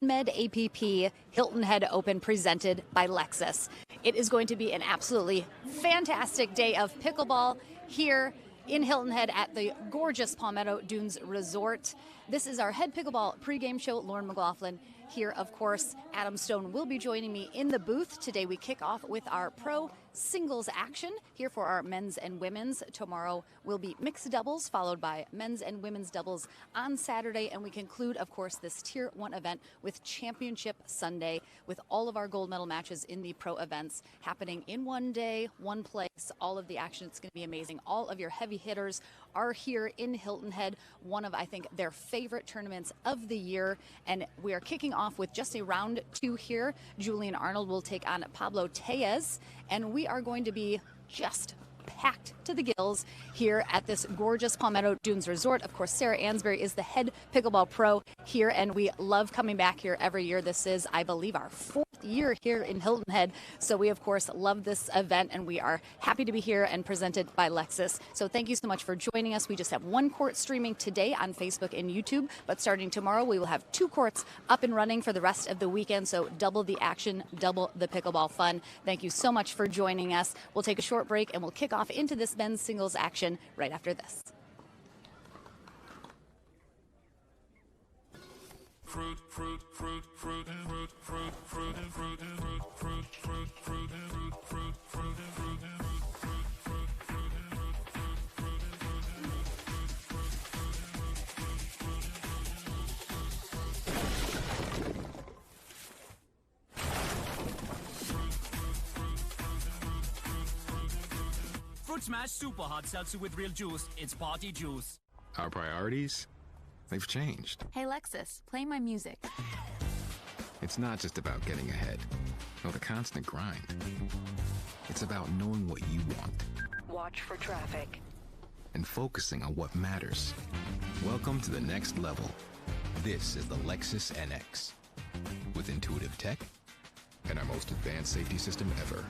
Sunmed APP Hilton Head Open presented by Lexus. It is going to be an absolutely fantastic day of pickleball here in Hilton Head at the gorgeous Palmetto Dunes Resort. This is our head pickleball pregame show. Lauren McLaughlin here, of course. Adam Stone will be joining me in the booth. Today we kick off with our pro singles action here for our men's and women's. Tomorrow will be mixed doubles, followed by men's and women's doubles on Saturday. And we conclude, of course, this Tier 1 event with Championship Sunday, with all of our gold medal matches in the pro events happening in one day, one place. All of the action, it's going to be amazing. All of your heavy hitters are here in Hilton Head, one of, I think, their favorite tournaments of the year. And we are kicking off with just a round two here. Julian Arnold will take on Pablo Tellez, and we are going to be just packed to the gills here at this gorgeous Palmetto Dunes Resort. Of course, Sarah Ansberry is the head pickleball pro here, and we love coming back here every year. This is, I believe, our fourth year here in Hilton Head. So we, of course, love this event, and we are happy to be here and presented by Lexus. So thank you so much for joining us. We just have one court streaming today on Facebook and YouTube, but starting tomorrow, we will have two courts up and running for the rest of the weekend. So double the action, double the pickleball fun. Thank you so much for joining us. We'll take a short break, and we'll kick off into this men's singles action right after this. Fruit Smash Super Hot Seltzer with real juice. It's party juice. Our priorities? They've changed. Hey Lexus, play my music. It's not just about getting ahead, or the constant grind. It's about knowing what you want. Watch for traffic. And focusing on what matters. Welcome to the next level. This is the Lexus NX. With intuitive tech and our most advanced safety system ever.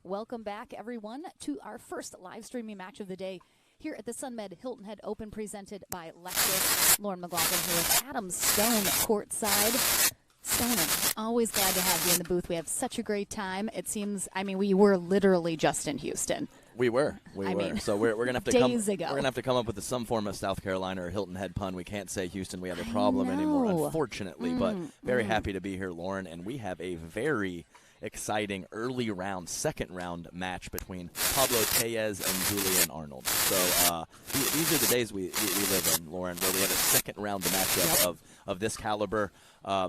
Welcome back, everyone, to our first live streaming match of the day here at the Sunmed Hilton Head Open presented by Lexus. Lauren McLaughlin here with Adam Stone courtside. Stone, always glad to have you in the booth. We have such a great time. It seems, I mean, we were literally just in Houston. We were. So we're gonna have to days ago. We're gonna have to come up with some form of South Carolina or Hilton Head pun. We can't say Houston. We have a problem anymore, unfortunately. But very happy to be here, Lauren, and we have a very exciting early round, second round match between Pablo Tellez and Julian Arnold. So these are the days we live in, Lauren, where we have a second round matchup of this caliber.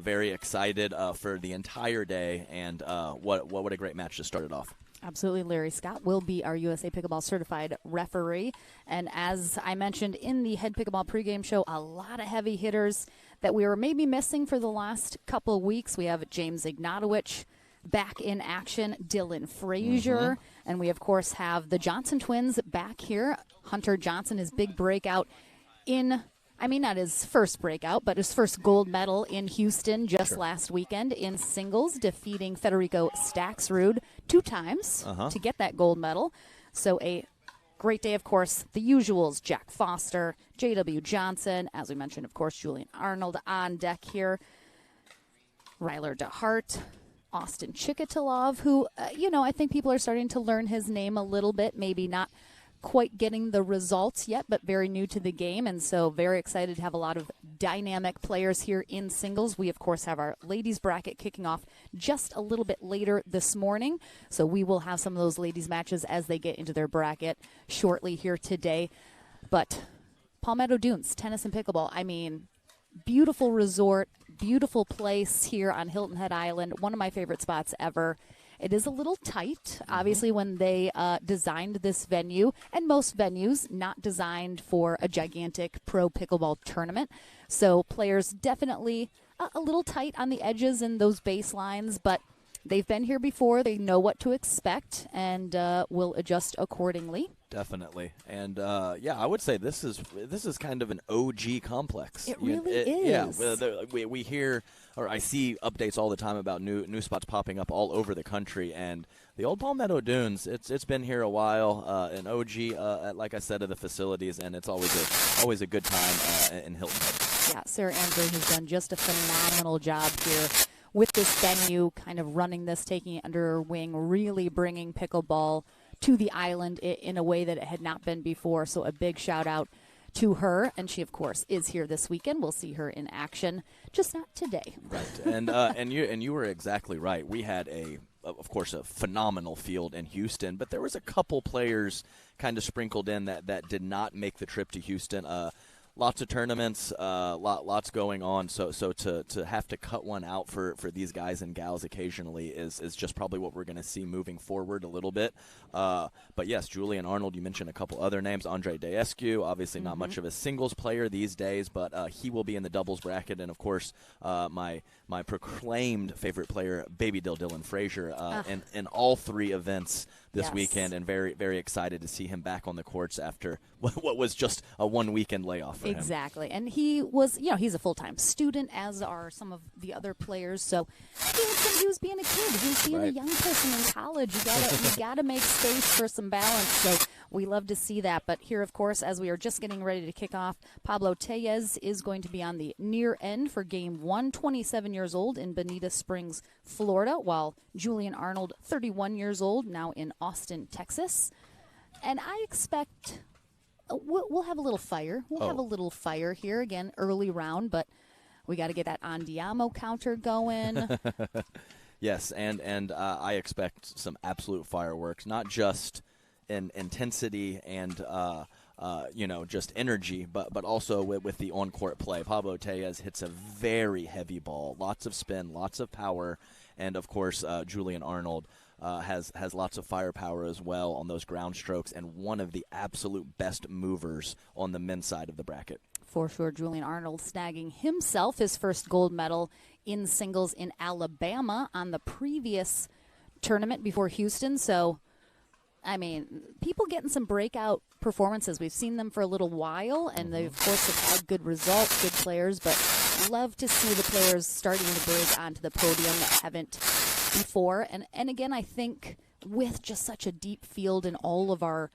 Very excited for the entire day, and what a great match to start it off. Absolutely. Larry Scott will be our USA Pickleball certified referee. And as I mentioned in the Head Pickleball pregame show, a lot of heavy hitters that we were maybe missing for the last couple of weeks. We have James Ignatowicz back in action, Dylan Frazier, and we, of course, have the Johnson twins back here. Hunter Johnson, his big breakout not his first breakout, but his first gold medal in Houston just last weekend in singles, defeating Federico Staxrud 2 times to get that gold medal. So a great day, of course. The usuals, Jack Foster, J.W. Johnson, as we mentioned, of course, Julian Arnold on deck here, Ryler DeHart, Austin Chikatilov, who, I think people are starting to learn his name a little bit, maybe not quite getting the results yet, but very new to the game, and so very excited to have a lot of dynamic players here in singles. We, of course, have our ladies bracket kicking off just a little bit later this morning, so we will have some of those ladies matches as they get into their bracket shortly here today. But Palmetto Dunes, tennis and pickleball, beautiful resort, beautiful place here on Hilton Head Island, one of my favorite spots ever. It is a little tight, obviously, when they designed this venue, and most venues not designed for a gigantic pro pickleball tournament. So players definitely a little tight on the edges and those baselines, but they've been here before. They know what to expect and will adjust accordingly. Definitely. And, I would say this is kind of an OG complex. It really is. Yeah, we hear, or I see updates all the time about new spots popping up all over the country. And the old Palmetto Dunes, it's been here a while, an OG, like I said, of the facilities, and it's always a good time in Hilton Head. Yeah, Sarah Andre has done just a phenomenal job here with this venue, kind of running this, taking it under her wing, really bringing pickleball to the island in a way that it had not been before. So a big shout out to her, and she, of course, is here this weekend. We'll see her in action, just not today. Right, and you were exactly right. We had of course, a phenomenal field in Houston, but there was a couple players kind of sprinkled in that did not make the trip to Houston. Lots of tournaments, lots going on. So to have to cut one out for these guys and gals occasionally is just probably what we're going to see moving forward a little bit. But yes, Julian Arnold, you mentioned a couple other names. Andre Daescu, obviously not much of a singles player these days, but he will be in the doubles bracket. And of course, my proclaimed favorite player, Baby Dylan Frazier, in all 3 events this weekend, and very, very excited to see him back on the courts after what was just a 1 weekend layoff for him. Exactly. And he was, he's a full-time student, as are some of the other players. So he was being a kid. He was being a young person in college. You gotta make space for some balance. So we love to see that. But here, of course, as we are just getting ready to kick off, Pablo Tellez is going to be on the near end for game 1, 27 years old in Bonita Springs, Florida, while Julian Arnold, 31 years old, now in Austin, Texas. And I expect we'll have a little fire. We'll have a little fire here, again, early round, but we got to get that Andiamo counter going. Yes, and I expect some absolute fireworks, not just in intensity and just energy, but also with the on-court play. Pablo Tellez hits a very heavy ball, lots of spin, lots of power, and of course Julian Arnold has lots of firepower as well on those ground strokes, and one of the absolute best movers on the men's side of the bracket. For sure, Julian Arnold snagging himself his first gold medal in singles in Alabama on the previous tournament before Houston. So, people getting some breakout performances. We've seen them for a little while, and they, of course, have had good results, good players, but love to see the players starting to break onto the podium that haven't before. And again, I think with just such a deep field in all of our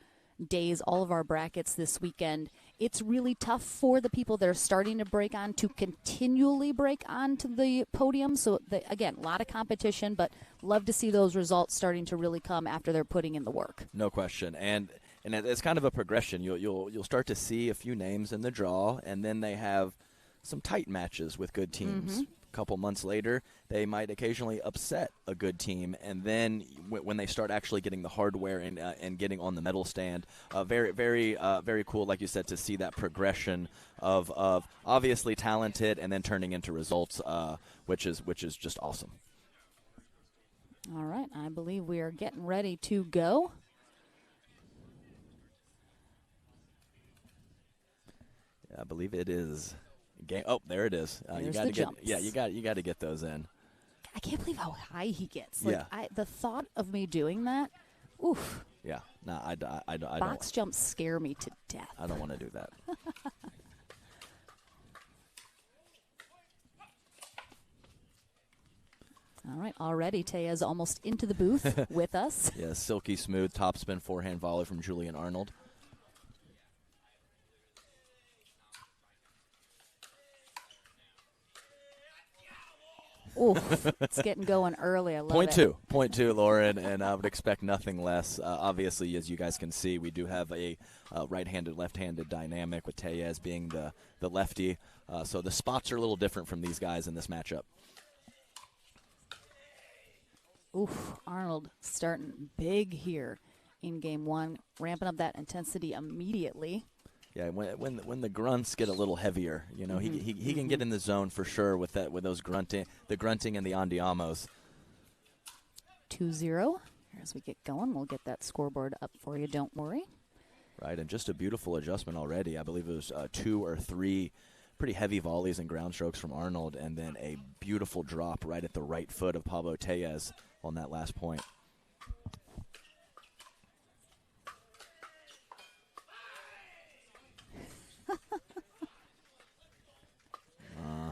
days, all of our brackets this weekend, it's really tough for the people that are starting to break on to continually break onto the podium. So, again, a lot of competition, but love to see those results starting to really come after they're putting in the work. No question. And it's kind of a progression. You'll start to see a few names in the draw, and then they have some tight matches with good teams. A couple months later, they might occasionally upset a good team, and then when they start actually getting the hardware and getting on the medal stand, very, very, very cool, like you said, to see that progression of obviously talented and then turning into results, which is just awesome. All right, I believe we are getting ready to go. I believe it is Oh, there it is. You There's got the to get. jumps. Yeah, you got to get those in. I can't believe how high he gets. Like, Yeah. the thought of me doing that, oof. Yeah. No, I Box jumps scare me to death. I don't want to do that. All right, already Tea's almost into the booth with us. Yeah, silky smooth topspin forehand volley from Julian Arnold. Oof, it's getting going early. I love it. Point two, Lauren, and I would expect nothing less. Obviously, as you guys can see, we do have a right-handed, left-handed dynamic with Tejas being the lefty. So the spots are a little different from these guys in this matchup. Oof, Arnold starting big here in game one, ramping up that intensity immediately. Yeah, when the grunts get a little heavier, you know, he can get in the zone for sure with those grunting and the andiamos. 2-0. As we get going, we'll get that scoreboard up for you. Don't worry. Right, and just a beautiful adjustment already. I believe it was 2 or 3 pretty heavy volleys and ground strokes from Arnold, and then a beautiful drop right at the right foot of Pablo Tejas on that last point.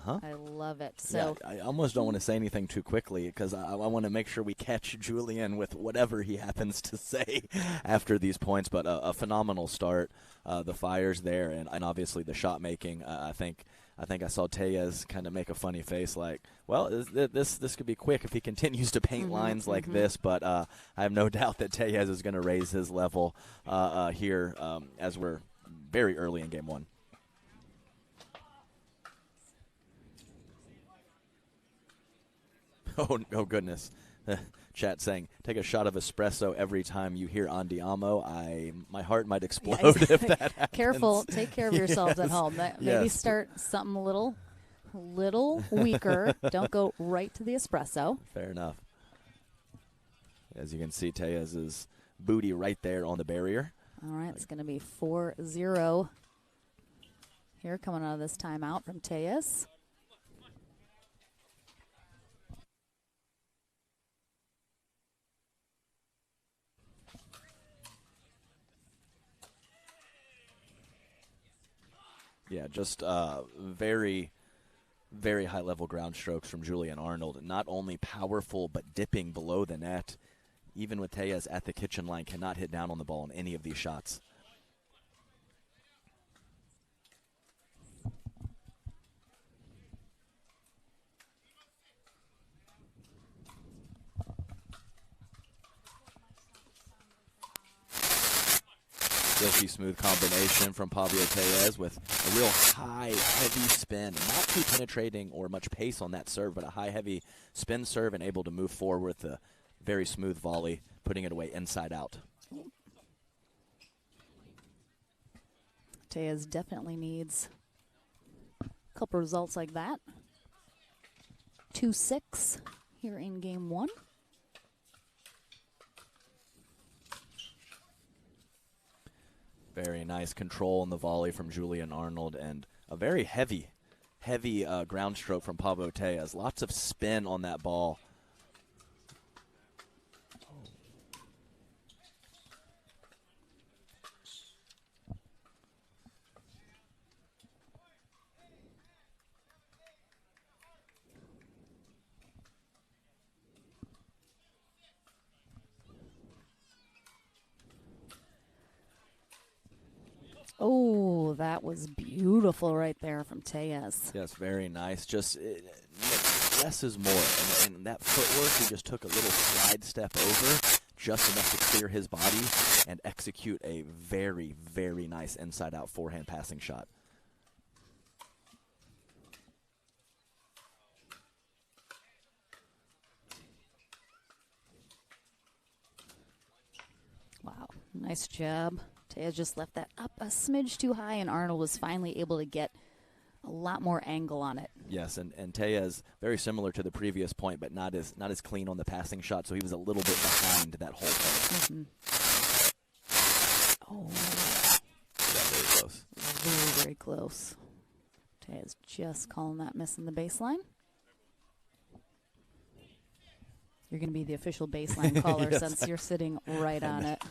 I love it. So yeah, I almost don't want to say anything too quickly because I want to make sure we catch Julian with whatever he happens to say after these points. But a phenomenal start, the fires there, and obviously the shot making. I think I saw Tejas kind of make a funny face, like, well, this could be quick if he continues to paint lines like this. But I have no doubt that Tejas is going to raise his level here as we're very early in game one. Oh goodness. Chat saying, take a shot of espresso every time you hear Andiamo. My heart might explode if that happens. Careful. Take care of yourselves at home. Maybe start something a little weaker. Don't go right to the espresso. Fair enough. As you can see, Tejas' booty right there on the barrier. All right, it's going to be 4-0 here coming out of this timeout from Tejas. Yeah, just very, very high-level ground strokes from Julian Arnold. Not only powerful, but dipping below the net. Even with Tejas at the kitchen line, cannot hit down on the ball in any of these shots. Silky smooth combination from Pablo Tejas with a real high, heavy spin. Not too penetrating or much pace on that serve, but a high, heavy spin serve and able to move forward with a very smooth volley, putting it away inside out. Tejas definitely needs a couple results like that. 2-6 here in game one. Very nice control on the volley from Julian Arnold and a very heavy ground stroke from Pablo Tejas. Lots of spin on that ball. Oh, that was beautiful right there from Tejas. Yes, very nice. Just less is more. And that footwork, he just took a little slide step over, just enough to clear his body and execute a very, very nice inside-out forehand passing shot. Wow, nice job. Tejas just left that up a smidge too high, and Arnold was finally able to get a lot more angle on it. Yes, and Tejas, very similar to the previous point, but not as clean on the passing shot, so he was a little bit behind that whole point. Oh, Yeah, very close. very, very close. Tejas just calling that miss in the baseline. You're going to be the official baseline caller Yes. since you're sitting right on it.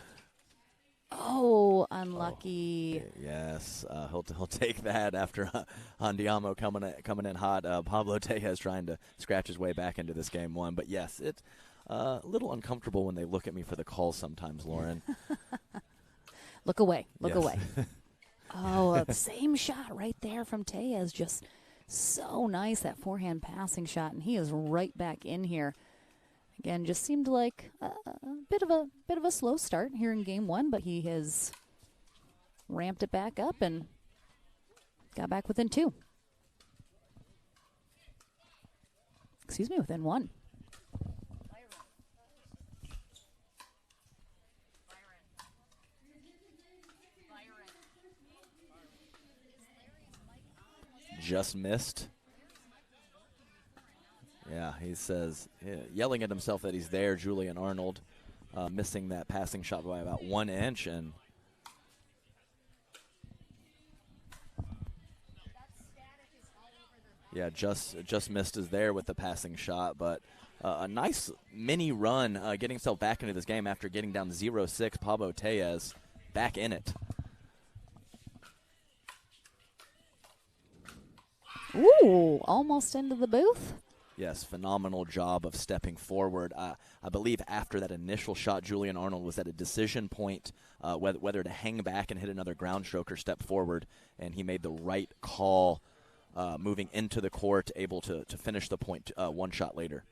Oh, unlucky. Oh, yes, he'll take that after Andiamo coming in hot. Pablo Tejas trying to scratch his way back into this game one. But yes, it's a little uncomfortable when they look at me for the calls sometimes, Lauren. Look away. Look Yes. away. Oh, same shot right there from Tejas. Just so nice, that forehand passing shot, and he is right back in here. Again, just seemed like a bit of a slow start here in game one, but he has ramped it back up and got back within two. Excuse me, within one. Just missed. Yeah, he says, yelling at himself that he's there, Julian Arnold, missing that passing shot by about 1 inch. And yeah, just missed is there with the passing shot. But a nice mini run getting himself back into this game after getting down 0-6. Pablo Tejas back in it. Ooh, almost into the booth. Yes, phenomenal job of stepping forward. I believe after that initial shot, Julian Arnold was at a decision point whether to hang back and hit another ground stroke or step forward, and he made the right call moving into the court, able to finish the point one shot later.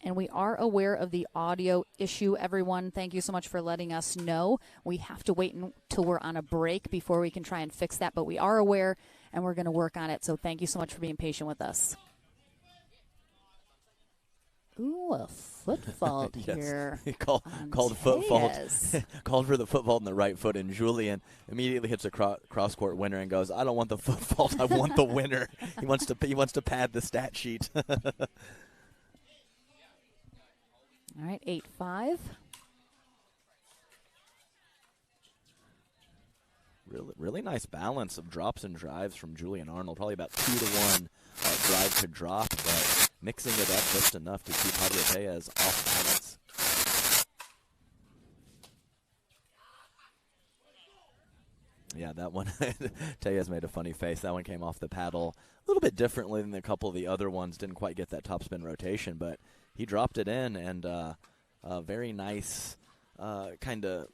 And we are aware of the audio issue, everyone. Thank you so much for letting us know. We have to wait until we're on a break before we can try and fix that, but we are aware, and we're going to work on it. So thank you so much for being patient with us. Ooh, a foot fault Yes. here. He called foot fault. Called for the foot fault in the right foot, and Julian immediately hits a cross court winner and goes, "I don't want the foot fault. I want the winner." He wants to pad the stat sheet. All right, 8-5. Really nice balance of drops and drives from Julian Arnold. Probably about 2-to-1 drive to drop, but mixing it up just enough to keep Pablo Tejas off balance. Yeah, that one, Tejas made a funny face. That one came off the paddle a little bit differently than a couple of the other ones. Didn't quite get that topspin rotation, but he dropped it in, and a very nice kind of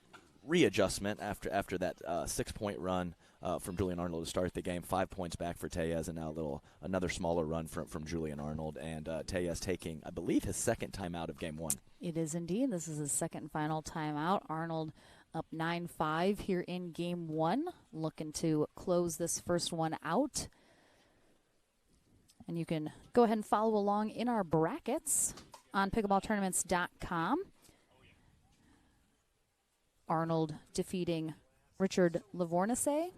readjustment after that 6-point run from Julian Arnold to start the game. 5 points back for Tejas, and now another smaller run from Julian Arnold, and Tejas taking, I believe, his second timeout of game one. It is indeed. This is his second and final timeout. Arnold up 9-5 here in game one, looking to close this first one out. And you can go ahead and follow along in our brackets on pickleballtournaments.com. Arnold defeating Richard Livornese.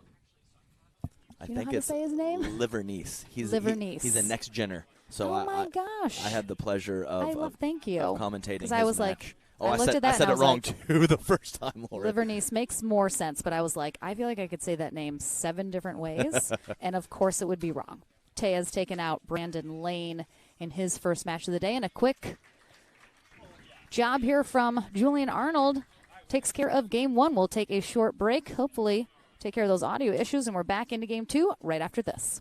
I Do you know think how it's to say his name? Livornese. He's a next genner. So oh my gosh! I had the pleasure of thank you. of commentating his I was match. like, Oh, I looked at that I said and I it was wrong like, too the first time, Laura. Livornese makes more sense, but I was like, I feel like I could say that name 7 different ways, and of course it would be wrong. Tejas taken out Brandon Lane in his first match of the day, and a quick job here from Julian Arnold takes care of game one. We'll take a short break, hopefully take care of those audio issues, and we're back into game two right after this.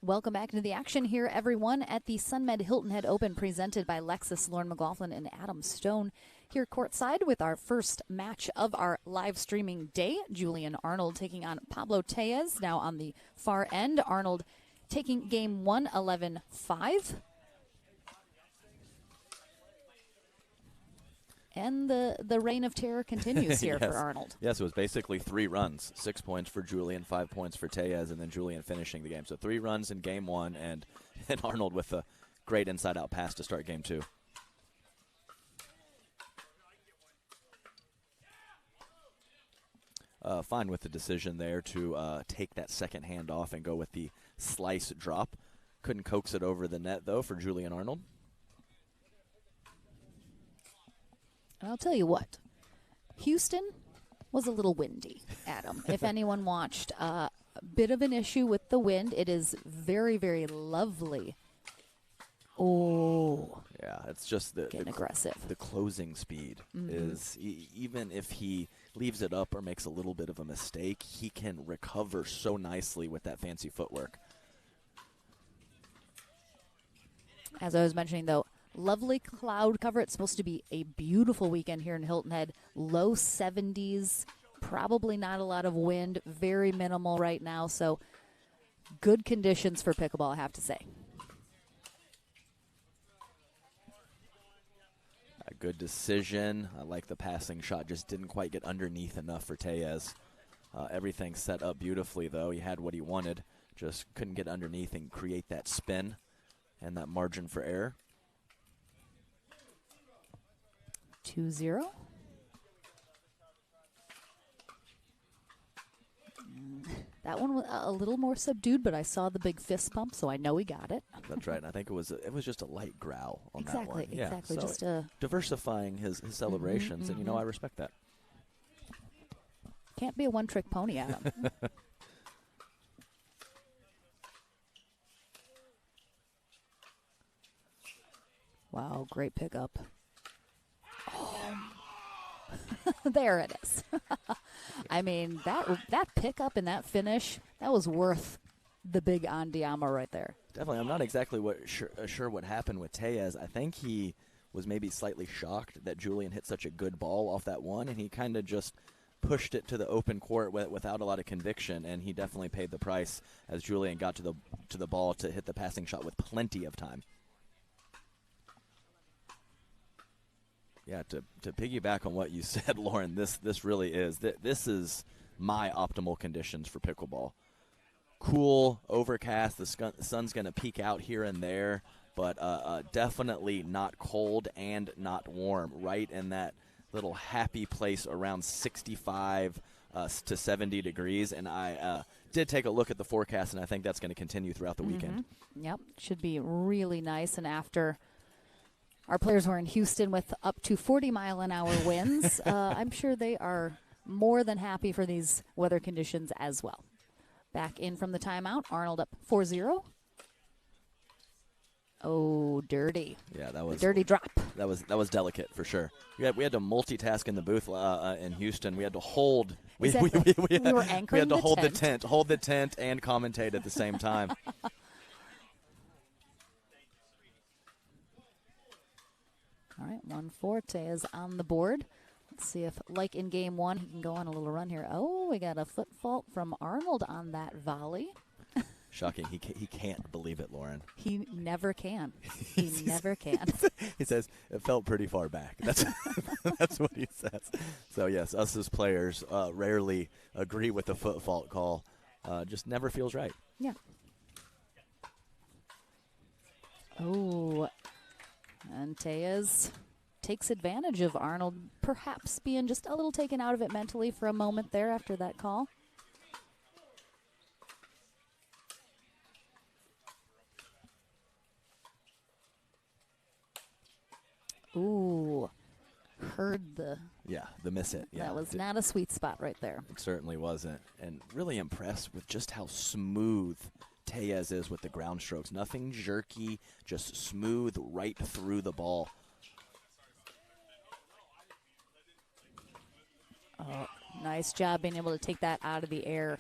Welcome back into the action here, everyone, at the Sunmed Hilton Head Open presented by Lexus. Lauren McLaughlin and Adam Stone here courtside with our first match of our live streaming day. Julian Arnold taking on Pablo Tellez. Now on the far end, Arnold taking game 1, 11-5. And the reign of terror continues here Yes. for Arnold. Yes, it was basically 3 runs. 6 points for Julian, 5 points for Tellez, and then Julian finishing the game. So 3 runs in game 1, and Arnold with a great inside-out pass to start game 2. Fine with the decision there to take that second hand off and go with the slice drop. Couldn't coax it over the net, though, for Julian Arnold. And I'll tell you what, Houston was a little windy, Adam. If anyone watched, a bit of an issue with the wind. It is very, very lovely. Oh. Yeah, it's just Getting aggressive. The closing speed is, even if he leaves it up or makes a little bit of a mistake, he can recover so nicely with that fancy footwork. As I was mentioning, though, lovely cloud cover. It's supposed to be a beautiful weekend here in Hilton Head. Low 70s, probably not a lot of wind, very minimal right now. So good conditions for pickleball, I have to say. A good decision. I like the passing shot. Just didn't quite get underneath enough for Tellez. Everything set up beautifully, though. He had what he wanted. Just couldn't get underneath and create that spin and that margin for error. 2-0. That one was a little more subdued, but I saw the big fist pump, so I know he got it. That's right. And I think it was just a light growl on that one. Exactly. So Just diversifying his celebrations, and I respect that. can't be a one-trick pony, Adam. Wow, great pickup. There it is. I mean, that pickup and that finish, that was worth the big Andiamo right there. Definitely. I'm not exactly sure what happened with Tellez. I think he was maybe slightly shocked that Julian hit such a good ball off that one, and he kind of just pushed it to the open court without a lot of conviction, and he definitely paid the price as Julian got to the ball to hit the passing shot with plenty of time. Yeah, to piggyback on what you said, Lauren, this really is. This is my optimal conditions for pickleball. Cool, overcast, the sun's going to peek out here and there, but definitely not cold and not warm, right in that little happy place around 65 to 70 degrees. And I did take a look at the forecast, and I think that's going to continue throughout the weekend. Yep, should be really nice. And after our players were in Houston with up to 40-mile-an-hour winds, I'm sure they are more than happy for these weather conditions as well. Back in from the timeout, Arnold up 4-0. Oh, dirty. Yeah, that was dirty drop. That was delicate for sure. We had to multitask in the booth in Houston. We had to hold. We were anchoring We had to hold tent. hold the tent, and commentate at the same time. All right, 1-4. Tellez on the board. Let's see if, like in game one, he can go on a little run here. Oh, we got a foot fault from Arnold on that volley. Shocking. He can't believe it, Lauren. He never can. He never can. He says it felt pretty far back. That's that's what he says. So yes, us as players rarely agree with the foot fault call. Just never feels right. Yeah. Oh, and Tellez takes advantage of Arnold perhaps being just a little taken out of it mentally for a moment there after that call. Ooh, heard the miss it. Yeah, that was not a sweet spot right there. It certainly wasn't, and really impressed with just how smooth Tellez is with the ground strokes. Nothing jerky, just smooth right through the ball. Oh, nice job being able to take that out of the air.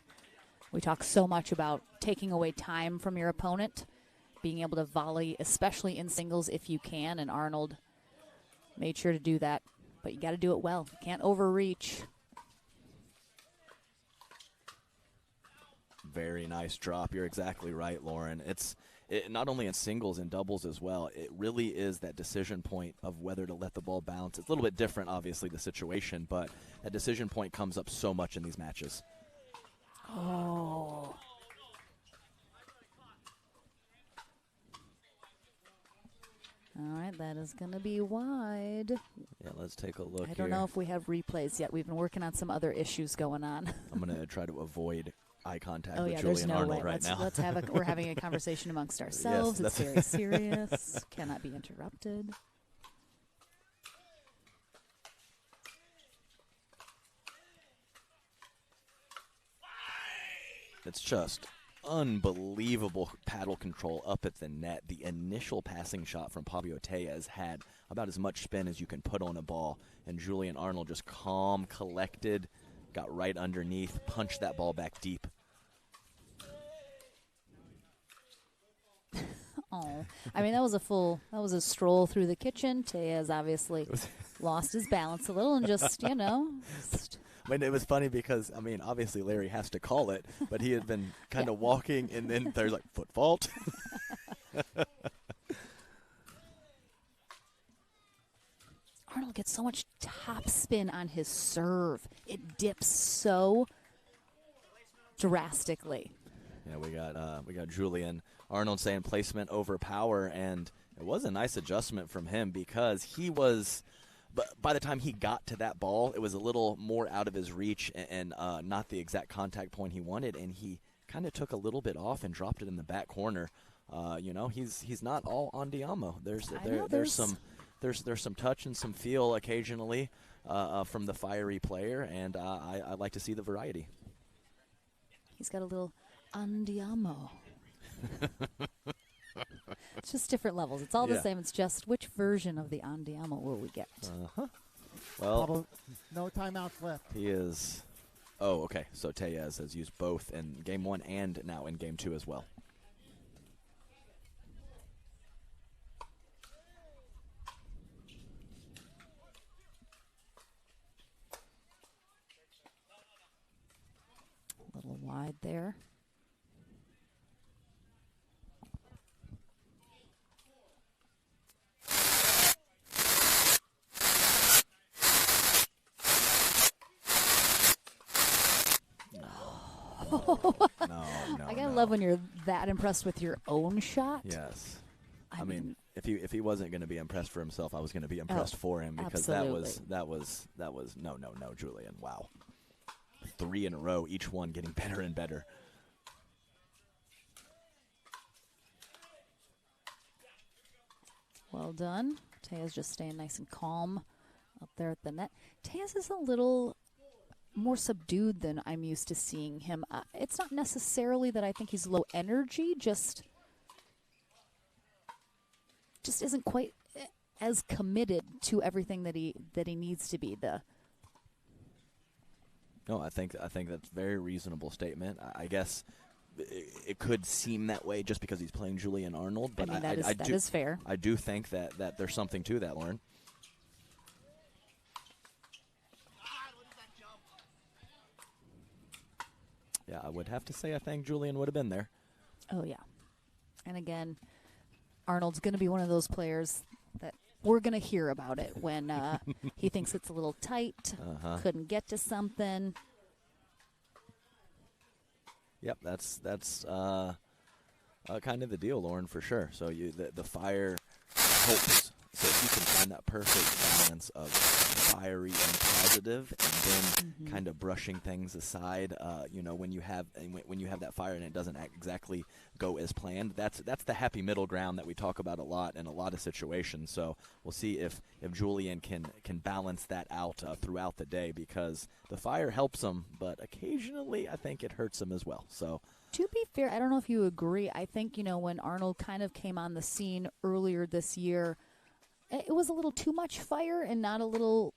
We talk so much about taking away time from your opponent, being able to volley, especially in singles if you can, and Arnold made sure to do that. But you got to do it well. Can't overreach. Very nice drop. You're exactly right, Lauren. It's not only in singles and doubles as well. It really is that decision point of whether to let the ball bounce. It's a little bit different, obviously, the situation, but that decision point comes up so much in these matches. Oh. All right, that is going to be wide. Yeah, let's take a look. I don't know if we have replays yet. We've been working on some other issues going on. I'm going to try to avoid eye contact Oh with yeah, Julian there's no Arnold way. right now. We're having a conversation amongst ourselves. Yes, it's very serious. Cannot be interrupted. It's just unbelievable paddle control up at the net. The initial passing shot from Pablo Tellez had about as much spin as you can put on a ball, and Julian Arnold just calm, collected, got right underneath, punched that ball back deep. Oh, I mean, that was a stroll through the kitchen. Tellez obviously lost his balance a little and just, I mean, it was funny because, I mean, obviously Larry has to call it, but he had been kind of walking, and then there's like, foot fault. Arnold gets so much top spin on his serve. It dips so drastically. Yeah, we got Julian Arnold saying placement over power, and it was a nice adjustment from him because he was, but by the time he got to that ball, it was a little more out of his reach and not the exact contact point he wanted, and he kind of took a little bit off and dropped it in the back corner. He's not all on Diamo. There's some touch and some feel occasionally from the fiery player, and I like to see the variety. He's got a little andiamo. It's just different levels. It's all the same. It's just which version of the andiamo will we get? Well, no timeouts left. He is. Oh, okay. So Tellez has used both in game one and now in game two as well. A little wide there. No. I gotta love when you're that impressed with your own shot. Yes. I mean, if he wasn't going to be impressed for himself, I was going to be impressed for him because absolutely. that was no, Julian. Wow. 3 in a row, each one getting better and better. Well done. Tellez just staying nice and calm up there at the net. Tellez is a little more subdued than I'm used to seeing him. It's not necessarily that I think he's low energy, just isn't quite as committed to everything that he needs to be. No, I think that's a very reasonable statement. I guess it could seem that way just because he's playing Julian Arnold, but that is fair. I do think that there's something to that, Lauren. Yeah, I would have to say I think Julian would have been there. Oh, yeah. And again, Arnold's going to be one of those players that we're going to hear about it when he thinks it's a little tight, couldn't get to something. Yep, that's kind of the deal, Lauren, for sure. So the fire hopes. So if you can find that perfect balance of fiery and positive, and then kind of brushing things aside, when you have that fire and it doesn't exactly go as planned, that's the happy middle ground that we talk about a lot in a lot of situations. So we'll see if Julian can balance that out throughout the day, because the fire helps him, but occasionally I think it hurts him as well. So. To be fair, I don't know if you agree. I think, when Arnold kind of came on the scene earlier this year, it was a little too much fire and not a little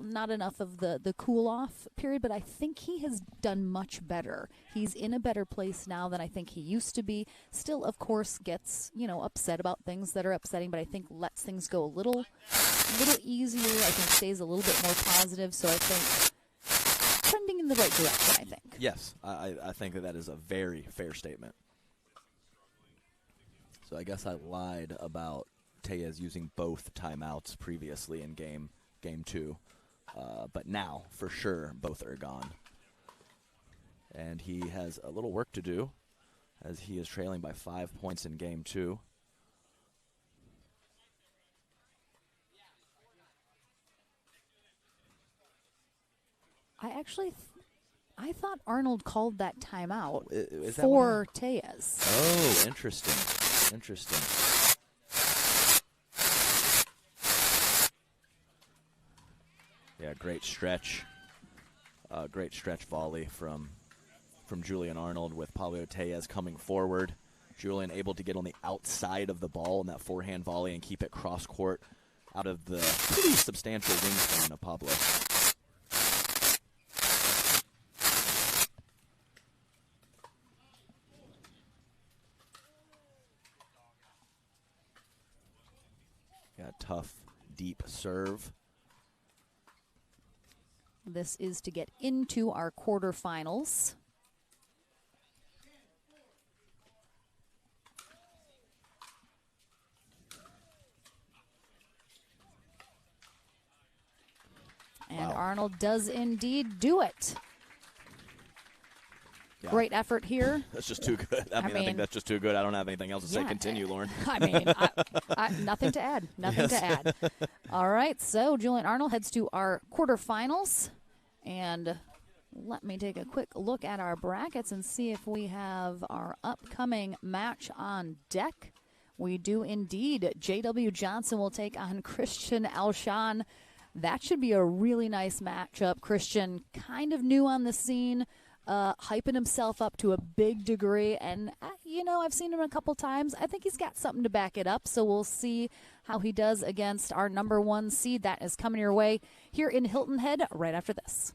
not enough of the cool-off period, but I think he has done much better. He's in a better place now than I think he used to be. Still, of course, gets, upset about things that are upsetting, but I think lets things go a little easier. I think stays a little bit more positive, so I think trending in the right direction, I think. Yes, I think that is a very fair statement. So I guess I lied about Tellez using both timeouts previously in game 2. But now, for sure, both are gone. And he has a little work to do as he is trailing by 5 points in game 2. I thought Arnold called that timeout Is that for Tellez. Oh, interesting. Yeah, great stretch. Great stretch volley from Julian Arnold with Palmetto Tellez coming forward. Julian able to get on the outside of the ball in that forehand volley and keep it cross court out of the pretty substantial wingspan of Pablo. Got a tough, deep serve. This is to get into our quarterfinals. And Wow. Arnold does indeed do it. Yeah. Great effort here. That's just too good. I think that's just too good. I don't have anything else to say. Continue, Lauren. I mean, nothing to add. Nothing to add. All right, so Julian Arnold heads to our quarterfinals. And let me take a quick look at our brackets and see if we have our upcoming match on deck. We do indeed. J.W. Johnson will take on Christian Alshon. That should be a really nice matchup. Christian kind of new on the scene. Hyping himself up to a big degree, and I've seen him a couple times. I think he's got something to back it up, so we'll see how he does against our number 1 seed. That is coming your way here in Hilton Head right after this.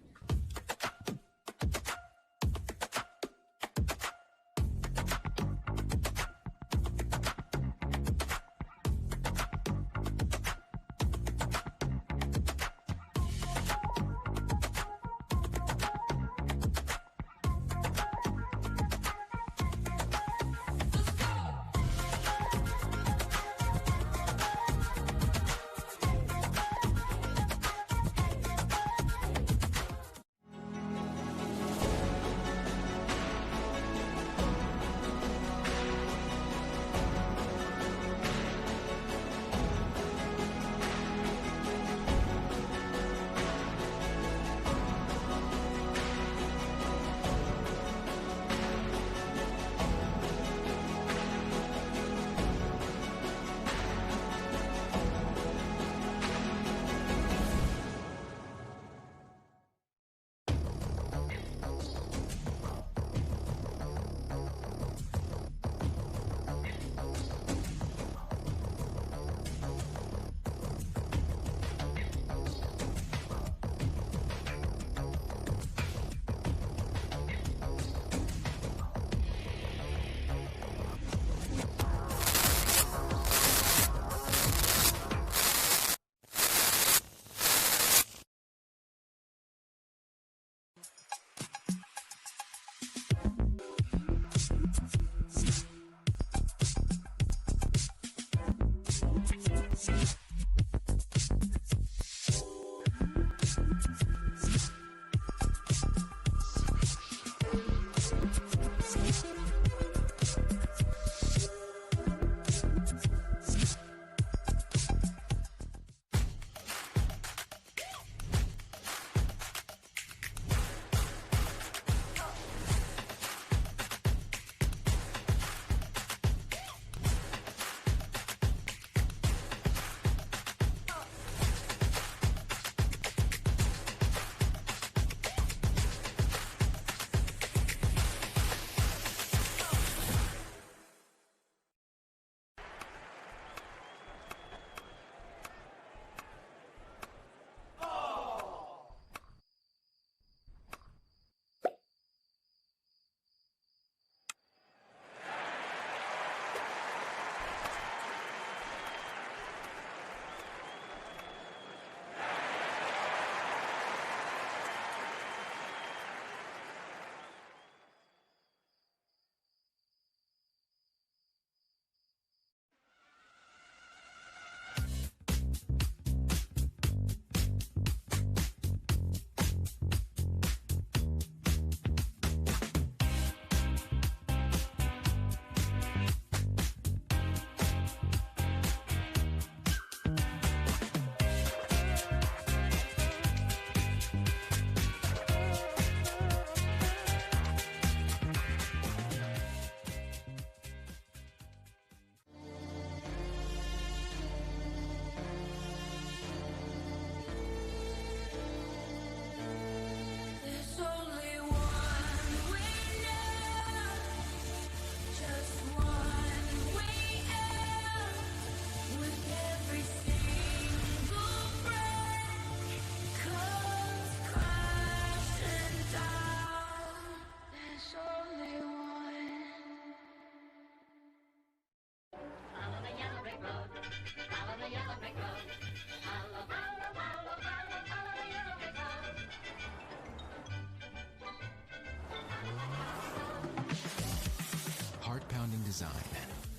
design,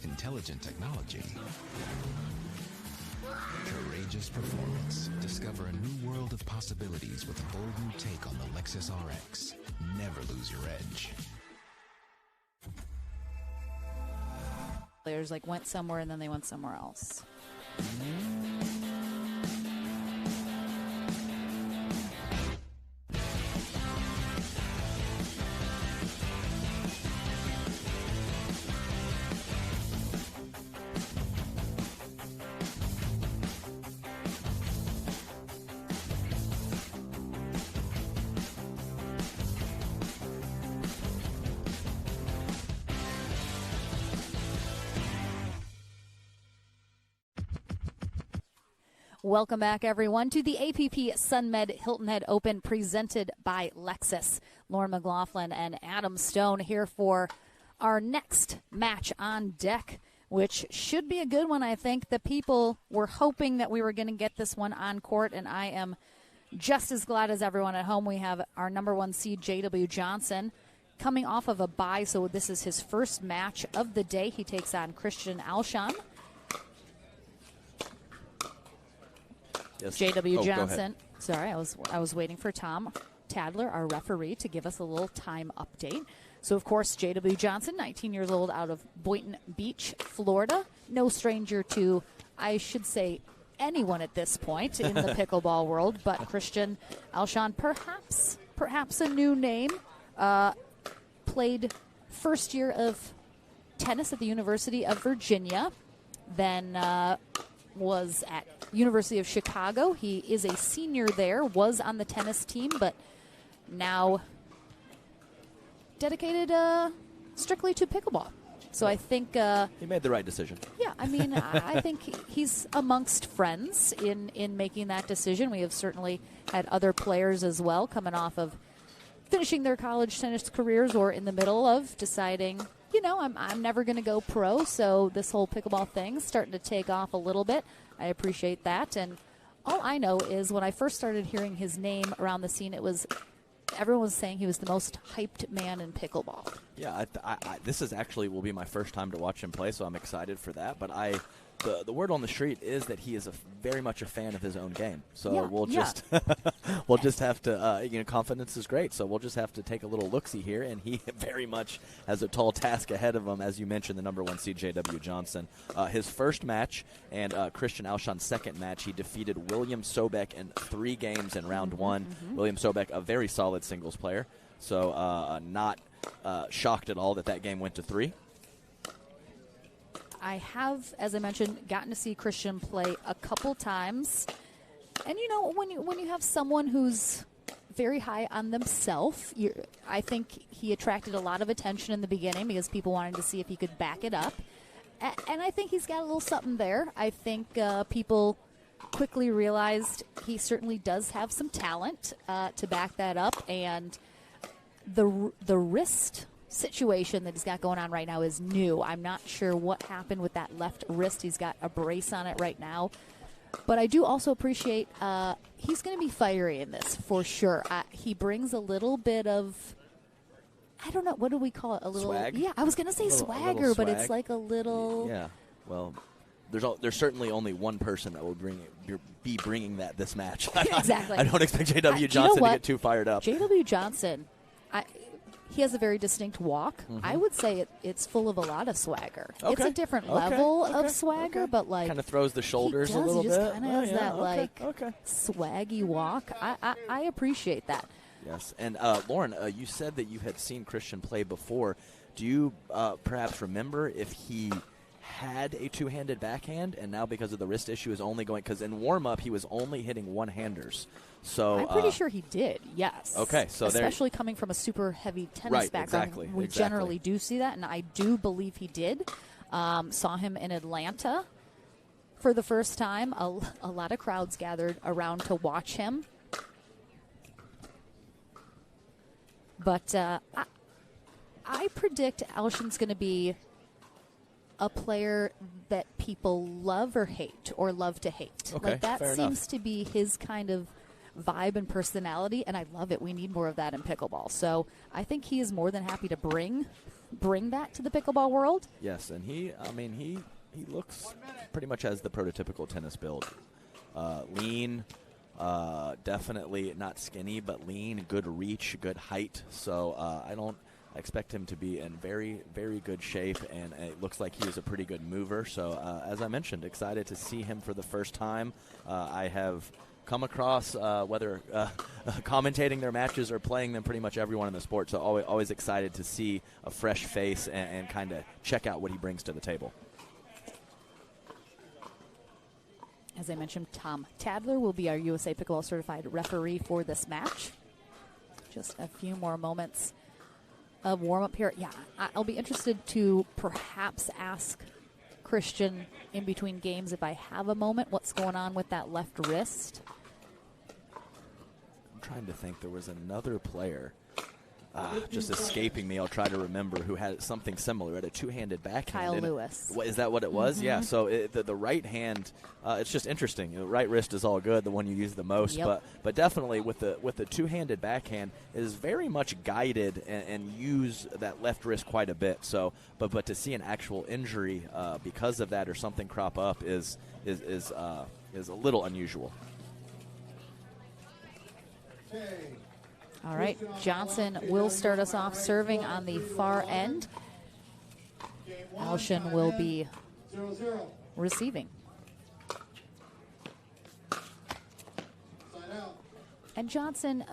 intelligent technology, courageous performance. Discover a new world of possibilities with a bold new take on the Lexus RX. Never lose your edge. Players like went somewhere and then they went somewhere else. Welcome back, everyone, to the APP Sunmed Hilton Head Open presented by Lexus. Lauren McLaughlin and Adam Stone here for our next match on deck, which should be a good one. I think the people were hoping that we were going to get this one on court, and I am just as glad as everyone at home. We have our number 1 seed, J.W. Johnson, coming off of a bye, so this is his first match of the day. He takes on Christian Alshon. Yes. J.W. Johnson. Sorry, I was waiting for Tom Tadler, our referee, to give us a little time update. So, of course, J.W. Johnson, 19 years old, out of Boynton Beach, Florida. No stranger to, I should say, anyone at this point in the pickleball world, but Christian Alshon, perhaps a new name. Played first year of tennis at the University of Virginia, then was at University of Chicago. He is a senior there, was on the tennis team, but now dedicated strictly to pickleball. So I think he made the right decision. Yeah, I mean, I think he's amongst friends in making that decision. We have certainly had other players as well coming off of finishing their college tennis careers or in the middle of deciding, you know, I'm never going to go pro, so this whole pickleball thing's starting to take off a little bit. I appreciate that. And all I know is when I first started hearing his name around the scene, everyone was saying he was the most hyped man in pickleball. Yeah, this is actually will be my first time to watch him play, so I'm excited for that. But the word on the street is that he is very much a fan of his own game. So yeah, we'll just we'll just have to confidence is great. So we'll just have to take a little look-see here, and he very much has a tall task ahead of him, as you mentioned, the number 1 seed J.W. Johnson. His first match and Christian Alshon's second match, he defeated William Sobek in 3 games in round 1. William Sobek, a very solid singles player, so not shocked at all that game went to 3. I have, as I mentioned, gotten to see Christian play a couple times. And, you know, when you have someone who's very high on themselves, I think he attracted a lot of attention in the beginning because people wanted to see if he could back it up. And I think he's got a little something there. I think people quickly realized he certainly does have some talent to back that up. And the wrist situation that he's got going on right now is new. I'm not sure what happened with that left wrist. He's got a brace on it right now. But I do also appreciate he's going to be fiery in this for sure. He brings a little bit of, I don't know, what do we call it? A little swag? Yeah, I was going to say swagger, but it's like a little. Yeah, well, there's certainly only one person that will be bringing this match. Exactly. I don't expect J.W. Johnson to get too fired up. J.W. Johnson, he has a very distinct walk. I would say it's full of a lot of swagger. Okay. It's a different level of swagger, but like kind of throws the shoulders a little bit. He just kind of has that swaggy walk. I appreciate that. Yes, and Lauren, you said that you had seen Christian play before. Do you perhaps remember if he had a two-handed backhand, and now because of the wrist issue is only going, because in warm-up he was only hitting one-handers. So I'm pretty sure he did, yes. Okay, so especially coming from a super heavy tennis background, we generally do see that, and I do believe he did. Saw him in Atlanta for the first time. A lot of crowds gathered around to watch him. But I predict Alshon's going to be a player that people love or hate, or love to hate. Okay, like that fair seems enough. to be his kind of vibe and personality, and I love it. We need more of that in pickleball. So I think he is more than happy to bring bring that to the pickleball world. Yes, and he looks pretty much as the prototypical tennis build. Lean, definitely not skinny, but lean, good reach, good height. So I expect him to be in very, very good shape, and it looks like he is a pretty good mover. So as I mentioned, excited to see him for the first time. I have come across, whether commentating their matches or playing them, pretty much everyone in the sport. So always excited to see a fresh face and kind of check out what he brings to the table. As I mentioned, Tom Tadler will be our USA Pickleball Certified referee for this match. Just a few more moments of warm-up here. Yeah, I'll be interested to perhaps ask Christian in between games, if I have a moment, what's going on with that left wrist. I'm trying to think. There was another player just escaping me. I'll try to remember, who had something similar. Had a two-handed backhand. Kyle Lewis. Is that what it was? Yeah. So the right hand, it's just interesting. The right wrist is all good, the one you use the most. Yep. But definitely with the two-handed backhand, it is very much guided and use that left wrist quite a bit. So, but to see an actual injury because of that or something crop up is a little unusual. All right, Johnson will start us off serving on the far end. Alshin will be receiving. And Johnson,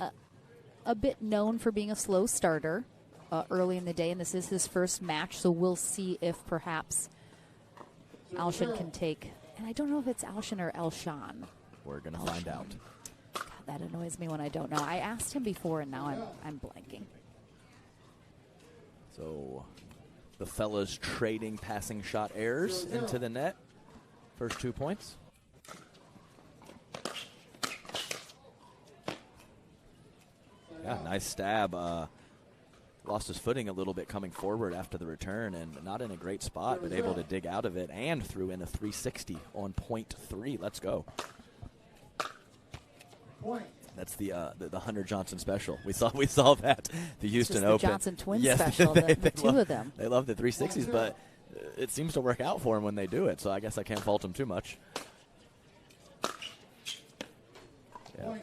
a bit known for being a slow starter early in the day, and this is his first match, so we'll see if perhaps Alshin can take, and I don't know if it's Alshin or Elshan. We're going to find out. God, that annoys me when I don't know. I asked him before, and now I'm blanking. So the fellas trading passing shot errors into the net. First 2 points. Yeah, nice stab. Lost his footing a little bit coming forward after the return, and not in a great spot, but able to dig out of it and threw in a 360 on point 3. Let's go. That's the Hunter Johnson special. We saw that the Houston Open. The Johnson twins special. The two of them. They love the 360s, but it seems to work out for them when they do it. So I guess I can't fault them too much. Yeah,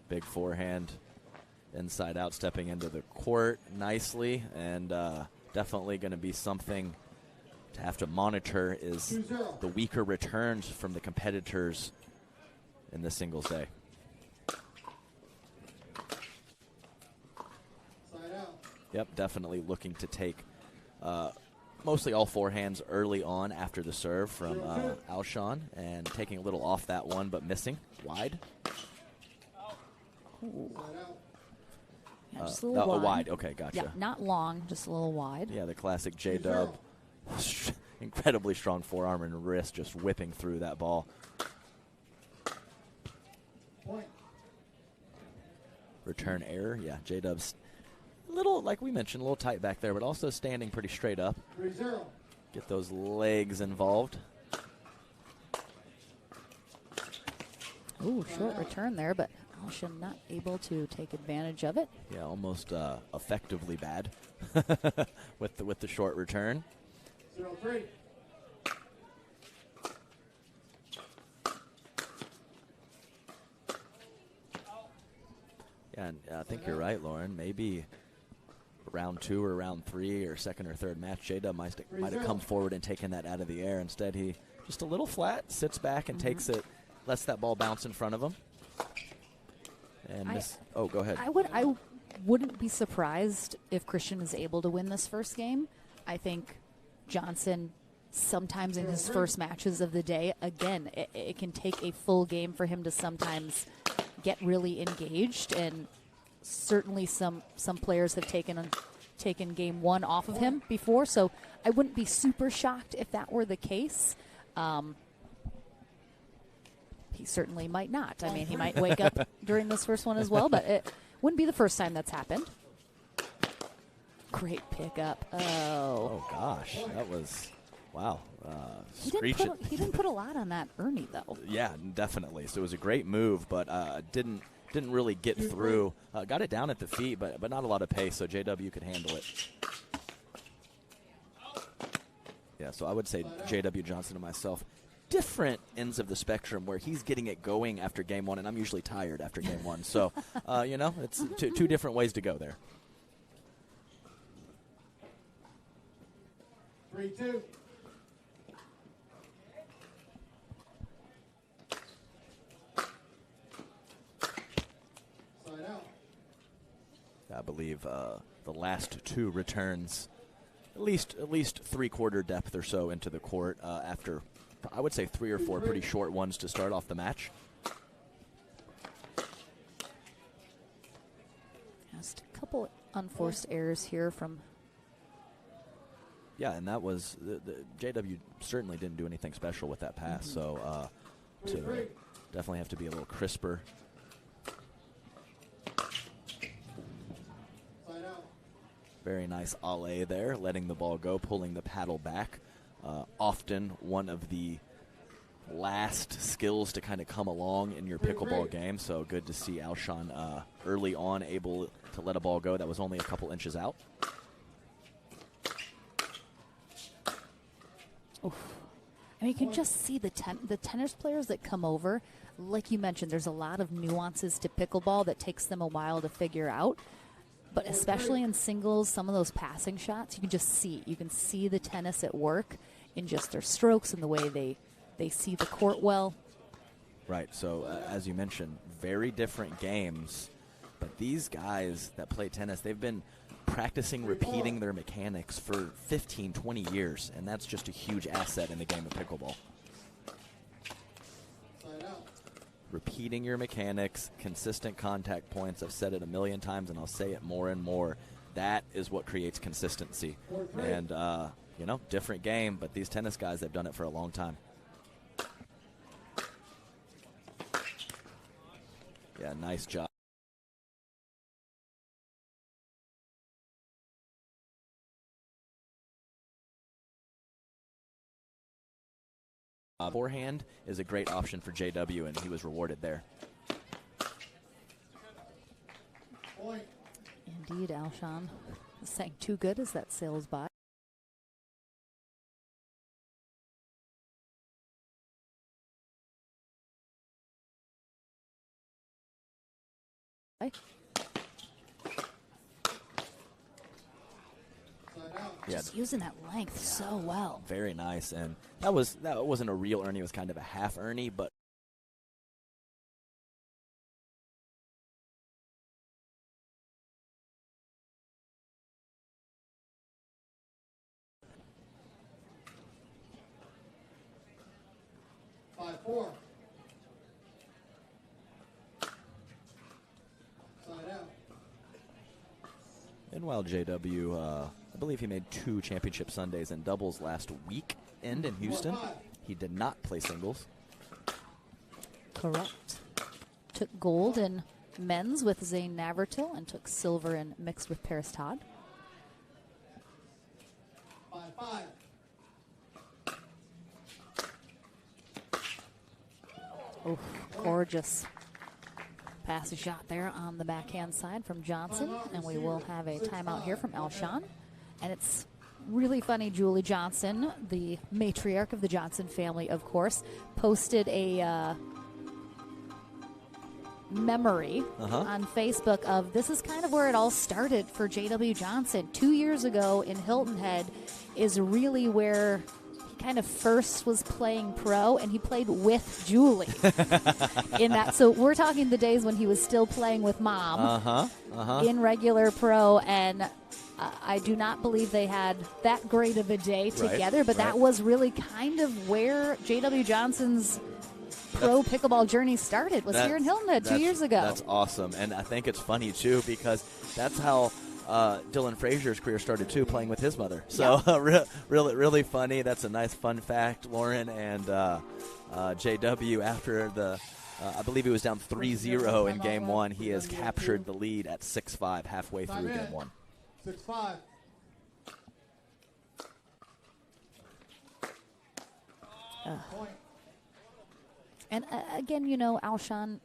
big forehand, inside out, stepping into the court nicely, and definitely going to be something to have to monitor. Is the weaker returns from the competitors in the singles day. Yep, definitely looking to take mostly all forehands early on after the serve from Alshon, and taking a little off that one, but missing wide. Yeah, just a little wide. Okay, gotcha. Yeah, not long, just a little wide. Yeah, the classic J-Dub. Incredibly strong forearm and wrist, just whipping through that ball. Return error. Yeah, J-Dub's little, like we mentioned, a little tight back there, but also standing pretty straight up. 3-0. Get those legs involved. Ooh, short return there, but Alshin not able to take advantage of it. Yeah, almost effectively bad with the short return. 0-3. Yeah, and I think you're right, Lauren. Maybe round 2 or round 3 or second or third match, J-Dub might have come forward and taken that out of the air. Instead, he just a little flat, sits back and takes it, lets that ball bounce in front of him. And go ahead. I wouldn't be surprised if Christian is able to win this first game. I think Johnson, sometimes in his first matches of the day, again, it can take a full game for him to sometimes get really engaged, and certainly some players have taken game 1 off of him before, so I wouldn't be super shocked if that were the case. He certainly might not. I mean, he might wake up during this first one as well, but it wouldn't be the first time that's happened. Great pickup. Oh gosh, that was, wow. He didn't put a lot on that Ernie, though. Yeah, definitely. So it was a great move, but didn't really get through. Got it down at the feet, but not a lot of pace, so JW could handle it. Yeah, so I would say J.W. Johnson and myself, different ends of the spectrum where he's getting it going after game one, and I'm usually tired after game one. So, it's two different ways to go there. 3-2. Side out. I believe the last two returns at least three-quarter depth or so into the court after, I would say, 3 or 4 pretty short ones to start off the match. Just a couple unforced errors here from. Yeah, and that was the JW certainly didn't do anything special with that pass, so to definitely have to be a little crisper. Very nice alley there, letting the ball go, pulling the paddle back. Often one of the last skills to kind of come along in your pickleball game, so good to see Alshon early on able to let a ball go that was only a couple inches out. Oof. And you can just see the tennis players that come over. Like you mentioned, there's a lot of nuances to pickleball that takes them a while to figure out. But especially in singles, some of those passing shots, you can just see. You can see the tennis at work in just their strokes and the way they see the court well. Right, so as you mentioned, very different games. But these guys that play tennis, they've been practicing, repeating their mechanics for 15, 20 years. And that's just a huge asset in the game of pickleball. Repeating your mechanics, consistent contact points. I've said it a million times, and I'll say it more and more. That is what creates consistency. And, different game, but these tennis guys, they've done it for a long time. Yeah, nice job. Forehand is a great option for JW, and he was rewarded there. Indeed, Alshon is saying too good as that sails by. Yeah, just using that length so well. Very nice, and that wasn't a real Ernie. It was kind of a half Ernie, but and while JW, I believe he made 2 championship Sundays in doubles last weekend in Houston. He did not play singles. Correct. Took gold in men's with Zane Navratil and took silver in mixed with Paris Todd. 5-5. Oh, gorgeous passing shot there on the backhand side from Johnson, and we will have a timeout here from Alshon. And it's really funny, Julie Johnson, the matriarch of the Johnson family, of course, posted a memory on Facebook of this is kind of where it all started for J.W. Johnson. 2 years ago in Hilton Head is really where he kind of first was playing pro, and he played with Julie in that. So we're talking the days when he was still playing with mom in regular pro, and I do not believe they had that great of a day together, but that was really kind of where J.W. Johnson's pro pickleball journey started, was here in Hilton Head 2 years ago. That's awesome, and I think it's funny, too, because that's how Dylan Frazier's career started, too, playing with his mother. So really funny. That's a nice fun fact, Lauren, and JW, after the I believe he was down 3-0 in Game 1, he has captured the lead at 6-5 halfway through Game 1. 6-5. And again, Alshon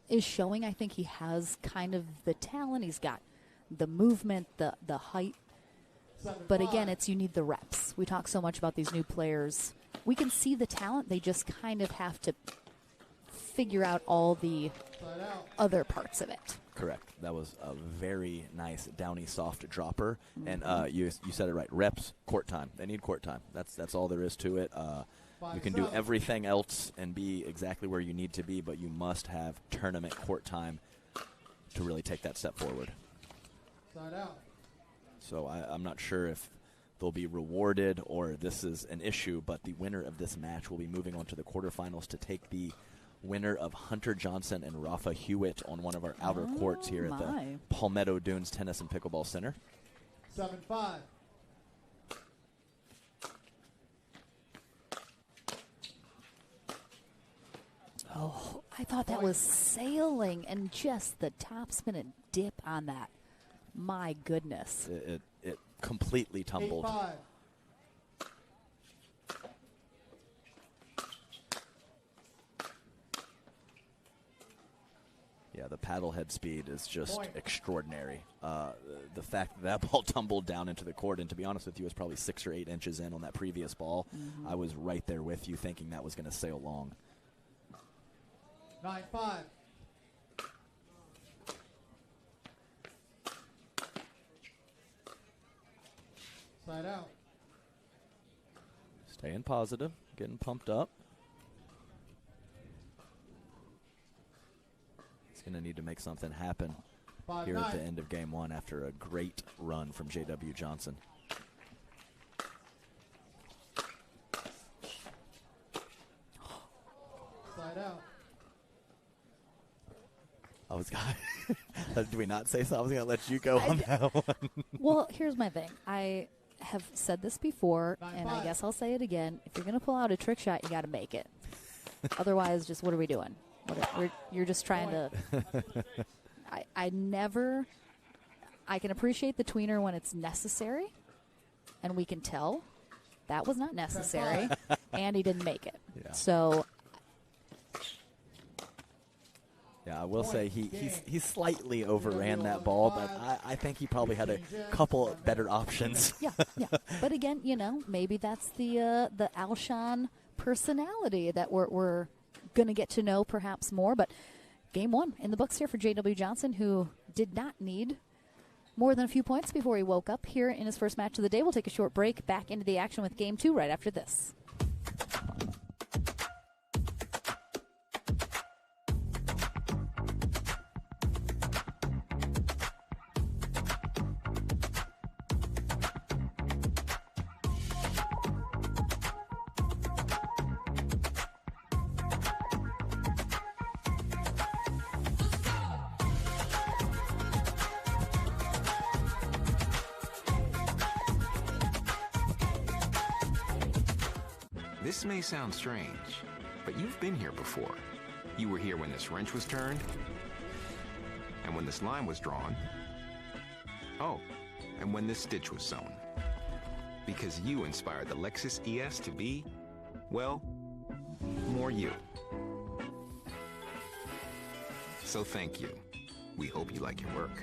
is showing, I think he has kind of the talent. He's got the movement, the height. But again, you need the reps. We talk so much about these new players. We can see the talent. They just kind of have to figure out all the other parts of it. Correct. That was a very nice downy soft dropper. And you said it right. Reps, court time. They need court time. That's all there is to it. You can do everything else and be exactly where you need to be, but you must have tournament court time to really take that step forward. Side out. So I'm not sure if they'll be rewarded or this is an issue, but the winner of this match will be moving on to the quarterfinals to take the winner of Hunter Johnson and Rafa Hewitt on one of our outer courts here at the Palmetto Dunes Tennis and Pickleball Center. 7-5. Oh, I thought that was sailing, and just the topspin and dip on that. My goodness. It completely tumbled. 8-5. Yeah, the paddle head speed is just extraordinary. The fact that ball tumbled down into the court, and to be honest with you, it was probably 6 or 8 inches in on that previous ball. I was right there with you thinking that was going to sail long. 9-5. Side out. Staying positive, getting pumped up. He's going to need to make something happen here at the end of game one after a great run from J.W. Johnson. Side out. Did we not say so? I was going to let you go on that one. Well, here's my thing. I have said this before, and I guess I'll say it again. If you're going to pull out a trick shot, you got to make it. Otherwise, just what are we doing? You're just trying to. I can appreciate the tweener when it's necessary, and we can tell that was not necessary, and he didn't make it. Yeah. So. Yeah, I will say he slightly overran that ball, but I think he probably had a couple better options. Yeah. But again, maybe that's the Alshon personality that we're going to get to know perhaps more. But game one in the books here for J.W. Johnson, who did not need more than a few points before he woke up here in his first match of the day. We'll take a short break, back into the action with game two right after this. This may sound strange, but you've been here before. You were here when this wrench was turned, and when this line was drawn. Oh, and when this stitch was sewn. Because you inspired the Lexus ES to be, well, more you. So thank you. We hope you like your work.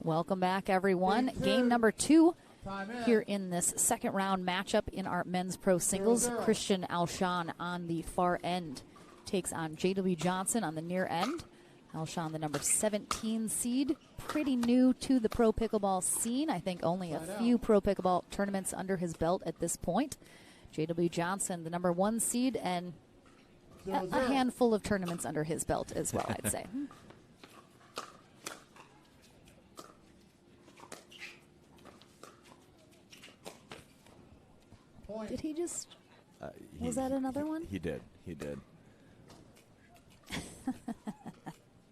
Welcome back, everyone. Game number two here in this second round matchup in our men's pro singles. Christian Alshon on the far end takes on J.W. Johnson on the near end. Alshon, the number 17 seed, pretty new to the pro pickleball scene. I think only a few pro pickleball tournaments under his belt at this point. J.W. Johnson, the number 1 seed, and a handful of tournaments under his belt as well, I'd say. Did he just... was that another one? He did. He did.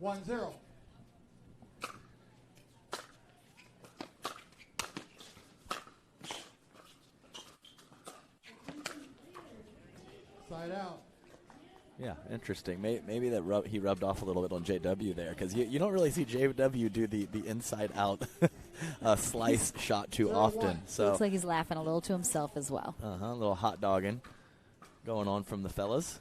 1-0. Side out. Yeah, interesting. Maybe that he rubbed off a little bit on JW there, because you don't really see JW do the inside-out slice shot too often. So looks like he's laughing a little to himself as well. A little hot dogging going on from the fellas.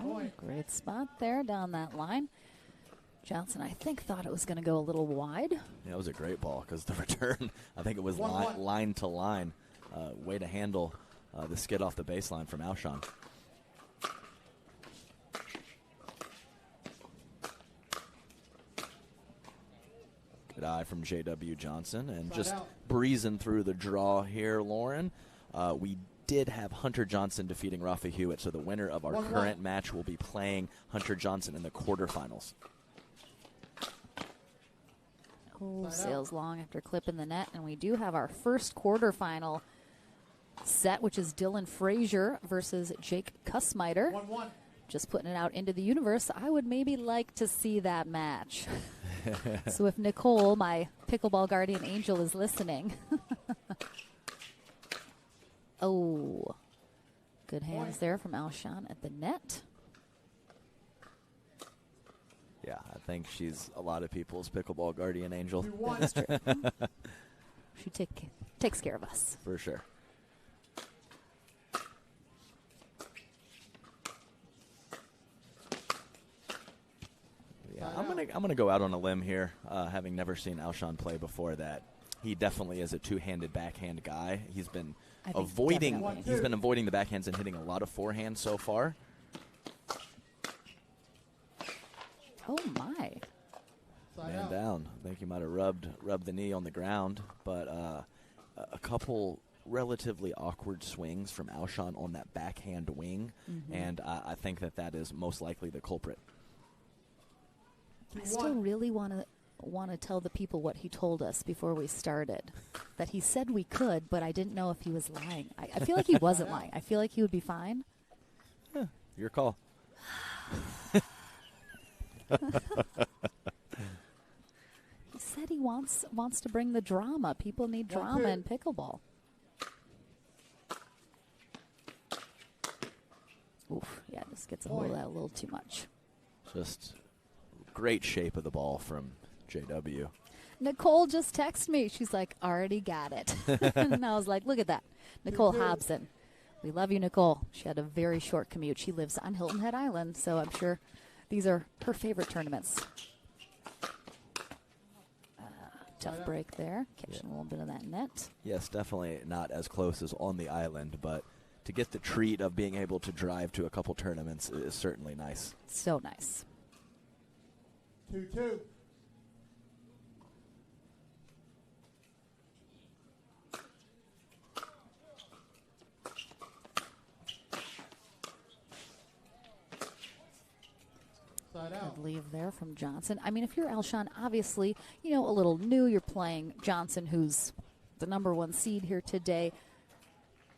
Oh, great spot there down that line. Johnson, I think, thought it was going to go a little wide. Yeah, it was a great ball because the return, I think it was line to line. Way to handle the skid off the baseline from Alshon. Good eye from J.W. Johnson. And just breezing through the draw here, Lauren. We did have Hunter Johnson defeating Rafa Hewitt, so the winner of our current match will be playing Hunter Johnson in the quarterfinals. Oh, sails long after clipping the net, and we do have our first quarterfinal set, which is Dylan Frazier versus Jake Kussmeiter. 1-1. Just putting it out into the universe. I would maybe like to see that match. So if Nicole, my pickleball guardian angel, is listening. Oh, good hands there from Alshon at the net. Yeah, I think she's a lot of people's pickleball guardian angel. That's true. She takes care of us. For sure. Yeah, I'm gonna go out on a limb here, having never seen Alshon play before, that he definitely is a two-handed backhand guy. He's been avoiding the backhands and hitting a lot of forehands so far. Oh my. Man down. I think he might have rubbed the knee on the ground, but a couple relatively awkward swings from Alshon on that backhand wing, and I think that is most likely the culprit. I still really want to tell the people what he told us before we started, that he said we could, but I didn't know if he was lying. I feel like he wasn't lying. I feel like he would be fine. Yeah, your call. He said he wants to bring the drama. People need drama in pickleball. Oof, yeah, just gets a hold of that a little too much. Just great shape of the ball from JW. Nicole just texted me. She's like, already got it. And I was like, look at that. Nicole Hobson. We love you, Nicole. She had a very short commute. She lives on Hilton Head Island, so I'm sure these are her favorite tournaments. Tough break there. Catching a little bit of that net. Yes, definitely not as close as on the island, but to get the treat of being able to drive to a couple tournaments is certainly nice. So nice. 2-2. Good leave there from Johnson. I mean, if you're Alshon, obviously, a little new. You're playing Johnson, who's the number 1 seed here today.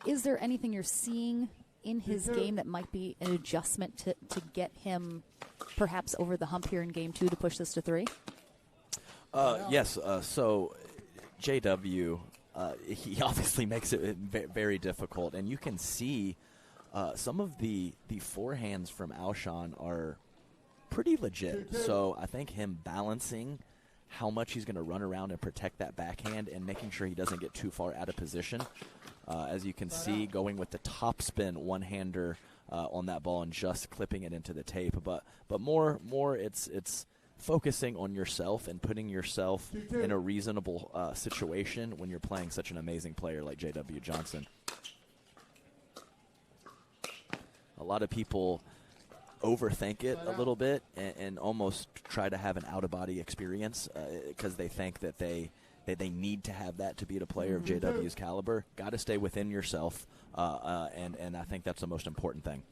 Is there anything you're seeing in his game that might be an adjustment to get him perhaps over the hump here in game 2 to push this to 3? Yes. So JW, he obviously makes it very difficult, and you can see some of the forehands from Alshon are pretty legit. So I think him balancing how much he's going to run around and protect that backhand and making sure he doesn't get too far out of position. As you can see, going with the top spin one-hander on that ball and just clipping it into the tape. But more it's focusing on yourself and putting yourself in a reasonable situation when you're playing such an amazing player like J.W. Johnson. A a lot of people overthink it a little bit and almost try to have an out-of-body experience because they think that they need to have that to beat a player of JW's caliber. Got to stay within yourself, and I think that's the most important thing.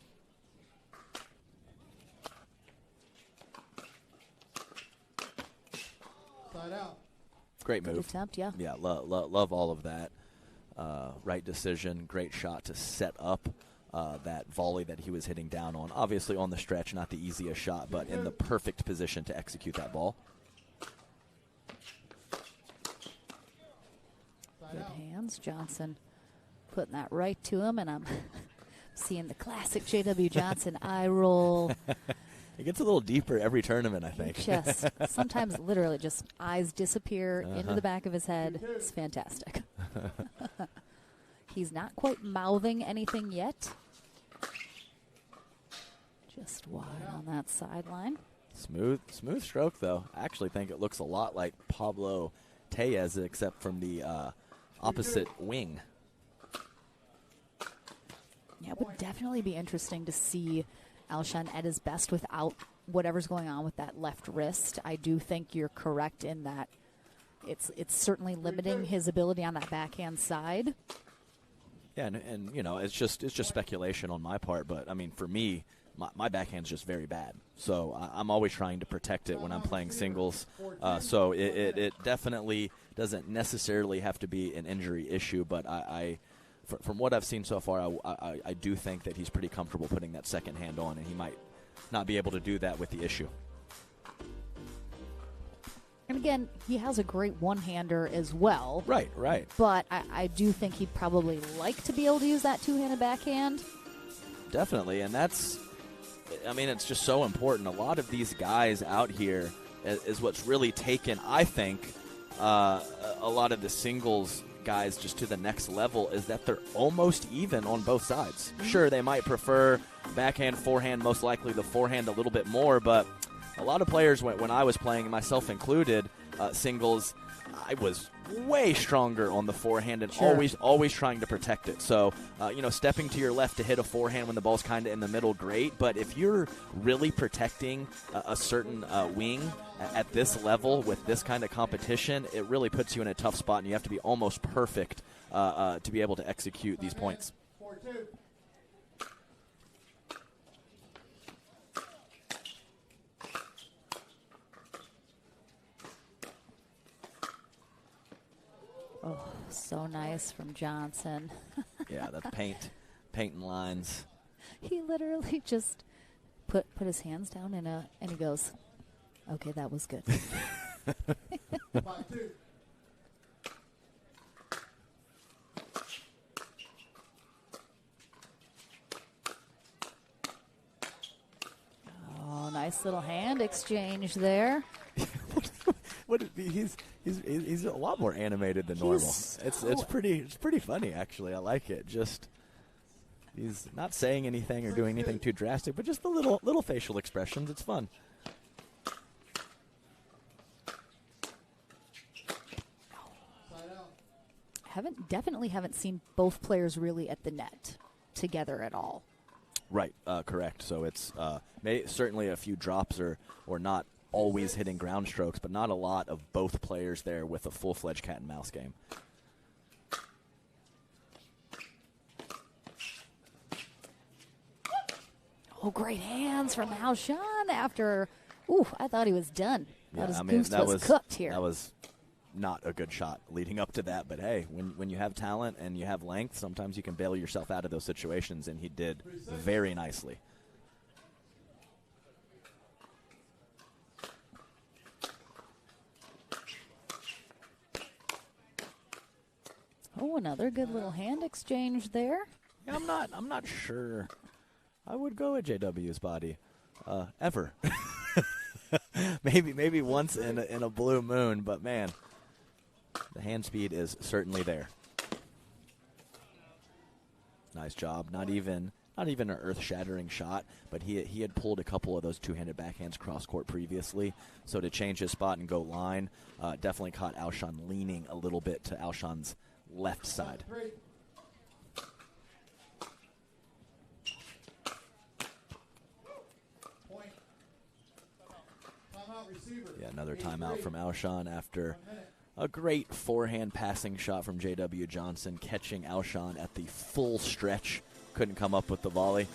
Side out. Great move. Good attempt, yeah. Yeah, love all of that. Right decision, great shot to set up that volley that he was hitting down on. Obviously on the stretch, not the easiest shot, but in the perfect position to execute that ball. Good hands. Johnson putting that right to him, and I'm seeing the classic J.W. Johnson eye roll. It gets a little deeper every tournament, I think. Just sometimes literally just eyes disappear into the back of his head. It's fantastic. He's not quite mouthing anything yet. Just wide on that sideline. Smooth stroke, though. I actually think it looks a lot like Pablo Tellez, except from the opposite wing. Yeah, it would definitely be interesting to see Alshon at his best without whatever's going on with that left wrist. I do think you're correct in that it's certainly limiting his ability on that backhand side. Yeah, and you know, it's just speculation on my part, but I mean, for me, my backhand's just very bad. So I'm always trying to protect it when I'm playing singles. So it definitely doesn't necessarily have to be an injury issue, but from what I've seen so far, I do think that he's pretty comfortable putting that second hand on, and he might not be able to do that with the issue. And again, he has a great one-hander as well. Right. But I do think he'd probably like to be able to use that two-handed backhand. Definitely, and that's, I mean, it's just so important. A lot of these guys out here is what's really taken, I think, a lot of the singles guys just to the next level is that they're almost even on both sides. Sure, they might prefer backhand, forehand, most likely the forehand a little bit more, but a lot of players, when I was playing, myself included, singles, I was way stronger on the forehand and always trying to protect it. So, stepping to your left to hit a forehand when the ball's kind of in the middle, great. But if you're really protecting a certain wing at this level with this kind of competition, it really puts you in a tough spot, and you have to be almost perfect to be able to execute these points. 4-2. Oh, so nice from Johnson. Yeah, the painting lines. He literally just put his hands down and he goes, okay, that was good. 5-2. Oh, nice little hand exchange there. He's a lot more animated than normal. It's pretty funny, actually. I like it. Just he's not saying anything or doing anything too drastic, but just the little facial expressions. It's fun. Definitely haven't seen both players really at the net together at all. Right, correct. So it's certainly a few drops or not always hitting ground strokes, but not a lot of both players there with a full-fledged cat and mouse game. Oh, great hands from Alshon after. Ooh, I thought he was done. Yeah, his goose was cooked here. That was not a good shot leading up to that, but hey, when you have talent and you have length, sometimes you can bail yourself out of those situations, and he did very nicely. Oh, another good little hand exchange there. Yeah, I'm not sure I would go at JW's body ever. maybe once in a blue moon, but man, the hand speed is certainly there. Nice job. Not even an earth-shattering shot, but he had pulled a couple of those two-handed backhands cross-court previously, so to change his spot and go line, definitely caught Alshon leaning a little bit to Alshon's left side. Yeah, another timeout from Alshon after a great forehand passing shot from J.W. Johnson, catching Alshon at the full stretch. Couldn't come up with the volley.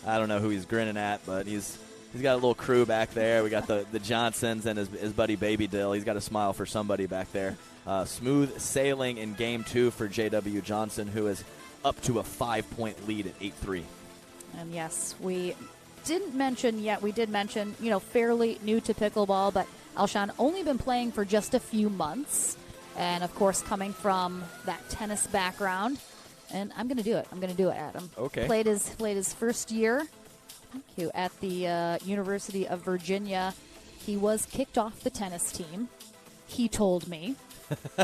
I don't know who he's grinning at, but he's got a little crew back there. We got the Johnsons and his buddy Baby Dill. He's got a smile for somebody back there. Smooth sailing in game 2 for J.W. Johnson, who is up to a 5-point lead at 8-3. And yes, we didn't mention yet. We did mention, fairly new to pickleball, but Alshon only been playing for just a few months. And, of course, coming from that tennis background. And I'm going to do it. Adam. Okay. Played his first year. Thank you. At the University of Virginia. He was kicked off the tennis team. He told me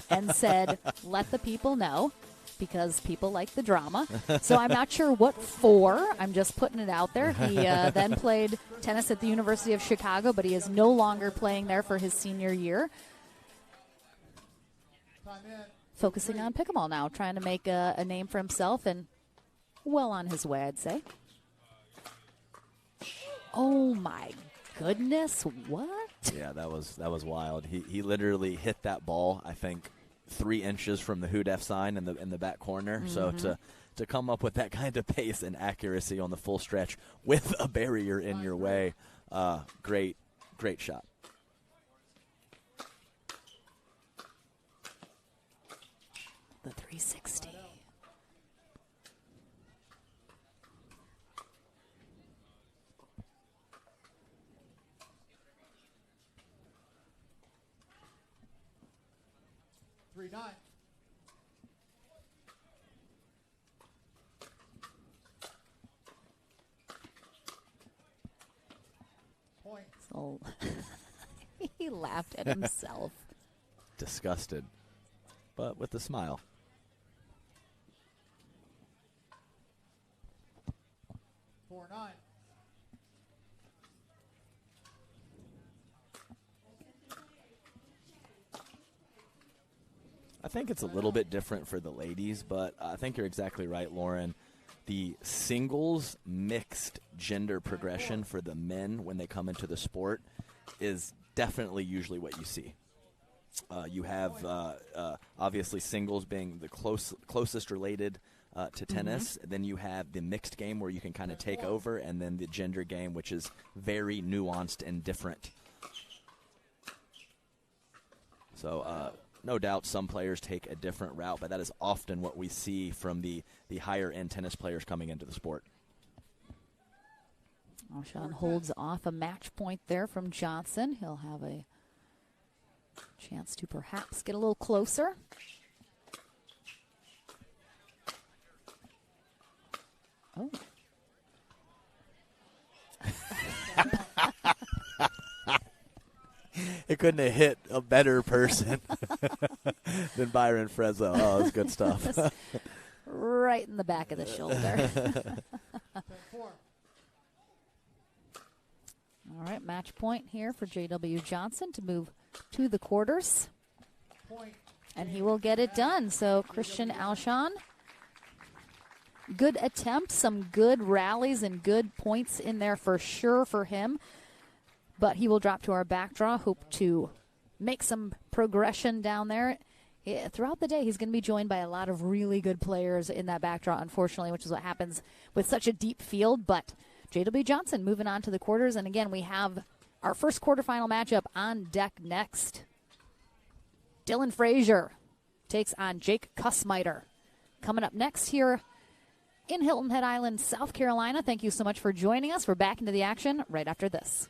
and said, let the people know, because people like the drama. So I'm not sure what for. I'm just putting it out there. He then played tennis at the University of Chicago, but he is no longer playing there for his senior year. Focusing on pickleball now, trying to make a name for himself, and well on his way, I'd say. Oh, my goodness. What? Yeah, that was wild. He literally hit that ball, I think, 3 inches from the Who Def sign in the back corner. Mm-hmm. So to come up with that kind of pace and accuracy on the full stretch with a barrier in your way, great shot. The 360. Nine. Point. So he laughed at himself. Disgusted, but with a smile. Four, 9. I think it's a little bit different for the ladies, but I think you're exactly right, Lauren. The singles mixed gender progression for the men when they come into the sport is definitely usually what you see. You have obviously singles being the closest related to tennis. Mm-hmm. Then you have the mixed game where you can kind of take over, and then the gender game, which is very nuanced and different. So no doubt some players take a different route, but that is often what we see from the higher-end tennis players coming into the sport. Alshon holds off a match point there from Johnson. He'll have a chance to perhaps get a little closer. Oh. It couldn't have hit a better person than Byron Frezzo. Oh, that's good stuff. Right in the back of the shoulder. All right, match point here for J.W. Johnson to move to the quarters. And he will get it done. So Christian Alshon, good attempt, some good rallies and good points in there for sure for him. But he will drop to our back draw. Hope to make some progression down there. Throughout the day, he's going to be joined by a lot of really good players in that back draw, unfortunately, which is what happens with such a deep field. But J.W. Johnson moving on to the quarters. And again, we have our first quarterfinal matchup on deck next. Dylan Frazier takes on Jake Kussmeiter. Coming up next here in Hilton Head Island, South Carolina. Thank you so much for joining us. We're back into the action right after this.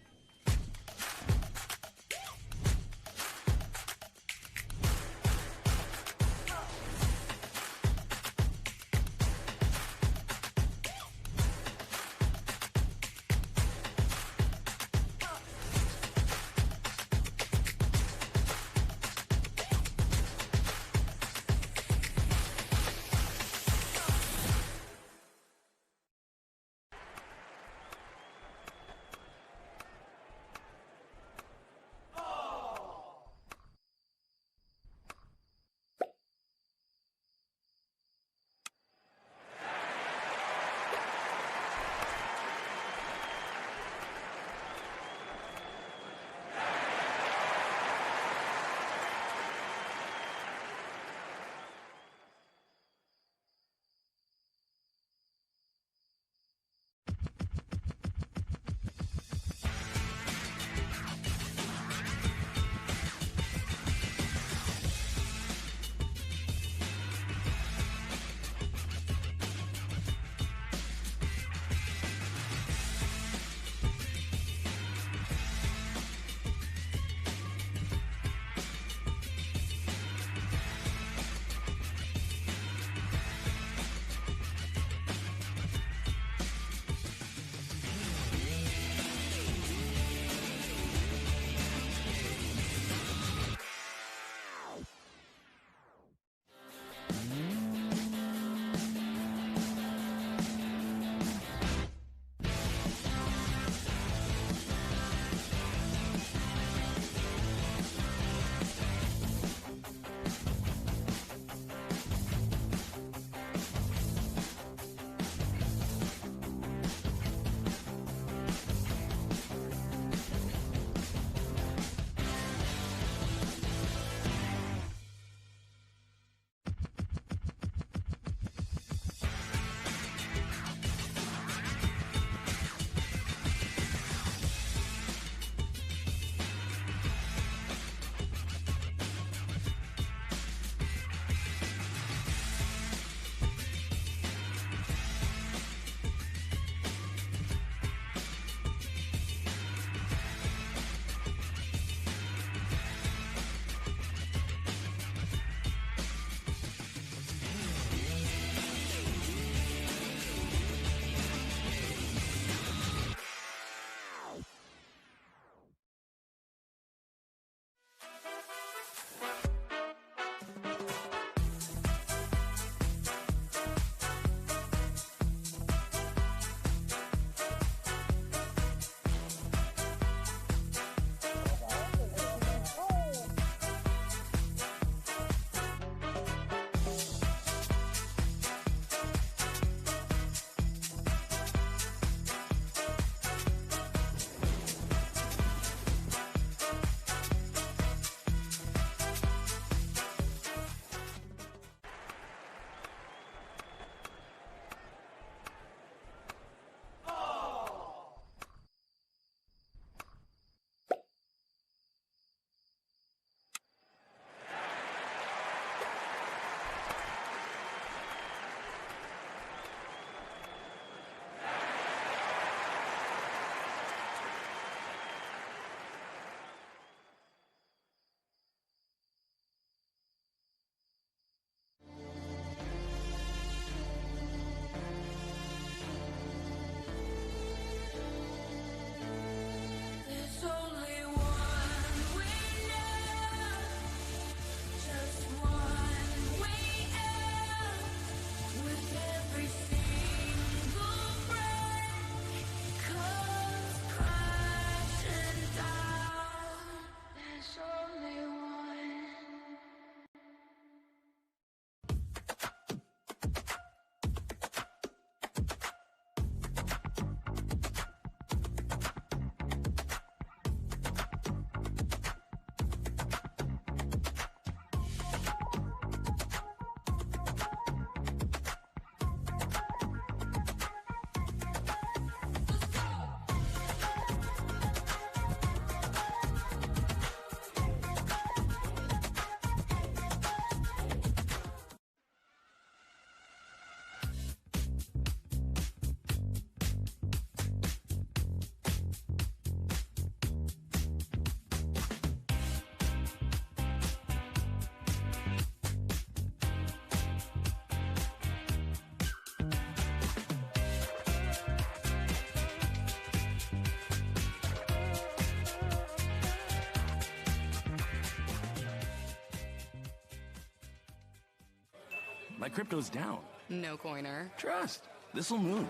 My crypto's down. No coiner. Trust. This'll move.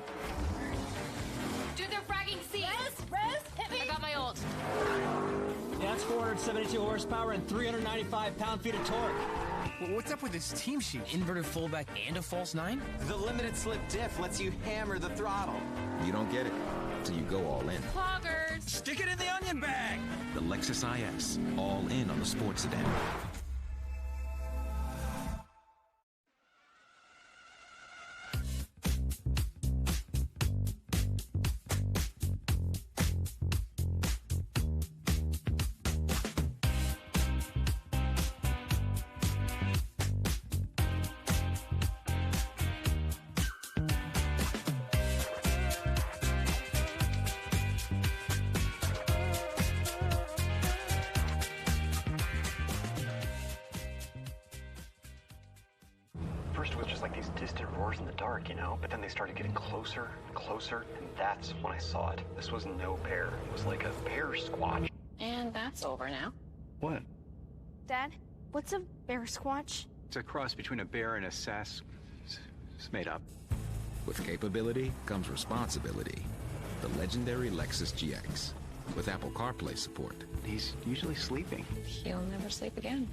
Dude, they're fragging C. Rez, hit me. I got my ult. That's 472 horsepower and 395 pound-feet of torque. What's up with this team sheet? Inverted fullback and a false nine? The limited slip diff lets you hammer the throttle. You don't get it till you go all in. Cloggers. Stick it in the onion bag! The Lexus IS, all in on the sports sedan. First it was just like these distant roars in the dark, you know? But then they started getting closer and closer, and that's when I saw it. This was no bear. It was like a bear squatch. And that's over now. What? Dad, what's a bear squatch? It's a cross between a bear and a sass. It's made up. With capability comes responsibility. The legendary Lexus GX. With Apple CarPlay support. He's usually sleeping. He'll never sleep again.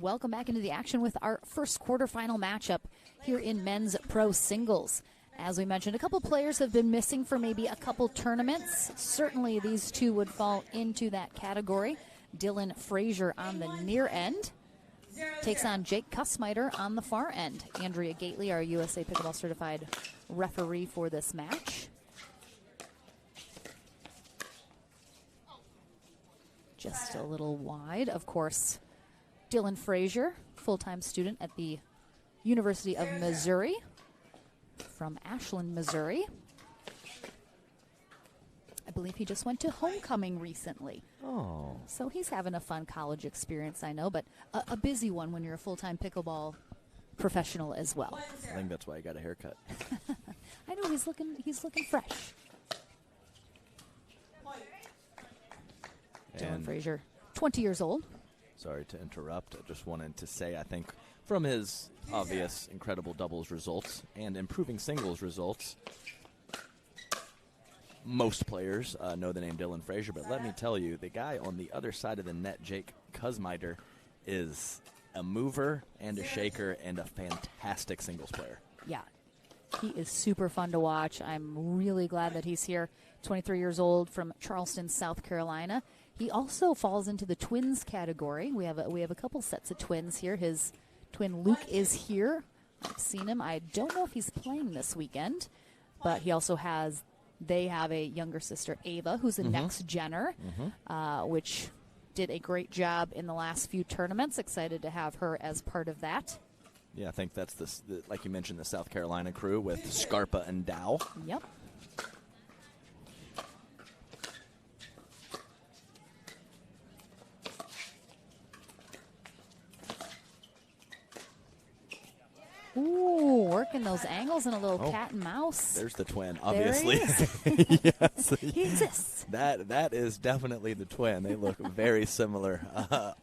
Welcome back into the action with our first quarterfinal matchup here in men's pro singles. As we mentioned, a couple players have been missing for maybe a couple tournaments. Certainly these two would fall into that category. Dylan Frazier on the near end takes on Jake Kussmeiter on the far end. Andrea Gately, our USA Pickleball certified referee for this match. Just a little wide, of course. Dylan Frazier, full-time student at the University of Missouri from Ashland, Missouri. I believe he just went to homecoming recently. Oh. So he's having a fun college experience, I know, but a busy one when you're a full-time pickleball professional as well. I think that's why he got a haircut. I know he's looking fresh. Dylan Frazier, 20 years old. Sorry to interrupt. I just wanted to say, I think, from his obvious incredible doubles results and improving singles results, most players know the name Dylan Frazier, but let me tell you, the guy on the other side of the net, Jake Kussmeiter, is a mover and a shaker and a fantastic singles player. Yeah, he is super fun to watch. I'm really glad that he's here. 23 years old from Charleston, South Carolina. He also falls into the twins category. We have a couple sets of twins here. His twin Luke is here. I've seen him. I don't know if he's playing this weekend, but he also has. They have a younger sister, Ava, who's a next genner, which did a great job in the last few tournaments. Excited to have her as part of that. Yeah, I think that's the like you mentioned, the South Carolina crew with Scarpa and Dow. Yep. Ooh, working those angles and a little cat and mouse. There's the twin, obviously. Yes. He exists. That is definitely the twin. They look very similar,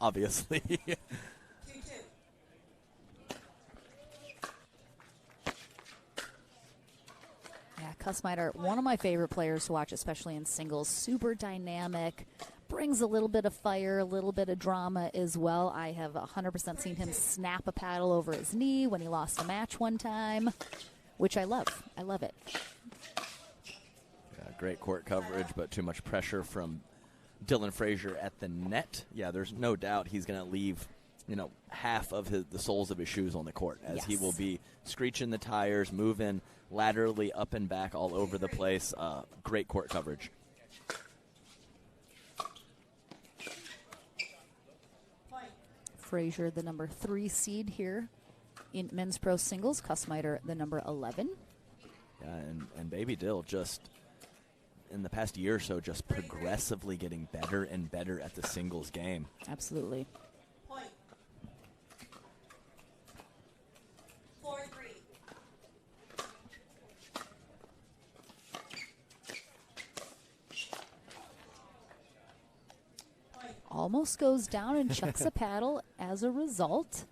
obviously. Yeah, Kussmeiter, one of my favorite players to watch, especially in singles. Super dynamic, brings a little bit of fire, a little bit of drama as well. I have 100% seen him snap a paddle over his knee when he lost a match one time, which I love. I love it. Yeah, great court coverage, but too much pressure from Dylan Frazier at the net. Yeah, there's no doubt he's going to leave, half of the soles of his shoes on the court, as he will be screeching the tires, moving laterally up and back all over the place. Great court coverage. Frazier, the number 3 seed here in men's pro singles. Kussmeiter, the number 11. Yeah, and Baby Dill just, in the past year or so, just progressively getting better and better at the singles game. Absolutely. Almost goes down and chucks a paddle as a result.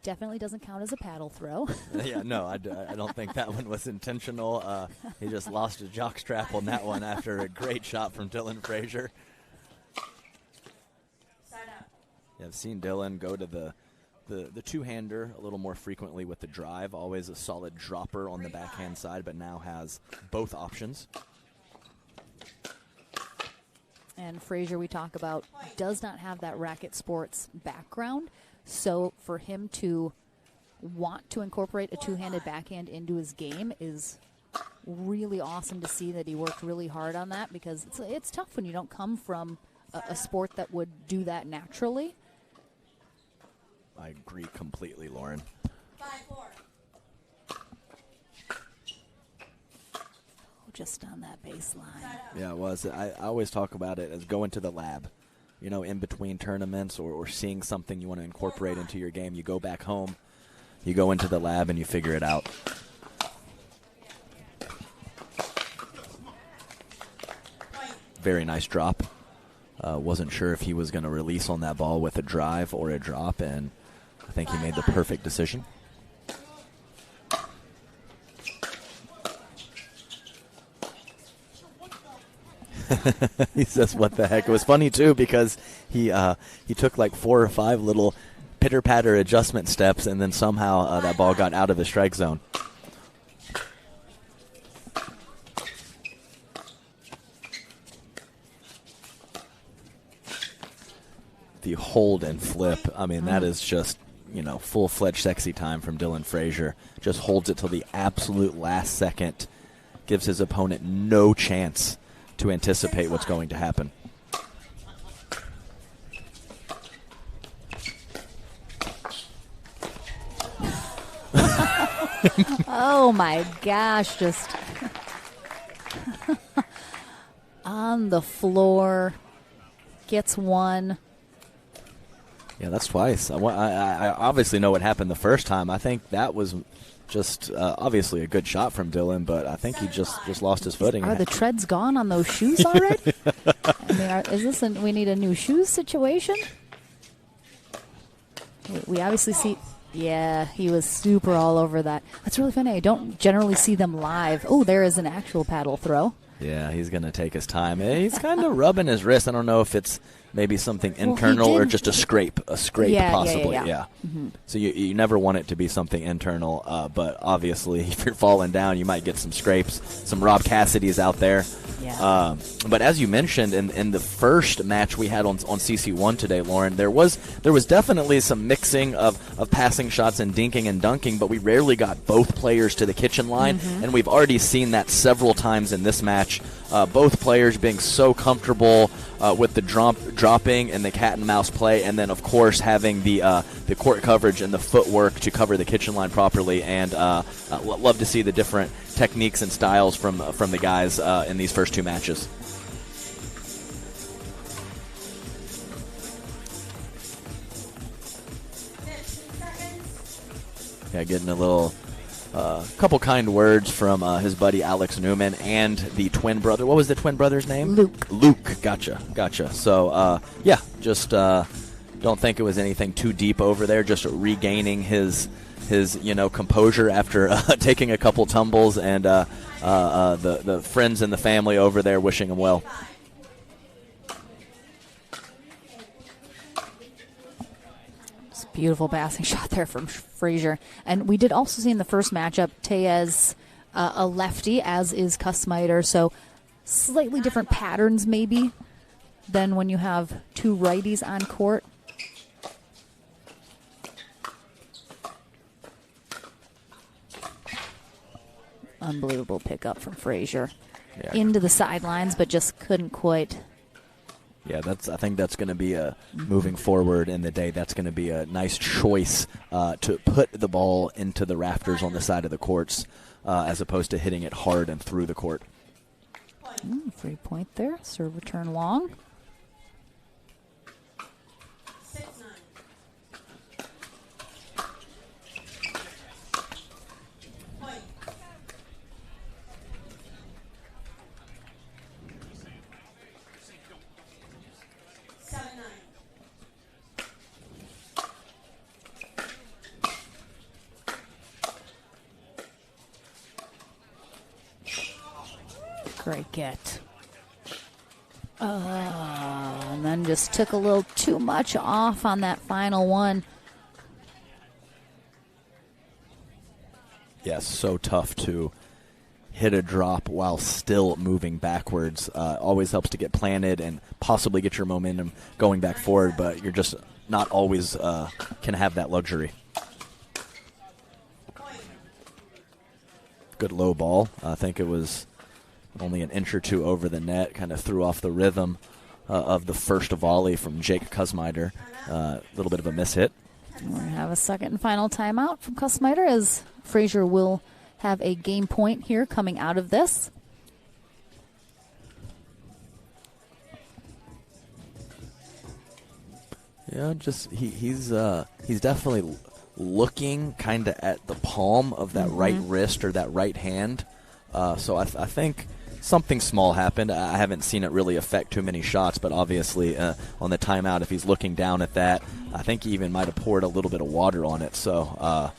Definitely doesn't count as a paddle throw. Yeah, no, I don't think that one was intentional. He just lost a jock strap on that one after a great shot from Dylan Frazier. Yeah, I've seen Dylan go to the two-hander a little more frequently with the drive, always a solid dropper on the backhand side, but now has both options. And Frazier, we talk about, does not have that racket sports background. So for him to want to incorporate a two-handed backhand into his game is really awesome to see that he worked really hard on that, because it's tough when you don't come from a sport that would do that naturally. I agree completely, Lauren. 5-4. Just on that baseline. Yeah, it was. I always talk about it as going to the lab. In between tournaments or seeing something you want to incorporate into your game. You go back home, you go into the lab, and you figure it out. Very nice drop. Wasn't sure if he was going to release on that ball with a drive or a drop, and I think he made the perfect decision. He says, "What the heck?" It was funny too because he took like 4 or 5 little pitter-patter adjustment steps, and then somehow that ball got out of his strike zone. The hold and flip, I mean, that is just, full-fledged sexy time from Dylan Frazier. Just holds it till the absolute last second, gives his opponent no chance to anticipate what's going to happen. Oh my gosh, just on the floor, gets one. Yeah, that's twice. I obviously know what happened the first time. I think that was just obviously a good shot from Dylan, but I think he just lost his footing. Are the treads gone on those shoes already? I mean, is this we need a new shoes situation? We obviously see. Yeah, he was super all over that. That's really funny. I don't generally see them live. Oh, there is an actual paddle throw. Yeah, he's going to take his time. He's kind of rubbing his wrist. I don't know if it's maybe something internal or just a scrape possibly. Yeah. Mm-hmm. So you never want it to be something internal, but obviously if you're falling down, you might get some scrapes. Some Rob Cassidy's out there. Yeah. But as you mentioned, in the first match we had on CC1 today, Lauren, there was definitely some mixing of passing shots and dinking and dunking, but we rarely got both players to the kitchen line, and we've already seen that several times in this match. Both players being so comfortable with the dropping and the cat and mouse play, and then of course having the court coverage and the footwork to cover the kitchen line properly. And love to see the different techniques and styles from the guys in these first 2 matches. Yeah, getting a little. Couple kind words from his buddy Alex Newman and the twin brother. What was the twin brother's name? Luke. Gotcha. So, just don't think it was anything too deep over there. Just regaining his composure after taking a couple tumbles, and the friends and the family over there wishing him well. Beautiful passing shot there from Frazier. And we did also see in the first matchup, Tellez a lefty, as is Kussmeiter. So slightly different patterns maybe than when you have 2 righties on court. Unbelievable pickup from Frazier. Yeah. Into the sidelines, but just couldn't quite. Yeah, I think that's going to be moving forward in the day. That's going to be a nice choice to put the ball into the rafters on the side of the courts, as opposed to hitting it hard and through the court. Free point there. Serve return long. Great get. And then just took a little too much off on that final one. Yes, so tough to hit a drop while still moving backwards. Always helps to get planted and possibly get your momentum going back forward, but you're just not always can have that luxury. Good low ball. I think it was only an inch or 2 over the net, kind of threw off the rhythm of the first volley from Jake Kussmeiter. A little bit of a mishit. We're going to have a second and final timeout from Kussmeiter, as Frazier will have a game point here coming out of this. Yeah, just he's definitely looking kind of at the palm of that right wrist or that right hand. So I think something small happened. I haven't seen it really affect too many shots, but obviously on the timeout, if he's looking down at that, I think he even might have poured a little bit of water on it. So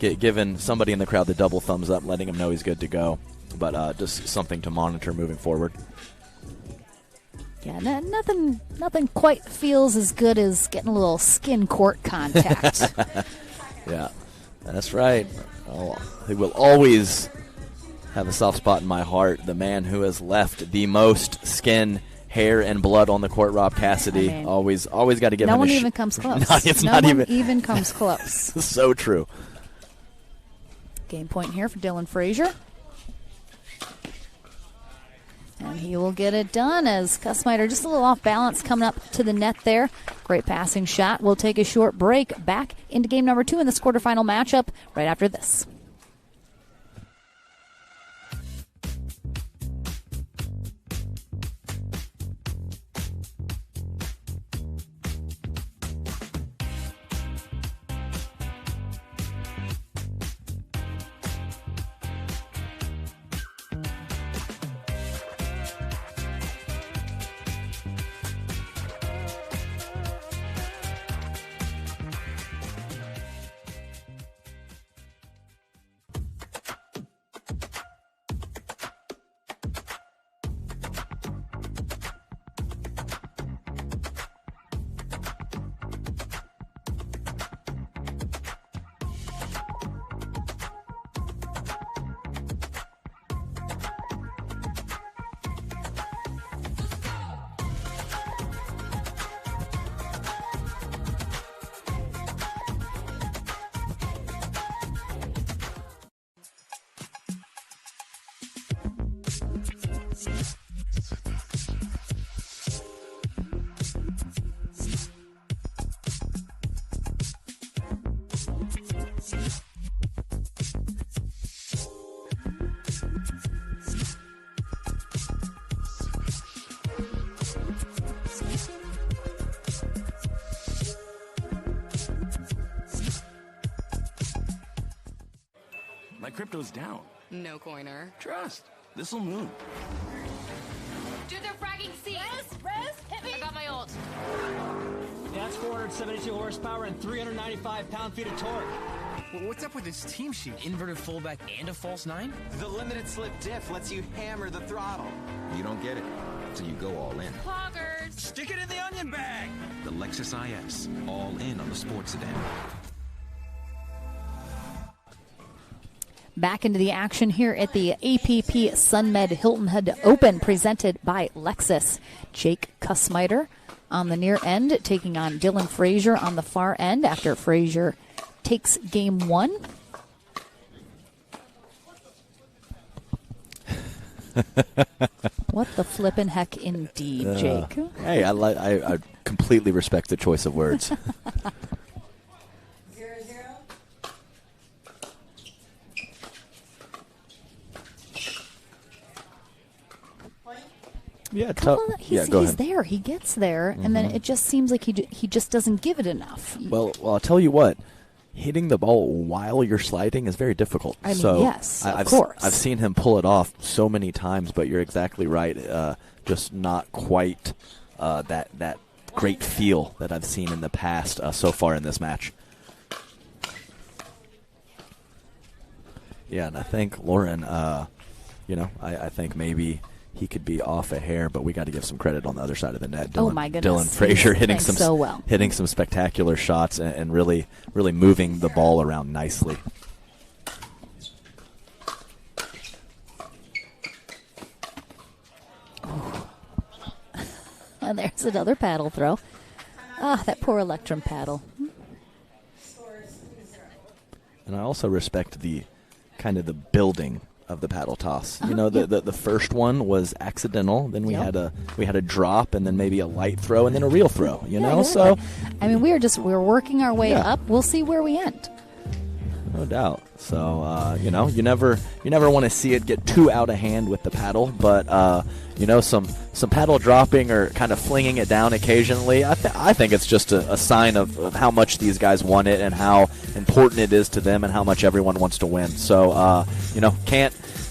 giving somebody in the crowd the double thumbs up, letting him know he's good to go. But just something to monitor moving forward. Yeah, nothing quite feels as good as getting a little skin court contact. Yeah, that's right. Oh, he will always have a soft spot in my heart. The man who has left the most skin, hair, and blood on the court, Rob Cassidy. I mean, always got to give him no a one even comes close. No one even comes close. So true. Game point here for Dylan Frazier. And he will get it done as Kussmeyer just a little off balance coming up to the net there. Great passing shot. We'll take a short break. Back into game number 2 in this quarterfinal matchup right after this. My crypto's down. No coiner. Trust. This'll move. Do their fragging seat. Rez, hit me. I got my ult. That's 472 horsepower and 395 pound-feet of torque. Well, what's up with this team sheet? Inverted fullback and a false 9? The limited slip diff lets you hammer the throttle. You don't get it, so you go all in. Poggers. Stick it in the onion bag. The Lexus IS, all in on the sports sedan. Back into the action here at the APP Sunmed Hilton Head Open presented by Lexus. Jake Kussmeyer on the near end taking on Dylan Frazier on the far end after Frazier takes game 1. What the flippin' heck indeed, Jake. Hey, I completely respect the choice of words. 0-0. Yeah, he's there. He gets there, and then it just seems like he just doesn't give it enough. Well, I'll tell you what. Hitting the ball while you're sliding is very difficult. I mean, yes, of course. I've seen him pull it off so many times, but you're exactly right. Just not quite that great feel that I've seen in the past so far in this match. Yeah, and I think Lauren, I think maybe he could be off a hair, but we got to give some credit on the other side of the net. My goodness. Dylan Frazier hitting hitting some spectacular shots and really moving the ball around nicely. And there's another paddle throw. That poor Electrum paddle. And I also respect the kind of the building of the paddle toss. The first one was accidental. Then we had a drop, and then maybe a light throw, and then a real throw. So I mean, we're working our way up. We'll see where we end. No doubt. So you never want to see it get too out of hand with the paddle, but some paddle dropping or kind of flinging it down occasionally. I think it's just a sign of how much these guys want it and how important it is to them and how much everyone wants to win. So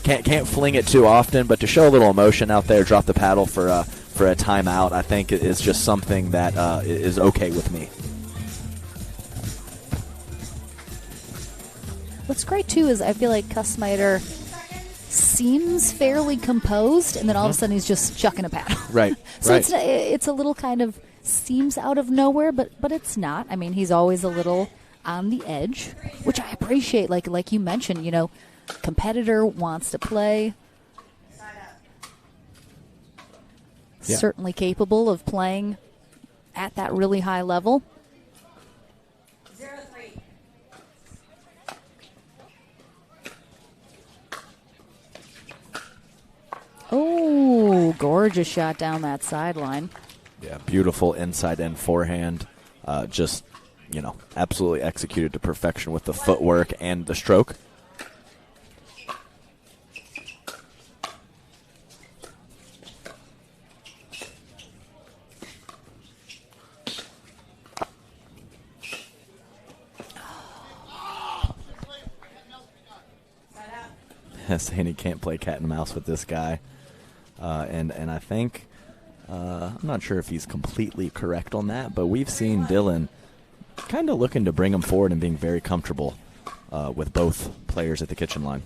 can't fling it too often, but to show a little emotion out there, drop the paddle for a timeout. I think is just something that is okay with me. What's great too is I feel like Kussmeyer seems fairly composed, and then all of a sudden he's just chucking a paddle. Right. So right. it's a little kind of seems out of nowhere, but it's not. I mean, he's always a little on the edge, which I appreciate. Like you mentioned, competitor wants to play. Yeah. Certainly capable of playing at that really high level. 0-3. Oh, gorgeous shot down that sideline. Yeah, beautiful inside end forehand. Just, absolutely executed to perfection with the footwork and the stroke. Saying he can't play cat and mouse with this guy. And I think, I'm not sure if he's completely correct on that, but we've seen Dylan kind of looking to bring him forward and being very comfortable with both players at the kitchen line.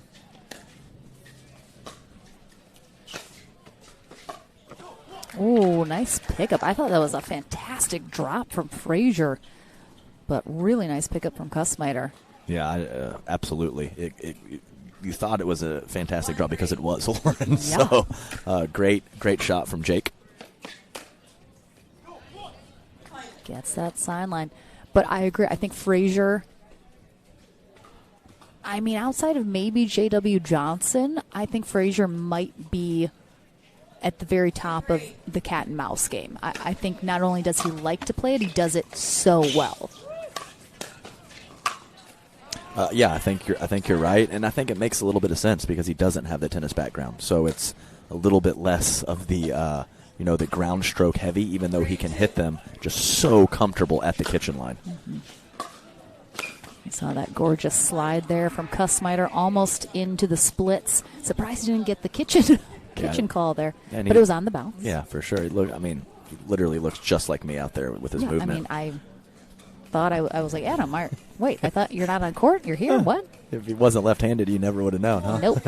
Oh, nice pickup. I thought that was a fantastic drop from Frazier, but really nice pickup from Kussmaiter. Yeah, absolutely. You thought it was a fantastic drop because it was, Lauren. Yeah. So great shot from Jake. Gets that sideline. But I agree. I think Frazier, outside of maybe J.W. Johnson, I think Frazier might be at the very top of the cat and mouse game. I think not only does he like to play it, he does it so well. Yeah, I think you're right, and I think it makes a little bit of sense because he doesn't have the tennis background, so it's a little bit less of the the ground stroke heavy, even though he can hit them just so comfortable at the kitchen line. Mm-hmm. You saw that gorgeous slide there from Kussmaiter almost into the splits. Surprised he didn't get the kitchen call there, but it was on the bounce. Yeah, for sure. He literally looks just like me out there with his movement. I thought I was like, Adam, wait, I thought you're not on court. You're here. What? If he wasn't left-handed, you never would have known, huh? Nope.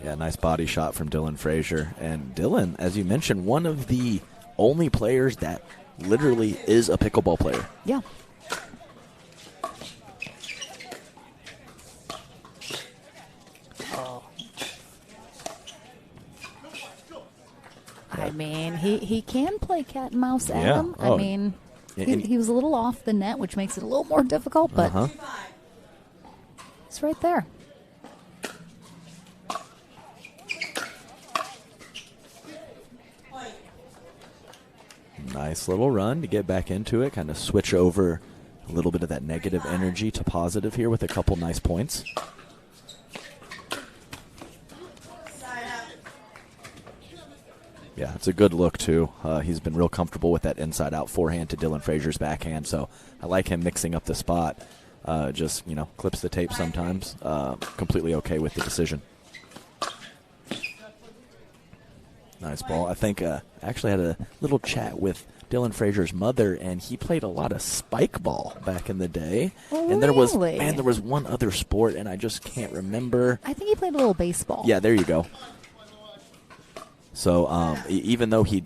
Yeah, nice body shot from Dylan Frazier. And Dylan, as you mentioned, one of the only players that literally is a pickleball player. Yeah. He can play cat and mouse, Adam. Yeah. Oh. He was a little off the net, which makes it a little more difficult, but it's right there. Nice little run to get back into it, kind of switch over a little bit of that negative energy to positive here with a couple nice points. Yeah, it's a good look, too. He's been real comfortable with that inside-out forehand to Dylan Frazier's backhand, so I like him mixing up the spot. Just, clips the tape sometimes. Completely okay with the decision. Nice ball. I think actually had a little chat with Dylan Frazier's mother, and he played a lot of spike ball back in the day. Oh, and there was one other sport, and I just can't remember. I think he played a little baseball. Yeah, there you go. So even though he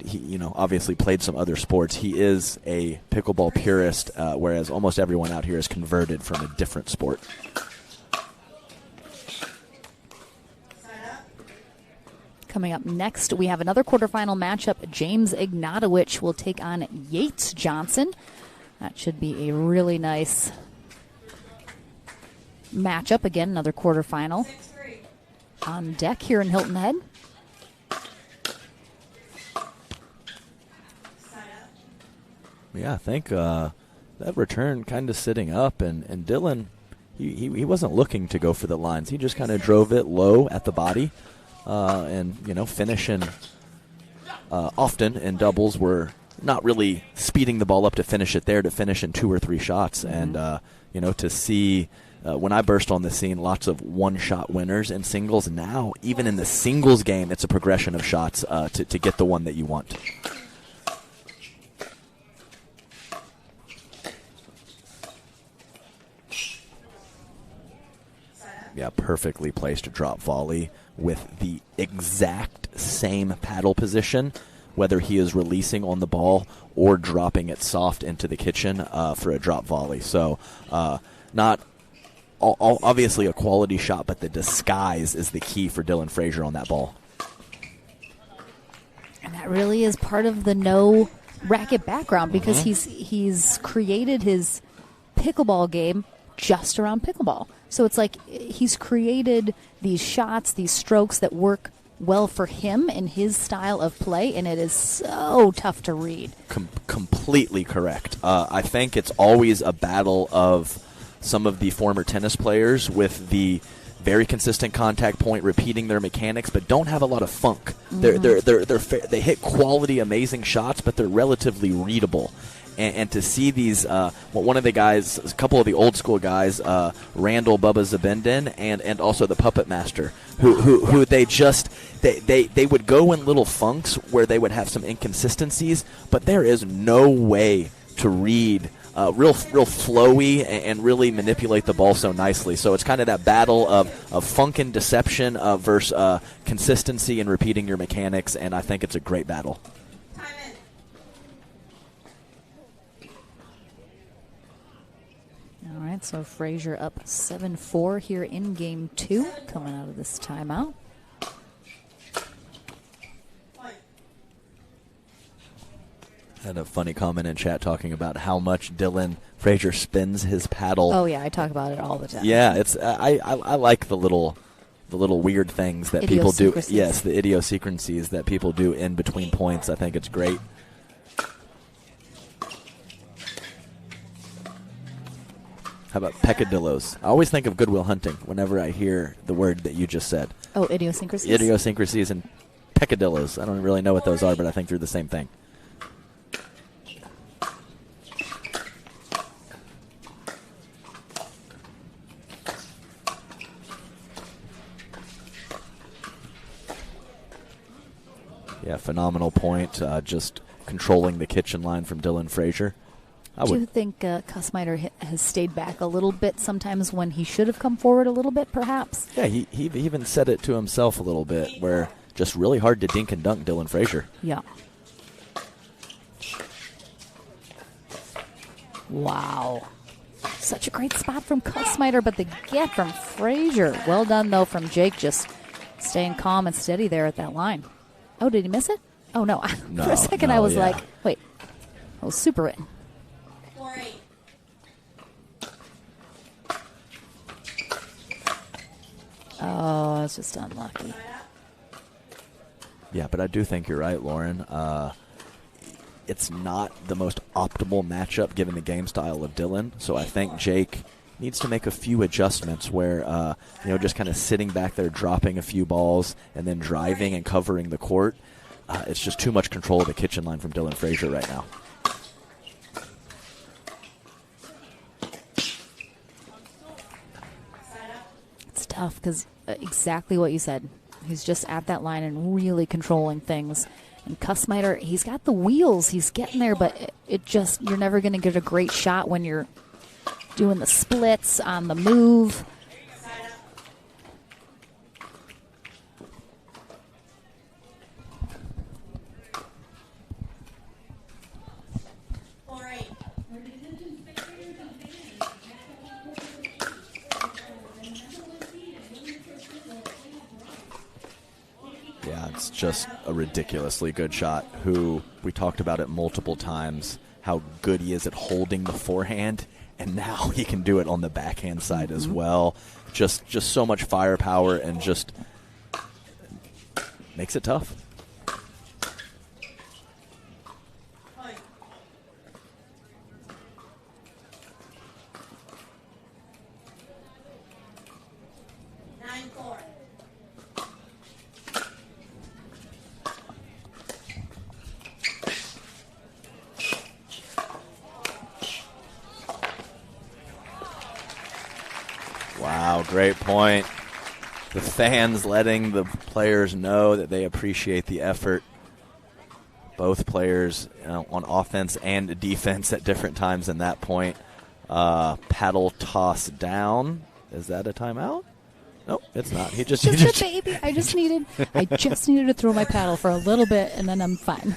obviously played some other sports, he is a pickleball purist, whereas almost everyone out here is converted from a different sport. Coming up next, we have another quarterfinal matchup. James Ignatowicz will take on Yates Johnson. That should be a really nice matchup. Again, another quarterfinal on deck here in Hilton Head. Yeah, I think that return kind of sitting up, and Dylan, he wasn't looking to go for the lines. He just kind of drove it low at the body, and finishing often in doubles. We're not really speeding the ball up to finish it there, to finish in 2 or 3 shots, and to see. When I burst on the scene, lots of one-shot winners in singles. Now, even in the singles game, it's a progression of shots to get the one that you want. Yeah, perfectly placed drop volley with the exact same paddle position, whether he is releasing on the ball or dropping it soft into the kitchen for a drop volley. So not obviously a quality shot, but the disguise is the key for Dylan Frazier on that ball. And that really is part of the no racket background, because he's created his pickleball game just around pickleball. So it's like he's created these shots, these strokes that work well for him and his style of play, and it is so tough to read. Completely correct. I think it's always a battle of some of the former tennis players with the very consistent contact point, repeating their mechanics, but don't have a lot of funk. They hit quality, amazing shots, but they're relatively readable. And to see these, one of the guys, a couple of the old school guys, Randall Bubba Zabendin, and also the Puppet Master, who they would go in little funks where they would have some inconsistencies, but there is no way to read real flowy and really manipulate the ball so nicely. So it's kind of that battle of funk and deception versus consistency and repeating your mechanics, and I think it's a great battle. All right, so Frazier up 7-4 here in game 2, coming out of this timeout. Had a funny comment in chat talking about how much Dylan Frazier spins his paddle. Oh yeah, I talk about it all the time. Yeah, it's I like the little weird things that people do. Yes, the idiosyncrasies that people do in between points. I think it's great. How about peccadillos? I always think of Good Will Hunting whenever I hear the word that you just said. Oh, idiosyncrasies? Idiosyncrasies and peccadillos. I don't really know what those are, but I think they're the same thing. Yeah, phenomenal point. Just controlling the kitchen line from Dylan Frazier. Do you think Kussmeyer has stayed back a little bit sometimes when he should have come forward a little bit, perhaps? Yeah, he even said it to himself a little bit, where just really hard to dink and dunk Dylan Frazier. Yeah. Wow. Such a great spot from Kussmeyer, but the get from Frazier. Well done, though, from Jake, just staying calm and steady there at that line. Oh, did he miss it? Oh, no. For a second, I was like, wait. Oh, super in. Oh, it's just unlucky. Yeah, but I do think you're right, Lauren. It's not the most optimal matchup given the game style of Dylan, so I think Jake needs to make a few adjustments where, just kind of sitting back there, dropping a few balls, and then driving and covering the court. It's just too much control of the kitchen line from Dylan Frazier right now. It's tough because exactly what you said. He's just at that line and really controlling things. And Kussmeyer, he's got the wheels. He's getting there, but you're never going to get a great shot when you're doing the splits on the move. It's just a ridiculously good shot. Who we talked about it multiple times, how good he is at holding the forehand, and now he can do it on the backhand side as well. Just so much firepower and just makes it tough. Wow, great point. The fans letting the players know that they appreciate the effort. Both players on offense and defense at different times in that point. Paddle toss down. Is that a timeout? Nope, it's not. He just a baby. I just needed to throw my paddle for a little bit, and then I'm fine.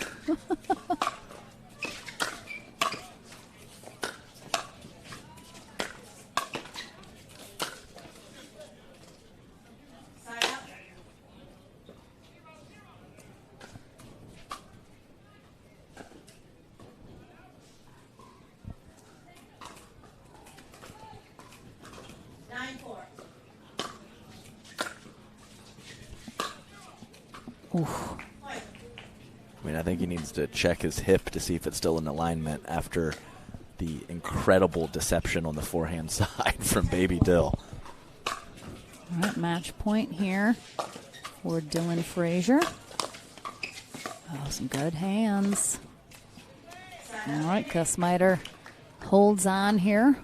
Oof. I mean, I think he needs to check his hip to see if it's still in alignment after the incredible deception on the forehand side from Baby Dill. All right, match point here for Dylan Frazier. Oh, some good hands. All right, Kussmeyer holds on here.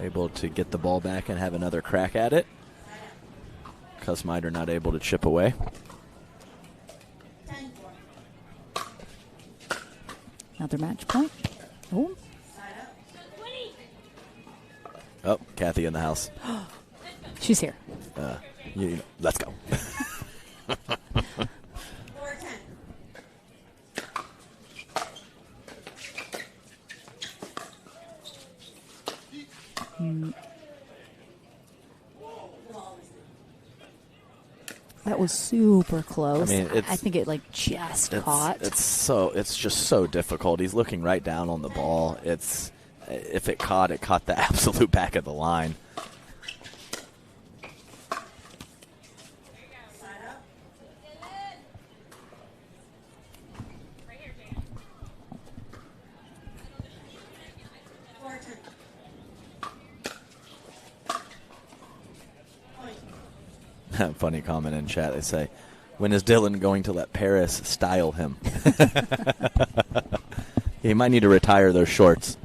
Able to get the ball back and have another crack at it. Kussmeyer not able to chip away. Another match point. Oh, Kathy in the house. She's here. Let's go. That was super close. I mean, I think it just caught. It's just so difficult. He's looking right down on the ball. If it caught the absolute back of the line. Funny comment in chat. They say, when is Dylan going to let Paris style him? He might need to retire those shorts.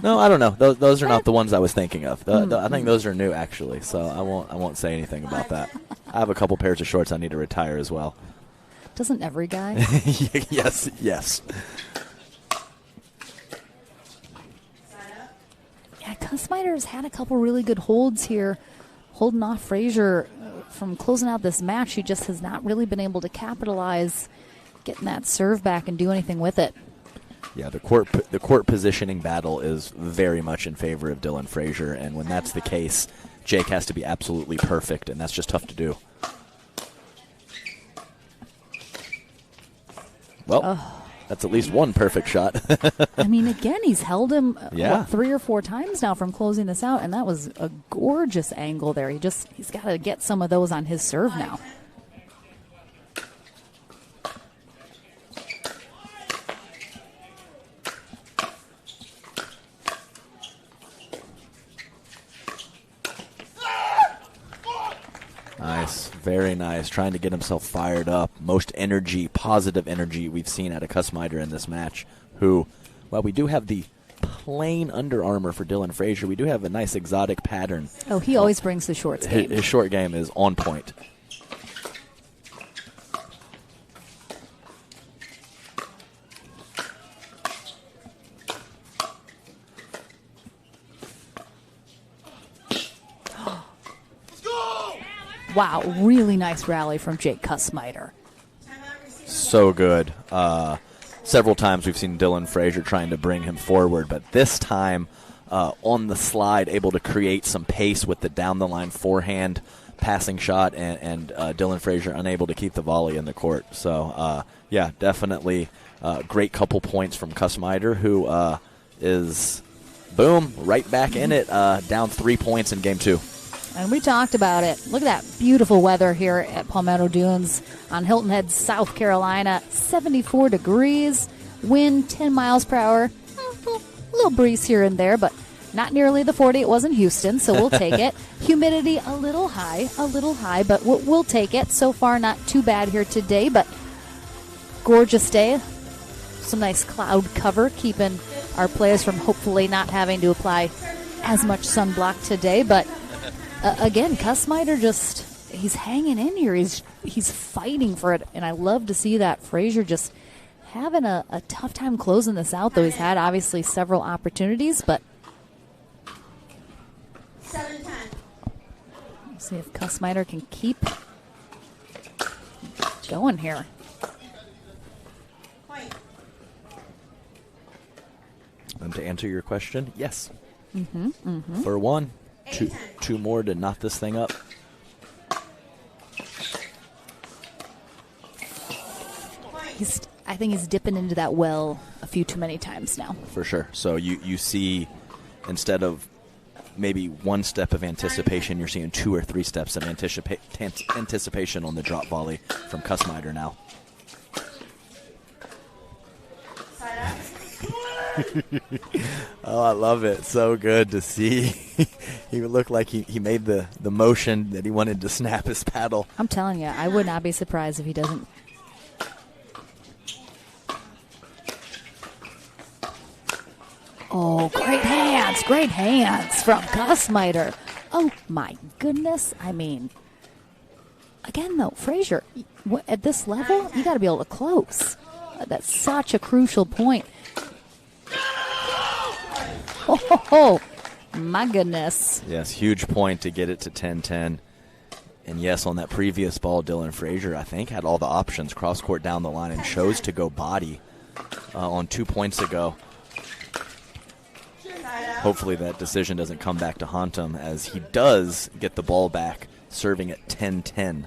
No, I don't know. Those are not the ones I was thinking of. I think those are new, actually, so I won't say anything about that. I have a couple pairs of shorts I need to retire as well. Doesn't every guy? Yes. Yeah, Kussmeyer's had a couple really good holds here, holding off Frazier from closing out this match. He just has not really been able to capitalize, getting that serve back and do anything with it. Yeah, the court positioning battle is very much in favor of Dylan Frazier, and when that's the case, Jake has to be absolutely perfect, and that's just tough to do. Well, that's at least one perfect shot. I mean, again, he's held him 3 or 4 times now from closing this out, and that was a gorgeous angle there. He's got to get some of those on his serve now. Nice, very nice. Trying to get himself fired up. Most energy, positive energy we've seen out of Kussmeyer in this match. Who, well, we do have the plain Under Armour for Dylan Frazier. We do have a nice exotic pattern. Oh, he always brings the shorts game. His short game is on point. Wow, really nice rally from Jake Kussmeyer. So good. Several times we've seen Dylan Frazier trying to bring him forward, but this time on the slide, able to create some pace with the down-the-line forehand passing shot, and Dylan Frazier unable to keep the volley in the court. So, yeah, definitely great couple points from Kussmeyer, who is, boom, right back in it, down 3 points in Game 2. And we talked about it. Look at that beautiful weather here at Palmetto Dunes on Hilton Head, South Carolina. 74 degrees, wind 10 miles per hour. A little breeze here and there, but not nearly the 40 it was in Houston, so we'll take it. Humidity a little high, but we'll take it. So far, not too bad here today, but gorgeous day. Some nice cloud cover, keeping our players from hopefully not having to apply as much sunblock today, but again, Kussmeyer he's hanging in here. He's fighting for it, and I love to see that. Frazier just having a tough time closing this out, though he's had obviously several opportunities, but 7-10. See if Kussmeyer can keep going here. And to answer your question, yes. Mm-hmm. For one, two more to knock this thing up. I think he's dipping into that well a few too many times now. For sure. So you see, instead of maybe one step of anticipation, you're seeing 2 or 3 steps of anticipation on the drop volley from Kussmeyer now. Oh, I love it. So good to see. He looked like he made the motion that he wanted to snap his paddle. I'm telling you, I would not be surprised if he doesn't. Oh, great hands from Kussmeyer. Oh, my goodness. I mean, again, though, Frazier, at this level, you got to be able to close. That's such a crucial point. Oh, my goodness. Yes, huge point to get it to 10-10. And yes, on that previous ball, Dylan Frazier, I think, had all the options, cross-court down the line, and chose to go body on 2 points ago. Hopefully that decision doesn't come back to haunt him, as he does get the ball back, serving at 10-10.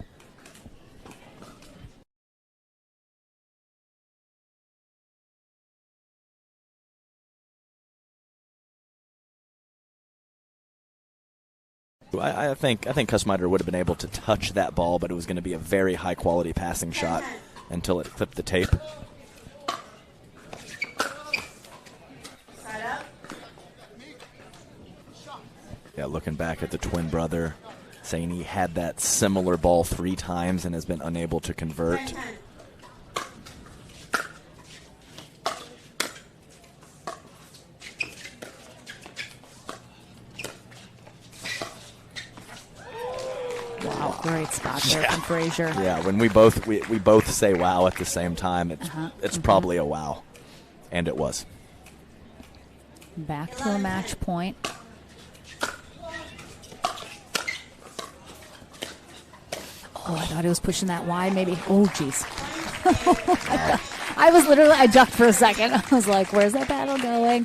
I think Kussmeyer would have been able to touch that ball, but it was going to be a very high-quality passing shot until it clipped the tape. Yeah, looking back at the twin brother, saying he had that similar ball 3 times and has been unable to convert. Wow, great spot there from Frazier. Yeah, when we both say wow at the same time, it's probably a wow. And it was. Back to a match point. Oh, I thought he was pushing that wide, maybe. Oh, jeez. I ducked for a second. I was like, where's that paddle going?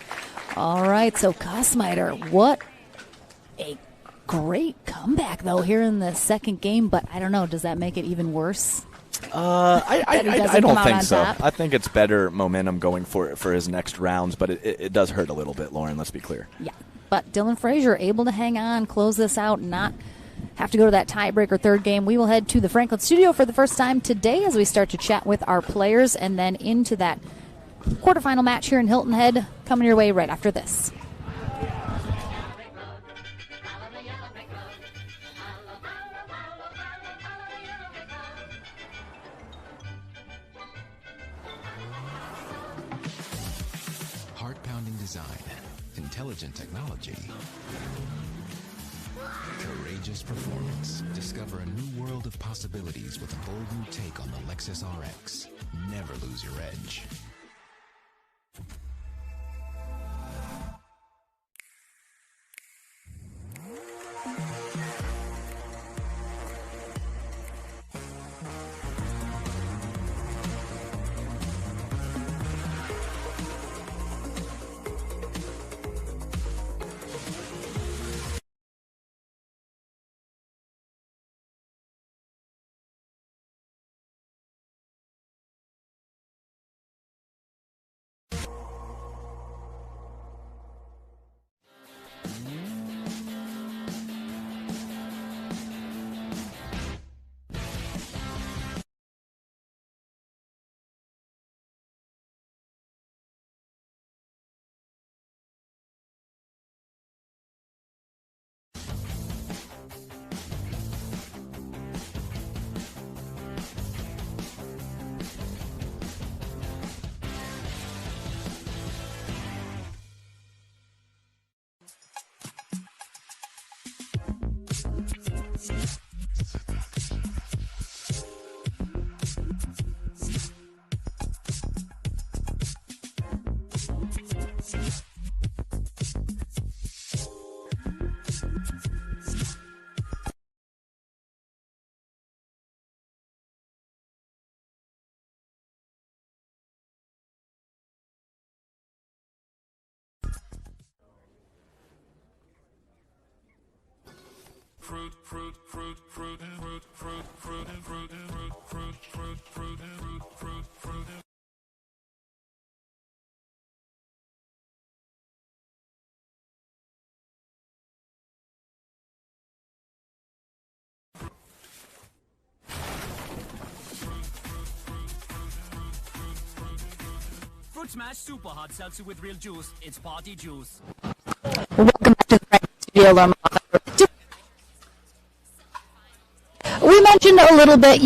All right, so Kussmeyer, what a great comeback, though, here in the second game. But I don't know, does that make it even worse? I don't think so. I think it's better momentum going for his next rounds, but it does hurt a little bit, Lauren, let's be clear. Yeah, but Dylan Frazier able to hang on, close this out, not have to go to that tiebreaker third game. We will head to the Franklin studio for the first time today as we start to chat with our players, and then into that quarterfinal match here in Hilton Head coming your way right after this. Heart-pounding design, intelligent technology, courageous performance. Discover a new world of possibilities with a bold new take on the Lexus RX. Never lose your edge. Fruit Smash Super Hot Seltzer with real juice. It's party juice. Welcome back to the studio. We mentioned a little bit,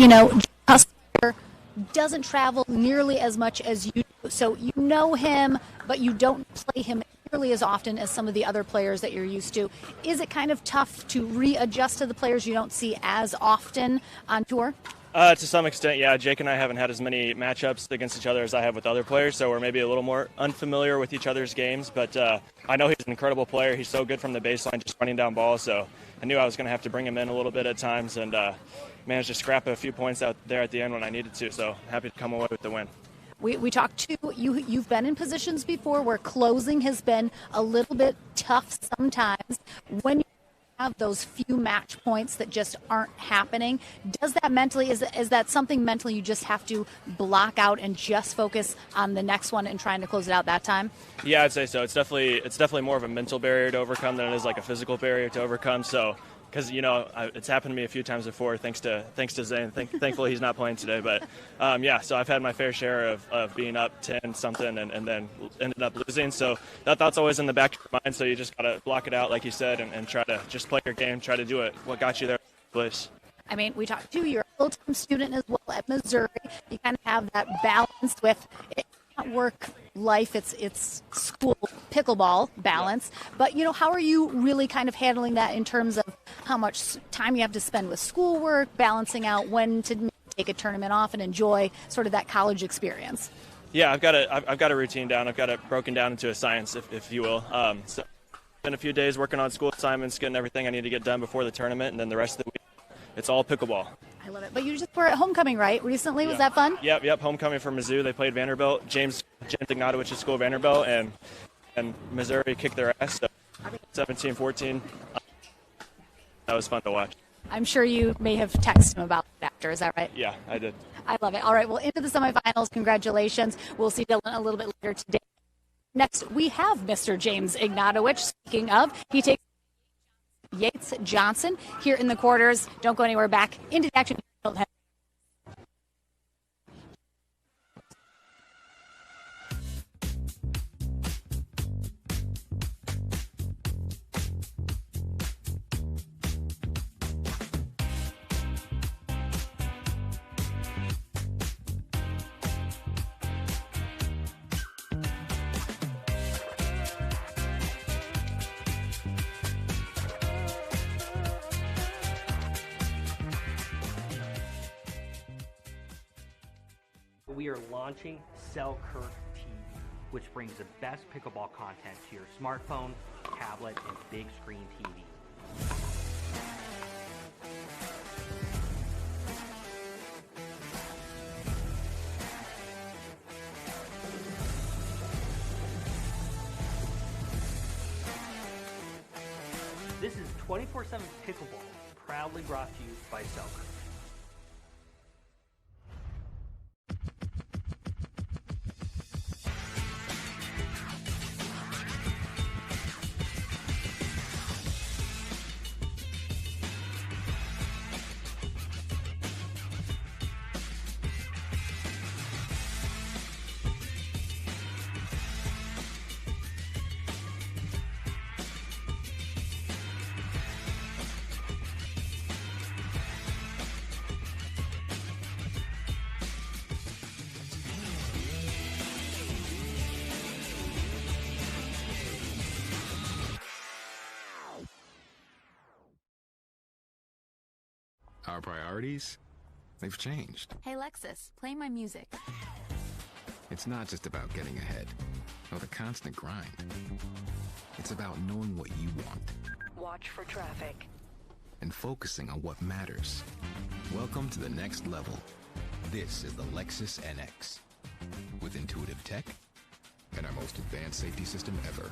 Husker doesn't travel nearly as much as you do, so you know him, but you don't play him nearly as often as some of the other players that you're used to. Is it kind of tough to readjust to the players you don't see as often on tour? To some extent, yeah. Jake and I haven't had as many matchups against each other as I have with other players, so we're maybe a little more unfamiliar with each other's games. But I know he's an incredible player. He's so good from the baseline, just running down balls. So I knew I was going to have to bring him in a little bit at times, and managed to scrap a few points out there at the end when I needed to. So happy to come away with the win. We talked to you. You've been in positions before where closing has been a little bit tough sometimes. When you have those few match points that just aren't happening, does that mentally, is that something mentally you just have to block out and just focus on the next one and trying to close it out that time? Yeah, I'd say so. It's definitely more of a mental barrier to overcome than it is like a physical barrier to overcome. So, because it's happened to me a few times before, thanks to Zane. Thankfully he's not playing today, but so I've had my fair share of being up 10 something and then ended up losing. So that thought's always in the back of your mind. So you just gotta block it out, like you said, and try to just play your game, try to do it. What got you there in the place? I mean, we talked to you. You're a full-time student as well at Missouri. You kind of have that balance with it's not work life. It's school pickleball balance. Yeah. But how are you really kind of handling that in terms of how much time you have to spend with schoolwork, balancing out when to take a tournament off and enjoy sort of that college experience? Yeah, I've got a routine down. I've got it broken down into a science, if you will. So spent a few days working on school assignments, getting everything I need to get done before the tournament, and then the rest of the week, it's all pickleball. I love it. But you just were at homecoming, right? Recently, yeah. Was that fun? Yep. Homecoming for Mizzou. They played Vanderbilt. James Ignatowicz's school, Vanderbilt, and Missouri kicked their ass. So 17-14. That was fun to watch. I'm sure you may have texted him about it after. Is that right? Yeah, I did. I love it. All right, well, into the semifinals. Congratulations. We'll see Dylan a little bit later today. Next, we have Mr. James Ignatowicz. Speaking of, he takes Yates Johnson here in the quarters. Don't go anywhere. Back into the action. We are launching Selkirk TV, which brings the best pickleball content to your smartphone, tablet, and big screen TV. This is 24/7 Pickleball, proudly brought to you by Selkirk. Our priorities, they've changed. Hey Lexus, play my music. It's not just about getting ahead, or the constant grind. It's about knowing what you want. Watch for traffic. And focusing on what matters. Welcome to the next level. This is the Lexus NX. With intuitive tech and our most advanced safety system ever.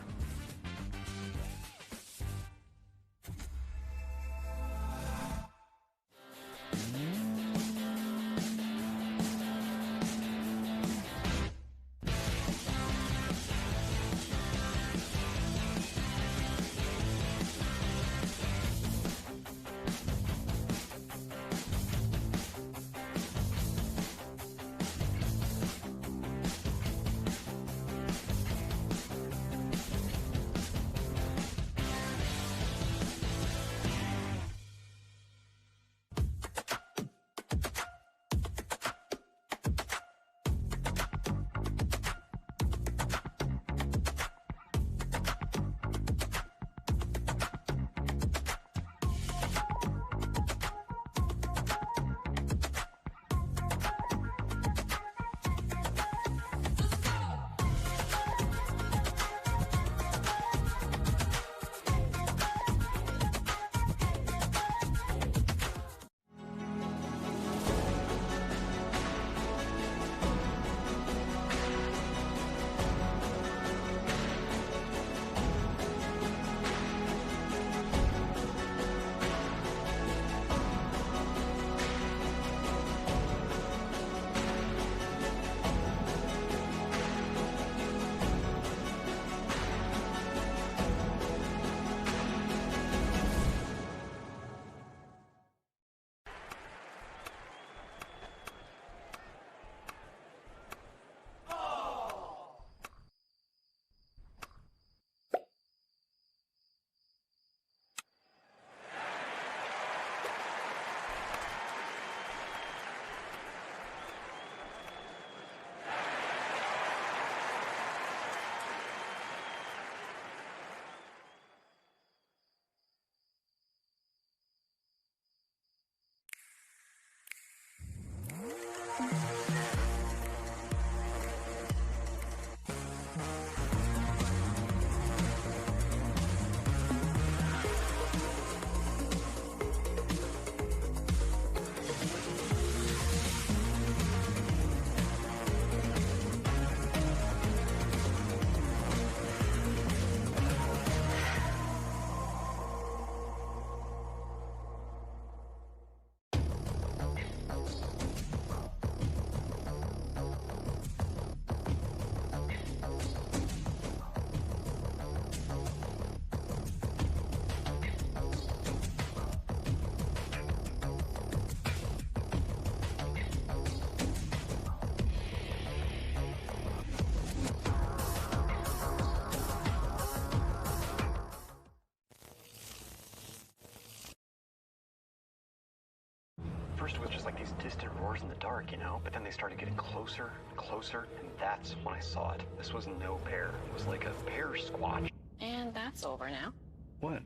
First it was just like these distant roars in the dark, you know, but then they started getting closer and closer, and that's when I saw it. This was no bear. It was like a bear squatch. And that's over now. What?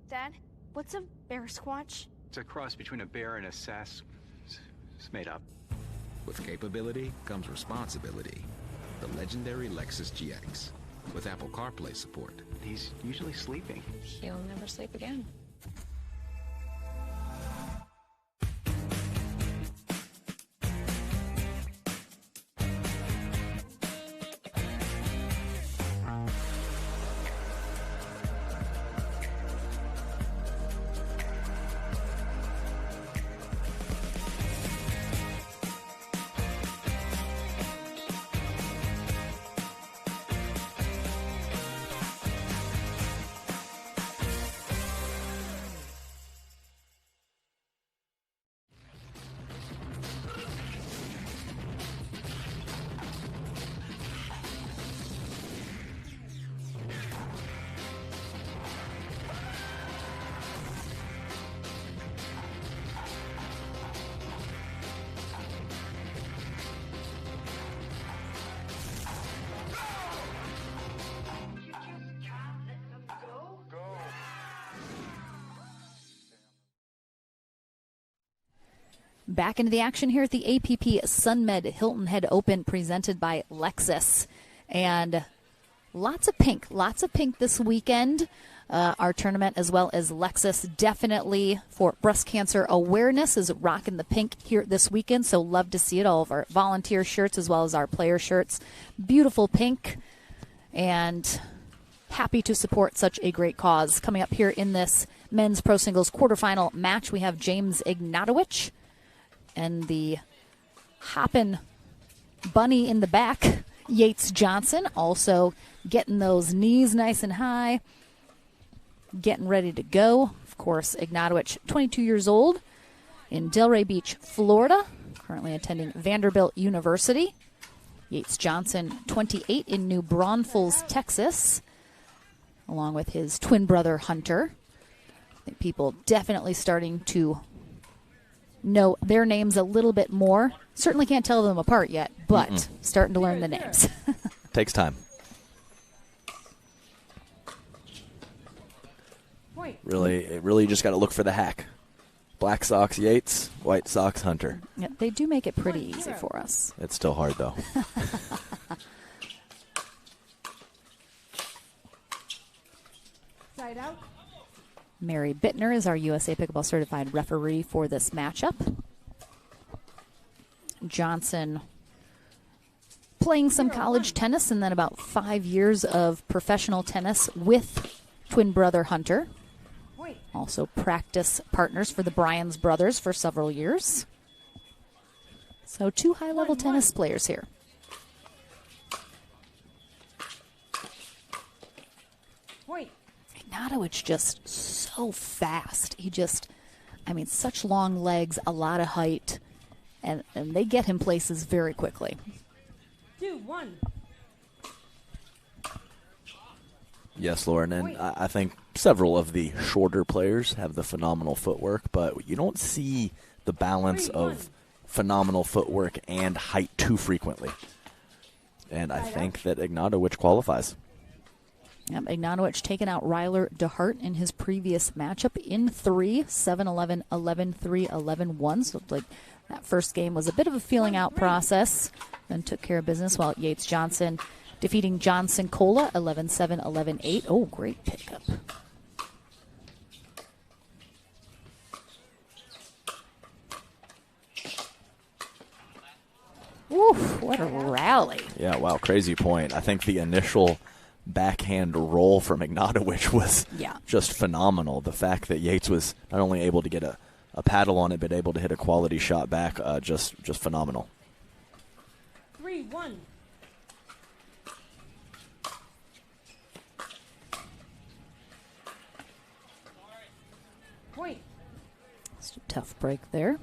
Dad, what's a bear squatch? It's a cross between a bear and a sass. It's made up. With capability comes responsibility. The legendary Lexus GX. With Apple CarPlay support. He's usually sleeping. He'll never sleep again. Back into the action here at the APP Sunmed Hilton Head Open presented by Lexus. And lots of pink this weekend. Our tournament as well as Lexus definitely for breast cancer awareness is rocking the pink here this weekend. So love to see it. All of our volunteer shirts as well as our player shirts. Beautiful pink and happy to support such a great cause. Coming up here in this men's pro singles quarterfinal match, we have James Ignatowicz and the hoppin' bunny in the back, Yates Johnson, also getting those knees nice and high, getting ready to go. Of course, Ignatowicz, 22 years old, in Delray Beach, Florida, currently attending Vanderbilt University. Yates Johnson, 28, in New Braunfels, Texas, along with his twin brother, Hunter. I think people definitely starting to know their names a little bit more. Certainly can't tell them apart yet, but starting to learn the names. Takes time. Really just got to look for the hack. Black socks Yates, white socks Hunter. Yeah, they do make it pretty easy for us. It's still hard, though. Side out. Mary Bittner is our USA Pickleball certified referee for this matchup. Johnson playing some college tennis and then about 5 years of professional tennis with twin brother Hunter. Also practice partners for the Bryans brothers for several years. So two high-level tennis players here. Ignatowicz just so fast. He just, such long legs, a lot of height, and they get him places very quickly. 2-1. Yes, Lauren, and I think several of the shorter players have the phenomenal footwork, but you don't see the balance of phenomenal footwork and height too frequently. And I think that Ignatowicz qualifies. Yep, Ignatowicz taking out Ryler DeHart in his previous matchup in 3, 7-11, 11-3, 11-1. So like that first game was a bit of a feeling out process, then took care of business, while Yates Johnson defeating Johnson Cola 11-7, 11-8. Oh, great pickup. Oof, what a rally. Yeah, wow, crazy point. I think the initial backhand roll from Ignatowicz was just phenomenal. The fact that Yates was not only able to get a paddle on it, but able to hit a quality shot back, just phenomenal. 3-1. Point. It's a tough break there.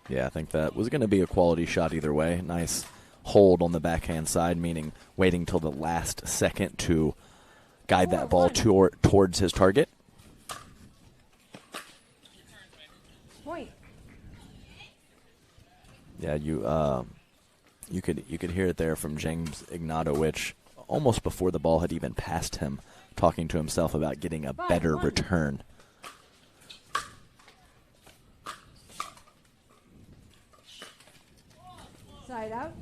Yeah, I think that was going to be a quality shot either way. Nice hold on the backhand side, meaning waiting till the last second to guide that ball towards his target. Point. Yeah, you could hear it there from James Ignatowicz almost before the ball had even passed him, talking to himself about getting a better return. Side out.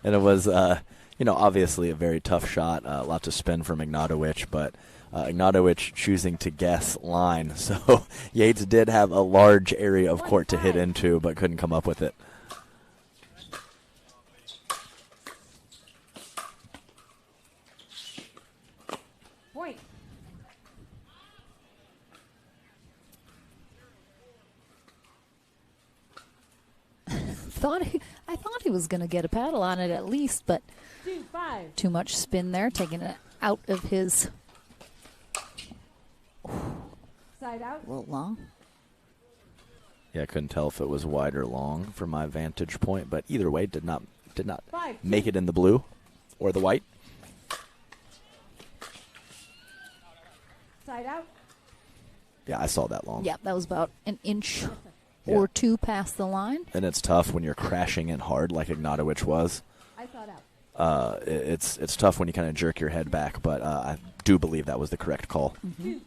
And it was, obviously a very tough shot, lots of spin from Ignatowicz, but Ignatowicz choosing to guess line. So Yates did have a large area of court to hit into, but couldn't come up with it. Point. I thought he was going to get a paddle on it at least, but 2-5. too much spin there, taking it out of his. Side out. A little long. Yeah, I couldn't tell if it was wide or long from my vantage point, but either way, did not make it in the blue or the white. Side out. Yeah, I saw that long. Yeah, that was about an inch or two past the line. And it's tough when you're crashing in hard like Ignatowicz was. I thought out. It's tough when you kind of jerk your head back, but I do believe that was the correct call. 2-5.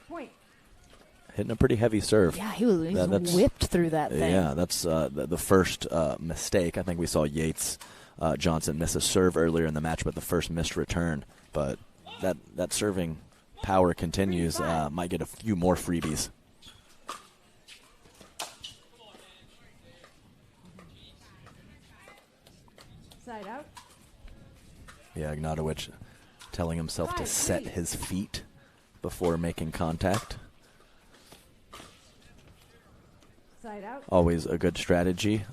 Point. Hitting a pretty heavy serve. Yeah, he was whipped through that thing. Yeah, that's the first mistake. I think we saw Yates Johnson miss a serve earlier in the match, but the first missed return. But that serving power continues. Might get a few more freebies. Side out. Yeah, Ignatowicz telling himself to set his feet before making contact. Side out. Always a good strategy.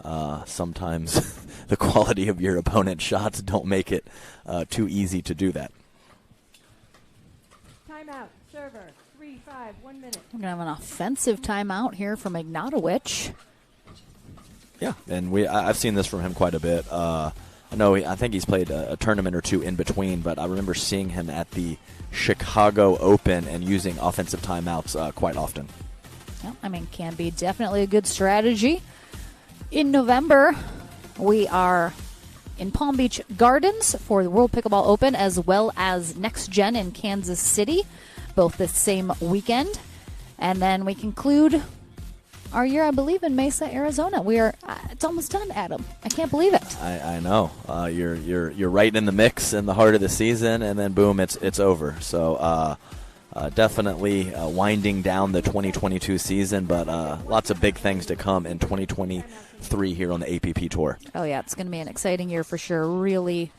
Sometimes the quality of your opponent's shots don't make it too easy to do that. Timeout. Server. 3-5. 1 minute. We're going to have an offensive timeout here from Ignatowicz. Yeah, and I've seen this from him quite a bit. I think he's played a tournament or two in between, but I remember seeing him at the Chicago Open and using offensive timeouts quite often. Yeah, can be definitely a good strategy. In November, we are in Palm Beach Gardens for the World Pickleball Open, as well as Next Gen in Kansas City, both the same weekend. And then we conclude our year, I believe, in Mesa, Arizona. We are it's almost done, Adam. I can't believe it. I know. You're right in the mix in the heart of the season, and then boom, it's over. So definitely winding down the 2022 season, but lots of big things to come in 2023 here on the APP Tour. Oh, yeah, it's going to be an exciting year for sure. Really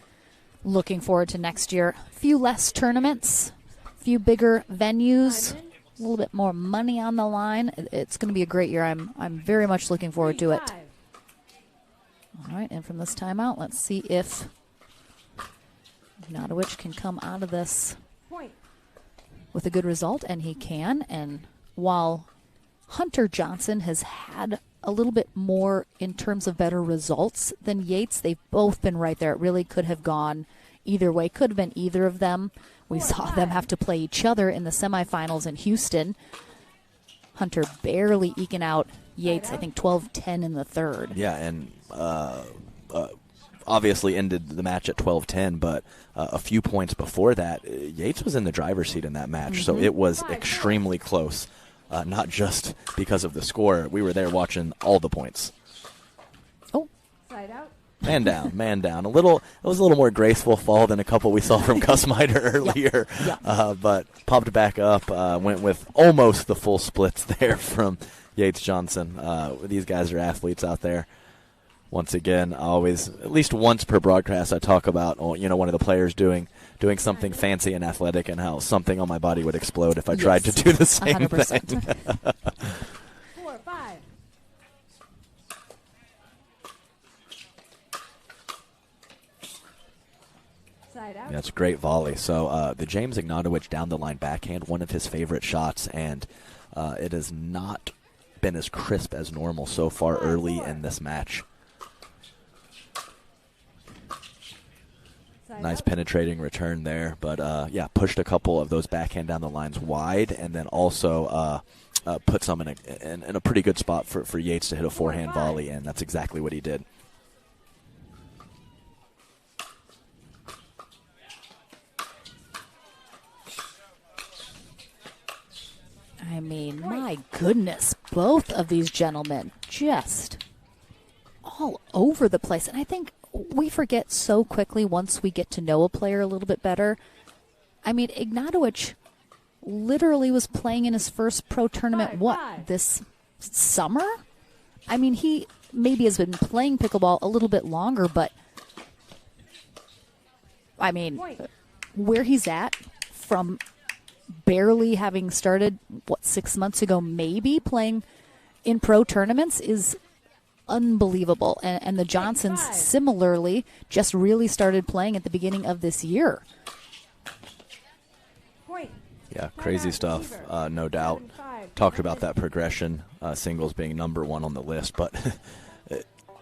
looking forward to next year. A few less tournaments, a few bigger venues, a little bit more money on the line. It's going to be a great year. I'm very much looking forward to it. All right, and from this timeout, let's see if Ignatowicz can come out of this with a good result, and he can. And while Hunter Johnson has had a little bit more in terms of better results than Yates, they've both been right there. It really could have gone either way. Could have been either of them. We saw them have to play each other in the semifinals in Houston. Hunter barely eking out Yates, I think 12-10 in the third. Yeah, and obviously ended the match at 12-10, but a few points before that, Yates was in the driver's seat in that match, so it was extremely close, not just because of the score. We were there watching all the points. Oh. Side out. Man down, man down. It was a little more graceful fall than a couple we saw from Gus Miter earlier, but popped back up, went with almost the full splits there from Yates Johnson. These guys are athletes out there. Once again, always, at least once per broadcast, I talk about one of the players doing something fancy and athletic, and how something on my body would explode if I tried to do the same 100%. thing. 4-5. Side out. That's a great volley. So the James Ignatowicz down the line backhand, one of his favorite shots, and it has not been as crisp as normal so far early in this match. Nice penetrating return there. But, pushed a couple of those backhand down the lines wide, and then also put some in a pretty good spot for Yates to hit a forehand volley, and that's exactly what he did. I mean, my goodness, both of these gentlemen just all over the place. And I think we forget so quickly once we get to know a player a little bit better. I mean, Ignatowicz literally was playing in his first pro tournament, this summer? I mean, he maybe has been playing pickleball a little bit longer, but I mean, where he's at from barely having started, 6 months ago, maybe playing in pro tournaments is unbelievable. And the Johnsons similarly just really started playing at the beginning of this year. Yeah, crazy stuff, no doubt. Talked about that progression, singles being number one on the list, but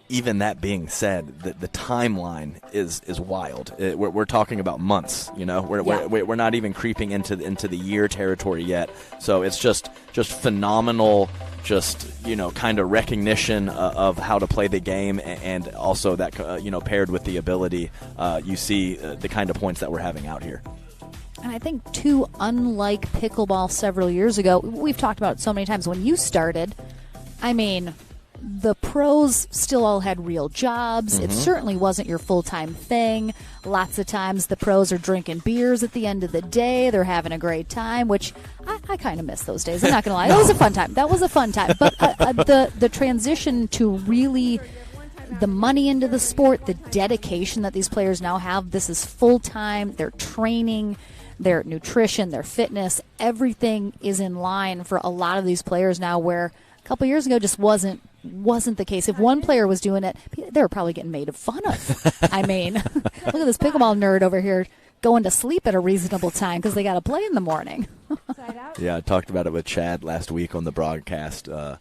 even that being said, the timeline is wild. We're talking about months, We're not even creeping into the year territory yet. So it's just phenomenal, kind of recognition of how to play the game, and also that paired with the ability, you see the kind of points that we're having out here. And I think, too, unlike pickleball several years ago, we've talked about it so many times, when you started, I mean, the pros still all had real jobs. Mm-hmm. It certainly wasn't your full-time thing. Lots of times the pros are drinking beers at the end of the day. They're having a great time, which I kind of miss those days. I'm not going to lie. That was a fun time. But the transition to really the money into the sport, the dedication that these players now have, this is full-time. They're training, their nutrition, their fitness, everything is in line for a lot of these players now, where a couple years ago just wasn't the case. If one player was doing it, they were probably getting made fun of. I mean, look at this pickleball nerd over here going to sleep at a reasonable time because they got to play in the morning. Yeah, I talked about it with Chad last week on the broadcast. I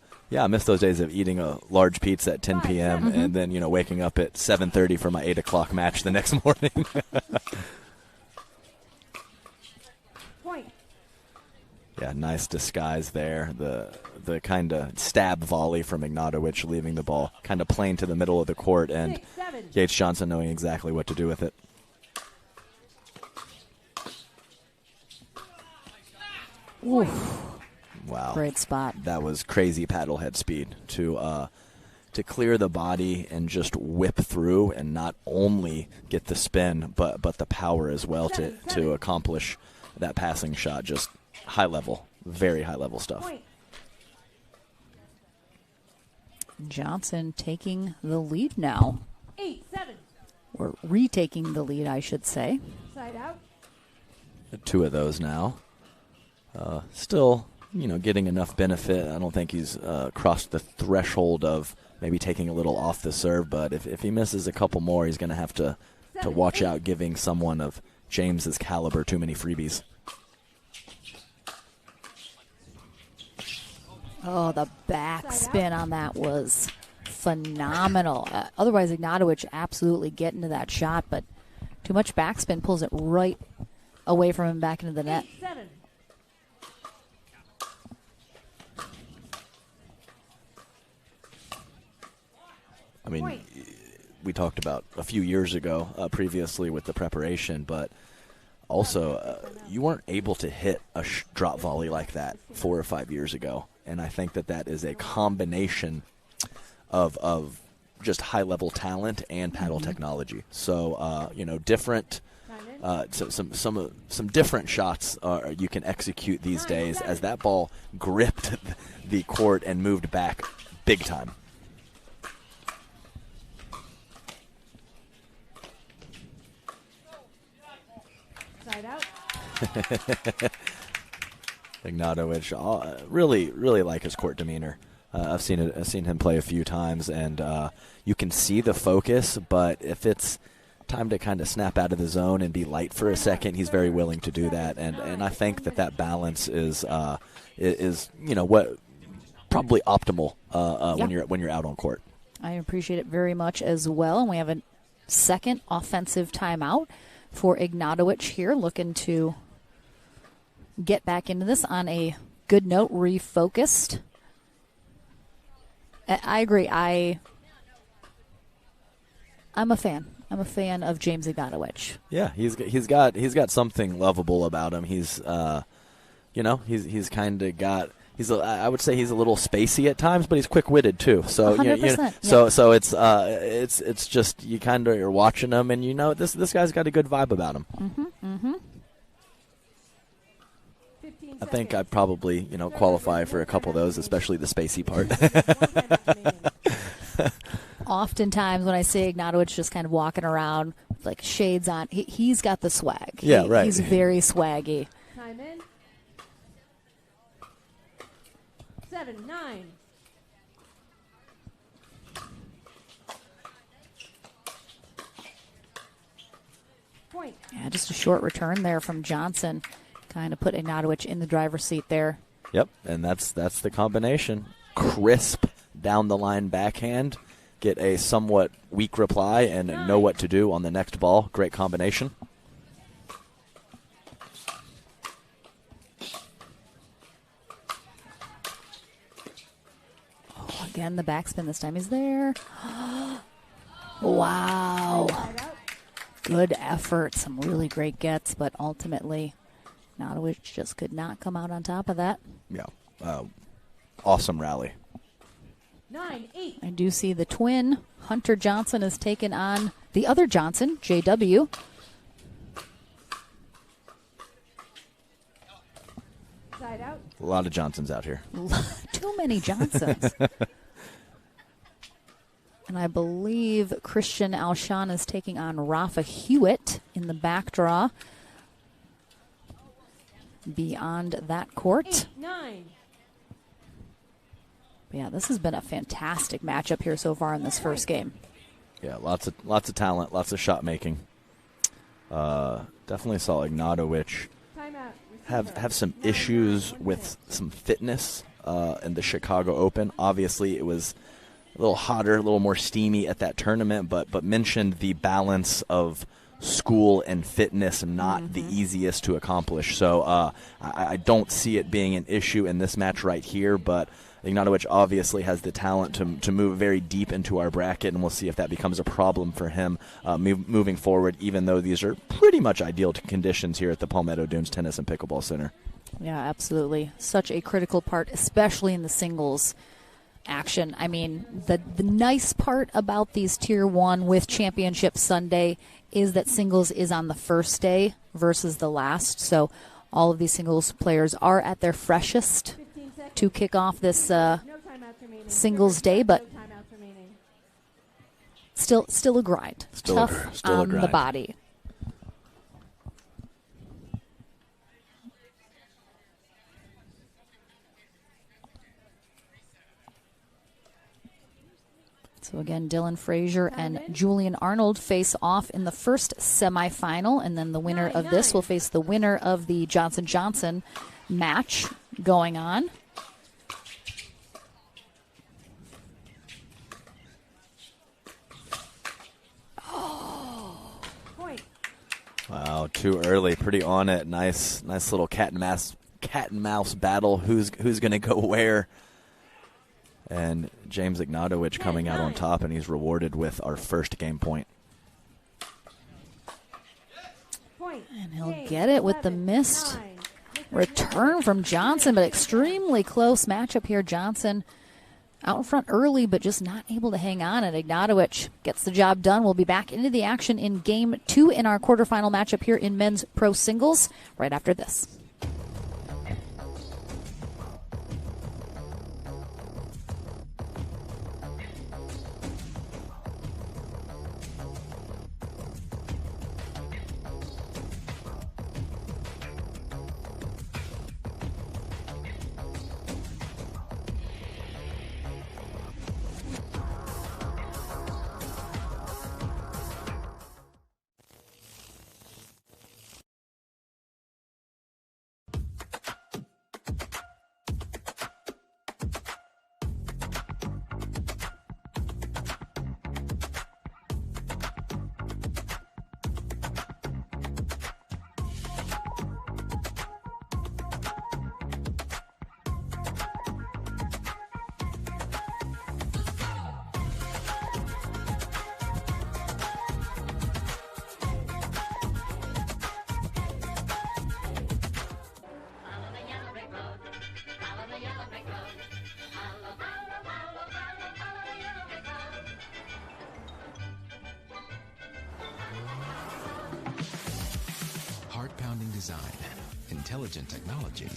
miss those days of eating a large pizza at 10 p.m. and then, waking up at 7:30 for my 8 o'clock match the next morning. Yeah, nice disguise there. The kind of stab volley from Ignatowicz, leaving the ball kind of plain to the middle of the court, and Yates Johnson knowing exactly what to do with it. Oof. Wow. Great spot. That was crazy paddle head speed to clear the body and just whip through, and not only get the spin, but the power as well to accomplish that passing shot. Just high level, very high level stuff. Johnson taking the lead now. 8-7. Or retaking the lead, I should say. Side out. 2 of those now. Still, getting enough benefit. I don't think he's crossed the threshold of maybe taking a little off the serve, but if he misses a couple more, he's going to have to watch out giving someone of James's caliber too many freebies. Oh, the backspin on that was phenomenal. Otherwise, Ignatowicz absolutely getting to that shot, but too much backspin pulls it right away from him back into the net. 8-7. I mean, we talked about a few years ago previously with the preparation, but also you weren't able to hit a drop volley like that 4 or 5 years ago. And I think that is a combination of just high-level talent and paddle technology. So, different some different shots you can execute these days, as that ball gripped the court and moved back big time. Side out. Ignatowicz, really like his court demeanor. I've seen him play a few times, and you can see the focus. But if it's time to kind of snap out of the zone and be light for a second, he's very willing to do that. And I think that balance is what probably optimal when you're out on court. I appreciate it very much as well. And we have a second offensive timeout. for Ignatowicz here, looking to get back into this on a good note, refocused. I agree. I'm a fan. I'm a fan of James Ignatowicz. Yeah, he's got something lovable about him. He's he's kind of got. I would say he's a little spacey at times, but he's quick-witted too. So 100%, so it's just you kind of are watching him, and this guy's got a good vibe about him. I think I'd probably qualify for a couple of those, especially the spacey part. Oftentimes when I see Ignatowicz just kind of walking around with like shades on, he's got the swag. Yeah, right. He's very swaggy. Time in. 7-9. Point. Yeah, just a short return there from Johnson. Kind of put Ignatowicz in the driver's seat there. Yep, and that's the combination. Crisp down the line backhand, get a somewhat weak reply, and know what to do on the next ball. Great combination. Oh, again, the backspin this time is there. Wow. Good effort. Some really great gets, but ultimately Ignatowicz just could not come out on top of that. Yeah. Awesome rally. 9-8. I do see the twin. Hunter Johnson has taken on the other Johnson, JW. Side out. A lot of Johnsons out here. Too many Johnsons. And I believe Christian Alshon is taking on Rafa Hewitt in the back draw. Beyond that court. 8-9. Yeah, this has been a fantastic matchup here so far in this first game. Yeah, lots of talent, lots of shot making. Definitely saw Ignatowicz have some issues with some fitness in the Chicago Open. Obviously, it was a little hotter, a little more steamy at that tournament, but mentioned the balance of school and fitness not the easiest to accomplish. So I don't see it being an issue in this match right here, but Ignatowicz obviously has the talent to move very deep into our bracket, and we'll see if that becomes a problem for him moving forward, even though these are pretty much ideal conditions here at the Palmetto Dunes Tennis and Pickleball Center. Yeah, absolutely. Such a critical part, especially in the singles action. I mean, the nice part about these Tier 1 with Championship Sunday is that singles is on the first day versus the last, so all of these singles players are at their freshest to kick off this singles day, but still a grind. Tough on the body. So again, Dylan Frazier and Julian Arnold face off in the first semifinal, and then the winner of this will face the winner of the Johnson-Johnson match going on. Wow, too early. Pretty on it. Nice little cat and mouse battle. Who's going to go where? And James Ignatowicz coming out on top, and he's rewarded with our first game point. And he'll get it with the missed return from Johnson, but extremely close matchup here. Johnson out in front early, but just not able to hang on, and Ignatowicz gets the job done. We'll be back into the action in Game 2 in our quarterfinal matchup here in men's pro singles right after this. design, intelligent technology,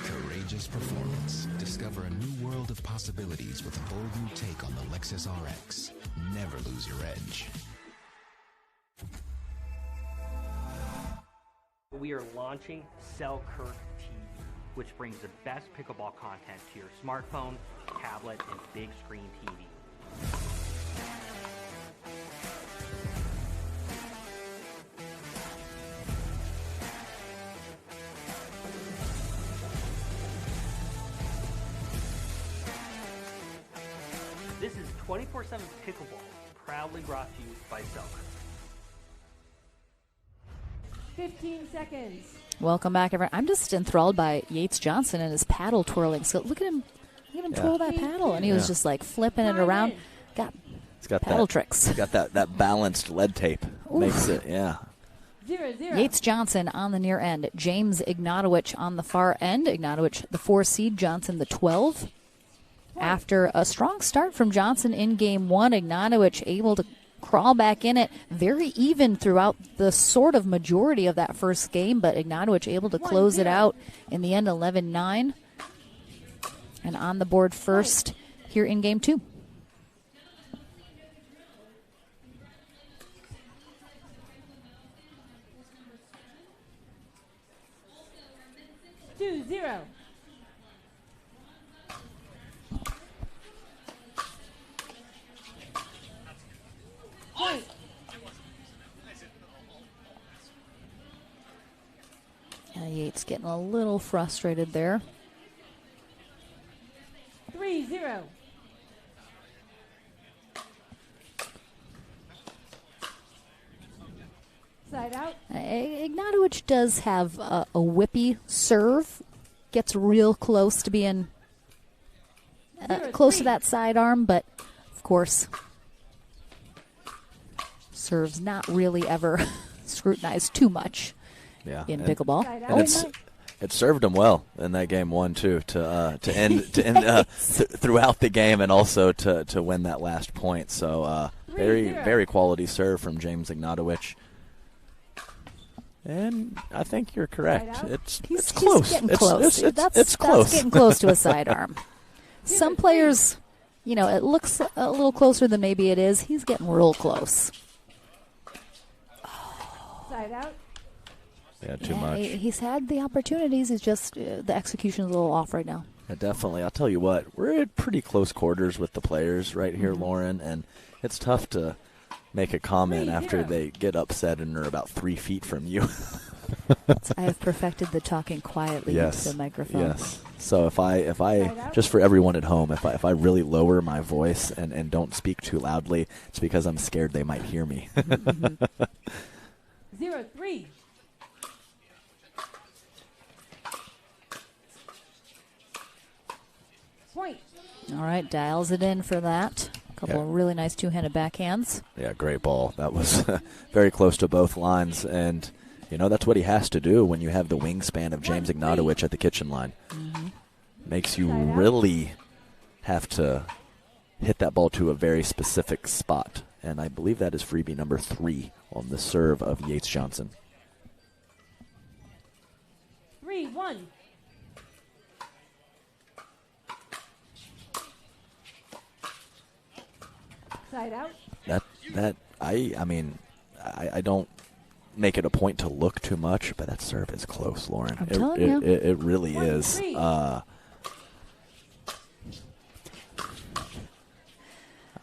courageous performance. Discover a new world of possibilities with a bold new take on the Lexus RX. Never lose your edge. We are launching Selkirk TV, which brings the best pickleball content to your smartphone, tablet, and big screen TV. This is 24/7 Pickleball, proudly brought to you by Selkirk. 15 seconds. Welcome back, everyone. I'm just enthralled by Yates Johnson and his paddle twirling. So look at him twirl that paddle, and he was just like flipping it around. He's got paddle that, tricks. He's got that balanced lead tape. Oof. Makes it, 0-0. Yates Johnson on the near end. James Ignatowicz on the far end. Ignatowicz, the 4 seed. Johnson, the 12. After a strong start from Johnson in game one, Ignatowicz able to crawl back in it. Very even throughout the sort of majority of that first game, but Ignatowicz able to close it out in the end, 11-9. And on the board first here in game two. Zero. Point. Yates getting a little frustrated there. 3-0. Side out. Ignatowicz does have a whippy serve. Gets real close to being close to that sidearm, but of course, serves not really ever scrutinized too much in pickleball. And it served him well in that game one too to end throughout the game and also to win that last point. So very quality serve from James Ignatowicz. And I think you're correct. It's close. He's getting close. It's close. That's getting close to a sidearm. Some players, it looks a little closer than maybe it is. He's getting real close. Side out. Yeah, too much. He's had the opportunities. It's just the execution is a little off right now. Yeah, definitely. I'll tell you what, we're at pretty close quarters with the players right here, Lauren, and it's tough to make a comment after they get upset and are about 3 feet from you. I have perfected the talking quietly into the microphone. Yes. So if I just for everyone at home, if I really lower my voice and don't speak too loudly, it's because I'm scared they might hear me. 0-3. Point. All right, dials it in for that. A couple of really nice two-handed backhands. Yeah, great ball. That was very close to both lines, and that's what he has to do when you have the wingspan of James Ignatowicz at the kitchen line. Makes you really have to hit that ball to a very specific spot, and I believe that is freebie number 3 on the serve of Yates Johnson. 3-1. Side out. I don't make it a point to look too much, but that serve is close, Lauren. I'm telling you. It really is. I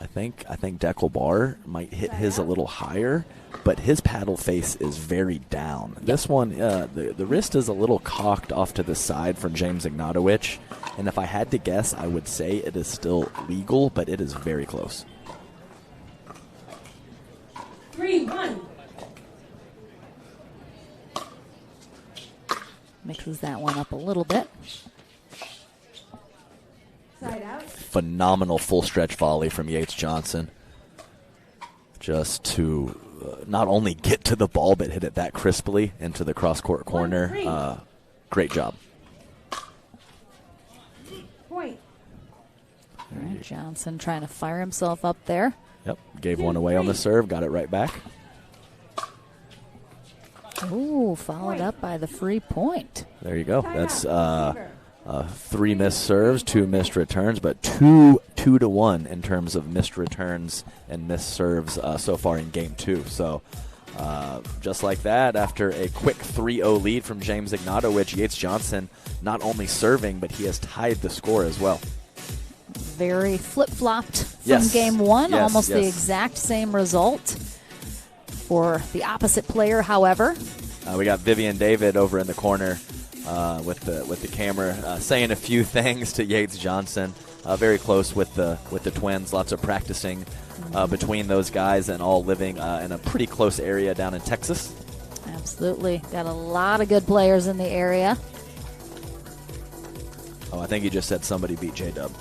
think Deckel Bar might hit his a little higher, but his paddle face is very down. This one, the wrist is a little cocked off to the side from James Ignatowicz, and if I had to guess, I would say it is still legal, but it is very close. 3-1. Mixes that one up a little bit. Side out. Phenomenal full stretch volley from Yates Johnson. Just to not only get to the ball, but hit it that crisply into the cross-court corner. Great job. Point. All right, Johnson trying to fire himself up there. Yep, gave one away on the serve, got it right back. Ooh, followed up by the free point. There you go. That's 3 missed serves, 2 missed returns, but 2 to 1 in terms of missed returns and missed serves so far in game 2. So just like that, after a quick 3-0 lead from James Ignatowicz, Yates Johnson not only serving, but he has tied the score as well. Very flip-flopped from game 1, almost the exact same result for the opposite player, however. We got Vivian David over in the corner with the camera saying a few things to Yates Johnson. Very close with the twins. Lots of practicing between those guys, and all living in a pretty close area down in Texas. Absolutely. Got a lot of good players in the area. Oh, I think you just said somebody beat J-Dub.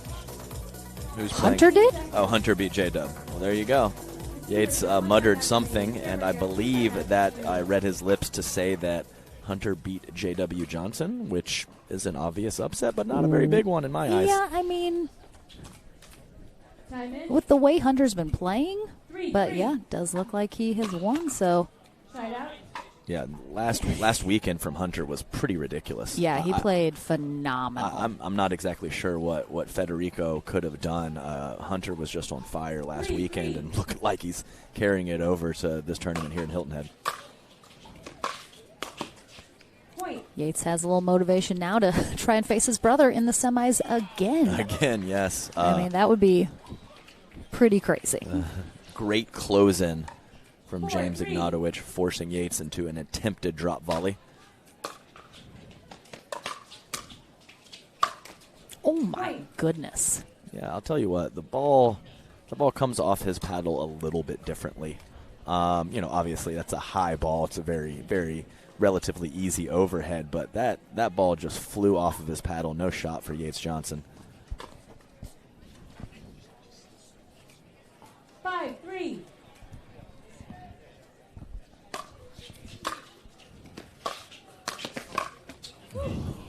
Who's Hunter playing? did? Oh, Hunter beat J-Dub. Well, there you go. Yates muttered something, and I believe that I read his lips to say that Hunter beat J.W. Johnson, which is an obvious upset, but not a very big one in my eyes. Yeah, I mean, with the way Hunter's been playing, but yeah, does look like he has won, so. Yeah, last weekend from Hunter was pretty ridiculous. Yeah, he played phenomenal. I'm not exactly sure what Federico could have done. Hunter was just on fire last weekend and looked like he's carrying it over to this tournament here in Hilton Head. Yates has a little motivation now to try and face his brother in the semis again. Again, yes. I mean, that would be pretty crazy. Great close-in from James Ignatowicz, forcing Yates into an attempted drop volley. Oh, my goodness. Yeah, I'll tell you what, the ball comes off his paddle a little bit differently. Obviously that's a high ball. It's a very, very relatively easy overhead, but that ball just flew off of his paddle. No shot for Yates Johnson. 5-3.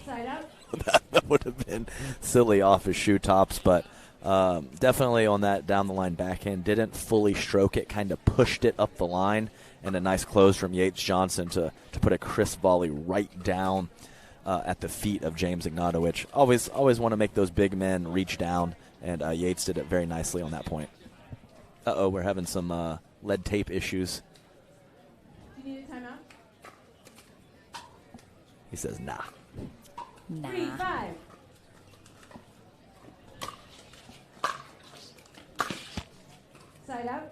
Side out. That would have been silly off his shoe tops, but definitely on that down the line backhand, didn't fully stroke it, kind of pushed it up the line, and a nice close from Yates Johnson to put a crisp volley right down at the feet of James Ignatowicz. Always want to make those big men reach down, and Yates did it very nicely on that point. Uh-oh, we're having some lead tape issues. Do you need a timeout? He says, nah. 3-5. Side out.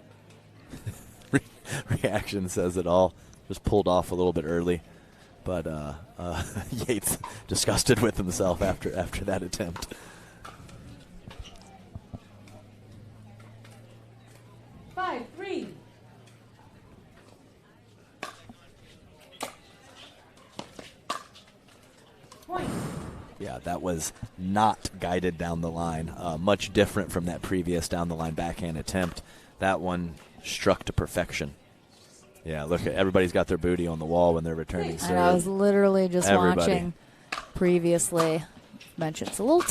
Reaction says it all. Just pulled off a little bit early, but Yates disgusted with himself after that attempt. 5-3. Point. Yeah, that was not guided down the line. Much different from that previous down the line backhand attempt. That one struck to perfection. Yeah, look, everybody's got their booty on the wall when they're returning serve. I was literally just watching previously. Mentioned it's a little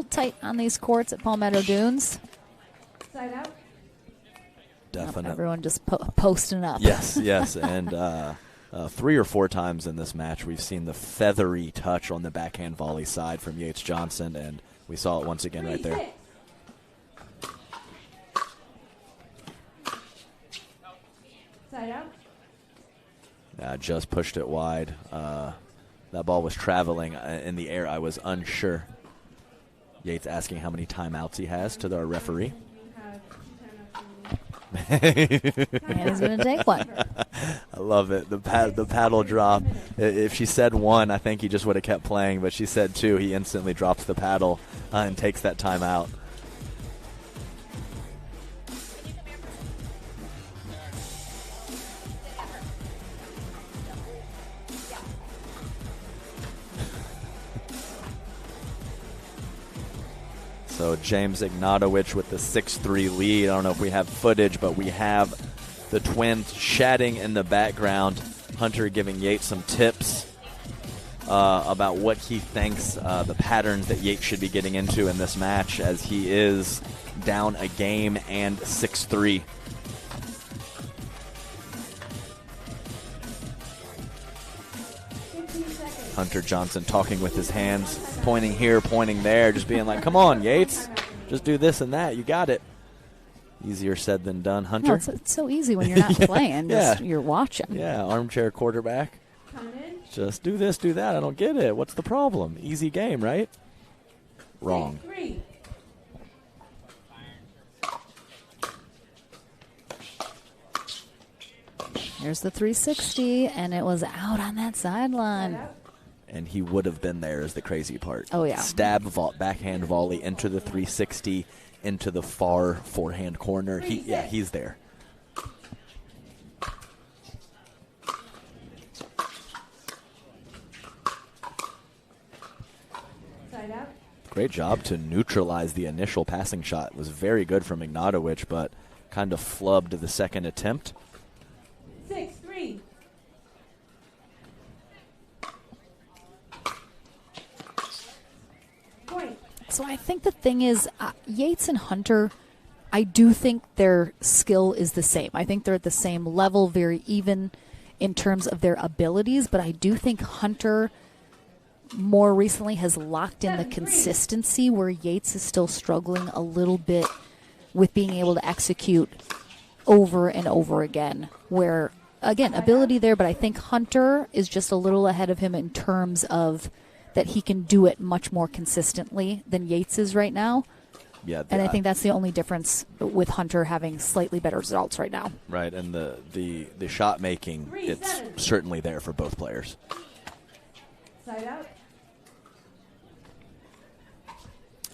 tight on these courts at Palmetto Dunes. Side out. Definitely. Everyone just posting up. Yes, and 3 or 4 times in this match we've seen the feathery touch on the backhand volley side from Yates Johnson, and we saw it once again right there. Side out. Just pushed it wide. That ball was traveling in the air. I was unsure. Yates asking how many timeouts he has to our referee. And he's going to take one. I love it. The paddle drop. If she said 1, I think he just would have kept playing, but she said 2. He instantly drops the paddle and takes that timeout. So James Ignatowicz with the 6-3 lead. I don't know if we have footage, but we have the twins chatting in the background. Hunter giving Yates some tips about what he thinks the patterns that Yates should be getting into in this match, as he is down a game and 6-3. Hunter Johnson talking with his hands, pointing here, pointing there, just being like, come on, Yates. Just do this and that. You got it. Easier said than done, Hunter. No, it's so easy when you're not playing. Just you're watching. Yeah, armchair quarterback. Just do this, do that. I don't get it. What's the problem? Easy game, right? Wrong. Here's the 360, and it was out on that sideline. And he would have been there is the crazy part. Oh, yeah. Stab, backhand volley into the 360, into the far forehand corner. He's there. Great job to neutralize the initial passing shot. It was very good from Ignatowicz, but kind of flubbed the second attempt. 6-3. Point. So I think the thing is, Yates and Hunter, I do think their skill is the same. I think they're at the same level, very even in terms of their abilities, but I do think Hunter more recently has locked in the consistency where Yates is still struggling a little bit with being able to execute over and over again, where, again, ability there, but I think Hunter is just a little ahead of him in terms of that he can do it much more consistently than Yates is right now. Yeah, and I think that's the only difference with Hunter having slightly better results right now. Right, and the shot making, it's certainly there for both players. Side out.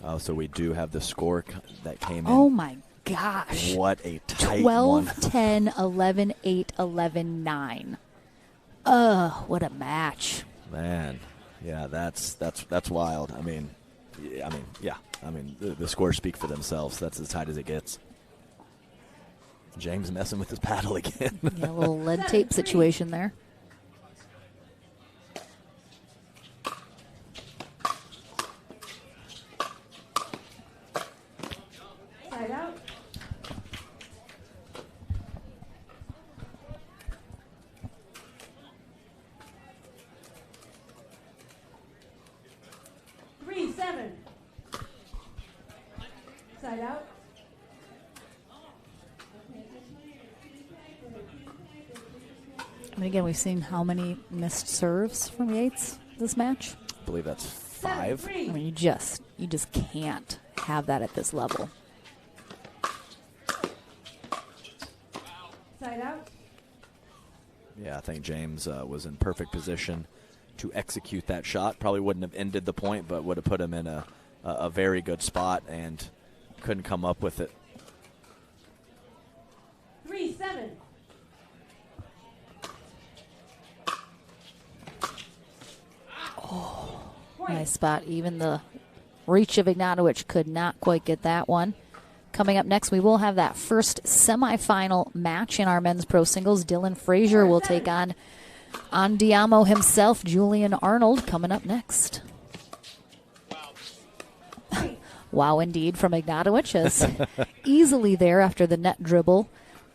Oh, so we do have the score that came in. Oh, my gosh. What a tight 12, one. 10, 11, 8, 11, 9. What a match. Man, yeah, that's wild. I mean, the scores speak for themselves. That's as tight as it gets. James messing with his paddle again. Yeah, a little lead tape situation there. Side out. Three, 7. Side out. And again, we've seen how many missed serves from Yates this match. I believe that's 5. I mean, you just can't have that at this level. Side out. Yeah, I think James was in perfect position to execute that shot. Probably wouldn't have ended the point, but would have put him in a very good spot and couldn't come up with it. 3, 7. Oh, nice spot. Even the reach of Ignatowicz could not quite get that one. Coming up next, we will have that first semifinal match in our men's pro singles. Dylan Frazier will take on Andiamo himself, Julian Arnold, coming up next. Wow, indeed, from Ignatowicz, as easily there after the net dribble,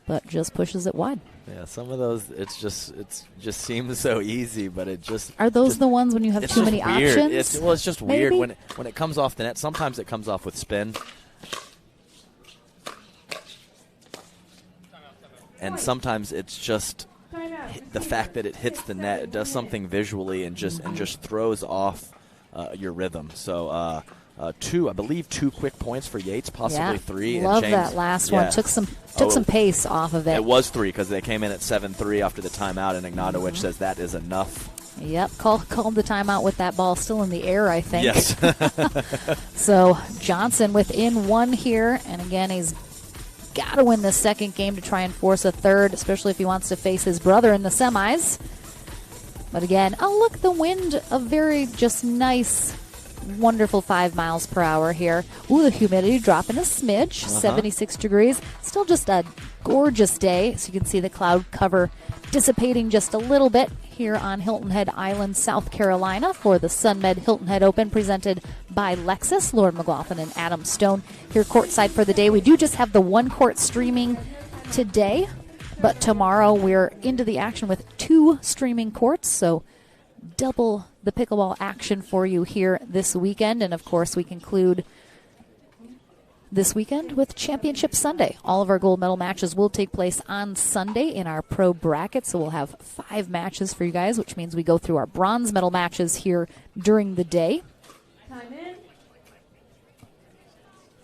but just pushes it wide. Yeah, some of those, it just seems so easy, but it just... Are those the ones when you have too many options? It's just weird when it comes off the net. Sometimes it comes off with spin. And sometimes it's just the fact that it hits the net. It does something visually and just throws off your rhythm. So I believe 2 quick points for Yates, possibly 3. Love and James, that last one. Took some pace off of it. It was 3 because they came in at 7-3 after the timeout, and Ignatowicz says that is enough. Yep, called the timeout with that ball still in the air, I think. Yes. So Johnson within 1 here, and again, he's got to win this second game to try and force a third, especially if he wants to face his brother in the semis. But again, oh look, the wind, a very just nice, wonderful 5 miles per hour here. Ooh, the humidity dropping a smidge, 76 degrees. Still just a gorgeous day. So you can see the cloud cover dissipating just a little bit here on Hilton Head Island, South Carolina for the Sunmed Hilton Head Open presented by Lexus. Lauren McLaughlin and Adam Stone here courtside for the day. We do just have the 1 court streaming today, but tomorrow we're into the action with 2 streaming courts. So double the pickleball action for you here this weekend. And, of course, we conclude this weekend with Championship Sunday. All of our gold medal matches will take place on Sunday in our pro bracket, so we'll have 5 matches for you guys, which means we go through our bronze medal matches here during the day. Time in.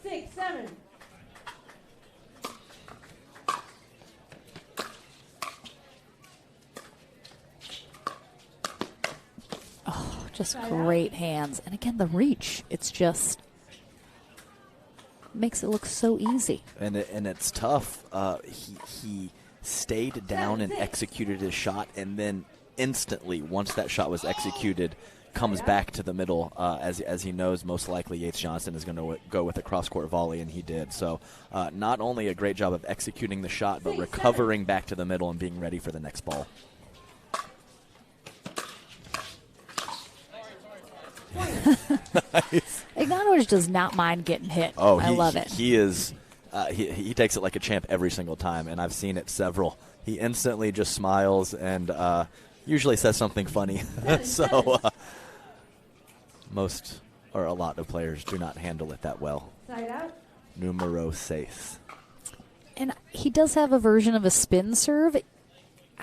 6, 7. Oh, just great hands. And again, the reach, it's just makes it look so easy. And it's tough. He stayed down and executed his shot, and then instantly, once that shot was executed, comes back to the middle, as he knows most likely Yates Johnson is going to go with a cross-court volley, and he did. So not only a great job of executing the shot, but recovering back to the middle and being ready for the next ball. Nice. Ignatovic does not mind getting hit. Oh, I love it. He is. He takes it like a champ every single time, and I've seen it several. He instantly just smiles and usually says something funny. So most or a lot of players do not handle it that well. Side out. Numero 6. And he does have a version of a spin serve.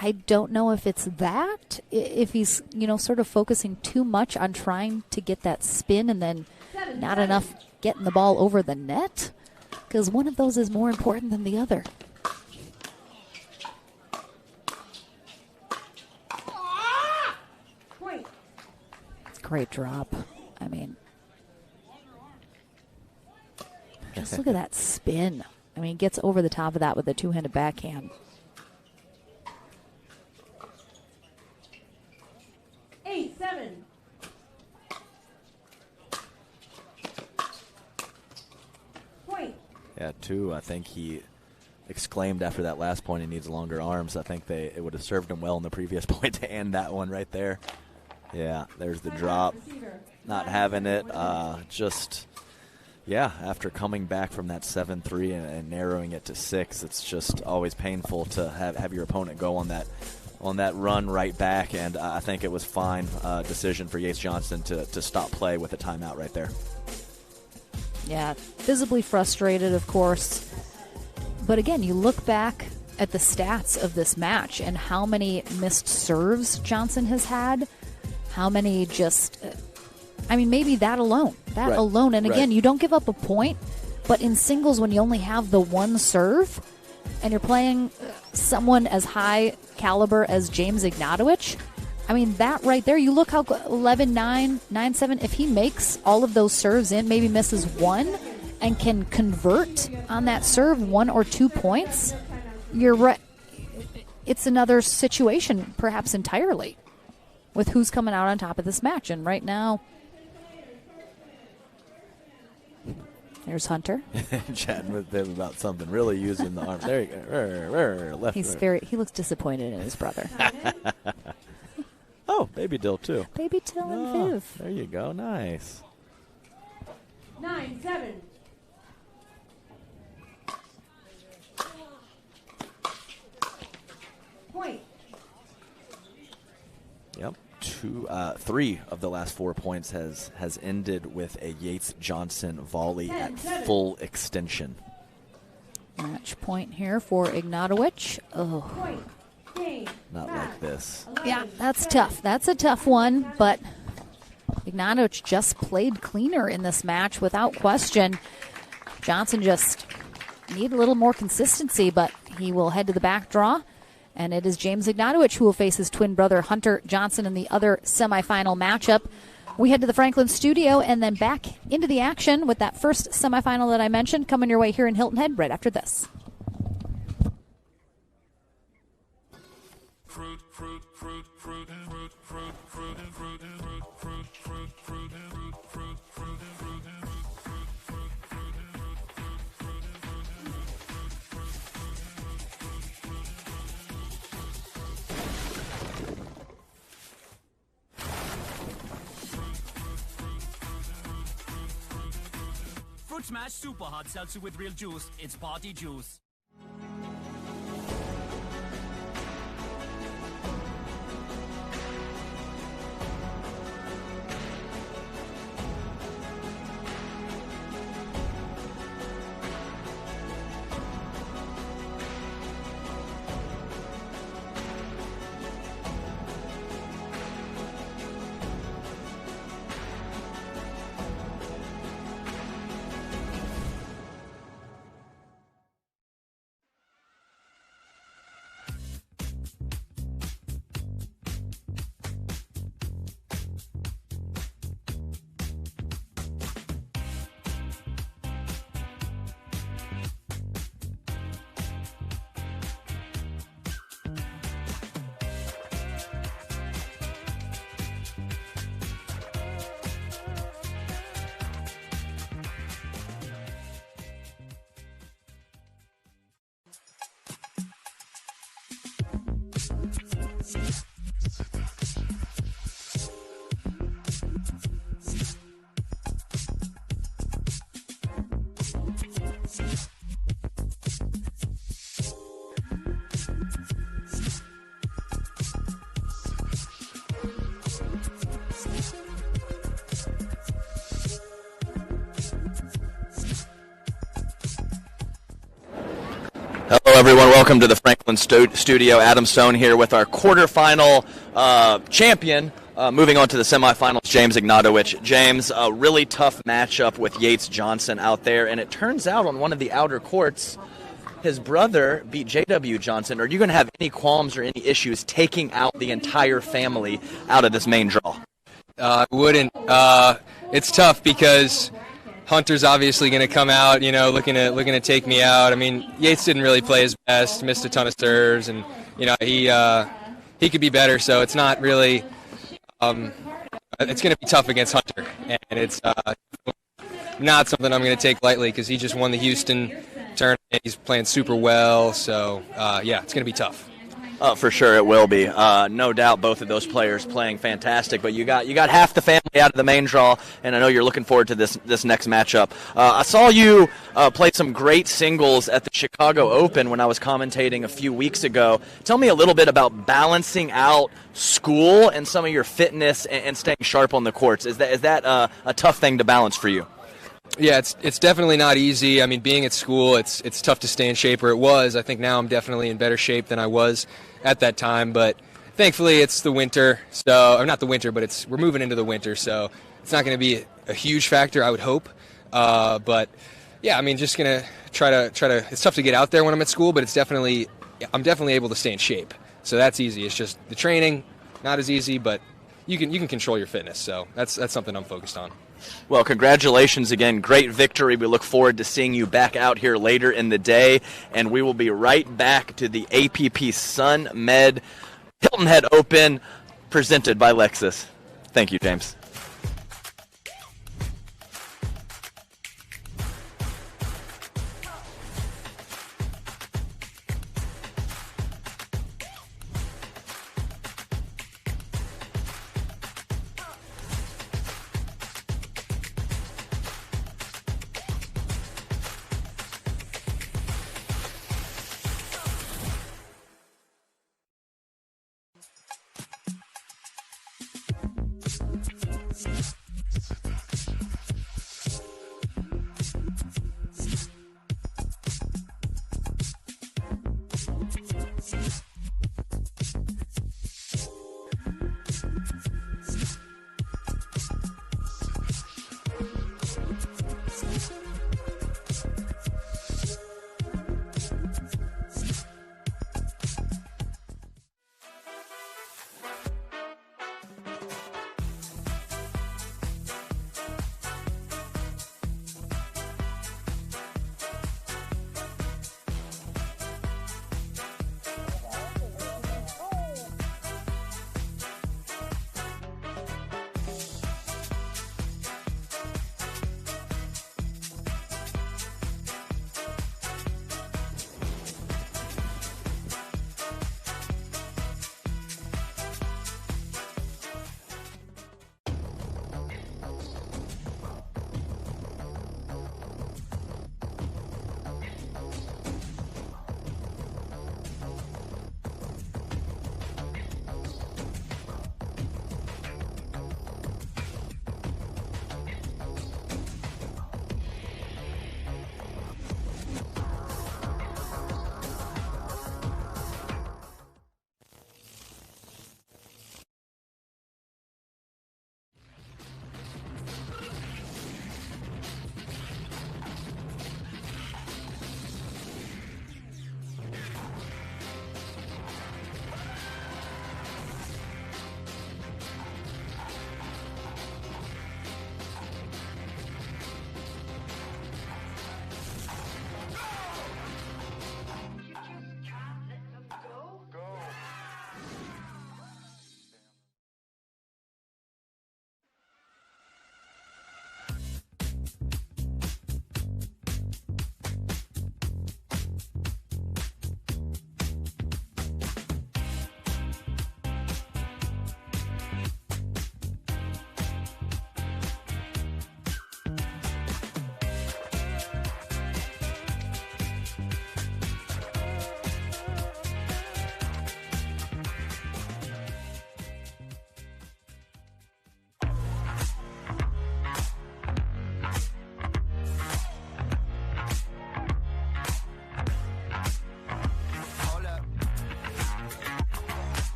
I don't know if it's that, if he's, sort of focusing too much on trying to get that spin and then not enough getting the ball over the net, because one of those is more important than the other. Point. It's a great drop. I mean, just look at that spin. I mean, he gets over the top of that with a two-handed backhand. 8, 7. Point. Yeah, 2. I think he exclaimed after that last point he needs longer arms. I think it would have served him well in the previous point to end that one right there. Yeah, there's the drop. Not having it. After coming back from that 7-3 and narrowing it to 6, it's just always painful to have your opponent go on that run right back, and I think it was fine decision for Yates Johnson to stop play with a timeout right there. Yeah, visibly frustrated, of course. But again, you look back at the stats of this match and how many missed serves Johnson has had, how many just, maybe that alone. That Right. alone. And again, Right. you don't give up a point, but in singles when you only have the one serve and you're playing someone as high caliber as James Ignatovic, that right there, you look how 11-9, 9-7, if he makes all of those serves in, maybe misses one, and can convert on that serve 1 or 2 points, you're right. It's another situation, perhaps entirely, with who's coming out on top of this match. And right now, there's Hunter. Chatting with him about something, really using the arm. There you go. Left. He looks disappointed in his brother. Oh, Baby Dill too. Baby Dill and Viv. There you go. Nice. 9, 7. Point. Yep. 3 of the last 4 points has ended with a Yates Johnson volley at full extension. Match point here for Ignatovic. Oh. Point. Game. Not like this. Yeah, that's tough. That's a tough one, but Ignatovic just played cleaner in this match without question. Johnson just need a little more consistency, but he will head to the back draw, and it is James Ignatovic who will face his twin brother Hunter Johnson in the other semifinal matchup. We head to the Franklin studio and then back into the action with that first semifinal that I mentioned coming your way here in Hilton Head right after this. Fruit Smash Super Hot Seltzer with real juice. It's party juice. Hello, everyone. Welcome to the Franklin studio. Adam Stone here with our quarterfinal champion. Moving on to the semifinals, James Ignatowicz. James, a really tough matchup with Yates Johnson out there, and it turns out on one of the outer courts, his brother beat J.W. Johnson. Are you going to have any qualms or any issues taking out the entire family out of this main draw? I wouldn't. It's tough because Hunter's obviously going to come out, looking to take me out. I mean, Yates didn't really play his best, missed a ton of serves, and he could be better. So it's not really. It's going to be tough against Hunter, and it's not something I'm going to take lightly because he just won the Houston tournament. He's playing super well. So it's going to be tough. For sure it will be. No doubt both of those players playing fantastic, but you got half the family out of the main draw, and I know you're looking forward to this next matchup. I saw you play some great singles at the Chicago Open when I was commentating a few weeks ago. Tell me a little bit about balancing out school and some of your fitness and staying sharp on the courts. Is that a tough thing to balance for you? Yeah, it's definitely not easy. I mean, being at school, it's tough to stay in shape, or it was. I think now I'm definitely in better shape than I was at that time, but thankfully it's the winter, or not the winter, but we're moving into the winter, so it's not going to be a huge factor, I would hope. But yeah, I mean, just going to try to. It's tough to get out there when I'm at school, but I'm definitely able to stay in shape, so that's easy. It's just the training, not as easy, but you can control your fitness, so that's something I'm focused on. Well, congratulations again. Great victory. We look forward to seeing you back out here later in the day, and we will be right back to the APP Sunmed Hilton Head Open presented by Lexus. Thank you, James.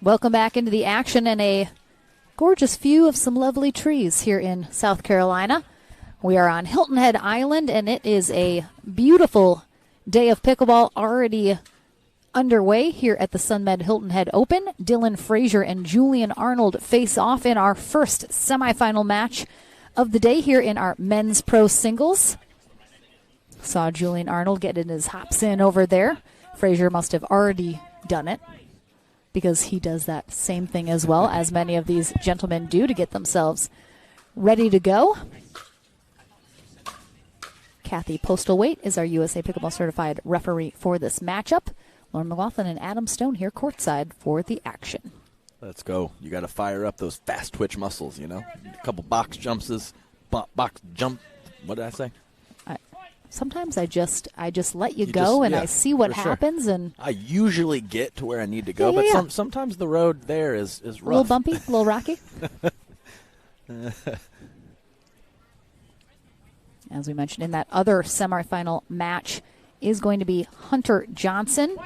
Welcome back into the action and a gorgeous view of some lovely trees here in South Carolina. We are on Hilton Head Island, and it is a beautiful day of pickleball already underway here at the Sunmed Hilton Head Open. Dylan Frazier and Julian Arnold face off in our first semifinal match of the day here in our men's pro singles. Saw Julian Arnold getting his hops in over there. Frazier must have already done it, because he does that same thing as well, as many of these gentlemen do, to get themselves ready to go. Kathy Postlethwaite is our USA Pickleball Certified referee for this matchup. Lauren McLaughlin and Adam Stone here courtside for the action. Let's go. You got to fire up those fast twitch muscles, you know. A couple box jump. What did I say? Sometimes I just let you go, and I see what happens. Sure. And I usually get to where I need to go, but sometimes the road there is rough. A little bumpy, a little rocky. As we mentioned, in that other semifinal match is going to be Hunter Johnson.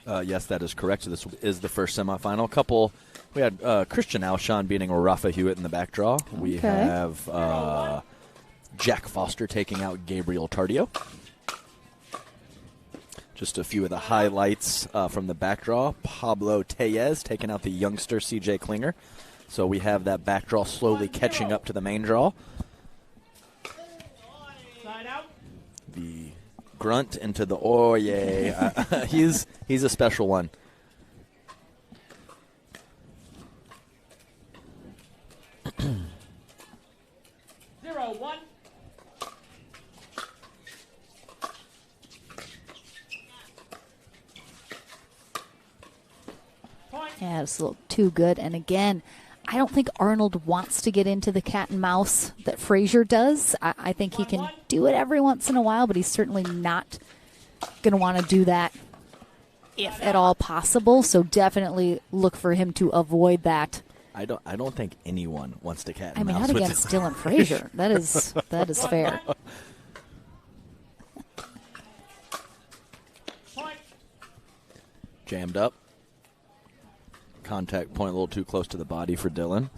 1-0. Yes, that is correct. So this is the first semifinal. We had Christian Alshon beating Rafa Hewitt in the back draw. We have Jack Foster taking out Gabriel Tardio. Just a few of the highlights from the back draw. Pablo Tellez taking out the youngster CJ Klinger. So we have that back draw slowly catching up to the main draw. The grunt into the he's a special one. Yeah, it's a little too good. And again, I don't think Arnold wants to get into the cat and mouse that Frazier does. I think he can do it every once in a while, but he's certainly not going to want to do that if at all possible. So definitely look for him to avoid that. I don't think anyone wants to cat and mouse. Not against Dylan Frazier. That is fair. Jammed up. Contact point a little too close to the body for Dylan.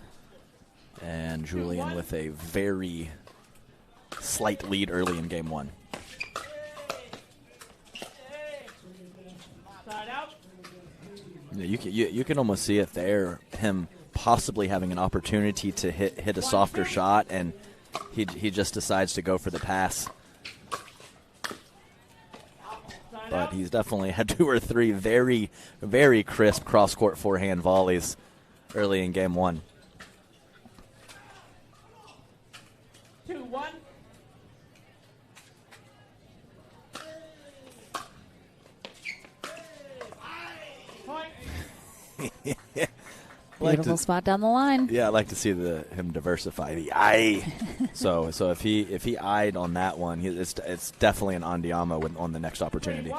And Julian with a very slight lead early in game one. You can almost see it there, him possibly having an opportunity to hit a softer shot, and he just decides to go for the pass. But he's definitely had 2 or 3 very, very crisp cross-court forehand volleys early in game one. 2-1. Beautiful spot down the line. Yeah, I like to see him diversify the eye. so if he eyed on that one, it's definitely an Andiamo on the next opportunity.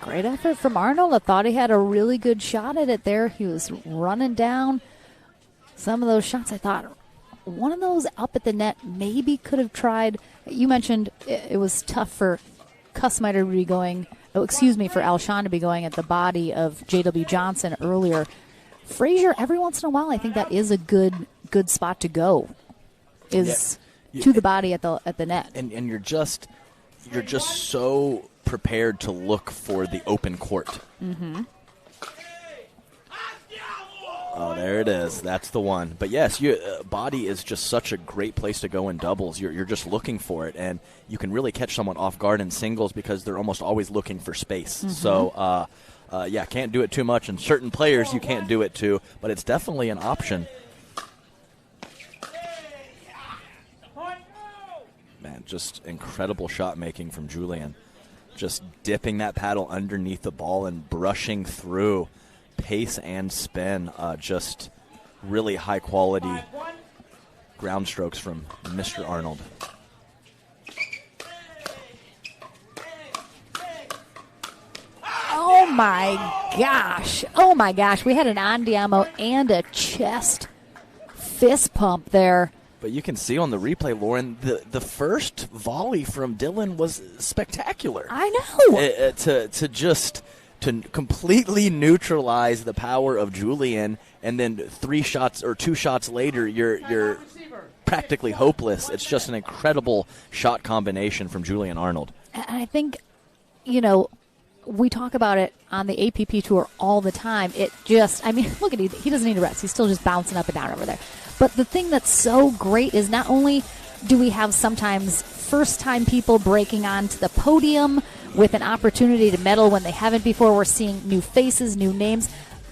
Great effort from Arnold. I thought he had a really good shot at it there. He was running down some of those shots. I thought one of those up at the net maybe could have tried. You mentioned it was tough for Kussmeyer to be going, for Alshon to be going at the body of J.W. Johnson earlier. Frazier, every once in a while, I think that is a good spot to go, to the body at the net. And you're just so prepared to look for the open court. Mm-hmm. Oh, there it is. That's the one. But yes, body is just such a great place to go in doubles. You're just looking for it, and you can really catch someone off guard in singles because they're almost always looking for space. Mm-hmm. So, can't do it too much. And certain players you can't do it to, but it's definitely an option. Man, just incredible shot making from Julian. Just dipping that paddle underneath the ball and brushing through. Pace and spin, just really high quality ground strokes from Mr. Arnold. my gosh. Oh, my gosh. We had an Andiamo and a chest fist pump there. But you can see on the replay, Lauren, the first volley from Dylan was spectacular. I know. To completely neutralize the power of Julian, and then 2 shots later, you're practically hopeless. It's just an incredible shot combination from Julian Arnold. And I think, we talk about it on the APP tour all the time. Look at he doesn't need a rest. He's still just bouncing up and down over there. But the thing that's so great is not only do we have sometimes first-time people breaking onto the podium with an opportunity to medal when they haven't before. We're seeing new faces, new names.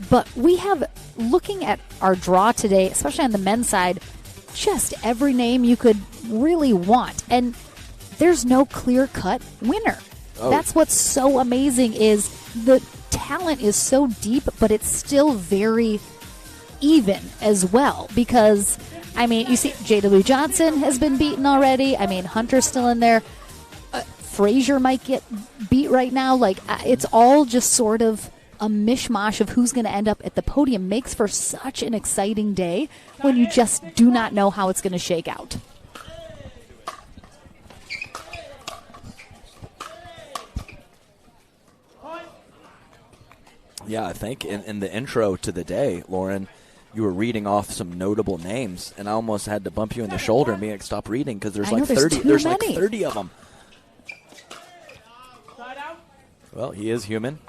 But we have, looking at our draw today, especially on the men's side, just every name you could really want. And there's no clear-cut winner. Oh. That's what's so amazing is the talent is so deep, but it's still very even as well. Because, you see J.W. Johnson has been beaten already. Hunter's still in there. Frazier might get beat right now. It's all just sort of a mishmash of who's going to end up at the podium. Makes for such an exciting day when you just do not know how it's going to shake out. Yeah, I think in the intro to the day, Lauren, you were reading off some notable names, and I almost had to bump you in the shoulder and be like, stop reading, because there's 30. There's like 30 of them. Well, he is human,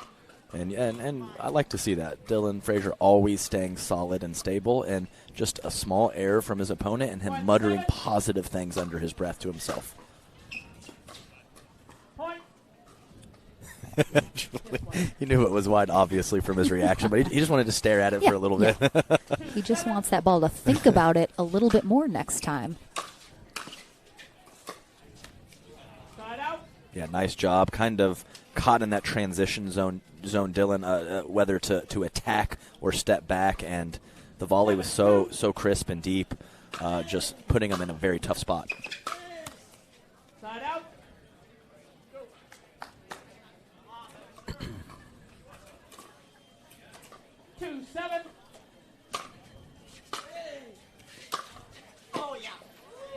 and I like to see that. Dylan Frazier always staying solid and stable, and just a small error from his opponent and him muttering positive things under his breath to himself. He knew it was wide, obviously, from his reaction, but he just wanted to stare at it for a little bit. He just wants that ball to think about it a little bit more next time. Yeah, nice job. Kind of caught in that transition zone, Dylan, whether to attack or step back, and the volley was so crisp and deep, just putting him in a very tough spot. Side out. 2-7.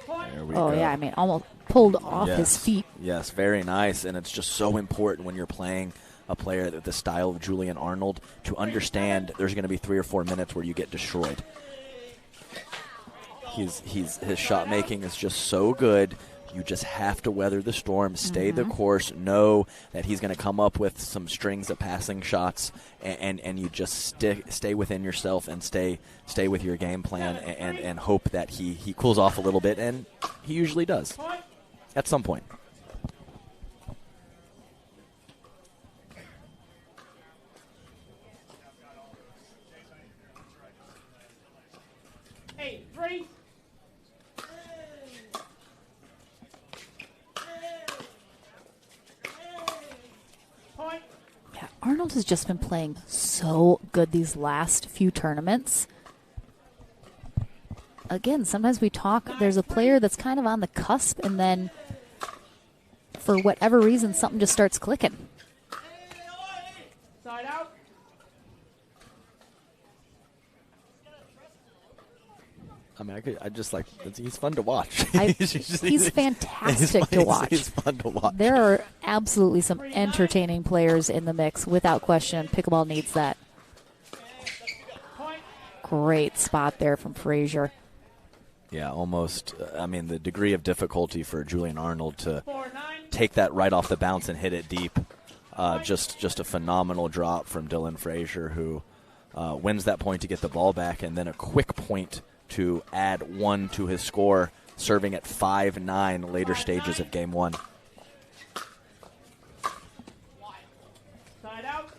There we Oh, go. yeah, almost pulled off his feet. Yes, very nice, and it's just so important when you're playing a player the style of Julian Arnold to understand there's going to be 3 or 4 minutes where you get destroyed. His shot making is just so good. You just have to weather the storm, stay the course, know that he's going to come up with some strings of passing shots, and you just stay within yourself and stay with your game plan and hope that he cools off a little bit, and he usually does at some point. Hey, 3. Yeah, Arnold has just been playing so good these last few tournaments. Again, sometimes we talk, there's a player that's kind of on the cusp, and then for whatever reason, something just starts clicking. Side out. He's fun to watch. He's fantastic to watch. He's fun to watch. There are absolutely some entertaining players in the mix, without question. Pickleball needs that. Great spot there from Frazier. Yeah, almost. The degree of difficulty for Julian Arnold to take that right off the bounce and hit it deep. Just a phenomenal drop from Dylan Frazier, who wins that point to get the ball back, and then a quick point to add 1 to his score, serving at 5-9 later stages of game 1. Side out.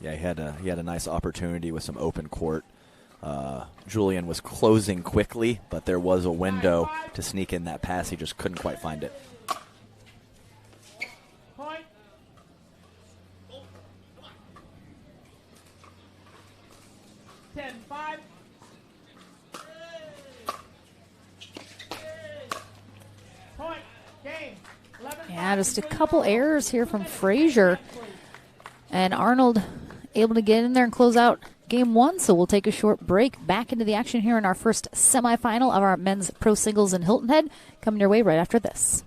Yeah, he had a nice opportunity with some open court. Julian was closing quickly, but there was a window to sneak in that pass. He just couldn't quite find it. Point. 10-5. Point. Game. 11. Yeah, just a couple errors here from Frazier. And Arnold able to get in there and close out game one, so we'll take a short break. Back into the action here in our first semifinal of our men's pro singles in Hilton Head. Coming your way right after this.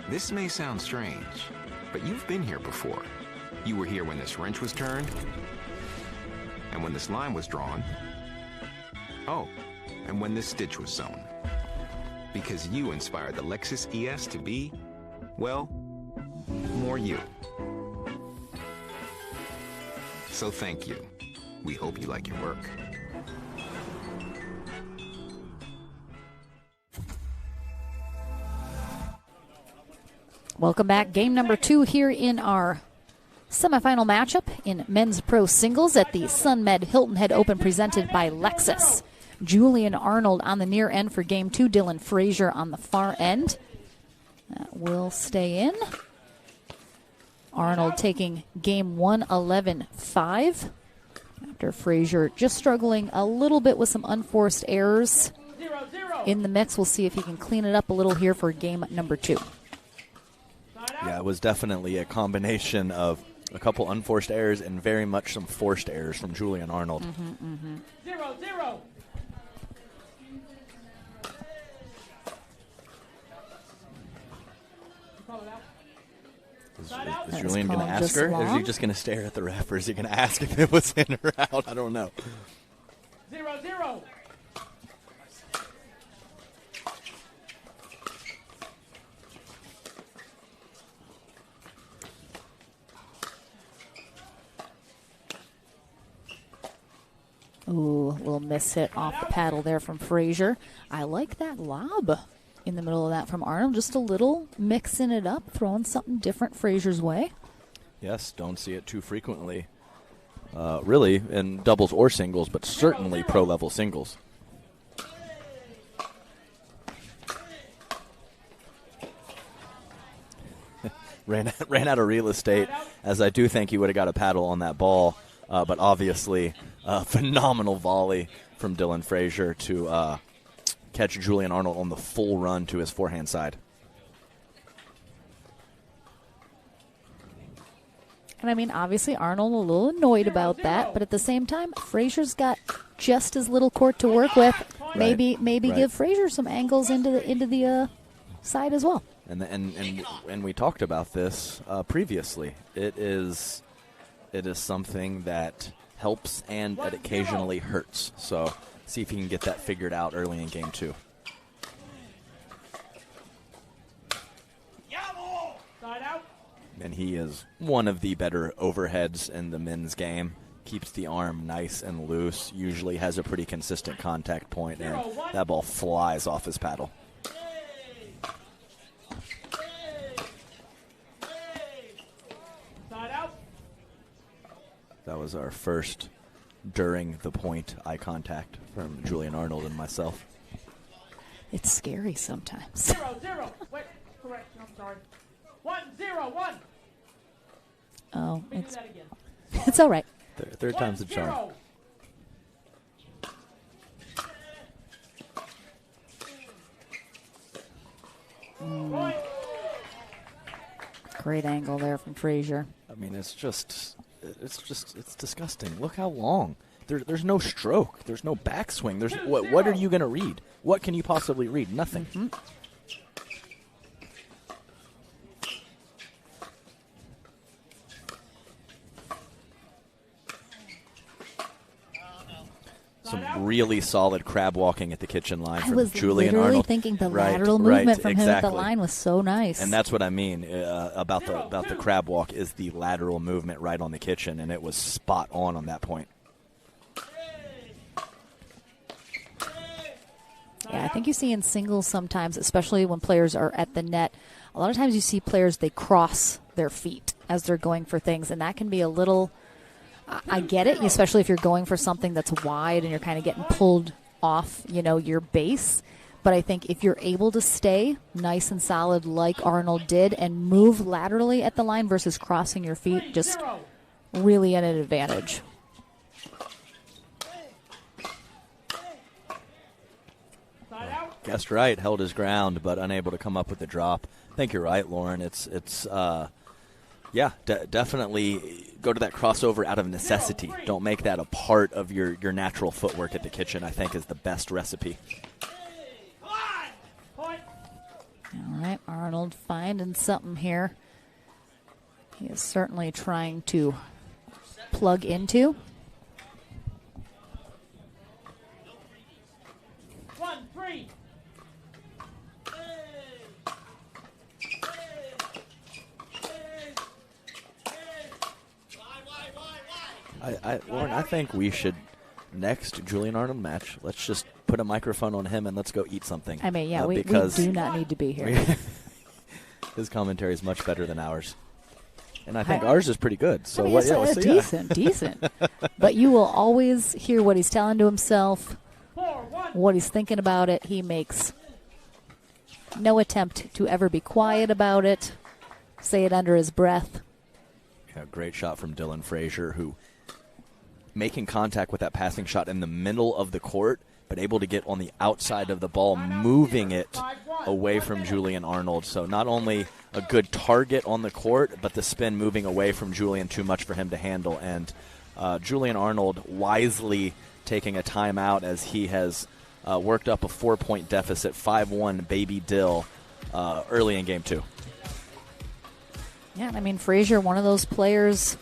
This may sound strange, but you've been here before. You were here when this wrench was turned, and when this line was drawn. Oh, and when this stitch was sewn. Because you inspired the Lexus ES to be, well, more you. So thank you. We hope you like your work. Welcome back. Game number 2 here in our semifinal matchup in men's pro singles at the Sunmed Hilton Head Open presented by Lexus. Julian Arnold on the near end for game 2. Dylan Frazier on the far end. That will stay in. Arnold taking game 1, 11-5. After Frazier just struggling a little bit with some unforced errors in the mix. We'll see if he can clean it up a little here for game number 2. Yeah, it was definitely a combination of a couple unforced errors and very much some forced errors from Julian Arnold. 0-0. Is Julian going to ask her? Or is he just going to stare at the ref? Or is he going to ask if it was in or out? I don't know. 0-0. Ooh, a little miss hit off the paddle there from Frazier. I like that lob in the middle of that from Arnold. Just a little mixing it up, throwing something different Frazier's way. Yes, don't see it too frequently. Really, in doubles or singles, but certainly pro-level singles. ran out of real estate, as I do think he would have got a paddle on that ball. But obviously, a phenomenal volley from Dylan Frazier to catch Julian Arnold on the full run to his forehand side. And I mean, obviously, Arnold a little annoyed about that, but at the same time, Frazier's got just as little court to work with. Maybe give Frazier some angles into the side as well. And we talked about this previously. It is something that helps and it occasionally hurts. So see if he can get that figured out early in game 2. And he is one of the better overheads in the men's game. Keeps the arm nice and loose. Usually has a pretty consistent contact point, and that ball flies off his paddle. That was our first during the point eye contact from Julian Arnold and myself. It's scary sometimes. 0-0. Wait, correct. I'm sorry. 1-0-1. Oh, it's all right. Third time's the charm. Great angle there from Frazier. I mean, it's disgusting. Look how long. There's no stroke. There's no backswing. What are you going to read? What can you possibly read? Nothing. Mm-hmm. Some really solid crab walking at the kitchen line I from was Julian literally Arnold. thinking the lateral movement from him at the exactly. line was so nice. And that's what I mean about the crab walk is the lateral movement right on the kitchen, and it was spot on that point. Yeah, I think you see in singles sometimes, especially when players are at the net, a lot of times you see players, they cross their feet as they're going for things, and that can be a little... I get it, especially if you're going for something that's wide and you're kind of getting pulled off, your base. But I think if you're able to stay nice and solid like Arnold did and move laterally at the line versus crossing your feet, just really at an advantage. Guessed right, held his ground, but unable to come up with the drop. I think you're right, Lauren. Definitely go to that crossover out of necessity. Don't make that a part of your natural footwork at the kitchen, I think, is the best recipe. All right, Arnold finding something here. He is certainly trying to plug into. 1-3. Lauren, I think we should, next Julian Arnold match, let's just put a microphone on him and let's go eat something. I mean, yeah, we do not need to be here. His commentary is much better than ours. And I think ours is pretty good. So decent. But you will always hear what he's telling to himself, what he's thinking about it. He makes no attempt to ever be quiet about it, say it under his breath. Yeah, great shot from Dylan Frazier, who making contact with that passing shot in the middle of the court, but able to get on the outside of the ball, moving it away from Julian Arnold. So not only a good target on the court, but the spin moving away from Julian, too much for him to handle. And Julian Arnold wisely taking a timeout as he has worked up a 4-point deficit, 5-1 Baby Dill early in game 2. Yeah, I mean, Frazier, one of those players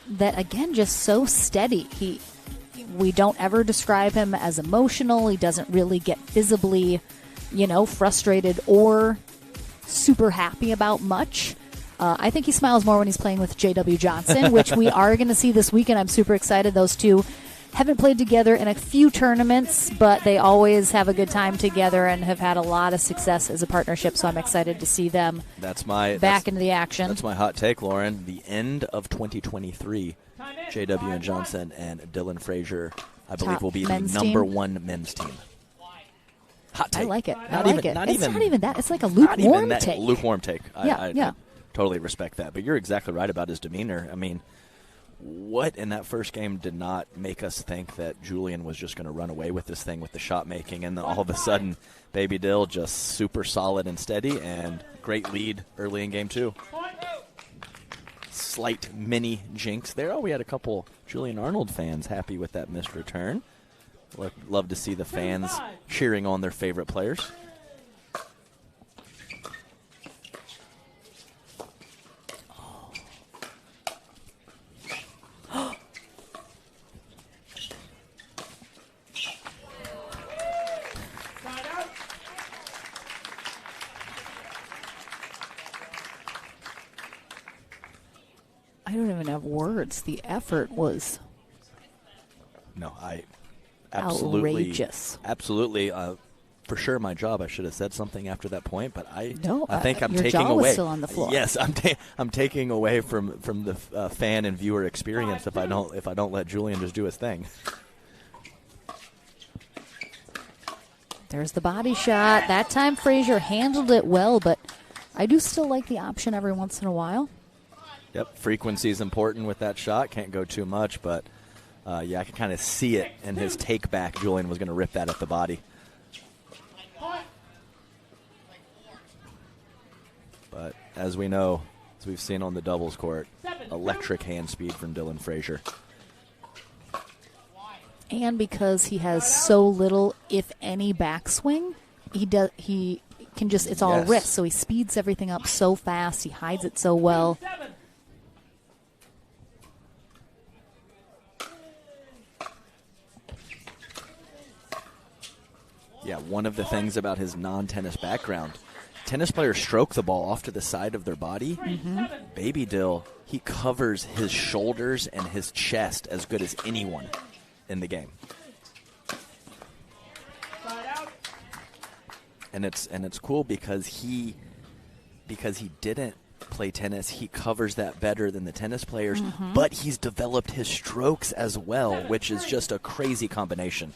that, again, just so steady. We don't ever describe him as emotional. He doesn't really get visibly, frustrated or super happy about much. I think he smiles more when he's playing with J.W. Johnson, which we are going to see this weekend. I'm super excited. Those two haven't played together in a few tournaments, but they always have a good time together and have had a lot of success as a partnership, so I'm excited to see them back into the action. That's my hot take, Lauren. The end of 2023, J.W. Johnson and Dylan Frazier, I believe, will be the number one men's team. Hot take. I like it. Not even that. It's like a lukewarm take. Lukewarm take. I totally respect that. But you're exactly right about his demeanor. I mean, what in that first game did not make us think that Julian was just going to run away with this thing with the shot making, and then all of a sudden Baby Dill just super solid and steady, and great lead early in game 2. Slight mini jinx there. Oh, we had a couple Julian Arnold fans happy with that missed return. Love to see the fans cheering on their favorite players. I don't even have words. The effort was outrageous. Absolutely. For sure, my job. I should have said something after that point, but I think I'm your taking jaw away. Was still on the floor. Yes, I'm taking away from the fan and viewer experience if I don't let Julian just do his thing. There's the body shot. That time Frazier handled it well, but I do still like the option every once in a while. Yep, frequency is important with that shot. Can't go too much, but I can kind of see it in his take back. Julian was going to rip that at the body. But as we know, as we've seen on the doubles court, electric hand speed from Dylan Frazier. And because he has so little, if any, backswing, he can just, it's all wrist, so he speeds everything up so fast. He hides it so well. Yeah, one of the things about his non-tennis background, tennis players stroke the ball off to the side of their body. Baby Dill, he covers his shoulders and his chest as good as anyone in the game. And it's cool because he didn't play tennis. He covers that better than the tennis players, but he's developed his strokes as well, which is just a crazy combination.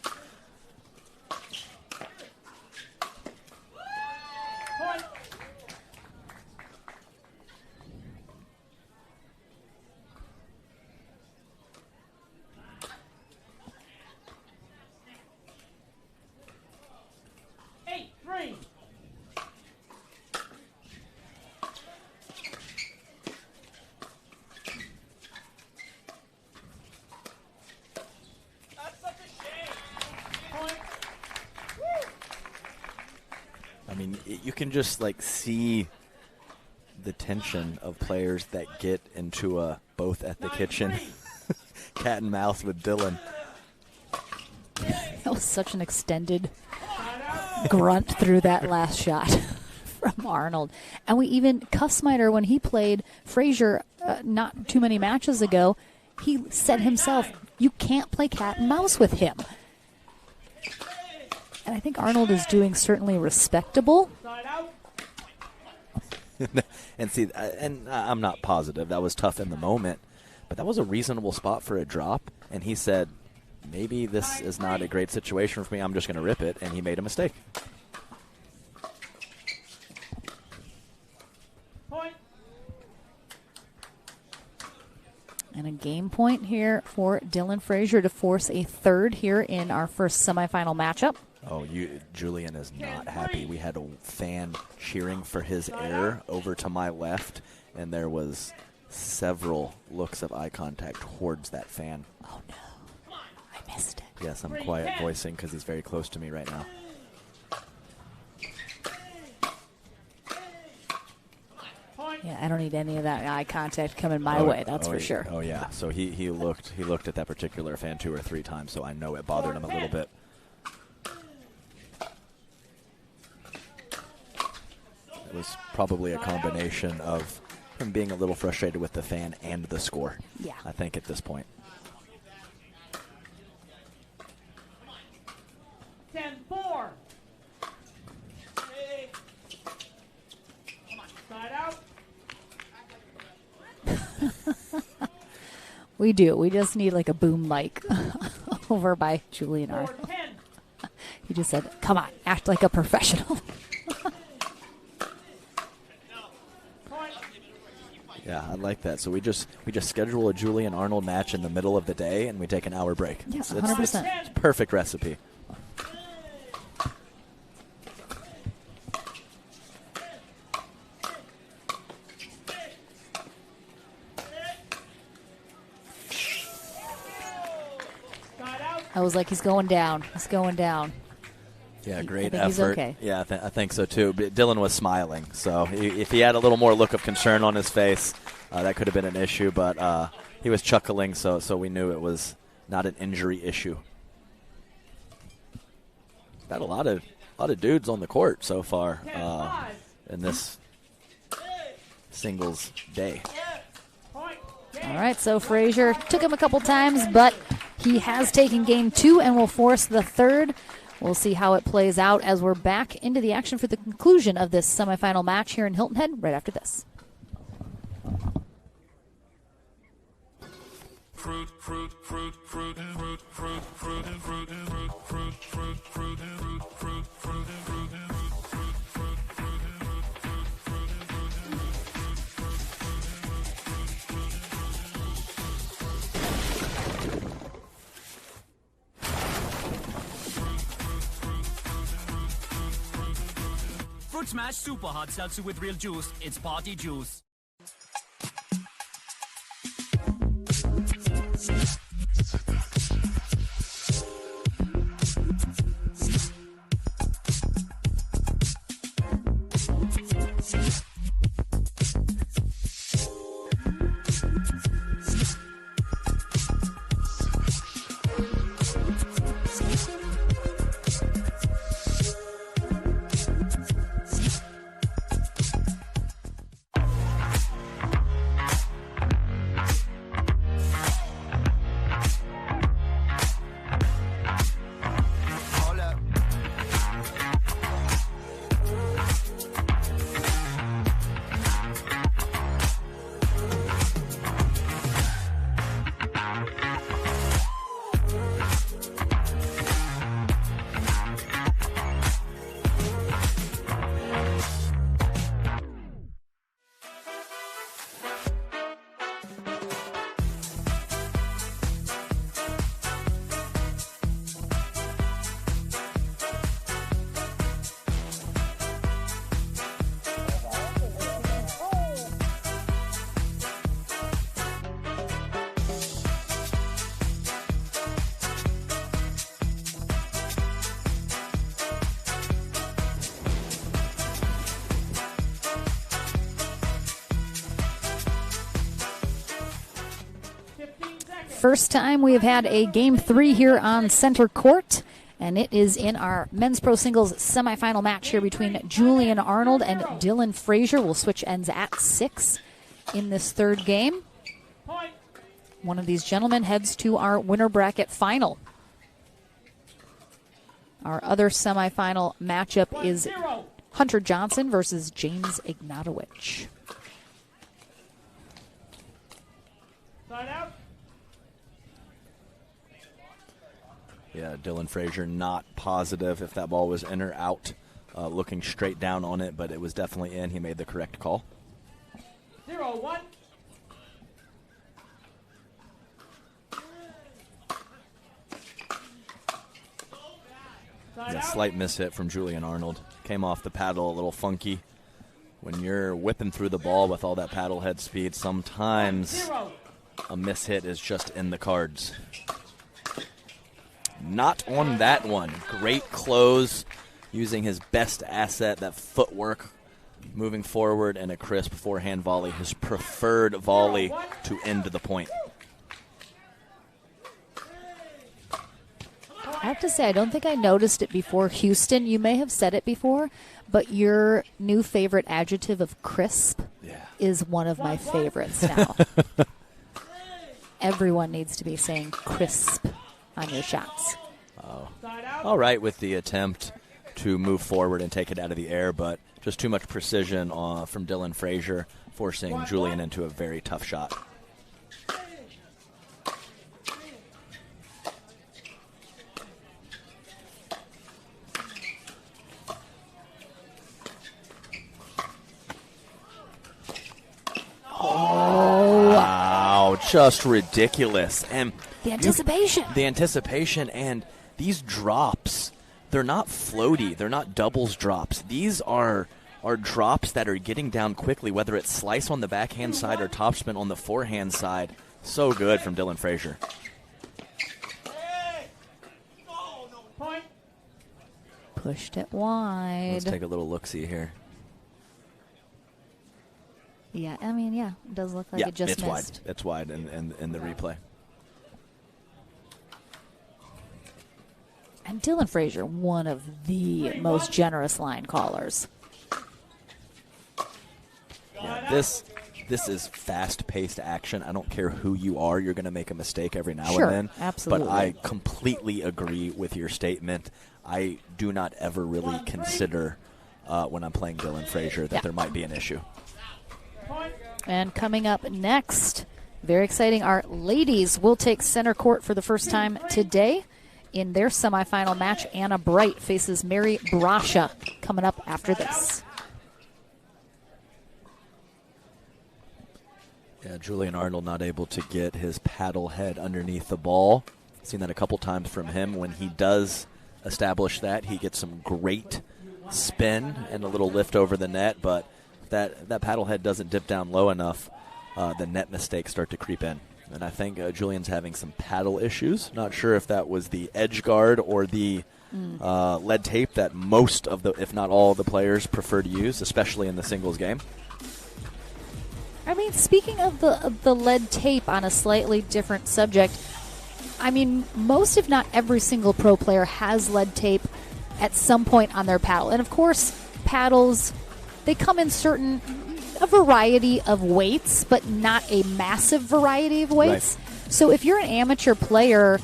You can just see the tension of players that get into a both at the kitchen cat and mouse with Dylan. That was such an extended grunt through that last shot from Arnold. And we even, Kussmeyer, when he played Frazier not too many matches ago, he said himself, you can't play cat and mouse with him. And I think Arnold is doing certainly respectable. And see, and I'm not positive. That was tough in the moment, but that was a reasonable spot for a drop. And he said, maybe this is not a great situation for me. I'm just going to rip it. And he made a mistake. And a game point here for Dylan Frazier to force a third here in our first semifinal matchup. Oh, Julian is not happy. We had a fan cheering for his error over to my left, and there was several looks of eye contact towards that fan. Oh, no. I missed it. Yes, I'm quiet voicing because he's very close to me right now. Yeah, I don't need any of that eye contact coming my way, that's for sure. Oh, yeah. So he looked at that particular fan 2 or 3 times, so I know it bothered him a little bit. It was probably a combination of him being a little frustrated with the fan and the score. Yeah. I think at this point. 10-4. Side out. We do. We just need a boom mic over by Julian Arnold. He just said, come on, act like a professional. Yeah, I like that. So we just schedule a Julian Arnold match in the middle of the day, and we take an hour break. Yes, 100%. It's a perfect recipe. I was like, he's going down. He's going down. Yeah, great I think effort. He's okay. Yeah, I think so too. But Dylan was smiling, so if he had a little more look of concern on his face, that could have been an issue. But he was chuckling, so we knew it was not an injury issue. Got a lot of dudes on the court so far in this singles day. All right, so Frazier took him a couple times, but he has taken game 2 and will force the third. We'll see how it plays out as we're back into the action for the conclusion of this semifinal match here in Hilton Head right after this. Fruit Smash Super Hot Seltzer with real juice. It's party juice. First time we have had a Game 3 here on center court, and it is in our men's pro singles semifinal match here between Julian Arnold and Dylan Frazier. We'll switch ends at 6 in this third game. One of these gentlemen heads to our winner bracket final. Our other semifinal matchup is Hunter Johnson versus James Ignatowicz. Side out. Yeah, Dylan Frazier not positive if that ball was in or out, looking straight down on it, but it was definitely in. He made the correct call. 0-1. A slight mishit from Julian Arnold. Came off the paddle a little funky. When you're whipping through the ball with all that paddle head speed, sometimes a mishit is just in the cards. Not on that one. Great close, using his best asset, that footwork, moving forward, and a crisp forehand volley, his preferred volley to end the point. I have to say, I don't think I noticed it before. Houston, you may have said it before, but your new favorite adjective of crisp is one of my favorites now. Everyone needs to be saying crisp on your shots. All right with the attempt to move forward and take it out of the air, but just too much precision from Dylan Frazier, forcing Julian into a very tough shot. Oh. Wow, just ridiculous. And the anticipation. The anticipation, and these drops, they're not floaty. They're not doubles drops. These are drops that are getting down quickly, whether it's slice on the backhand side or topspin on the forehand side. So good from Dylan Frazier. Pushed it wide. Let's take a little look-see here. Yeah, I mean, yeah, it does look like it just missed. It's wide in the replay. And Dylan Frazier, one of the most generous line callers. Yeah, this is fast-paced action. I don't care who you are. You're going to make a mistake every now and then. Absolutely. But I completely agree with your statement. I do not ever really consider when I'm playing Dylan Frazier that there might be an issue. And coming up next, very exciting, our ladies will take center court for the first time today. In their semifinal match, Anna Bright faces Mary Brasha coming up after this. Yeah, Julian Arnold not able to get his paddle head underneath the ball. Seen that a couple times from him. When he does establish that, he gets some great spin and a little lift over the net, but that paddle head doesn't dip down low enough, the net mistakes start to creep in. And I think Julian's having some paddle issues. Not sure if that was the edge guard or the lead tape that most of the, if not all, the players prefer to use, especially in the singles game. I mean, speaking of the lead tape on a slightly different subject, I mean, most if not every single pro player has lead tape at some point on their paddle. And of course, paddles, they come in a variety of weights, but not a massive variety of weights. Right. So if you're an amateur player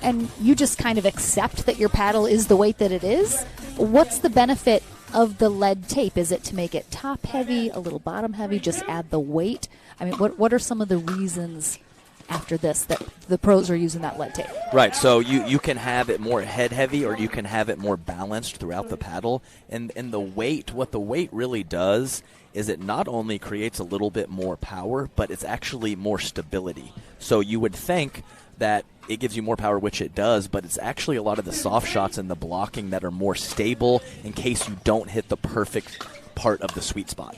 and you just kind of accept that your paddle is the weight that it is, what's the benefit of the lead tape? Is it to make it top heavy, a little bottom heavy, just add the weight? I mean, what are some of the reasons after this that the pros are using that lead tape? Right, so you can have it more head heavy or you can have it more balanced throughout the paddle. And the weight, what the weight really does is it not only creates a little bit more power, but it's actually more stability. So you would think that it gives you more power, which it does, but it's actually a lot of the soft shots and the blocking that are more stable in case you don't hit the perfect part of the sweet spot.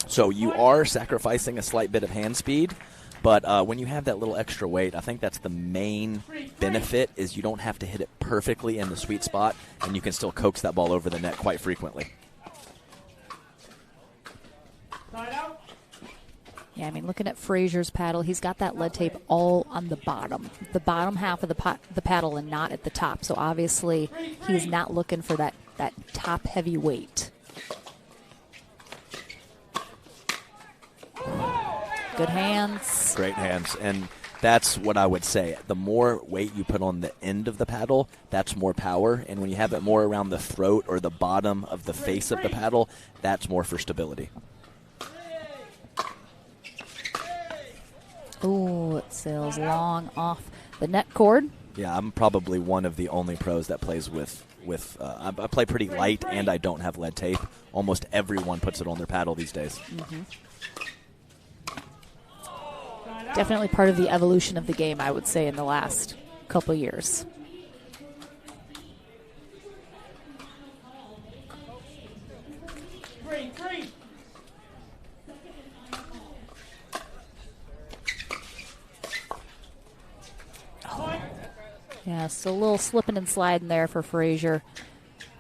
So you are sacrificing a slight bit of hand speed, but when you have that little extra weight, I think that's the main benefit, is you don't have to hit it perfectly in the sweet spot, and you can still coax that ball over the net quite frequently. Yeah, I mean, looking at Frazier's paddle, he's got that lead tape all on the bottom half of the paddle and not at the top. So obviously he's not looking for that top heavy weight. Good hands. Great hands. And that's what I would say. The more weight you put on the end of the paddle, that's more power. And when you have it more around the throat or the bottom of the face of the paddle, that's more for stability. Oh, it sails long off the net cord. Yeah, I'm probably one of the only pros that plays with I play pretty light and I don't have lead tape. Almost everyone puts it on their paddle these days. Mm-hmm. Definitely part of the evolution of the game, I would say, in the last couple of years. Yeah, so a little slipping and sliding there for Frazier.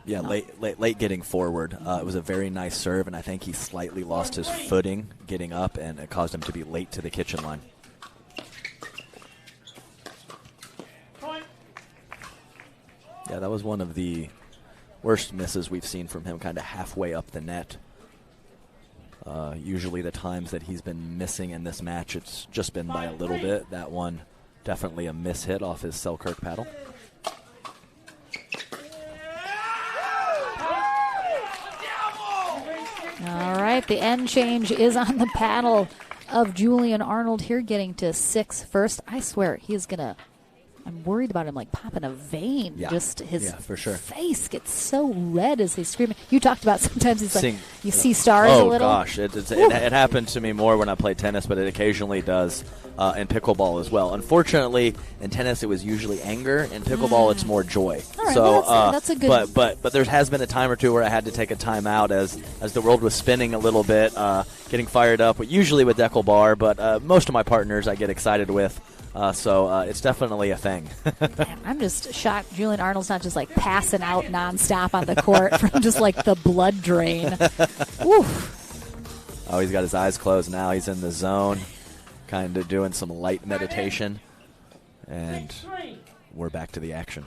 Yeah, late getting forward. It was a very nice serve, and I think he slightly lost his footing getting up, and it caused him to be late to the kitchen line. Yeah, that was one of the worst misses we've seen from him, kind of halfway up the net. Usually the times that he's been missing in this match, it's just been by a little bit. That one, definitely a miss hit off his Selkirk paddle. All right, the end change is on the paddle of Julian Arnold here, getting to 6 first. I swear he's going to, I'm worried about him like popping a vein. Yeah. Just his for sure. face gets so red as he's screaming. You talked about sometimes he's like, you see stars a little. Oh, gosh. It happened to me more when I play tennis, but it occasionally does in pickleball as well. Unfortunately, in tennis, it was usually anger. In pickleball, it's more joy. All right, so, well, that's a good... But there has been a time or two where I had to take a time out as the world was spinning a little bit, getting fired up, usually with Deckelbar, but most of my partners I get excited with. So it's definitely a thing. Man, I'm just shocked Julian Arnold's not just like passing out nonstop on the court from just like the blood drain. Oof. Oh, he's got his eyes closed now. He's in the zone, kind of doing some light meditation. And we're back to the action.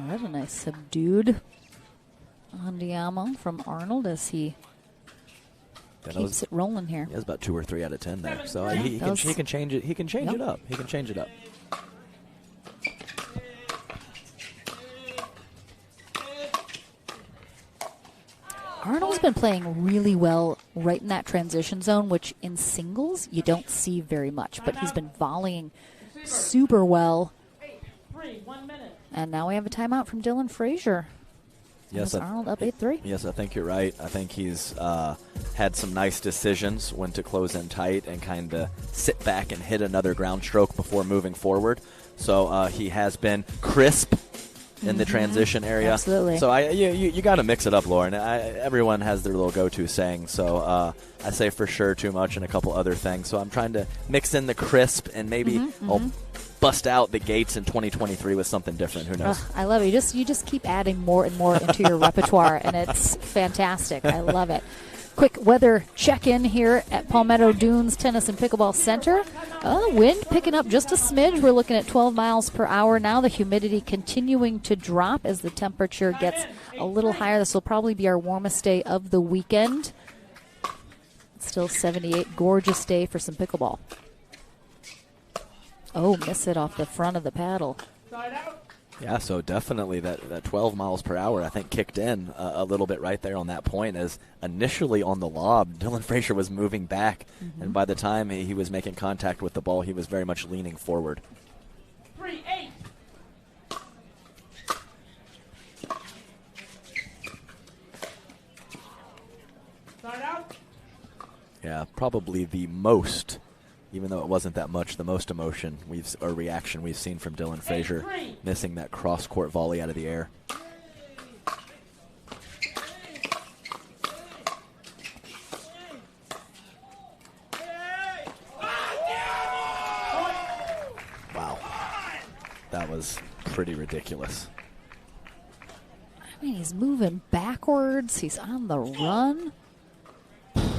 That's a nice subdued Andiamo from Arnold as he keeps it rolling here. He has about 2 or 3 out of 10 there, so he can change it. He can change it up. He can change it up. Arnold's been playing really well right in that transition zone, which in singles you don't see very much, but he's been volleying super well. And now we have a timeout from Dylan Frazier. Yes, Arnold up 8-3. Yes, I think you're right. I think he's had some nice decisions when to close in tight and kind of sit back and hit another ground stroke before moving forward. So he has been crisp in the transition area. Absolutely. So you got to mix it up, Lauren. Everyone has their little go-to saying. So I say for sure too much and a couple other things. So I'm trying to mix in the crisp and maybe I'll bust out the gates in 2023 with something different. Who knows? I love it. You just keep adding more and more into your repertoire, and it's fantastic. I love it. Quick weather check-in here at Palmetto Dunes Tennis and Pickleball Center. Wind picking up just a smidge. We're looking at 12 miles per hour now. The humidity continuing to drop as the temperature gets a little higher. This will probably be our warmest day of the weekend. It's still 78. Gorgeous day for some pickleball. Oh, miss it off the front of the paddle. Yeah, so definitely that 12 miles per hour, I think, kicked in a little bit right there on that point, as initially on the lob, Dylan Frazier was moving back, and by the time he was making contact with the ball, he was very much leaning forward. 3-8. Start out. Yeah, probably the most, even though it wasn't that much, the most emotion or reaction we've seen from Dylan Frazier, missing that cross-court volley out of the air. Wow. That was pretty ridiculous. I mean, he's moving backwards. He's on the run. 9-3.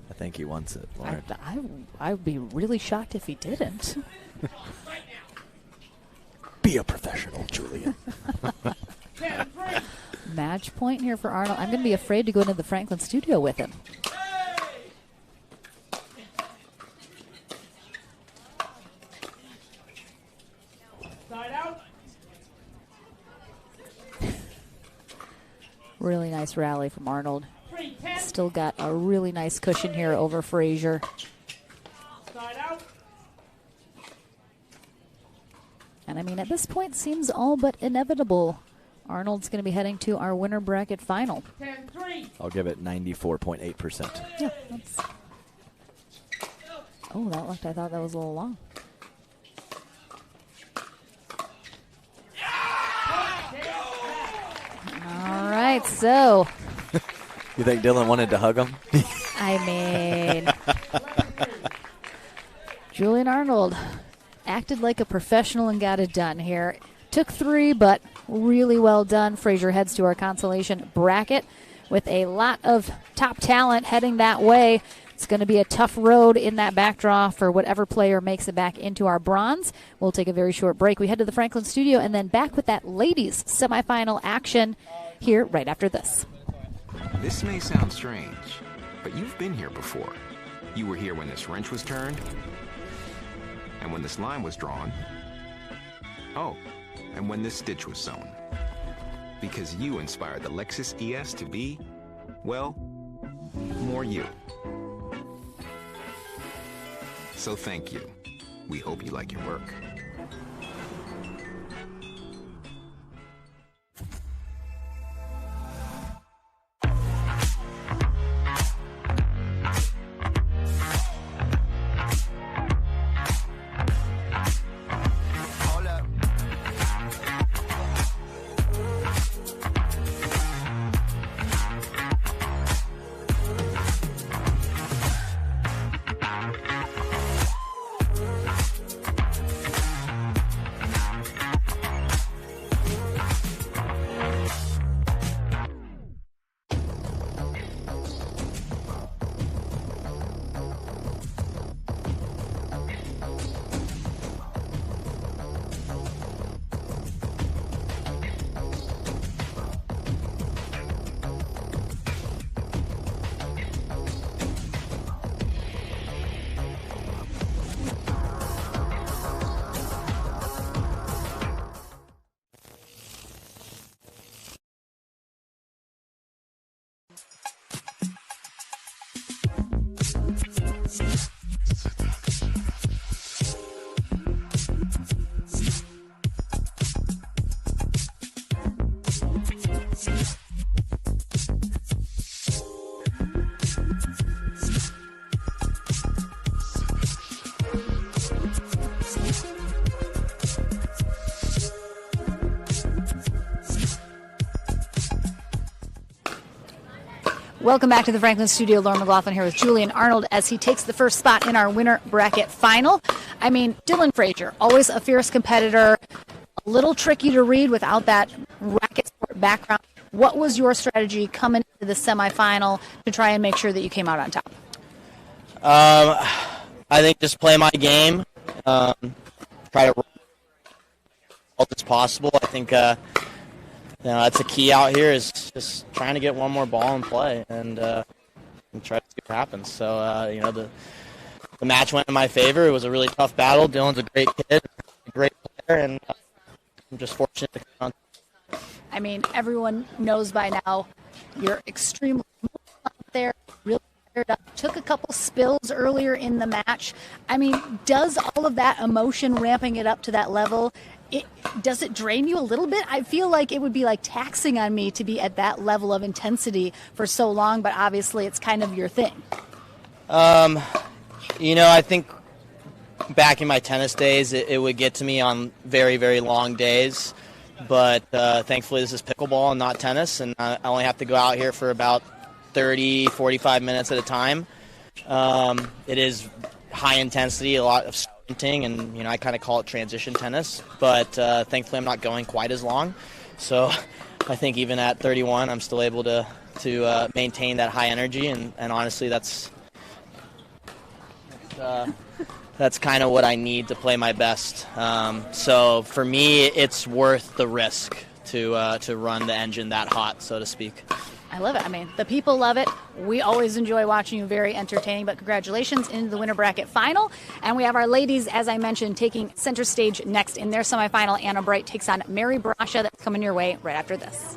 I think he wants it, Lauren. I would be really shocked if he didn't. Be a professional, Julian. Match point here for Arnold. I'm going to be afraid to go into the Franklin studio with him. Side out. Really nice rally from Arnold. Still got a really nice cushion here over Frazier. Side out. And I mean, at this point, seems all but inevitable. Arnold's going to be heading to our winner bracket final. 10-3. I'll give it 94.8%. Yeah, that's... Oh, that looked, I thought that was a little long. All right, so... You think Dylan wanted to hug him? I mean... Julian Arnold acted like a professional and got it done here. Took 3, but really well done. Frazier heads to our consolation bracket with a lot of top talent heading that way. It's going to be a tough road in that back draw for whatever player makes it back into our bronze. We'll take a very short break. We head to the Franklin studio and then back with that ladies semifinal action here right after this. This may sound strange, but you've been here before. You were here when this wrench was turned, and when this line was drawn. Oh, and when this stitch was sewn. Because you inspired the Lexus ES to be, well, more you. So thank you. We hope you like your work. Welcome back to the Franklin Studio. Lauren McLaughlin here with Julian Arnold as he takes the first spot in our winner bracket final. I mean, Dylan Frazier, always a fierce competitor, a little tricky to read without that racket sport background. What was your strategy coming into the semifinal to try and make sure that you came out on top? I think just play my game, try to run as possible. I think that's a key out here is just trying to get one more ball in play and try to see what happens. So the match went in my favor. It was a really tough battle. Dylan's a great kid, a great player, and I'm just fortunate to come on. I mean, everyone knows by now you're extremely out there, really fired up. Took a couple spills earlier in the match. I mean, does all of that emotion ramping it up to that level, does it drain you a little bit? I feel like it would be like taxing on me to be at that level of intensity for so long, but obviously it's kind of your thing. I think back in my tennis days, it would get to me on very, very long days. But thankfully this is pickleball and not tennis, and I only have to go out here for about 30, 45 minutes at a time. It is high intensity, a lot of sprinting, and I kind of call it transition tennis. But thankfully I'm not going quite as long. So I think even at 31 I'm still able to maintain that high energy, and honestly that's kind of what I need to play my best. So for me, it's worth the risk to run the engine that hot, so to speak. I love it. I mean, the people love it. We always enjoy watching you. Very entertaining. But congratulations into the winner bracket final. And we have our ladies, as I mentioned, taking center stage next in their semifinal. Anna Bright takes on Mary Brasha. That's coming your way right after this.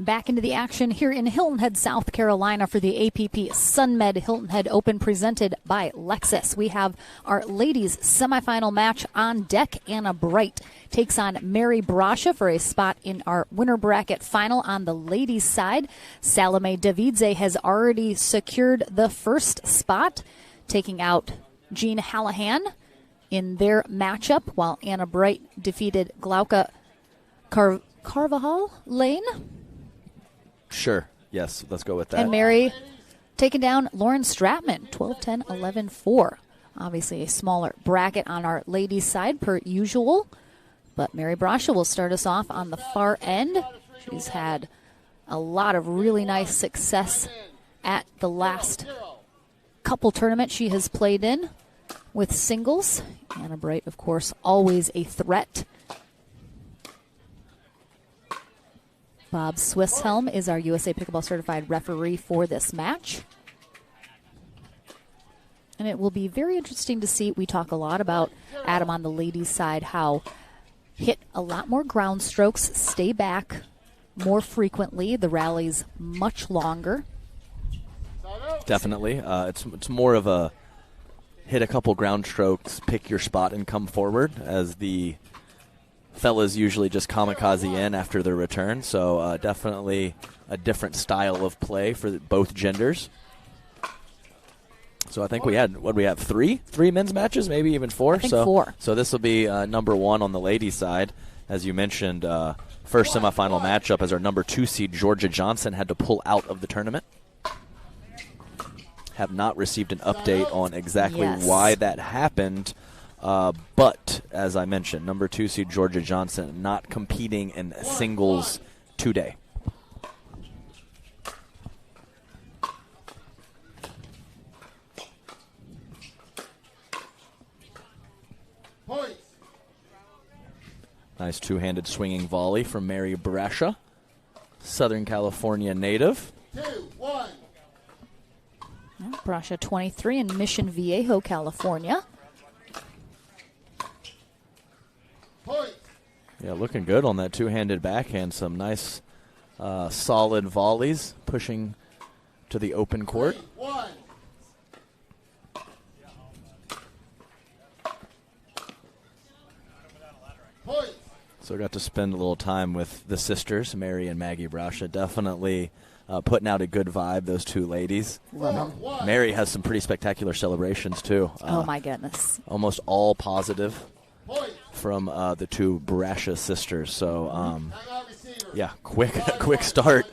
back into the action here in Hilton Head, South Carolina for the APP Sunmed Hilton Head Open presented by Lexus. We have our ladies semifinal match on deck. Anna Bright takes on Mary Brasha for a spot in our winner bracket final on the ladies' side. Salome Davidze has already secured the first spot, taking out Jean Hallahan in their matchup, while Anna Bright defeated Glauca Carvajal Lane. Sure. Yes, let's go with that. And Mary taking down Lauren Stratman, 12-10, 11-4. Obviously a smaller bracket on our ladies' side per usual. But Mary Brasha will start us off on the far end. She's had a lot of really nice success at the last couple tournaments she has played in with singles. Anna Bright, of course, always a threat. Bob Swisshelm is our USA Pickleball Certified referee for this match. And it will be very interesting to see. We talk a lot about, Adam, on the ladies' side, how hit a lot more ground strokes, stay back more frequently, the rallies much longer. Definitely. It's more of a hit a couple ground strokes, pick your spot, and come forward, as the fellas usually just kamikaze in after their return. So definitely a different style of play for both genders. So I think we had, three men's matches, maybe even four? I think four. So this will be number one on the ladies' side. As you mentioned, first semifinal matchup as our number 2 seed, Georgia Johnson, had to pull out of the tournament. Have not received an update on exactly why that happened. But, as I mentioned, number 2 seed Georgia Johnson not competing in singles today. Nice two-handed swinging volley from Mary Brasha, Southern California native. 2-1. Brasha, 23, in Mission Viejo, California. Yeah, looking good on that two-handed backhand. Some nice, solid volleys, pushing to the open court. 3-1. So got to spend a little time with the sisters, Mary and Maggie Brasha. Definitely putting out a good vibe, those two ladies. Love them. Mary has some pretty spectacular celebrations, too. Oh, my goodness. Almost all positive from the two Brasha sisters. So, yeah, quick start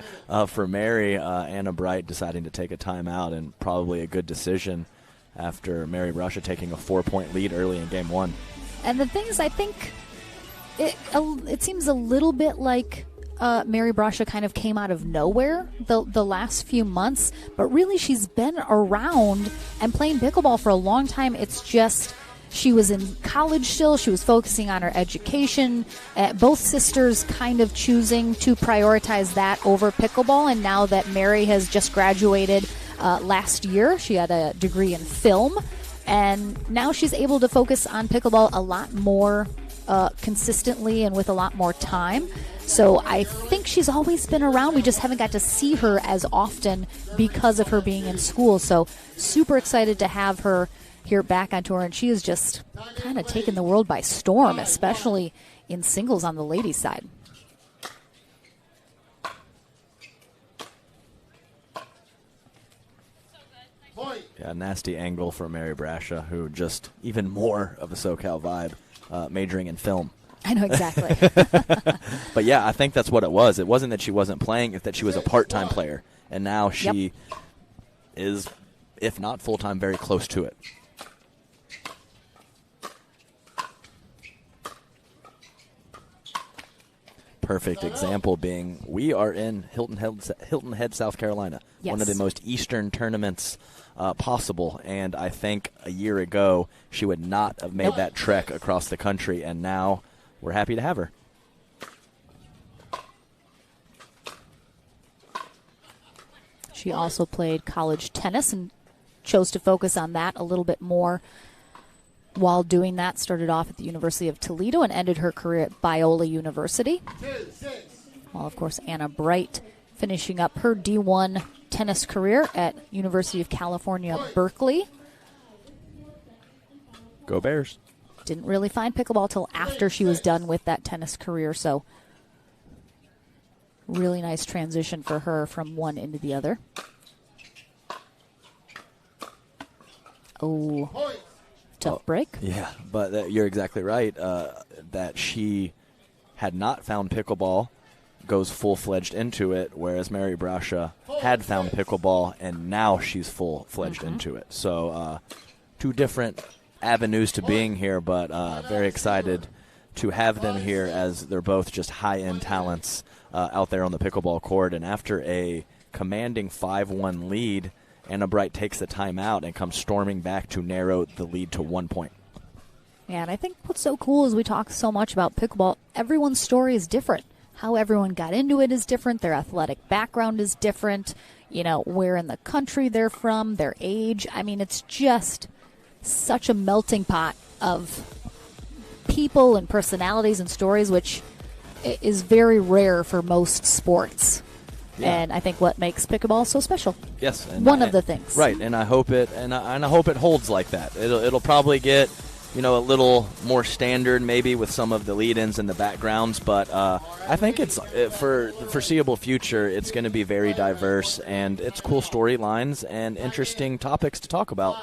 for Mary. Anna Bright deciding to take a timeout, and probably a good decision after Mary Brasha taking a 4-point lead early in game one. And the thing is, I think it seems a little bit like Mary Brasha kind of came out of nowhere the last few months, but really she's been around and playing pickleball for a long time. It's just she was in college still. She was focusing on her education. Both sisters kind of choosing to prioritize that over pickleball, and now that Mary has just graduated last year, she had a degree in film, and now she's able to focus on pickleball a lot more consistently and with a lot more time. So I think she's always been around. We just haven't got to see her as often because of her being in school. So super excited to have her here back on tour, and she has just kind of taken the world by storm, especially in singles on the ladies' side. Yeah, nasty angle for Mary Brasha, who just even more of a SoCal vibe, majoring in film. I know exactly. But yeah, I think that's what it was. It wasn't that she wasn't playing, it's that she was a part-time player. And now she is, if not full-time, very close to it. Perfect example being we are in Hilton Head, South Carolina, one of the most eastern tournaments possible. And I think a year ago she would not have made that trek across the country, and now we're happy to have her. She also played college tennis and chose to focus on that a little bit more. While doing that, started off at the University of Toledo and ended her career at Biola University. While, of course, Anna Bright finishing up her D1 tennis career at University of California, Berkeley. Go Bears. Didn't really find pickleball till after she was done with that tennis career, so really nice transition for her from one into the other. Oh, tough break. Yeah, but you're exactly right that she had not found pickleball, goes full-fledged into it, whereas Mary Brasha had found pickleball, and now she's full-fledged into it. So 2 different avenues to being here, but very excited to have them here as they're both just high-end talents out there on the pickleball court. And after a commanding 5-1 lead, Anna Bright takes the timeout and comes storming back to narrow the lead to 1 point. Yeah, and I think what's so cool is we talk so much about pickleball. Everyone's story is different. How everyone got into it is different. Their athletic background is different. You know, where in the country they're from, their age. I mean, it's just such a melting pot of people and personalities and stories, which is very rare for most sports. Yeah. And I think what makes pickleball so special. Yes, and one of the things. Right, and I hope it I hope it holds like that. It'll probably get, you know, a little more standard maybe with some of the lead-ins and the backgrounds, but I think it's for the foreseeable future it's going to be very diverse, and it's cool storylines and interesting topics to talk about.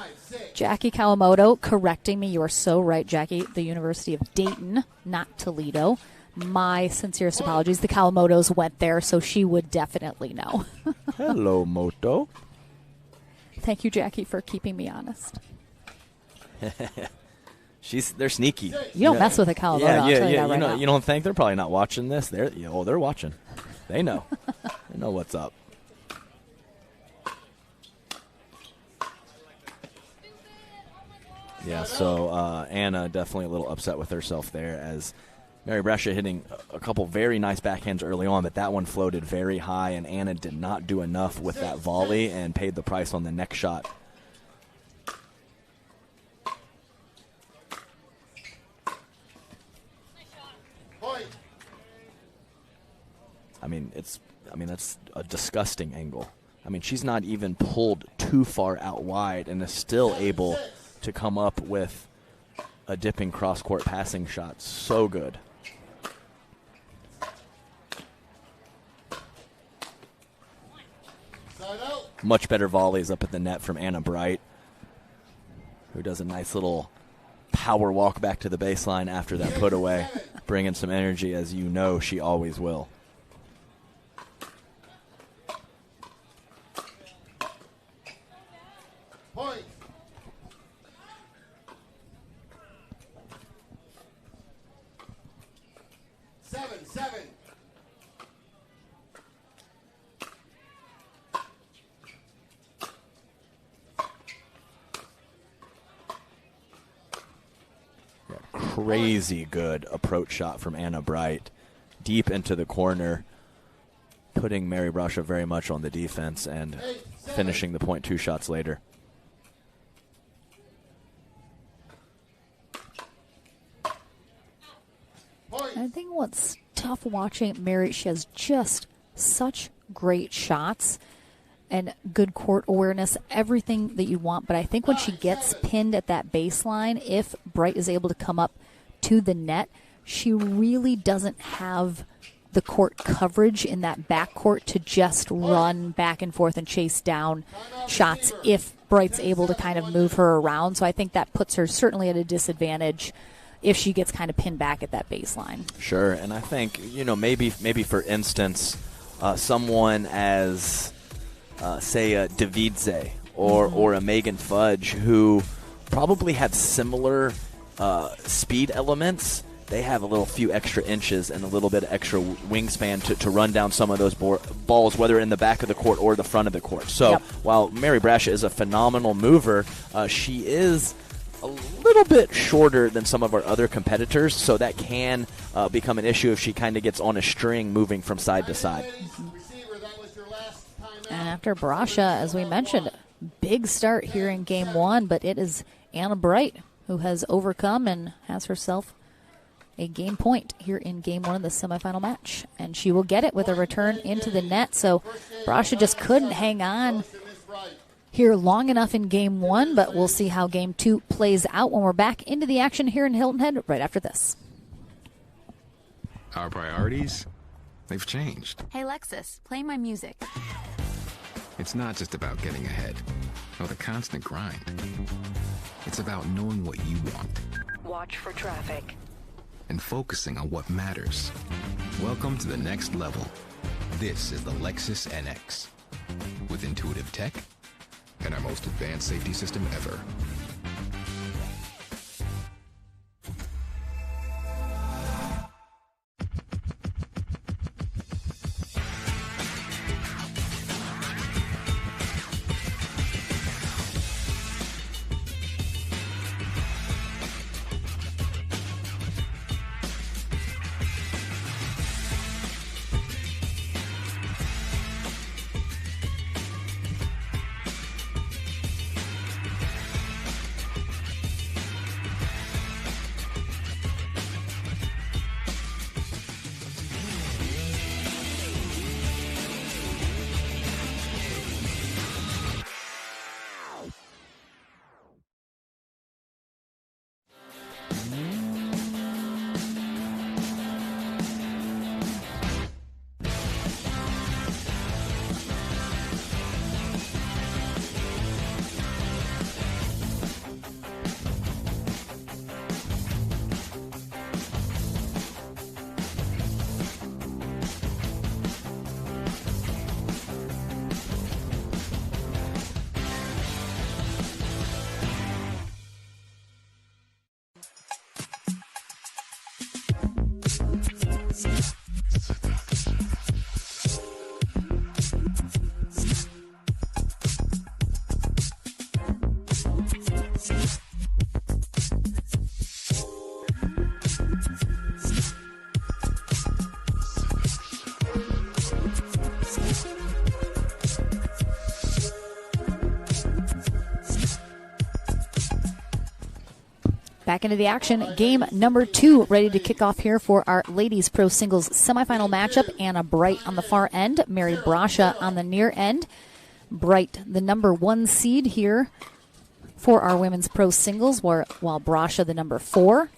Jackie Kawamoto correcting me. You are so right, Jackie. The University of Dayton, not Toledo. My sincerest apologies. The Kawamotos went there, so she would definitely know. Hello, Moto. Thank you, Jackie, for keeping me honest. They're sneaky. You don't mess with a Kawamoto. I'll tell you that right now. You don't think they're probably not watching this? They're watching. They know. They know what's up. Yeah, so Anna definitely a little upset with herself there, as Mary Brasha hitting a couple very nice backhands early on, but that one floated very high, and Anna did not do enough with that volley and paid the price on the next shot. I mean, that's a disgusting angle. I mean, she's not even pulled too far out wide and is still able to come up with a dipping cross-court passing shot. So good. Much better volleys up at the net from Anna Bright, who does a nice little power walk back to the baseline after that put away, bringing some energy, as you know she always will. Point. Seven. Crazy good approach shot from Anna Bright, deep into the corner, putting Mary Brasha very much on the defense and finishing the point 2 shots later. I think what's tough watching Mary, she has just such great shots and good court awareness, everything that you want. But I think when she gets pinned at that baseline, if Bright is able to come up to the net, she really doesn't have the court coverage in that backcourt to just run back and forth and chase down shots if Bright's able to kind of move her around. So I think that puts her certainly at a disadvantage if she gets kind of pinned back at that baseline. Sure, and I think, you know, maybe for instance, someone as, say, a Davidze or a Megan Fudge, who probably have similar speed elements. They have a little few extra inches and a little bit of extra wingspan to run down some of those balls, whether in the back of the court or the front of the court. So while Mary Brasha is a phenomenal mover, she is a little bit shorter than some of our other competitors, so that can become an issue if she kind of gets on a string moving from side to side. And after Brasha, as we mentioned, big start here in game 1, but it is Anna Bright who has overcome and has herself a game point here in game one of the semifinal match. And she will get it with a return into the net. So Brasha just couldn't hang on here long enough in game one, but we'll see how game two plays out when we're back into the action here in Hilton Head right after this. Our priorities, they've changed. Hey, Lexus, play my music. It's not just about getting ahead or the constant grind. It's about knowing what you want. Watch for traffic. And focusing on what matters. Welcome to the next level. This is the Lexus NX. With intuitive tech and our most advanced safety system ever. Back into the action. Game number 2 ready to kick off here for our ladies pro singles semifinal matchup. Anna Bright on the far end, Mary Brasha on the near end. Bright, the number 1 seed here for our women's pro singles, while Brasha the number 4.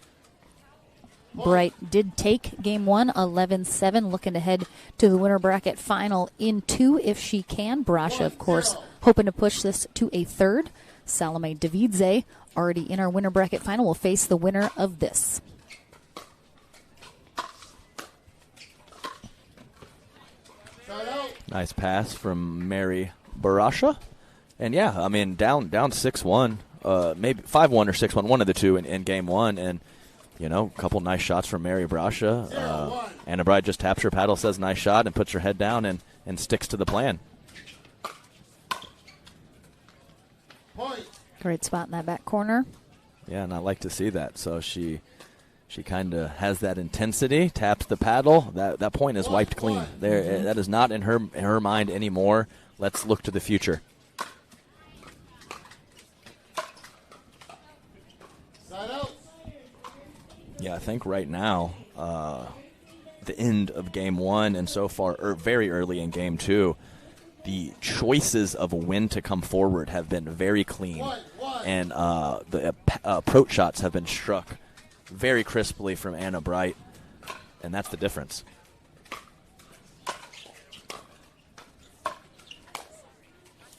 Bright did take game 1, 11-7, looking to head to the winner bracket final in 2 if she can. Brasha, of course, hoping to push this to a third. Salome Davidze, already in our winner bracket final, will face the winner of this. Nice pass from Mary Brasha. And yeah, I mean, down 6-1, maybe 5-1 or 6-1, one of the two in game 1. And, you know, a couple nice shots from Mary Brasha. Anna Bright just taps her paddle, says nice shot, and puts her head down and sticks to the plan. Great spot in that back corner. Yeah, and I like to see that. So she kind of has that intensity, taps the paddle. That point is wiped clean. There, that is not in her mind anymore. Let's look to the future. Yeah, I think right now, the end of game 1 and so far, very early in game 2, the choices of when to come forward have been very clean, and the approach shots have been struck very crisply from Anna Bright, and that's the difference.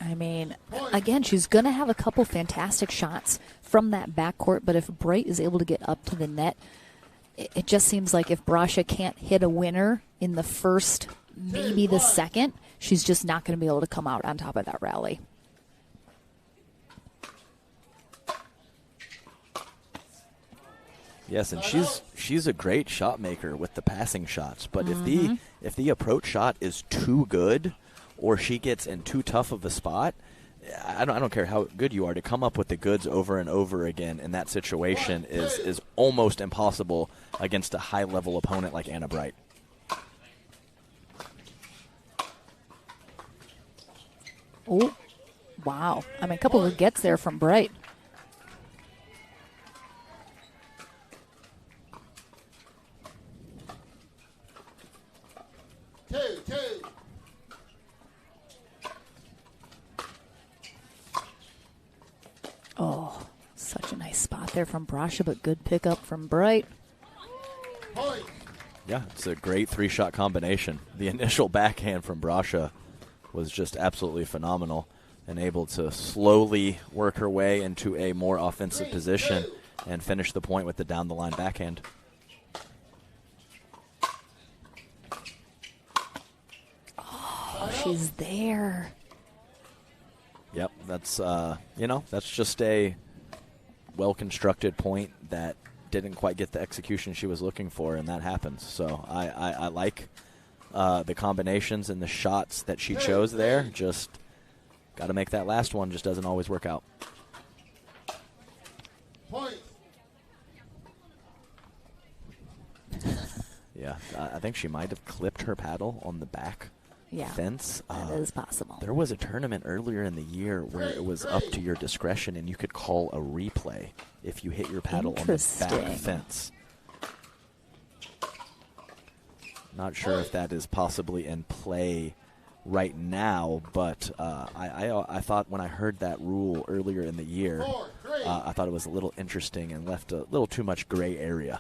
I mean, again, she's going to have a couple fantastic shots from that backcourt, but if Bright is able to get up to the net, it just seems like if Brasha can't hit a winner in the first, maybe the second, she's just not going to be able to come out on top of that rally. Yes, and she's a great shot maker with the passing shots, but if the approach shot is too good, or she gets in too tough of a spot, I don't care how good you are, to come up with the goods over and over again in that situation is almost impossible against a high-level opponent like Anna Bright. Oh, wow. I mean, a couple of gets there from Bright. there from Brasha, but good pickup from Bright. Yeah, it's a great 3-shot combination. The initial backhand from Brasha was just absolutely phenomenal and able to slowly work her way into a more offensive position and finish the point with the down-the-line backhand. Oh, she's there. Yep, that's, that's just a well-constructed point that didn't quite get the execution she was looking for, and that happens. So I like the combinations and the shots that she chose there. Just got to make that last one. Just doesn't always work out. Point. Yeah, I think she might have clipped her paddle on the back fence. That is possible. There was a tournament earlier in the year where it was up to your discretion, and you could call a replay if you hit your paddle on the back fence. Not sure if that is possibly in play right now, but I thought when I heard that rule earlier in the year, I thought it was a little interesting and left a little too much gray area.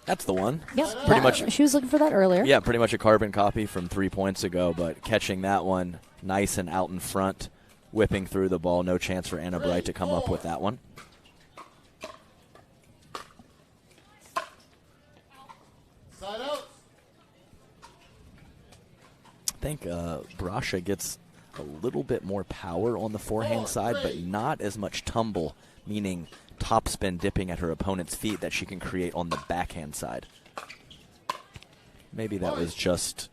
That's the one. Yep, pretty much. She was looking for that earlier. Yeah, pretty much a carbon copy from 3 points ago, but catching that one nice and out in front, whipping through the ball. No chance for Anna Bright to come up with that one. Side out. I think Brasha gets a little bit more power on the forehand side, but not as much tumble, meaning topspin dipping at her opponent's feet that she can create on the backhand side. Maybe that was just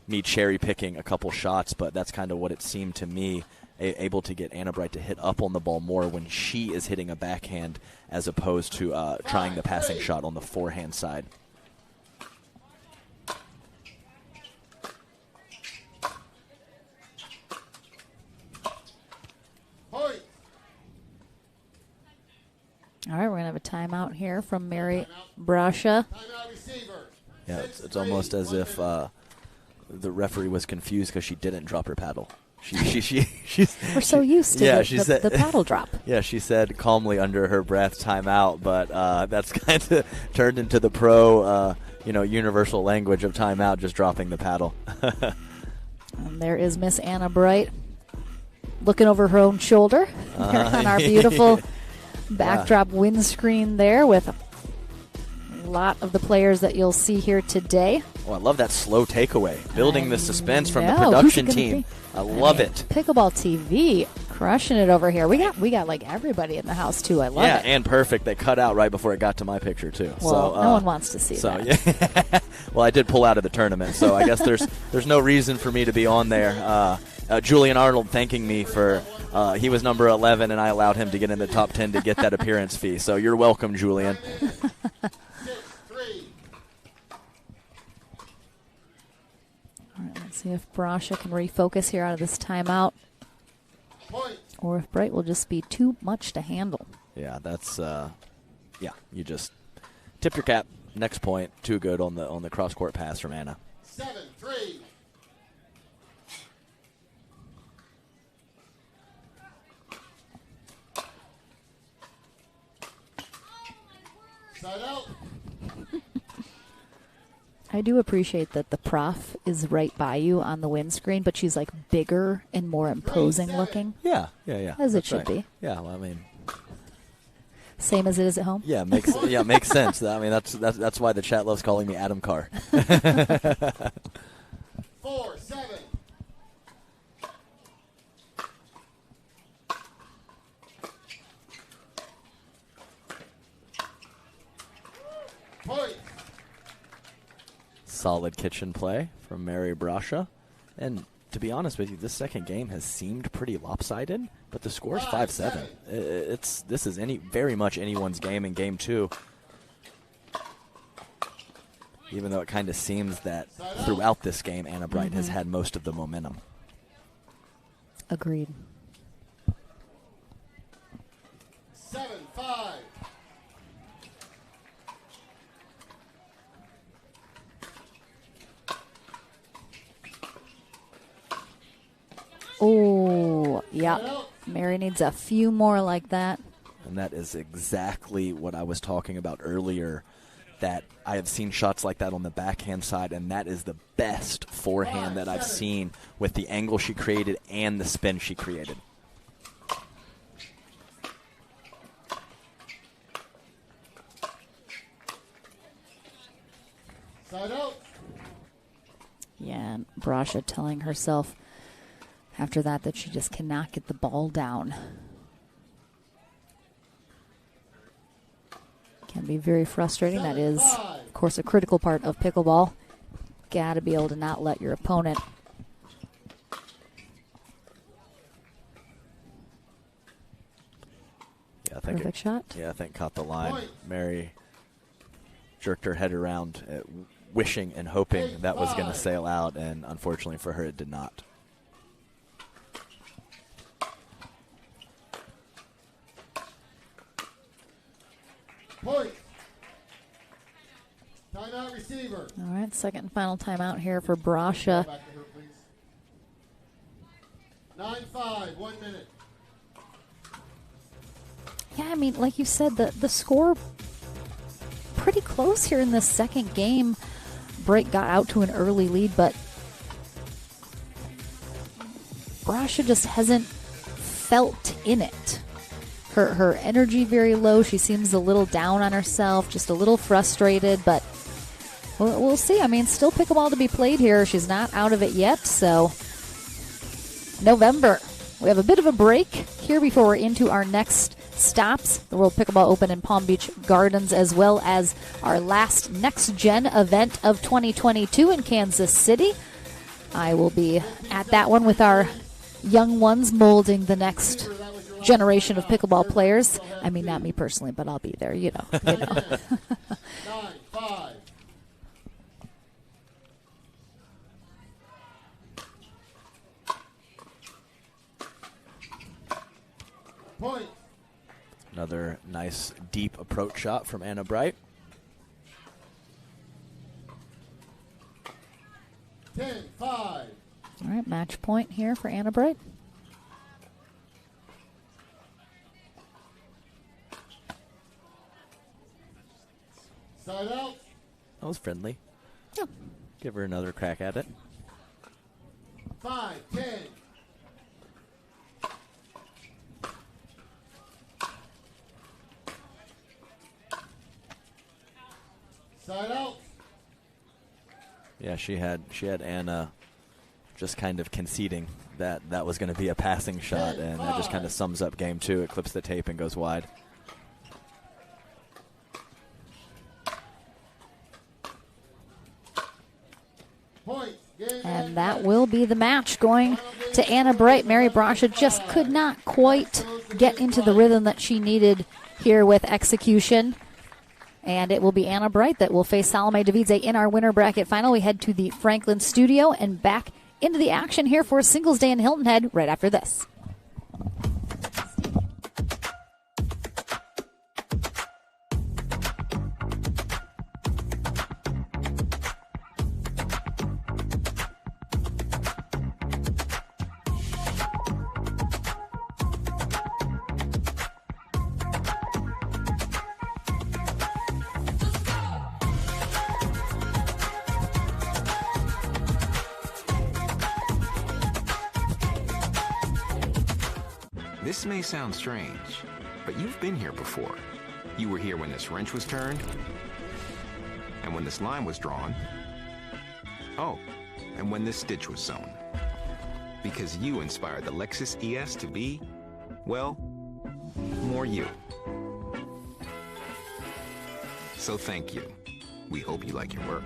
me cherry-picking a couple shots, but that's kind of what it seemed to me, able to get Anna Bright to hit up on the ball more when she is hitting a backhand as opposed to trying the passing shot on the forehand side. All right, we're going to have a timeout here from Mary Brasha. Yeah, it's almost as if the referee was confused because she didn't drop her paddle. We're so used to the paddle drop. Yeah, she said calmly under her breath, timeout, but that's kind of turned into the pro, universal language of timeout, just dropping the paddle. And there is Miss Anna Bright looking over her own shoulder on our beautiful backdrop windscreen there with a lot of the players that you'll see here today. Oh, I love that slow takeaway. Building the suspense from the production team. I love it. Pickleball TV crushing it over here. We got like everybody in the house too. I love it. Yeah, and perfect. They cut out right before it got to my picture too. Well, so, no one wants to see that. Yeah. Well, I did pull out of the tournament, so I guess there's no reason for me to be on there. Julian Arnold thanking me for he was number 11, and I allowed him to get in the top 10 to get that appearance fee. So you're welcome, Julian. All right, let's see if Brasha can refocus here out of this timeout. Or if Bright will just be too much to handle. Yeah, that's you just tip your cap. Next point, too good on the cross court pass from Anna. 7-3. Side out. I do appreciate that the prof is right by you on the windscreen, but she's like bigger and more imposing looking. Yeah. As it should be. Yeah, well, I mean, same as it is at home. Yeah, makes sense. I mean, that's why the chat loves calling me Adam Carr. 4-7. Point. Solid kitchen play from Mary Brasha. And to be honest with you, this second game has seemed pretty lopsided, but the score is 5-7. This is very much anyone's game in game two. Even though it kind of seems that throughout this game, Anna Bright has had most of the momentum. Agreed. 7-5. Oh, Yep. Mary needs a few more like that. And that is exactly what I was talking about earlier, that I have seen shots like that on the backhand side, and that is the best forehand that I've seen with the angle she created and the spin she created. Side out. Yeah, and Brasha telling herself after that she just cannot get the ball down. Can be very frustrating. That is, of course, a critical part of pickleball. Got to be able to not let your opponent perfect shot. Yeah, I think caught the line. Mary jerked her head around, wishing and hoping that was going to sail out, and unfortunately for her, it did not. Point. Timeout receiver. All right, second and final timeout here for Brasha. Back to her, please. 9-5, 1 minute. Yeah, I mean, like you said, the score pretty close here in the second game. Break got out to an early lead, but Brasha just hasn't felt in it. Her energy very low. She seems a little down on herself, just a little frustrated, but we'll see. I mean, still pickleball to be played here. She's not out of it yet, so November. We have a bit of a break here before we're into our next stops, the World Pickleball Open in Palm Beach Gardens, as well as our last next-gen event of 2022 in Kansas City. I will be at that one with our young ones molding the next generation of pickleball players. I mean, not me personally, but I'll be there, you know. 9-5. Point. Another nice deep approach shot from Anna Bright. 10-5. All right, match point here for Anna Bright. Side out. That was friendly. Yeah. Give her another crack at it. 5-10. Side out. Yeah, she had Anna just kind of conceding that that was going to be a passing shot, and that just kind of sums up game two. It clips the tape and goes wide. And that will be the match going to Anna Bright. Mary Brasha just could not quite get into the rhythm that she needed here with execution. And it will be Anna Bright that will face Salome Davidze in our winner bracket final. We head to the Franklin studio and back into the action here for Singles Day in Hilton Head right after this. This may sound strange, but you've been here before. You were here when this wrench was turned, and when this line was drawn. Oh, and when this stitch was sewn. Because you inspired the Lexus ES to be, well, more you. So thank you. We hope you like your work.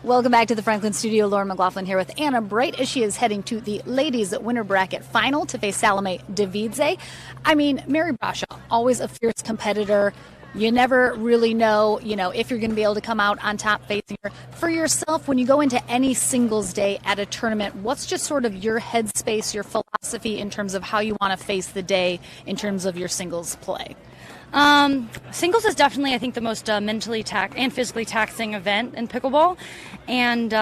Welcome back to the Franklin Studio. Lauren McLaughlin here with Anna Bright as she is heading to the ladies' winter bracket final to face Salome Davidze. I mean, Mary Brasha, always a fierce competitor. You never really know, if you're going to be able to come out on top facing her. For yourself, when you go into any singles day at a tournament, what's just sort of your headspace, your philosophy in terms of how you want to face the day in terms of your singles play? Singles is definitely, I think, the most mentally and physically taxing event in pickleball. And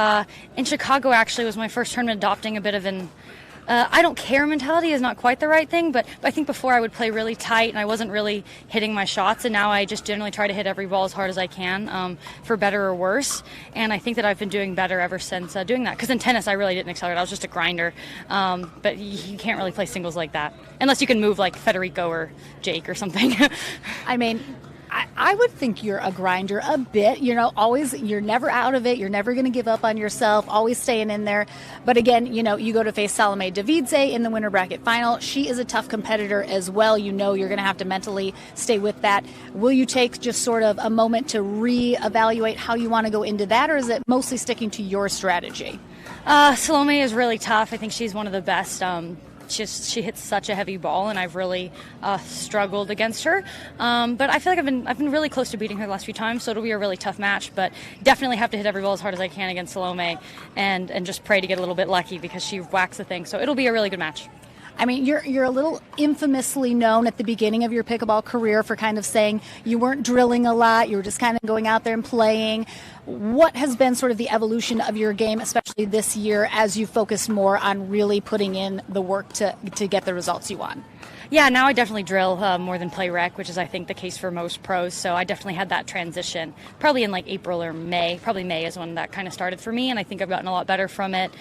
in Chicago, actually, was my first tournament adopting a bit of an I don't care mentality is not quite the right thing, but I think before I would play really tight and I wasn't really hitting my shots, and now I just generally try to hit every ball as hard as I can, for better or worse. And I think that I've been doing better ever since doing that. Because in tennis, I really didn't accelerate. I was just a grinder. But you can't really play singles like that unless you can move like Federico or Jake or something. I mean, I would think you're a grinder a bit, always, you're never out of it. You're never going to give up on yourself, always staying in there. But again, you go to face Salome Davidze in the winter bracket final. She is a tough competitor as well. You're going to have to mentally stay with that. Will you take just sort of a moment to reevaluate how you want to go into that, or is it mostly sticking to your strategy? Salome is really tough. I think she's one of the best. She hits such a heavy ball, and I've really struggled against her. But I feel like I've been really close to beating her the last few times, so it'll be a really tough match. But definitely have to hit every ball as hard as I can against Salome, and just pray to get a little bit lucky because she whacks the thing. So it'll be a really good match. I mean, you're a little infamously known at the beginning of your pickleball career for kind of saying you weren't drilling a lot, you were just kind of going out there and playing. What has been sort of the evolution of your game, especially this year, as you focus more on really putting in the work to get the results you want? Yeah, now I definitely drill more than play rec, which is, I think, the case for most pros. So I definitely had that transition probably in like April or May. Probably May is when that kind of started for me, and I think I've gotten a lot better from it.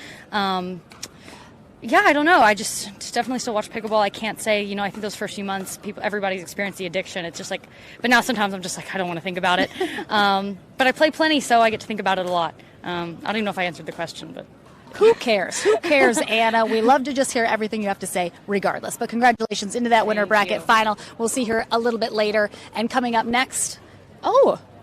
Yeah, I don't know. I just definitely still watch pickleball. I can't say, I think those first few months, everybody's experienced the addiction. It's just like, but now sometimes I'm just like, I don't want to think about it. But I play plenty, so I get to think about it a lot. I don't even know if I answered the question, but. Who cares? Who cares, Anna? We love to just hear everything you have to say regardless. But congratulations into that winter bracket final. We'll see her a little bit later. And coming up next,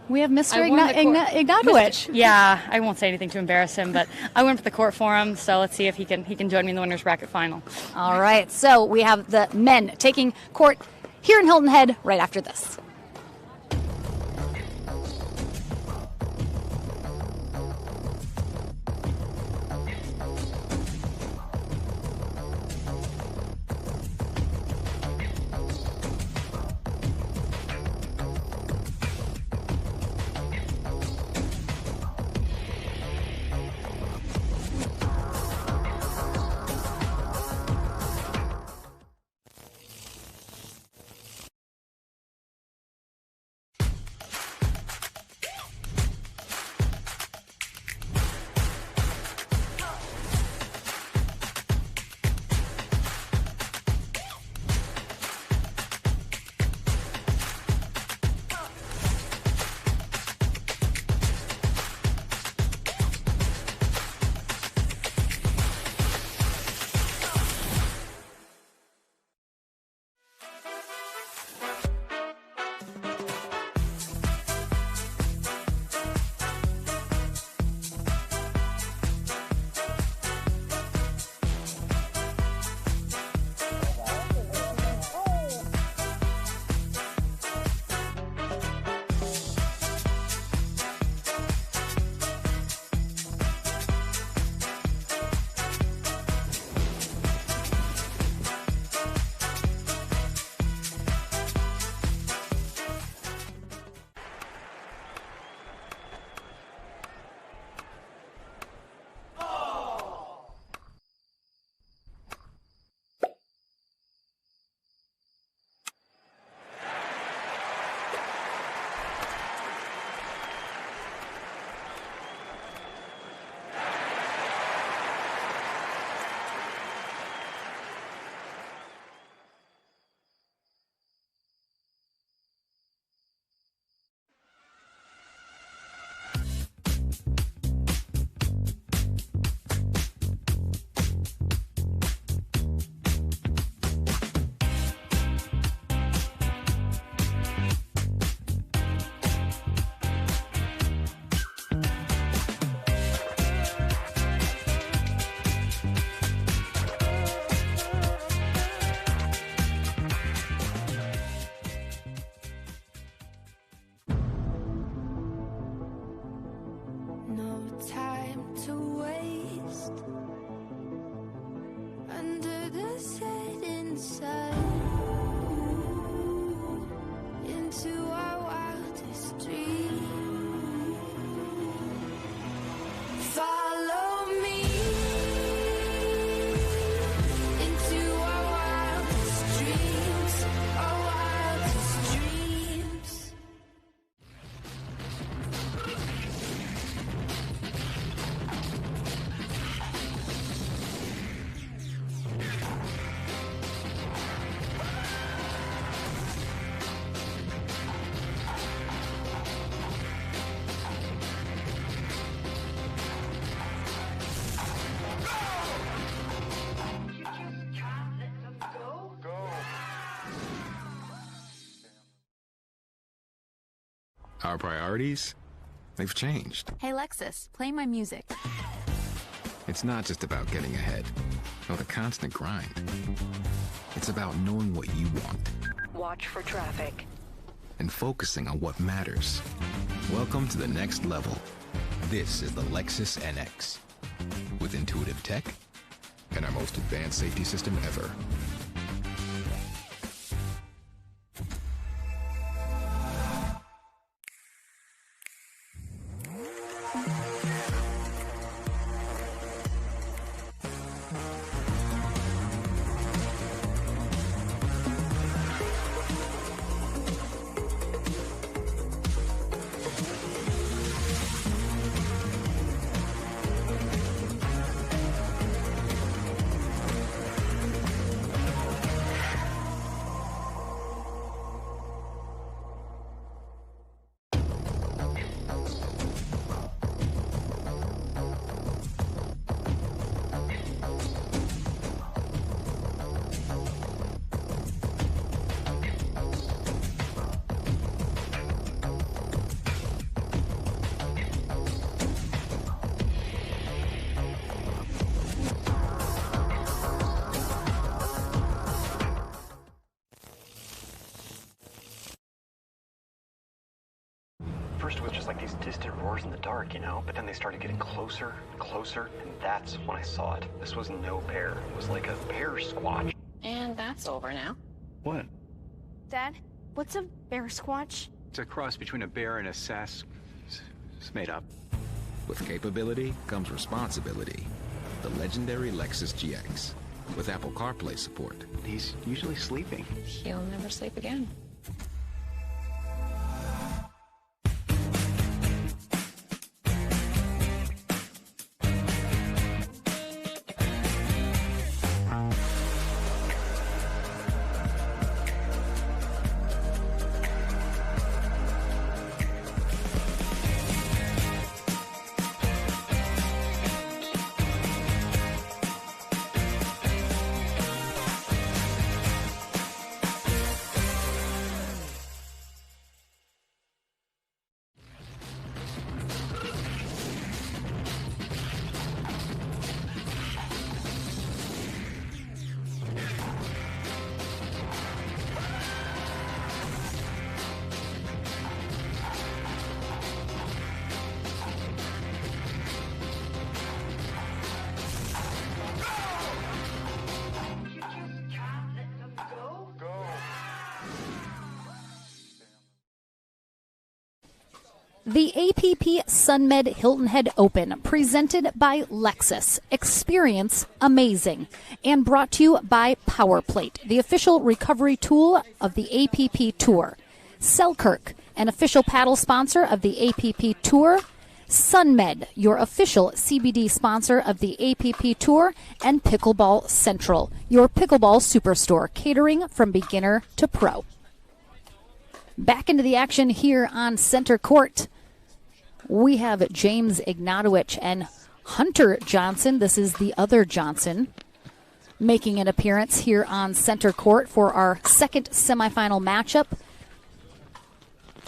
we have Mr. Ignatowicz. Yeah, I won't say anything to embarrass him, but I went for the court for him, so let's see if he can join me in the winner's bracket final. All right, so we have the men taking court here in Hilton Head right after this. Our priorities, they've changed. Hey Lexus, play my music. It's not just about getting ahead, or the constant grind. It's about knowing what you want. Watch for traffic. And focusing on what matters. Welcome to the next level. This is the Lexus NX. With intuitive tech and our most advanced safety system ever. First it was just like these distant roars in the dark, you know, but then they started getting closer and closer, and that's when I saw it. This was no bear. It was like a bear squatch. And that's over now. What? Dad, what's a bear squatch? It's a cross between a bear and a sass. It's made up. With capability comes responsibility. The legendary Lexus GX. With Apple CarPlay support. He's usually sleeping. He'll never sleep again. The APP Sunmed Hilton Head Open, presented by Lexus. Experience amazing. And brought to you by PowerPlate, the official recovery tool of the APP Tour. Selkirk, an official paddle sponsor of the APP Tour. Sunmed, your official CBD sponsor of the APP Tour. And Pickleball Central, your pickleball superstore, catering from beginner to pro. Back into the action here on center court. We have James Ignatowicz and Hunter Johnson. This is the other Johnson making an appearance here on center court for our second semifinal matchup.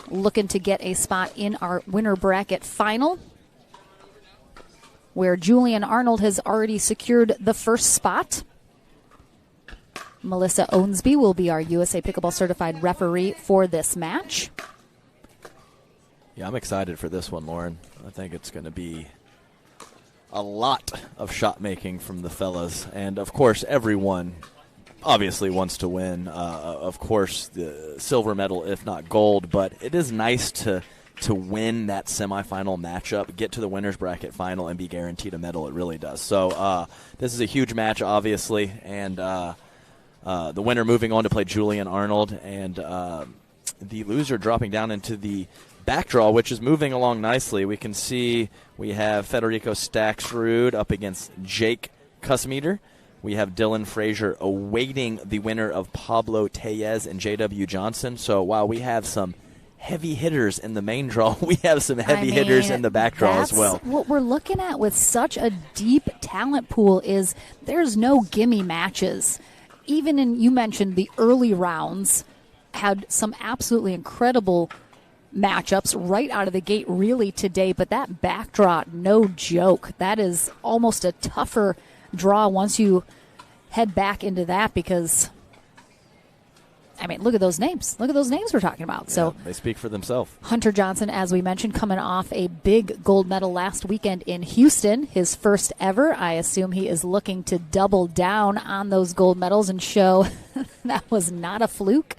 Looking to get a spot in our winner bracket final, where Julian Arnold has already secured the first spot. Melissa Owensby will be our USA Pickleball certified referee for this match. Yeah, I'm excited for this one, Lauren. I think it's going to be a lot of shot making from the fellas. And, of course, everyone obviously wants to win, of course, the silver medal, if not gold. But it is nice to win that semifinal matchup, get to the winner's bracket final, and be guaranteed a medal. It really does. So this is a huge match, obviously, and the winner moving on to play Julian Arnold, and the loser dropping down into the back draw, which is moving along nicely. We can see we have Federico Staxrud up against Jake Kussmeter. We have Dylan Frazier awaiting the winner of Pablo Tellez and J.W. Johnson. So while we have some heavy hitters in the main draw, we have some heavy hitters in the back draw as well. What we're looking at with such a deep talent pool is there's no gimme matches. Even you mentioned the early rounds had some absolutely incredible matchups right out of the gate really today, but that back draw, no joke. That is almost a tougher draw once you head back into that because, I mean, look at those names. Look at those names we're talking about. Yeah, so they speak for themselves. Hunter Johnson, as we mentioned, coming off a big gold medal last weekend in Houston, his first ever. I assume he is looking to double down on those gold medals and show that was not a fluke.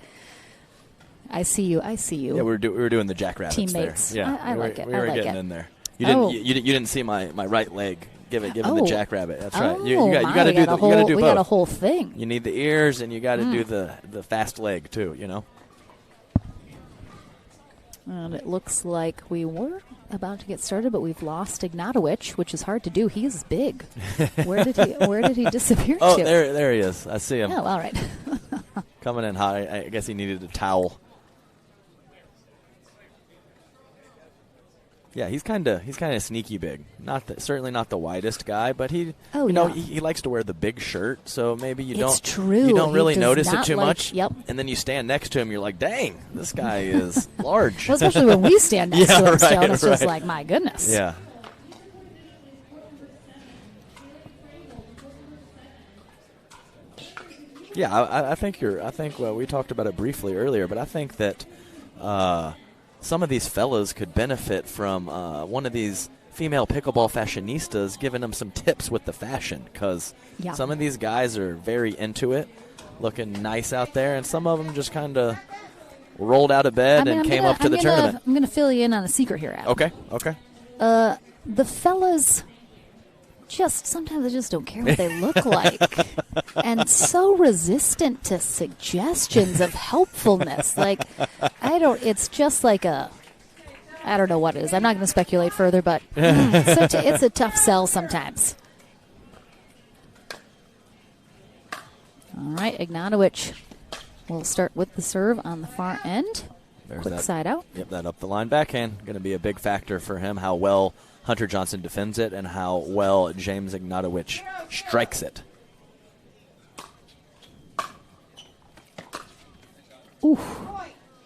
I see you. Yeah, we were doing the jackrabbits teammates. there. Yeah, I like it. We were like getting it. in there. You didn't see my right leg. Give him the jackrabbit. That's right. You got to do both. We got a whole thing. You need the ears and you got to do the fast leg too. You know. And it looks like we were about to get started, but we've lost Ignatowicz, which is hard to do. He is big. Where did he disappear to? Oh, there he is. I see him. Oh, all right. Coming in hot. I guess he needed a towel. Yeah, he's kind of sneaky big. Certainly not the widest guy, but he likes to wear the big shirt. So maybe you don't really notice it too much. Yep. And then you stand next to him, you're like, dang, this guy is large. Well, especially when we stand next to him, right, it's just like, my goodness. Yeah. Yeah, I think we talked about it briefly earlier, but I think that some of these fellas could benefit from one of these female pickleball fashionistas giving them some tips with the fashion, because some of these guys are very into it, looking nice out there, and some of them just kind of rolled out of bed and came up to the tournament. I'm going to fill you in on a secret here, Adam. Okay. The fellas sometimes I just don't care what they look like, and so resistant to suggestions of helpfulness. Like, it's just like I don't know what it is. I'm not going to speculate further, but it's a tough sell sometimes. All right, Ignatowicz will start with the serve on the far end. There's Quick side out. Yep, that up the line backhand. Going to be a big factor for him, how well Hunter Johnson defends it and how well James Ignatowicz strikes it. Ooh,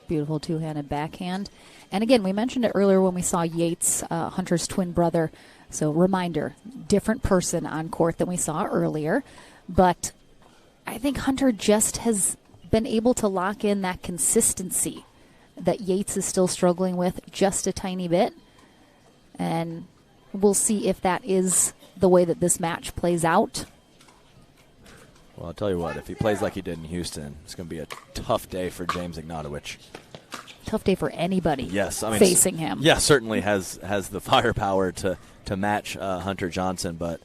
beautiful two-handed backhand. And again, we mentioned it earlier when we saw Yates, Hunter's twin brother. So reminder, different person on court than we saw earlier. But I think Hunter just has been able to lock in that consistency that Yates is still struggling with just a tiny bit. And we'll see if that is the way that this match plays out. Well, I'll tell you what, if he plays like he did in Houston, it's going to be a tough day for James Ignatowicz. Tough day for anybody facing him. Yeah, certainly has the firepower to match Hunter Johnson, but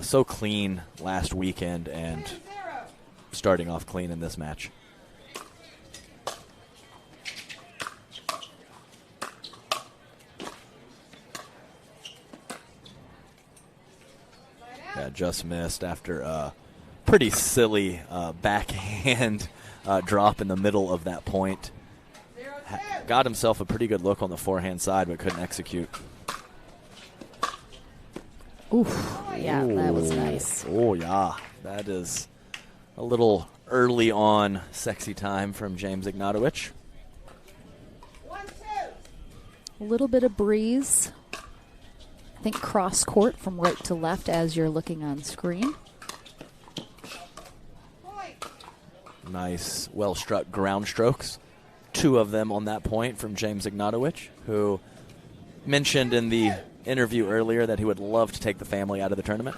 so clean last weekend and starting off clean in this match. Yeah, just missed after a pretty silly backhand drop in the middle of that point. Got himself a pretty good look on the forehand side, but couldn't execute. Oof. Yeah, that was nice. Oh, yeah. That is a little early on sexy time from James Ignatowicz. A little bit of breeze. I think cross court from right to left as you're looking on screen. Nice, well-struck ground strokes. 2 of them on that point from James Ignatowicz, who mentioned in the interview earlier that he would love to take the family out of the tournament.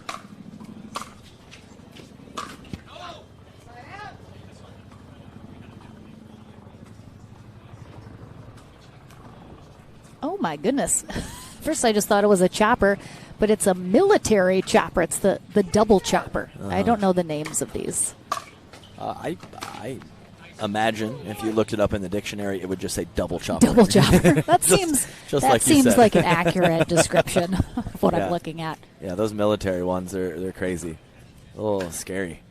Oh, my goodness. First, I just thought it was a chopper, but it's a military chopper. It's the double chopper. I don't know the names of these. I imagine if you looked it up in the dictionary, it would just say double chopper. Double chopper. That seems like an accurate description of what I'm looking at. Yeah, those military ones, they're crazy. A little scary.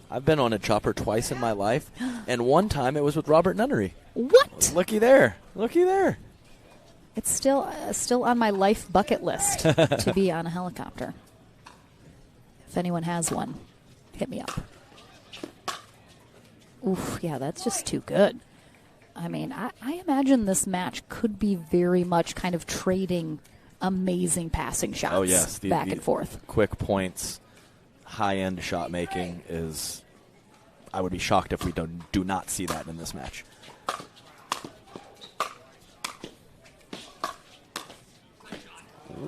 I've been on a chopper twice in my life, and one time it was with Robert Nunnery. What? Looky there. It's still on my life bucket list to be on a helicopter. If anyone has one, hit me up. Oof, yeah, that's just too good. I mean, I imagine this match could be very much kind of trading amazing passing shots back and forth. Quick points, high-end shot making is... I would be shocked if we do not see that in this match.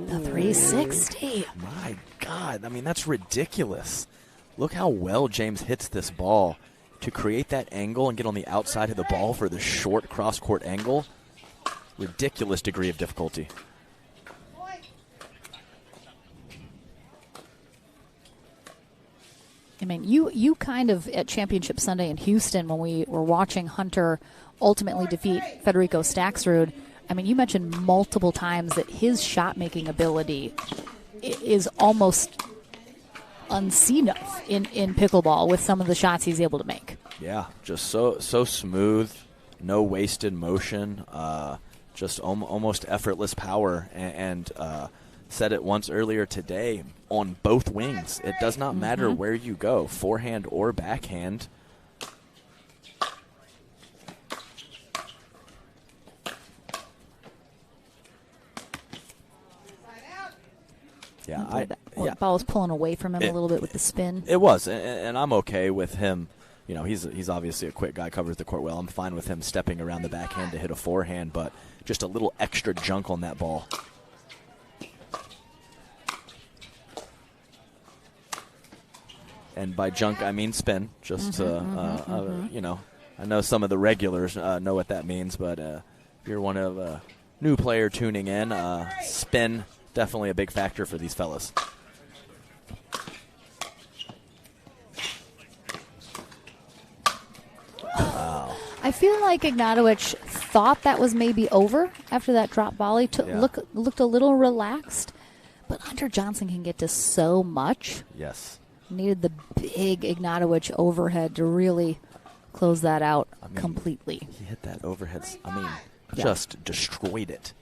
The 360. My God, I mean, that's ridiculous. Look how well James hits this ball. To create that angle and get on the outside of the ball for the short cross-court angle, ridiculous degree of difficulty. I mean, you kind of, at Championship Sunday in Houston, when we were watching Hunter ultimately defeat Federico Staxrud, I mean, you mentioned multiple times that his shot-making ability is almost unseen of in pickleball with some of the shots he's able to make. Yeah, just so smooth, no wasted motion, just almost effortless power, and said it once earlier today, on both wings. It does not matter where you go, forehand or backhand. Yeah, the ball was pulling away from him a little bit with the spin. It was, and I'm okay with him. You know, he's obviously a quick guy, covers the court well. I'm fine with him stepping around the backhand to hit a forehand, but just a little extra junk on that ball. And by junk, I mean spin. Just, you know, I know some of the regulars know what that means, but if you're one of a new player tuning in, spin, definitely a big factor for these fellas. Wow. I feel like Ignatowicz thought that was maybe over after that drop volley. Looked a little relaxed, but Hunter Johnson can get to so much. Yes. Needed the big Ignatowicz overhead to really close that out completely. He hit that overhead. Just destroyed it.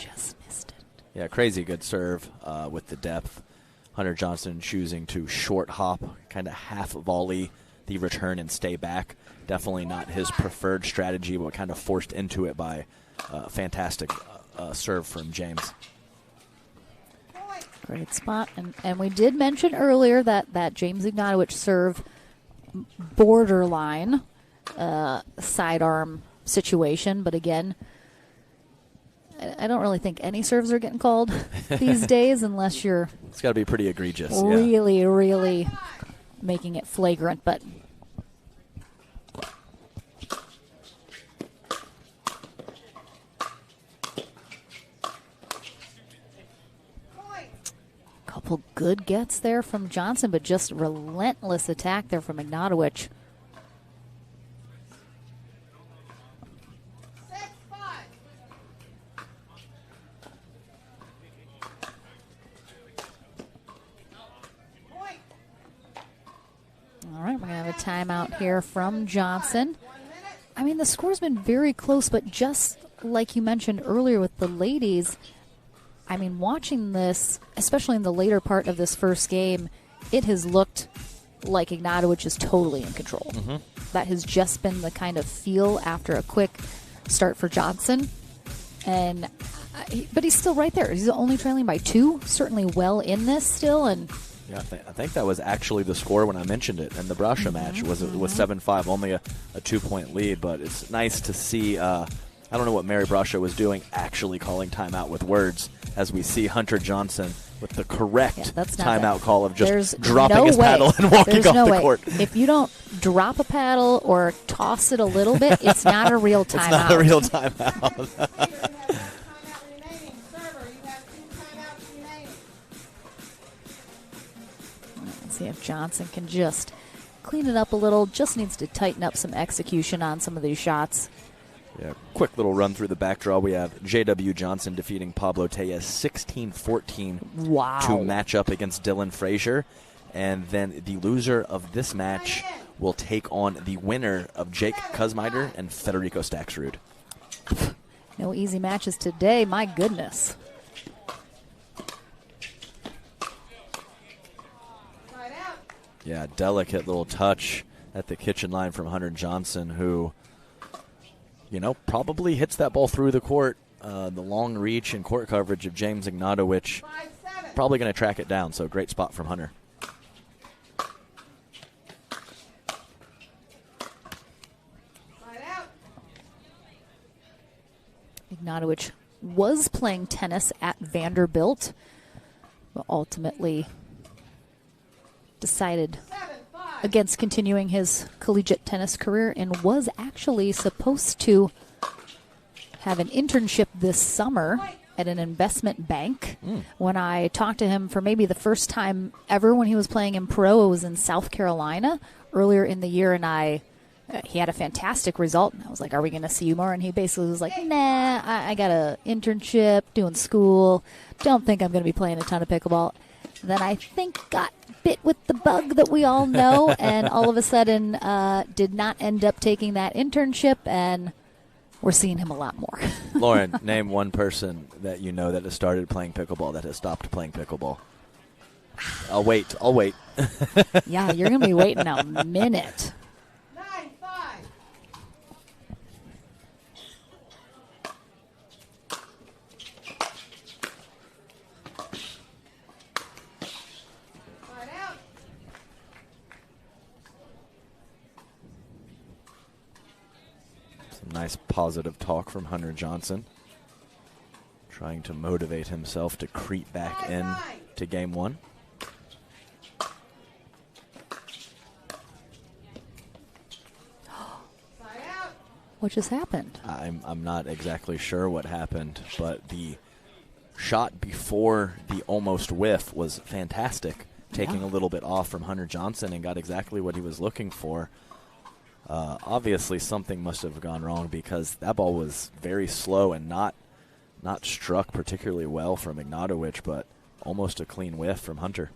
Just missed it. Yeah, crazy good serve with the depth. Hunter Johnson choosing to short hop, kind of half volley the return and stay back. Definitely not his preferred strategy, but kind of forced into it by fantastic serve from James. Great spot. And we did mention earlier that James Ignatowicz serve borderline sidearm situation, but again, I don't really think any serves are getting called these days unless you're... It's got to be pretty egregious. Really making it flagrant, but... Couple good gets there from Johnson, but just relentless attack there from Ignatowicz. All right, we're going to have a timeout here from Johnson. I mean, the score's been very close, but just like you mentioned earlier with the ladies, I mean, watching this, especially in the later part of this first game, it has looked like Ignatowicz is totally in control. That has just been the kind of feel after a quick start for Johnson. But he's still right there. He's only trailing by 2, certainly well in this still. And yeah, I think that was actually the score when I mentioned it. And the Brasha match was 7-5, only a 2-point lead. But it's nice to see, I don't know what Mary Brasha was doing, actually calling timeout with words, as we see Hunter Johnson with the correct timeout that. call of just There's dropping no his way. paddle and walking There's off no the way. court. If you don't drop a paddle or toss it a little bit, it's not a real timeout. It's not a real timeout. Let's see if Johnson can just clean it up a little. Just needs to tighten up some execution on some of these shots. Yeah, quick little run through the back draw. We have J.W. Johnson defeating Pablo Tellez 16-14 Wow. to match up against Dylan Frazier. And then the loser of this match will take on the winner of Jake Kuzmiter and Federico Staxrud. No easy matches today. My goodness. Yeah, delicate little touch at the kitchen line from Hunter Johnson, who, you know, probably hits that ball through the court. The long reach and court coverage of James Ignatowicz, probably going to track it down. So great spot from Hunter. Ignatowicz was playing tennis at Vanderbilt, but ultimately decided against continuing his collegiate tennis career and was actually supposed to have an internship this summer at an investment bank. When I talked to him for maybe the first time ever when he was playing in pro, it was in South Carolina earlier in the year, and he had a fantastic result. And I was like, are we going to see you more? And he basically was like, nah, I got an internship, doing school, don't think I'm going to be playing a ton of pickleball. Then I think got bit with the bug that we all know, and all of a sudden did not end up taking that internship, and we're seeing him a lot more. Lauren, name one person that you know that has started playing pickleball that has stopped playing pickleball. I'll wait. Yeah, you're going to be waiting a minute. Nice positive talk from Hunter Johnson, trying to motivate himself to creep back in to game one. What just happened? I'm not exactly sure what happened, but the shot before the almost whiff was fantastic, taking a little bit off from Hunter Johnson and got exactly what he was looking for. Obviously, something must have gone wrong because that ball was very slow and not struck particularly well from Ignatowicz, but almost a clean whiff from Hunter.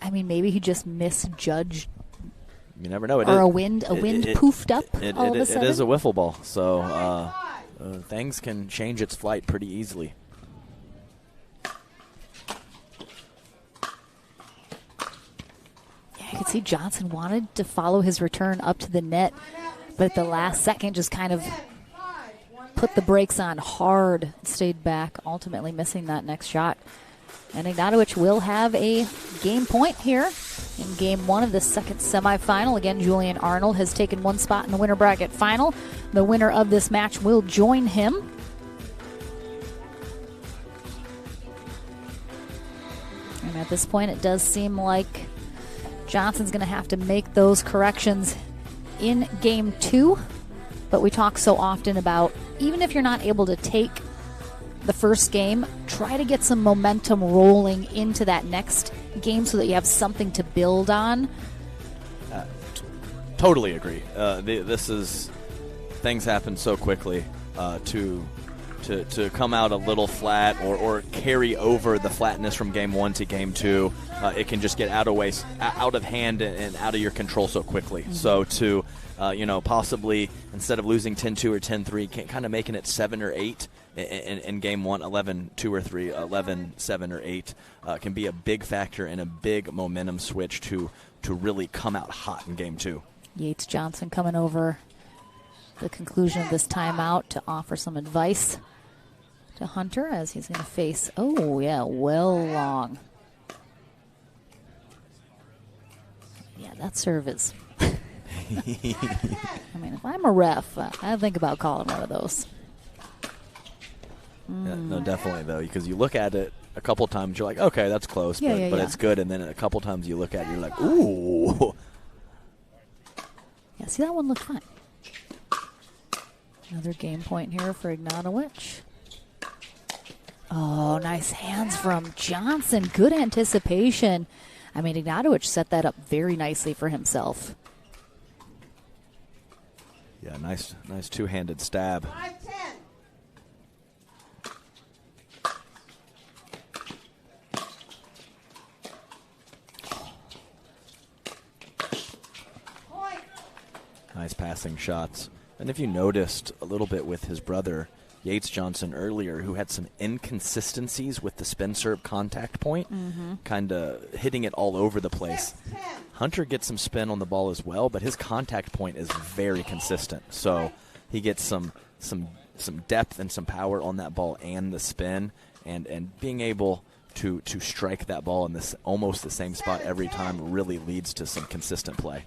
I mean, maybe he just misjudged. You never know. Or a wind poofed up all of a sudden. It is a wiffle ball, so things can change its flight pretty easily. You could see Johnson wanted to follow his return up to the net, but at the last second just kind of put the brakes on hard, stayed back, ultimately missing that next shot. And Ignatowicz will have a game point here in game one of the second semifinal. Again, Julian Arnold has taken one spot in the winner bracket final. The winner of this match will join him. And at this point, it does seem like Johnson's going to have to make those corrections in game two. But we talk so often about, even if you're not able to take the first game, try to get some momentum rolling into that next game so that you have something to build on. Totally agree. Things happen so quickly to come out a little flat or carry over the flatness from game one to game two. It can just get out of hand and out of your control so quickly. Mm-hmm. So to possibly instead of losing 10-2 or 10-3, kind of making it 7 or 8 in game one, 11-2 or 3, 11-7 or 8 can be a big factor and a big momentum switch to really come out hot in game two. Yates Johnson coming over the conclusion of this timeout to offer some advice to Hunter as he's going to face, well long. Yeah, that serve is... I mean, if I'm a ref, I think about calling one of those. Yeah, no, definitely, though, because you look at it, a couple times you're like, okay, that's close, but it's good. And then a couple times you look at it, you're like, ooh. Yeah, see, that one looked fine. Another game point here for Ignatowicz. Oh, nice hands from Johnson. Good anticipation. I mean, Ignatowicz set that up very nicely for himself. Yeah, nice two-handed stab. 5-10. Nice passing shots. And if you noticed a little bit with his brother, Yates Johnson, earlier, who had some inconsistencies with the spin serve contact point, kind of hitting it all over the place. Hunter gets some spin on the ball as well, but his contact point is very consistent. So he gets some depth and some power on that ball and the spin, and being able to strike that ball in this almost the same spot every time really leads to some consistent play.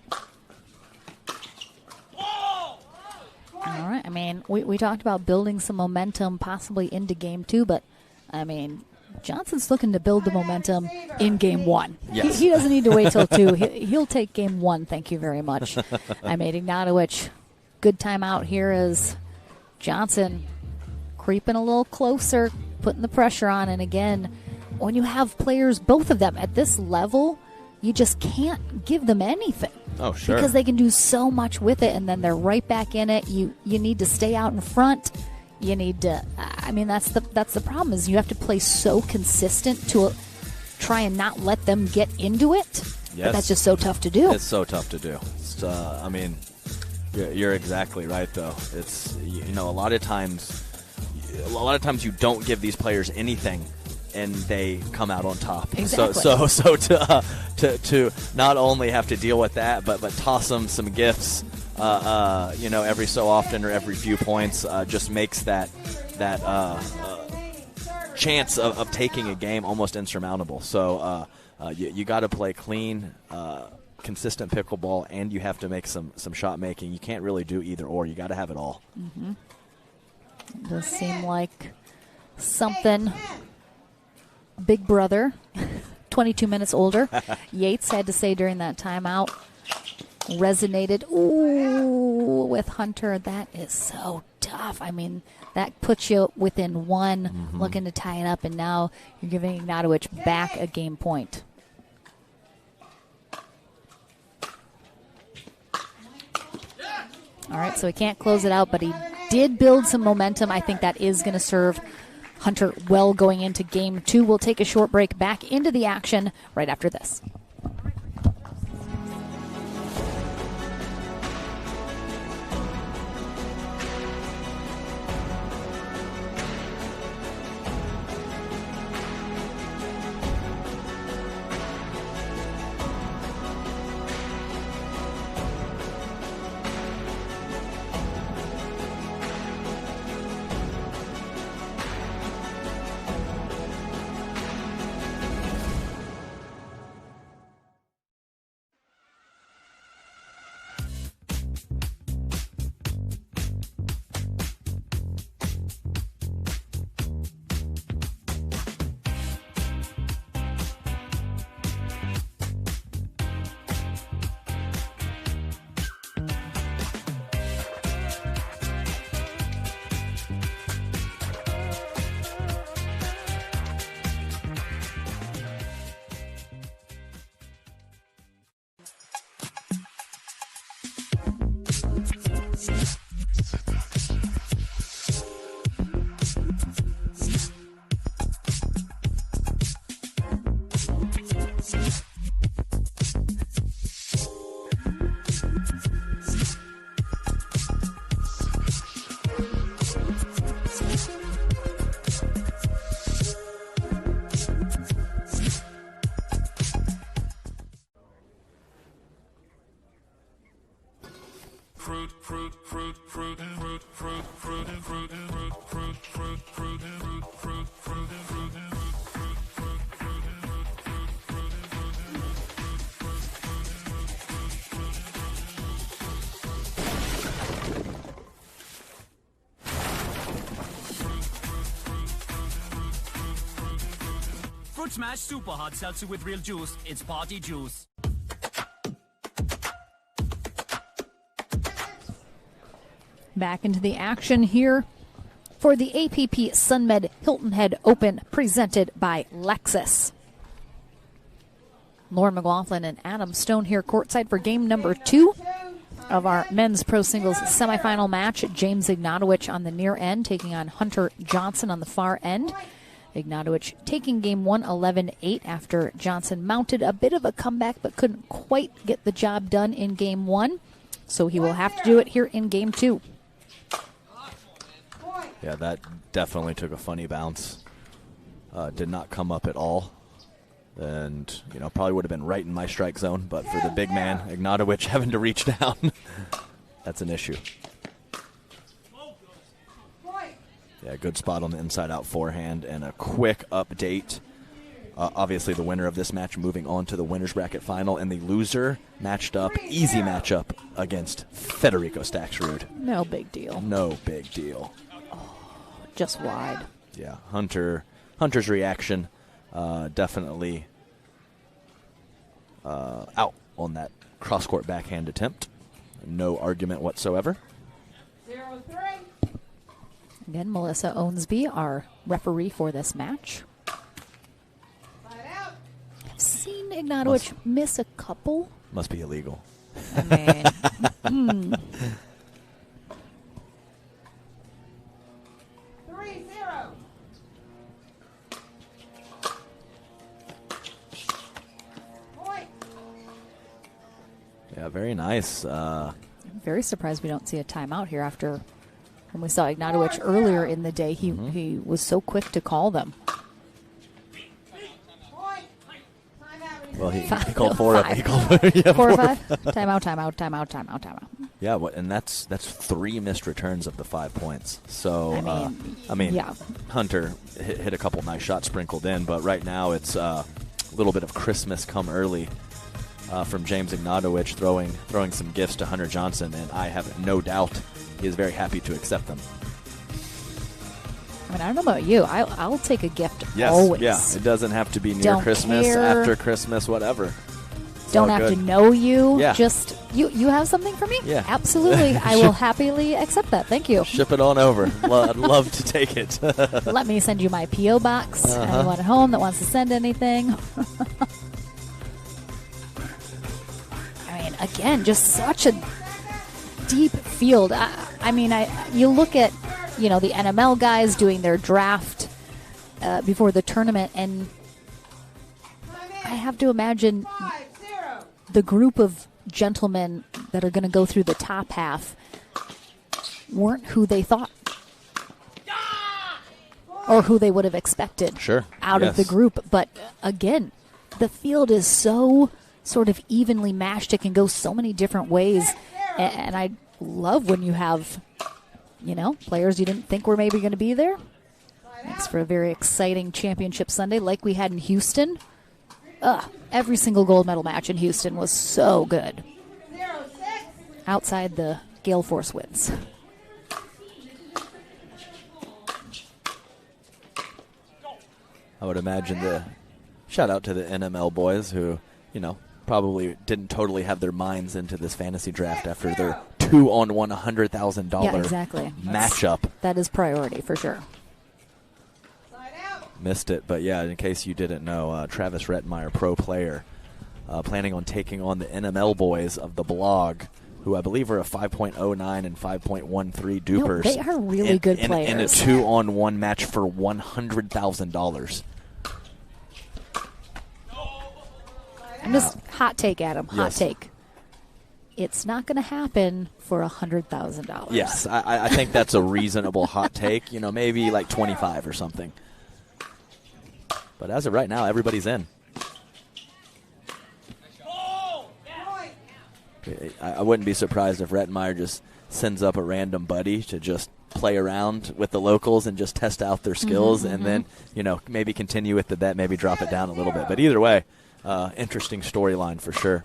All right. I mean, we talked about building some momentum possibly into game 2, but, I mean, Johnson's looking to build the momentum in game 1. Yes. He doesn't need to wait till 2. He'll take game 1. Thank you very much. I made Ignatowicz. Good timeout here as Johnson creeping a little closer, putting the pressure on. And again, when you have players, both of them at this level, you just can't give them anything. Oh, sure. Because they can do so much with it, and then they're right back in it. You need to stay out in front. You need to. I mean, that's the problem is you have to play so consistent to try and not let them get into it. Yes. But that's just so tough to do. It's so tough to do. I mean, you're exactly right though. It's a lot of times you don't give these players anything, and they come out on top. Exactly. So to not only have to deal with that, but toss them some gifts, every so often or every few points, just makes that chance of taking a game almost insurmountable. So you got to play clean, consistent pickleball, and you have to make some shot making. You can't really do either or. You got to have it all. Mm-hmm. It does seem like something. Big brother, 22 minutes older. Yates had to say during that timeout, resonated with Hunter. That is so tough. I mean, that puts you within one, looking to tie it up, and now you're giving Ignatowicz back a game point. All right, so he can't close it out, but he did build some momentum. I think that is going to serve Hunter well going into game 2. We'll take a short break, back into the action right after this. Fruit Smash Super Hot Seltzer with real juice. It's party juice. Back into the action here for the APP Sunmed Hilton Head Open presented by Lexus. Lauren McLaughlin and Adam Stone here courtside for game number 2 of our men's pro singles semifinal match. James Ignatowicz on the near end taking on Hunter Johnson on the far end. Ignatowicz taking game 1 11-8 after Johnson mounted a bit of a comeback but couldn't quite get the job done in game 1. So he will have to do it here in game 2. Yeah, that definitely took a funny bounce. Did not come up at all. And, probably would have been right in my strike zone, but for the big man, Ignatowicz, having to reach down, that's an issue. Yeah, good spot on the inside-out forehand, and a quick update. Obviously, the winner of this match moving on to the winner's bracket final, and the loser matched up, easy matchup, against Federico Staksrud. No big deal. No big deal. Just wide. Yeah, Hunter's reaction definitely out on that cross-court backhand attempt. No argument whatsoever. 0-3. Again, Melissa Owensby, our referee for this match. I've seen Ignatowicz miss a couple. Must be illegal. I mean, 3-0. Yeah, very nice. I'm very surprised we don't see a timeout here after when we saw Ignatowicz earlier in the day. He was so quick to call them. Well, he called 4 up. He called 4 or 5. Timeout. Yeah, and that's 3 missed returns of the 5 points. So I mean, yeah. Hunter hit a couple nice shots sprinkled in, but right now it's a little bit of Christmas come early from James Ignatowicz throwing some gifts to Hunter Johnson, and I have no doubt he is very happy to accept them. I mean, I don't know about you. I'll take a gift Yes, always. yeah. It doesn't have to be near Don't Christmas, care. after Christmas, whatever. It's Don't all have good. to know you. Yeah. Just you have something for me? Yeah. Absolutely. I will happily accept that. Thank you. Ship it on over. I'd love to take it. Let me send you my P.O. box. Anyone at home that wants to send anything. I mean, again, just such a deep field. You look at, the NML guys doing their draft before the tournament, and I have to imagine the group of gentlemen that are going to go through the top half weren't who they thought or who they would have expected out of the group. But again, the field is so sort of evenly matched. It can go so many different ways. And I love when you have, players you didn't think were maybe going to be there. It's for a very exciting championship Sunday like we had in Houston. Every single gold medal match in Houston was so good. Outside the Gale Force wins. I would imagine the shout out to the NML boys who, probably didn't totally have their minds into this fantasy draft after their 2-on-1 $100,000 Yeah, exactly. matchup. That is priority for sure. Missed it, but yeah, in case you didn't know, Travis Rettmeyer, pro player, planning on taking on the NML boys of the blog, who I believe are a 5.09 and 5.13 dupers. They are really good players. In a 2-on-1 match for $100,000. I'm just hot take, Adam. Hot Yes. take. It's not going to happen for $100,000. Yes, I think that's a reasonable hot take. Maybe like 25 or something. But as of right now, everybody's in. I wouldn't be surprised if Rettmeyer just sends up a random buddy to just play around with the locals and just test out their skills, and then maybe continue with the bet, maybe drop it down a little bit. But either way, interesting storyline for sure.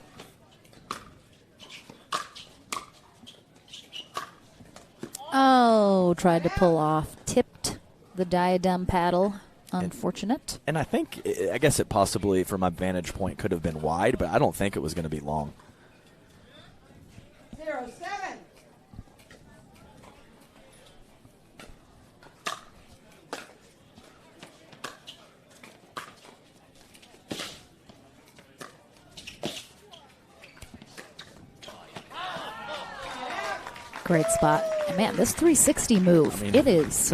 Oh, tried to pull off. Tipped the diadem paddle Unfortunate. And I guess it possibly, from my vantage point, could have been wide, but I don't think it was going to be long. 0-7. Great spot. And man, this 360 move, it is.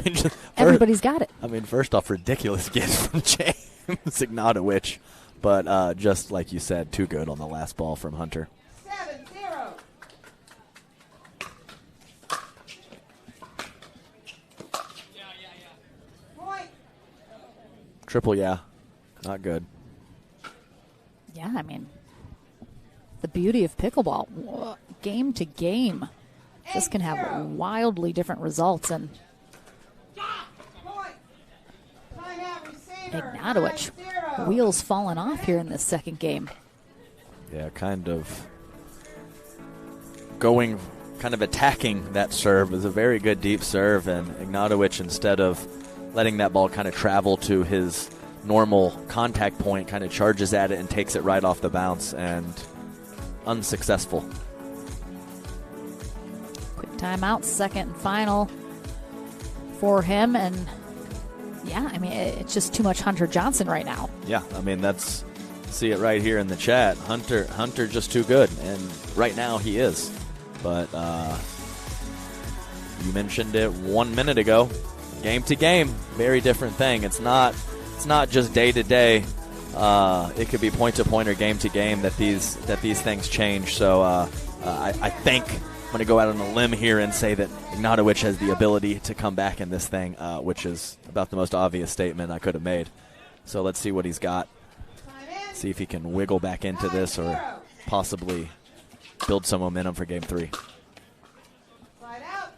Just everybody's got it. First off, ridiculous gift from James Ignatowicz, but just like you said, too good on the last ball from Hunter. 7-0. Point. Triple, yeah. Not good. Yeah, the beauty of pickleball, game to game, this can have wildly different results. And Ignatowicz, wheels falling off here in this second game. Yeah, kind of attacking that serve. It was a very good deep serve, and Ignatowicz, instead of letting that ball kind of travel to his normal contact point, kind of charges at it and takes it right off the bounce, and unsuccessful. Quick timeout, second and final for him, and yeah, it's just too much Hunter Johnson right now. Yeah, that's see it right here in the chat. Hunter just too good, and right now he is. But you mentioned it 1 minute ago. Game to game, very different thing. It's not just day to day. It could be point to point or game to game that these things change. So I think I'm going to go out on a limb here and say that Ignatowicz has the ability to come back in this thing, which is about the most obvious statement I could have made. So let's see what he's got. See if he can wiggle back into this or possibly build some momentum for game 3. Slide out.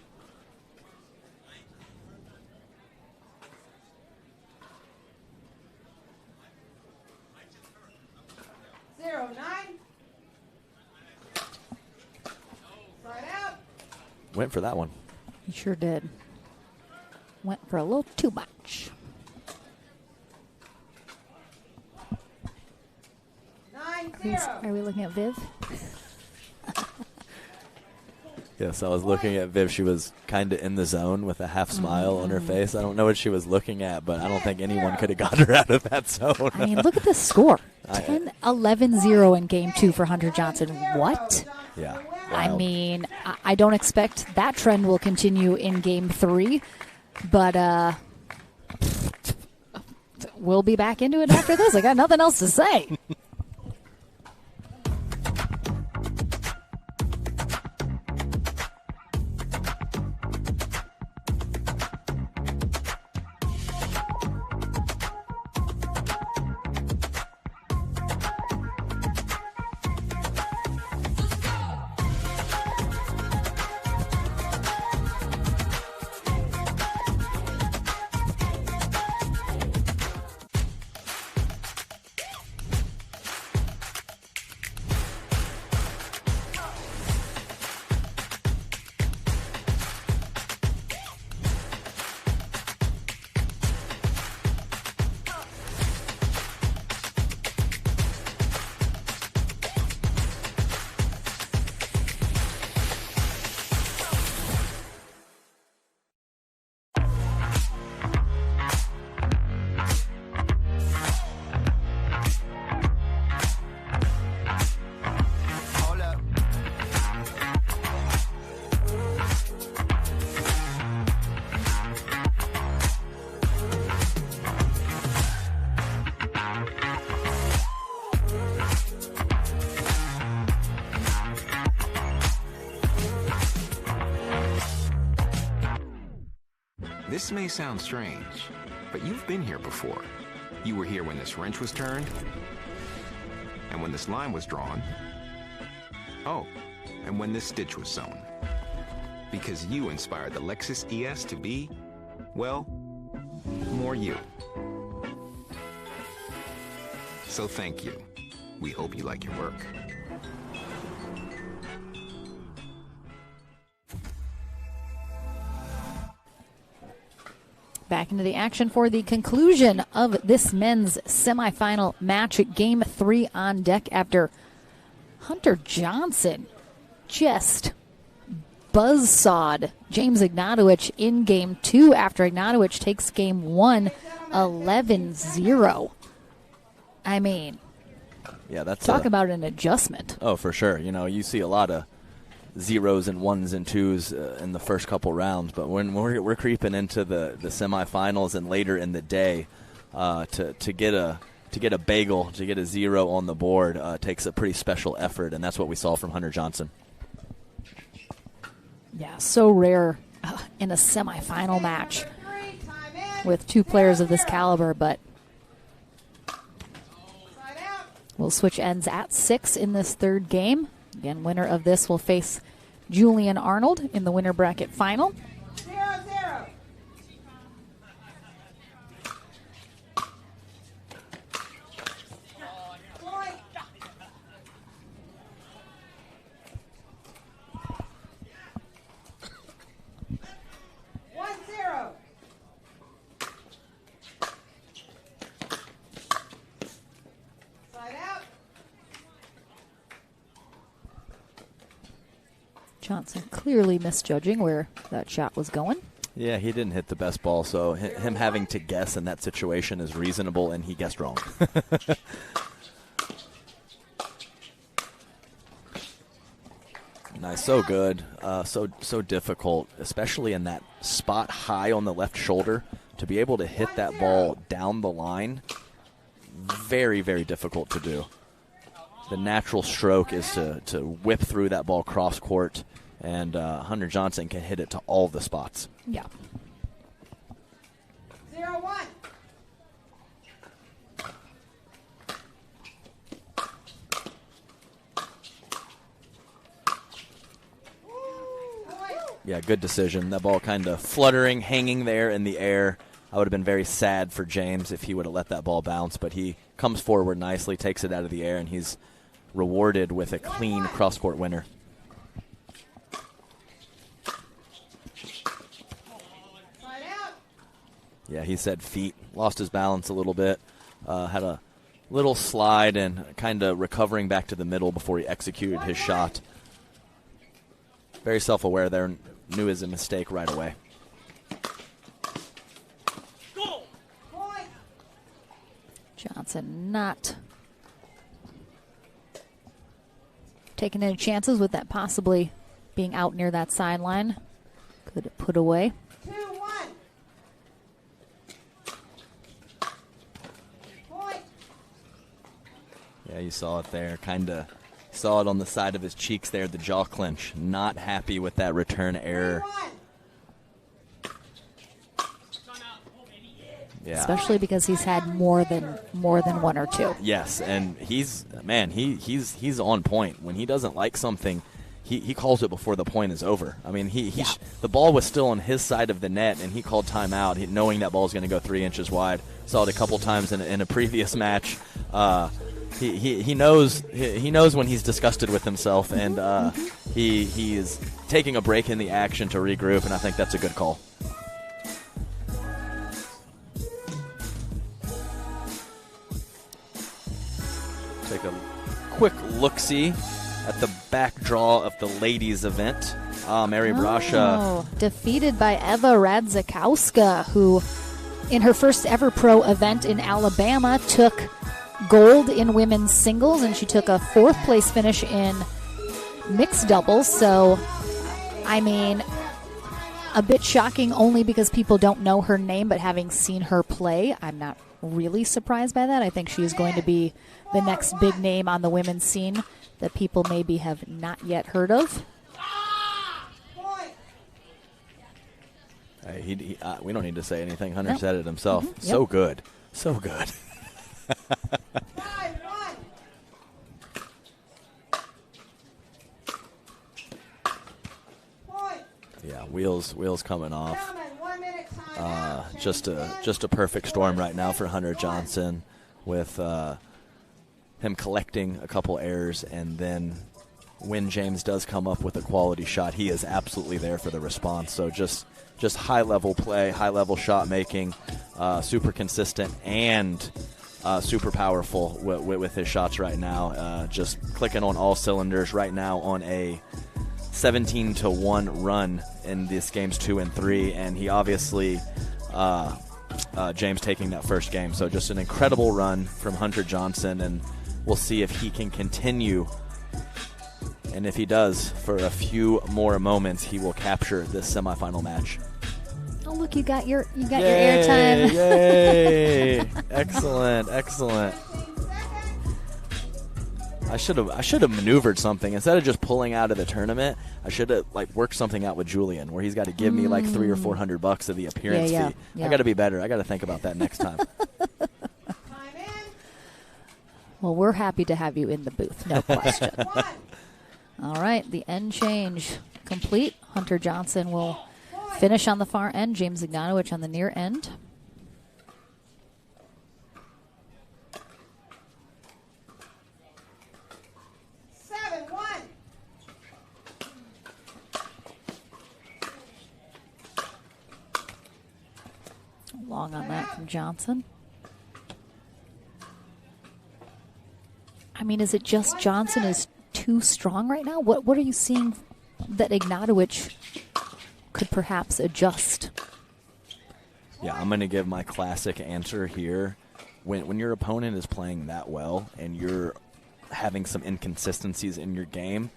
0-9. Slide out. Went for that one. He sure did. Went for a little too much. 9-0. Are we looking at Viv? Yes, I was looking at Viv. She was kind of in the zone with a half smile on her face. I don't know what she was looking at, but I don't think anyone could have got her out of that zone. Look at this score. 10-11-0 in game 2 for Hunter Johnson. What? Yeah. Wild. I don't expect that trend will continue in game 3, but we'll be back into it after this. I got nothing else to say. This may sound strange, but you've been here before. You were here when this wrench was turned, and when this line was drawn. Oh, and when this stitch was sewn. Because you inspired the Lexus ES to be, well, more you. So thank you. We hope you like your work. Back into the action for the conclusion of this men's semifinal match at Game 3 on deck after Hunter Johnson just buzzsawed James Ignatowicz in Game 2 after Ignatowicz takes Game 1 11-0. I mean, yeah, that's talk about an adjustment. Oh, for sure. You know, you see a lot of zeros and ones and twos in the first couple rounds, but when we're creeping into the semifinals and later in the day, to get a bagel, to get a 0 on the board takes a pretty special effort, and that's what we saw from Hunter Johnson. Yeah, so rare in a semifinal match with two players of this caliber, but we'll switch ends at 6 in this third game. Again, winner of this will face Julian Arnold in the winner bracket final. 0-0. Point. 1-0. Side out. Johnson clearly misjudging where that shot was going. Yeah, he didn't hit the best ball, so him having to guess in that situation is reasonable, and he guessed wrong. Nice, so good, so difficult, especially in that spot high on the left shoulder, to be able to hit that ball down the line. Very, very difficult to do. The natural stroke is to whip through that ball cross court, and Hunter Johnson can hit it to all the spots. Yeah. 0-1. Yeah, good decision. That ball kind of fluttering, hanging there in the air. I would have been very sad for James if he would have let that ball bounce, but he comes forward nicely, takes it out of the air, and he's rewarded with a clean cross-court winner. Yeah, he said feet. Lost his balance a little bit. Had a little slide and kind of recovering back to the middle before he executed his shot. Very self-aware there. Knew it was a mistake right away. Johnson not taking any chances with that possibly being out near that sideline. Could have put away. 2-1. Yeah, you saw it there. Kind of saw it on the side of his cheeks there, the jaw clench. Not happy with that return error. Yeah. Especially because he's had more than one or two. Yes, and he's on point. When he doesn't like something, he calls it before the point is over. I mean, the ball was still on his side of the net, and he called timeout, knowing that ball was going to go 3 inches wide. Saw it a couple times in a previous match. He knows when he's disgusted with himself, and he is taking a break in the action to regroup, and I think that's a good call. Take a quick look-see at the back draw of the ladies' event. Mary Brasha defeated by Eva Radzikowska, who in her first ever pro event in Alabama took gold in women's singles, and she took a 4th place finish in mixed doubles. So, I mean, a bit shocking only because people don't know her name, but having seen her play, I'm not really surprised by that. I think she is going to be the next big name on the women's scene that people maybe have not yet heard of. We don't need to say anything. Hunter said it himself. Mm-hmm. So good. So good. Yeah, wheels coming off. Just a perfect storm right now for Hunter Johnson, with him collecting a couple errors and then when James does come up with a quality shot, he is absolutely there for the response. So just high-level play, high-level shot making, super consistent and super powerful with his shots right now. Just clicking on all cylinders right now on a 17-1 run in this games 2 and 3, and he obviously James taking that first game. So just an incredible run from Hunter Johnson, and we'll see if he can continue. And if he does, for a few more moments, he will capture this semifinal match. Oh, look, you got your airtime. Yay! Excellent. I should have maneuvered something instead of just pulling out of the tournament. I should have worked something out with Julian, where he's got to give me $300 or $400 of the appearance fee. I got to be better. I got to think about that next time. Well, we're happy to have you in the booth, no question. All right, the end change complete. Hunter Johnson will finish on the far end. James Ignatowicz on the near end. Long on that from Johnson. I mean, is it just Johnson is too strong right now? What are you seeing that Ignatowicz could perhaps adjust? Yeah, I'm going to give my classic answer here. When your opponent is playing that well and you're having some inconsistencies in your game,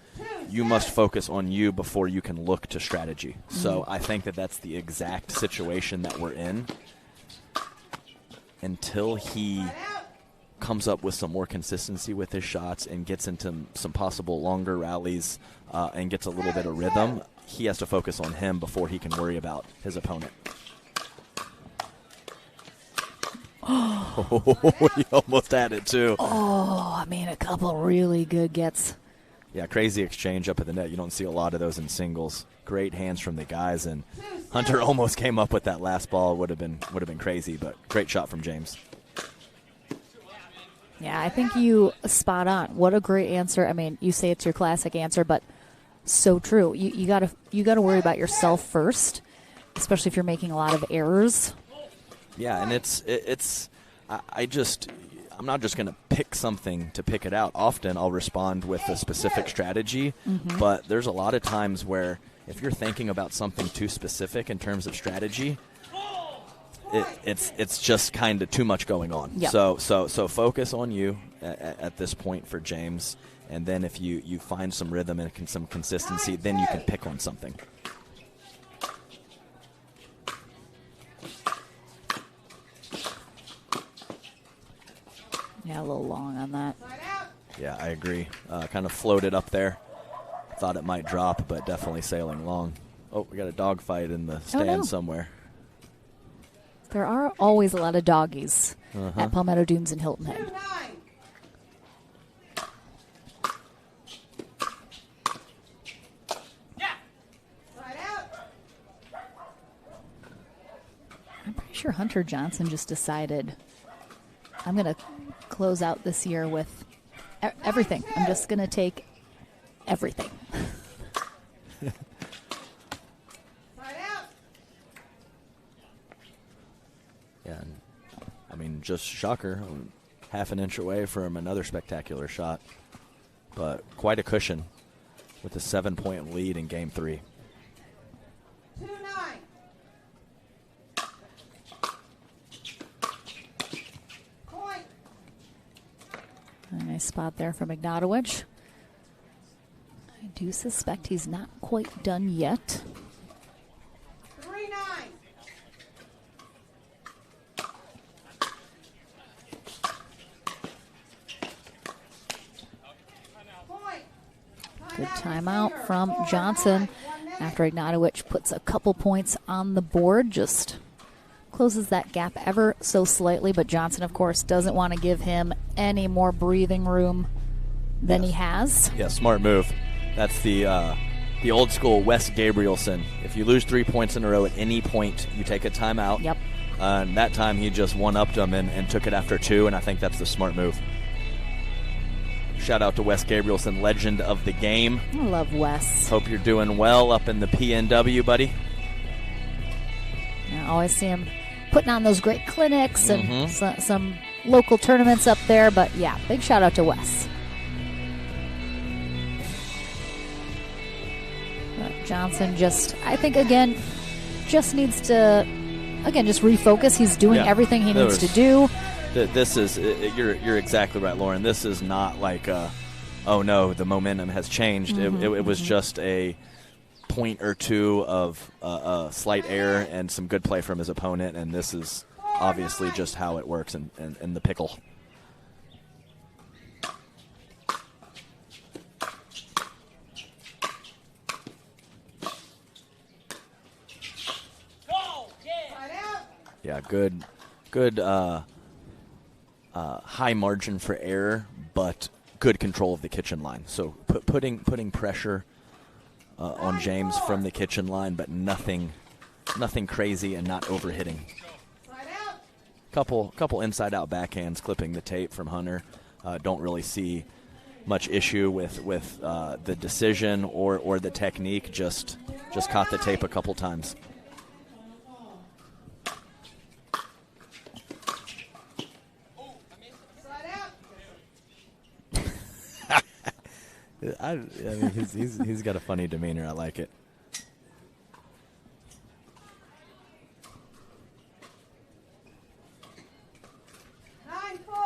you must focus on you before you can look to strategy. So I think that's the exact situation that we're in. Until he comes up with some more consistency with his shots and gets into some possible longer rallies and gets a little bit of rhythm, he has to focus on him before he can worry about his opponent. Oh, he almost had it, too. Oh, I mean, a couple really good gets. Yeah, crazy exchange up at the net. You don't see a lot of those in singles. Great hands from the guys, and Hunter almost came up with that last ball. Would have been crazy, but great shot from James. Yeah, I think you spot on. What a great answer. I mean, you say it's your classic answer, but so true. You gotta worry about yourself first, especially if you're making a lot of errors. Yeah, and I'm not just going to pick something to pick it out. Often I'll respond with a specific strategy, but there's a lot of times where if you're thinking about something too specific in terms of strategy, it's just kind of too much going on. Yep. So focus on you at this point for James, and then if you find some rhythm and some consistency, then you can pick on something. Yeah, a little long on that. Yeah, I agree. Kind of floated up there. Thought it might drop, but definitely sailing long. Oh, we got a dogfight in the stand somewhere. There are always a lot of doggies at Palmetto Dunes and Hilton Head. I'm pretty sure Hunter Johnson just decided, I'm going to close out this year with everything. I'm just going to take everything. Yeah, I mean, just shocker. I'm half an inch away from another spectacular shot, but quite a cushion with a 7-point lead in Game 3. A nice spot there from Ignatowicz. I do suspect he's not quite done yet. 3-9. Good timeout from Johnson after Ignatowicz puts a couple points on the board. Just closes that gap ever so slightly, but Johnson, of course, doesn't want to give him any more breathing room than he has. Yeah, smart move. That's the old school Wes Gabrielson. If you lose 3 points in a row at any point, you take a timeout. Yep. And that time he just one-upped him and took it after 2, and I think that's the smart move. shout out to Wes Gabrielson, legend of the game. I love Wes. Hope you're doing well up in the PNW, buddy. I always see him putting on those great clinics and some local tournaments up there. But, yeah, big shout out to Wes. Johnson I think, again, just needs to, just refocus. He's doing everything he needs to do. This is, you're exactly right, Lauren. This is not like, oh no, the momentum has changed. It was just a point or two of slight error and some good play from his opponent, and this is obviously just how it works in the pickle. Yeah, good high margin for error, but good control of the kitchen line. So putting pressure on James from the kitchen line, but nothing crazy and not overhitting. Couple inside out backhands clipping the tape from Hunter. Don't really see much issue with the decision or the technique. Just caught the tape a couple times. I mean, he's got a funny demeanor. I like it. Oh,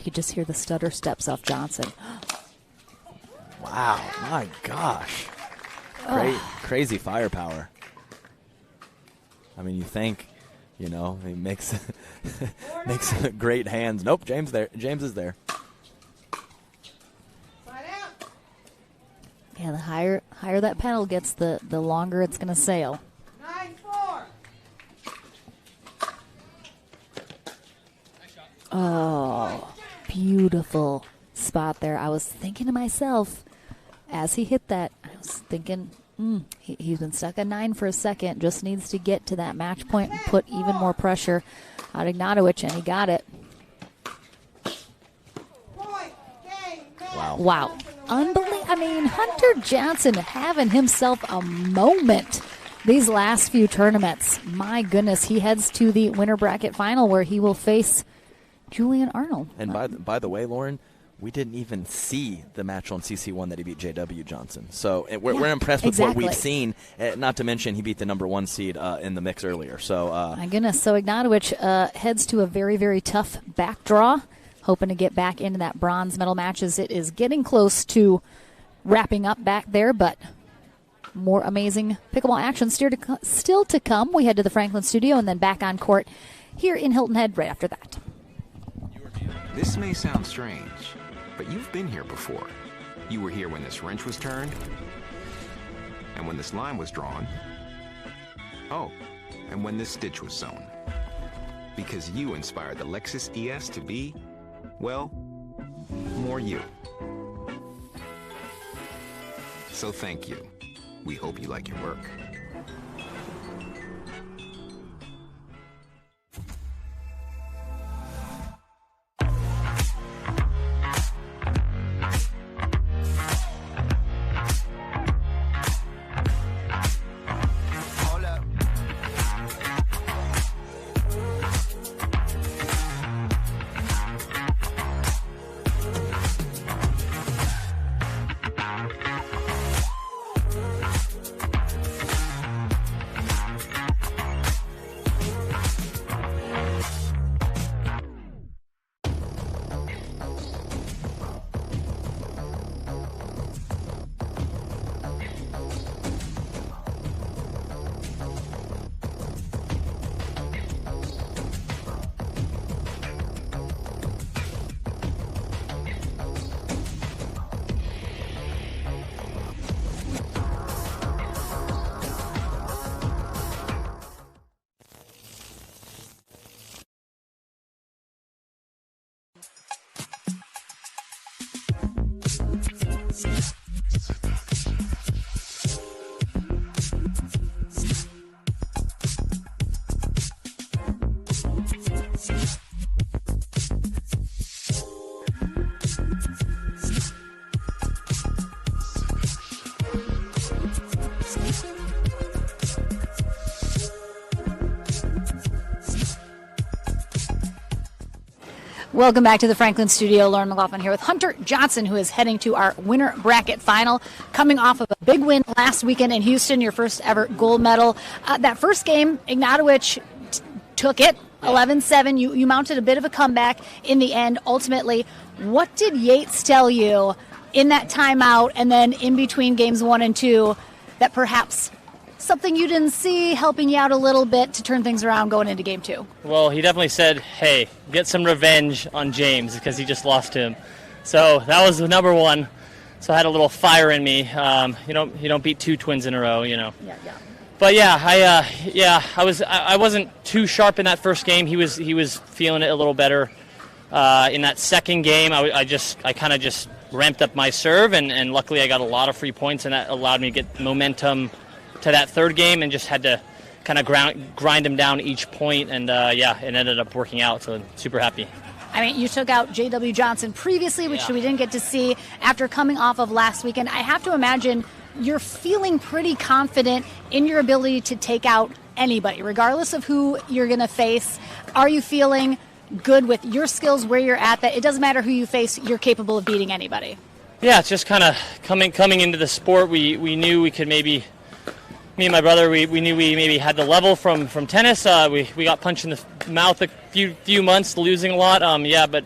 you just hear the stutter steps off Johnson. Wow, my gosh. Crazy firepower. I mean, you think, he makes great hands. Nope, James is there. Yeah, the higher that paddle gets, the longer it's going to sail. 9-4. Oh, beautiful spot there. I was thinking to myself, as he hit that, I was thinking, he's been stuck at 9 for a second, just needs to get to that match point and put even more pressure on Ignatowicz, and he got it. Wow. Unbelievable. I mean, Hunter Johnson having himself a moment these last few tournaments. My goodness, he heads to the winter bracket final where he will face Julian Arnold. And by the way, Lauren, we didn't even see the match on CC1 that he beat J.W. Johnson. So we're impressed with what we've seen, not to mention he beat the number 1 seed in the mix earlier. So my goodness. So Ignatowicz heads to a very, very tough back draw, hoping to get back into that bronze medal match as it is getting close to wrapping up back there, but more amazing pickleball action still to come. We head to the Franklin studio and then back on court here in Hilton Head right after that. This may sound strange, but you've been here before. You were here when this wrench was turned, and when this line was drawn. Oh, and when this stitch was sewn. Because you inspired the Lexus ES to be, well, more you. So thank you. We hope you like your work. Welcome back to the Franklin studio. Lauren McLaughlin here with Hunter Johnson, who is heading to our winter bracket final, coming off of a big win last weekend in Houston, your first ever gold medal. That first game, Ignatowicz took it, 11-7. You mounted a bit of a comeback in the end, ultimately. What did Yates tell you in that timeout and then in between games 1 and 2 that perhaps something you didn't see helping you out a little bit to turn things around going into game 2? Well, he definitely said, hey, get some revenge on James because he just lost to him. So that was the number one. So I had a little fire in me. You don't beat 2 twins in a row, you know. Yeah. But I wasn't too sharp in that first game. He was feeling it a little better. In that second game, I kind of just ramped up my serve, and luckily I got a lot of free points, and that allowed me to get momentum to that third game, and just had to kind of grind him down each point, and it ended up working out, so I'm super happy. I mean, you took out J.W. Johnson previously, which we didn't get to see after coming off of last weekend. I have to imagine you're feeling pretty confident in your ability to take out anybody, regardless of who you're going to face. Are you feeling good with your skills, where you're at, that it doesn't matter who you face, you're capable of beating anybody? Yeah, it's just kind of coming into the sport, we knew we could maybe... Me and my brother, we knew we maybe had the level from tennis. We got punched in the mouth a few months, losing a lot. But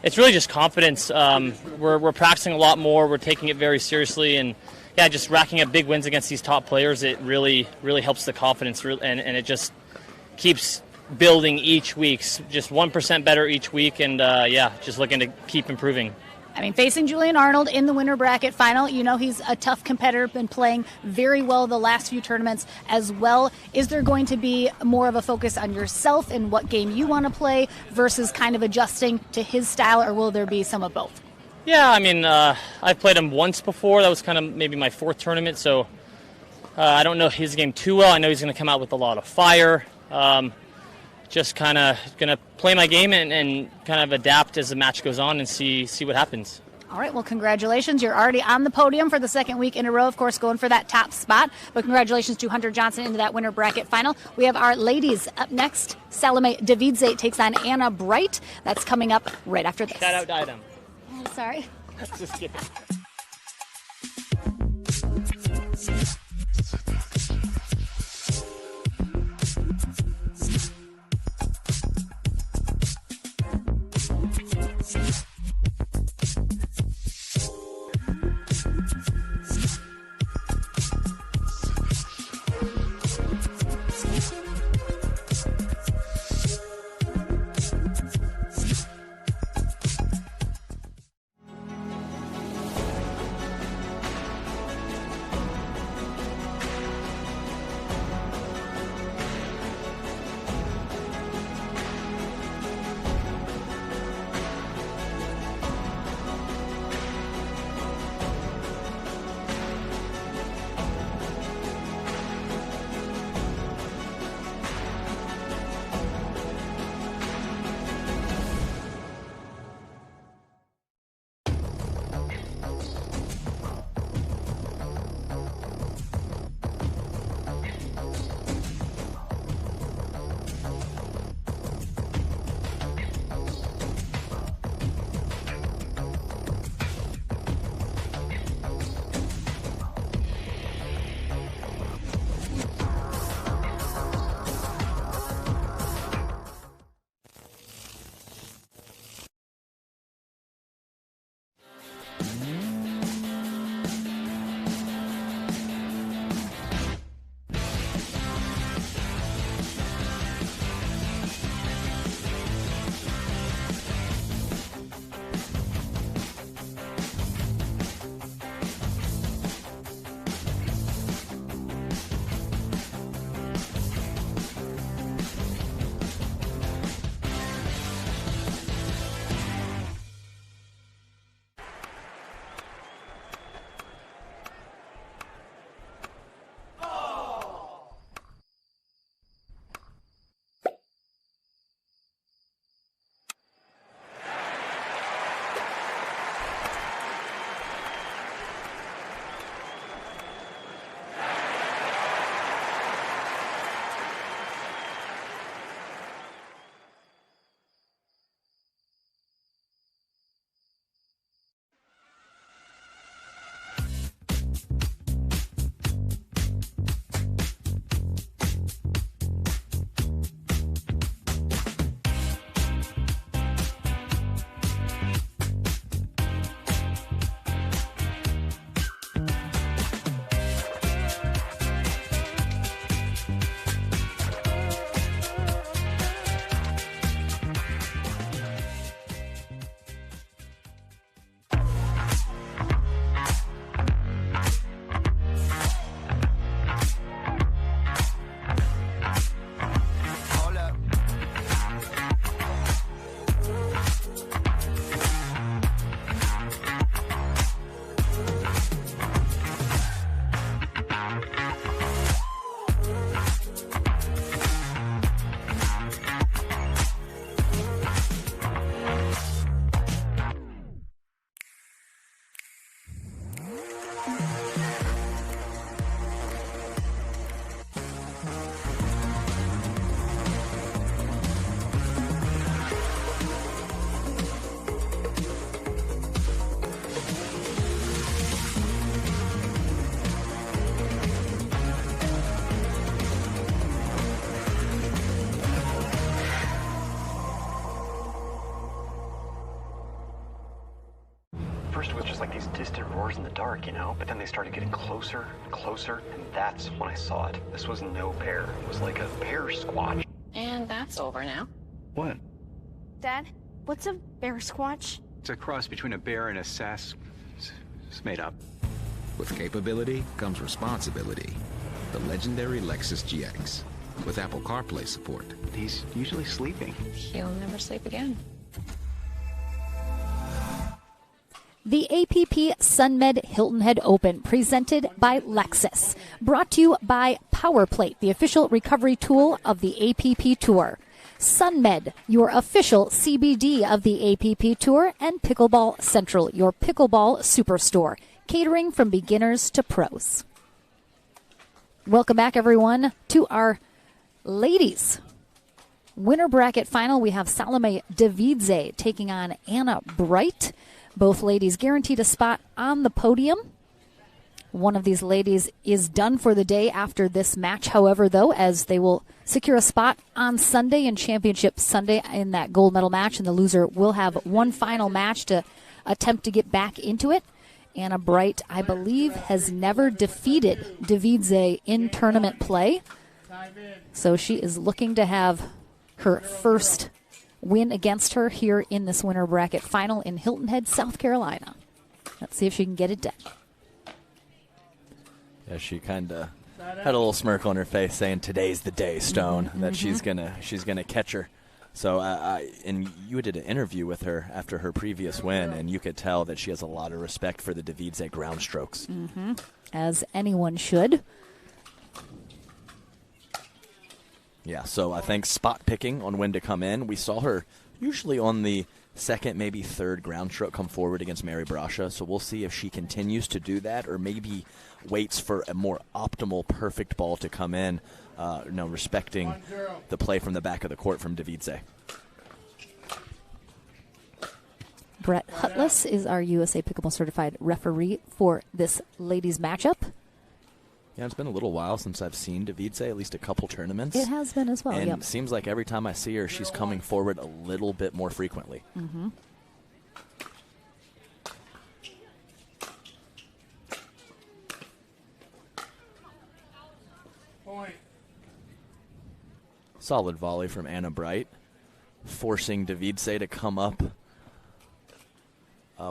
it's really just confidence. We're practicing a lot more. We're taking it very seriously, and just racking up big wins against these top players. It really helps the confidence, and it just keeps building each week. Just 1% better each week, and just looking to keep improving. I mean, facing Julian Arnold in the winter bracket final, you know he's a tough competitor, been playing very well the last few tournaments as well. Is there going to be more of a focus on yourself and what game you want to play versus kind of adjusting to his style, or will there be some of both? Yeah, I mean, I've played him once before. That was kind of maybe my 4th tournament, so I don't know his game too well. I know he's going to come out with a lot of fire. Just kind of going to play my game and kind of adapt as the match goes on and see what happens. All right, well, congratulations. You're already on the podium for the second week in a row, of course, going for that top spot. But congratulations to Hunter Johnson into that winter bracket final. We have our ladies up next. Salome Davidze takes on Anna Bright. That's coming up right after this. Shout out to Item. Oh, sorry. Just kidding. First it was just like these distant roars in the dark, you know, but then they started getting closer and closer, and that's when I saw it. This was no bear. It was like a bear squatch. And that's over now. What? Dad, what's a bear squatch? It's a cross between a bear and a sass. It's made up. With capability comes responsibility. The legendary Lexus GX. With Apple CarPlay support. He's usually sleeping. He'll never sleep again. The APP Sunmed Hilton Head Open, presented by Lexus. Brought to you by PowerPlate, the official recovery tool of the APP Tour. Sunmed, your official CBD of the APP Tour. And Pickleball Central, your pickleball superstore. Catering from beginners to pros. Welcome back, everyone, to our ladies winner bracket final. We have Salome Davidze taking on Anna Bright. Both ladies guaranteed a spot on the podium. One of these ladies is done for the day after this match, however, though, as they will secure a spot on Sunday in Championship Sunday in that gold medal match, and the loser will have one final match to attempt to get back into it. Anna Bright, I believe, has never defeated Davidze in tournament play, so she is looking to have her first win against her here in this winner bracket final in Hilton Head, South Carolina. Let's see if she can get it done. Yeah, she kind of had a little smirk on her face, saying today's the day, Stone, that she's gonna catch her. So, and you did an interview with her after her previous win, and you could tell that she has a lot of respect for the Davidze ground strokes. As anyone should. Yeah, so I think spot picking on when to come in. We saw her usually on the second, maybe third ground stroke come forward against Mary Brasha, so we'll see if she continues to do that or maybe waits for a more optimal, perfect ball to come in, respecting the play from the back of the court from Davidze. Brett Hutless is our USA Pickleball Certified referee for this ladies matchup. Yeah, it's been a little while since I've seen Davidze, at least a couple tournaments. It has been as well, and yep. It seems like every time I see her, she's coming forward a little bit more frequently. Point. Solid volley from Anna Bright, forcing Davidze to come up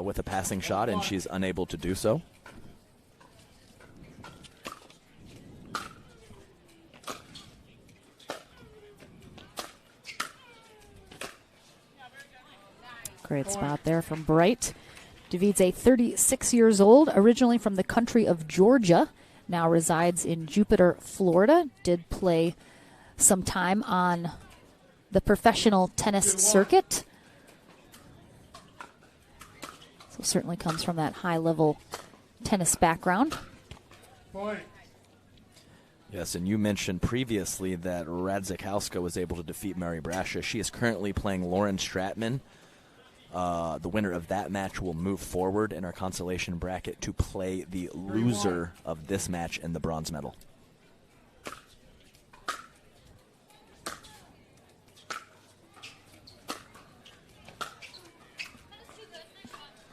with a passing shot, and she's unable to do so. Great spot there from Bright. Davidze, 36 years old, originally from the country of Georgia, now resides in Jupiter, Florida. Did play some time on the professional tennis circuit. So certainly comes from that high-level tennis background. Point. Yes, and you mentioned previously that Radzikowska was able to defeat Mary Brasha. She is currently playing Lauren Stratman. The winner of that match will move forward in our consolation bracket to play the loser of this match in the bronze medal.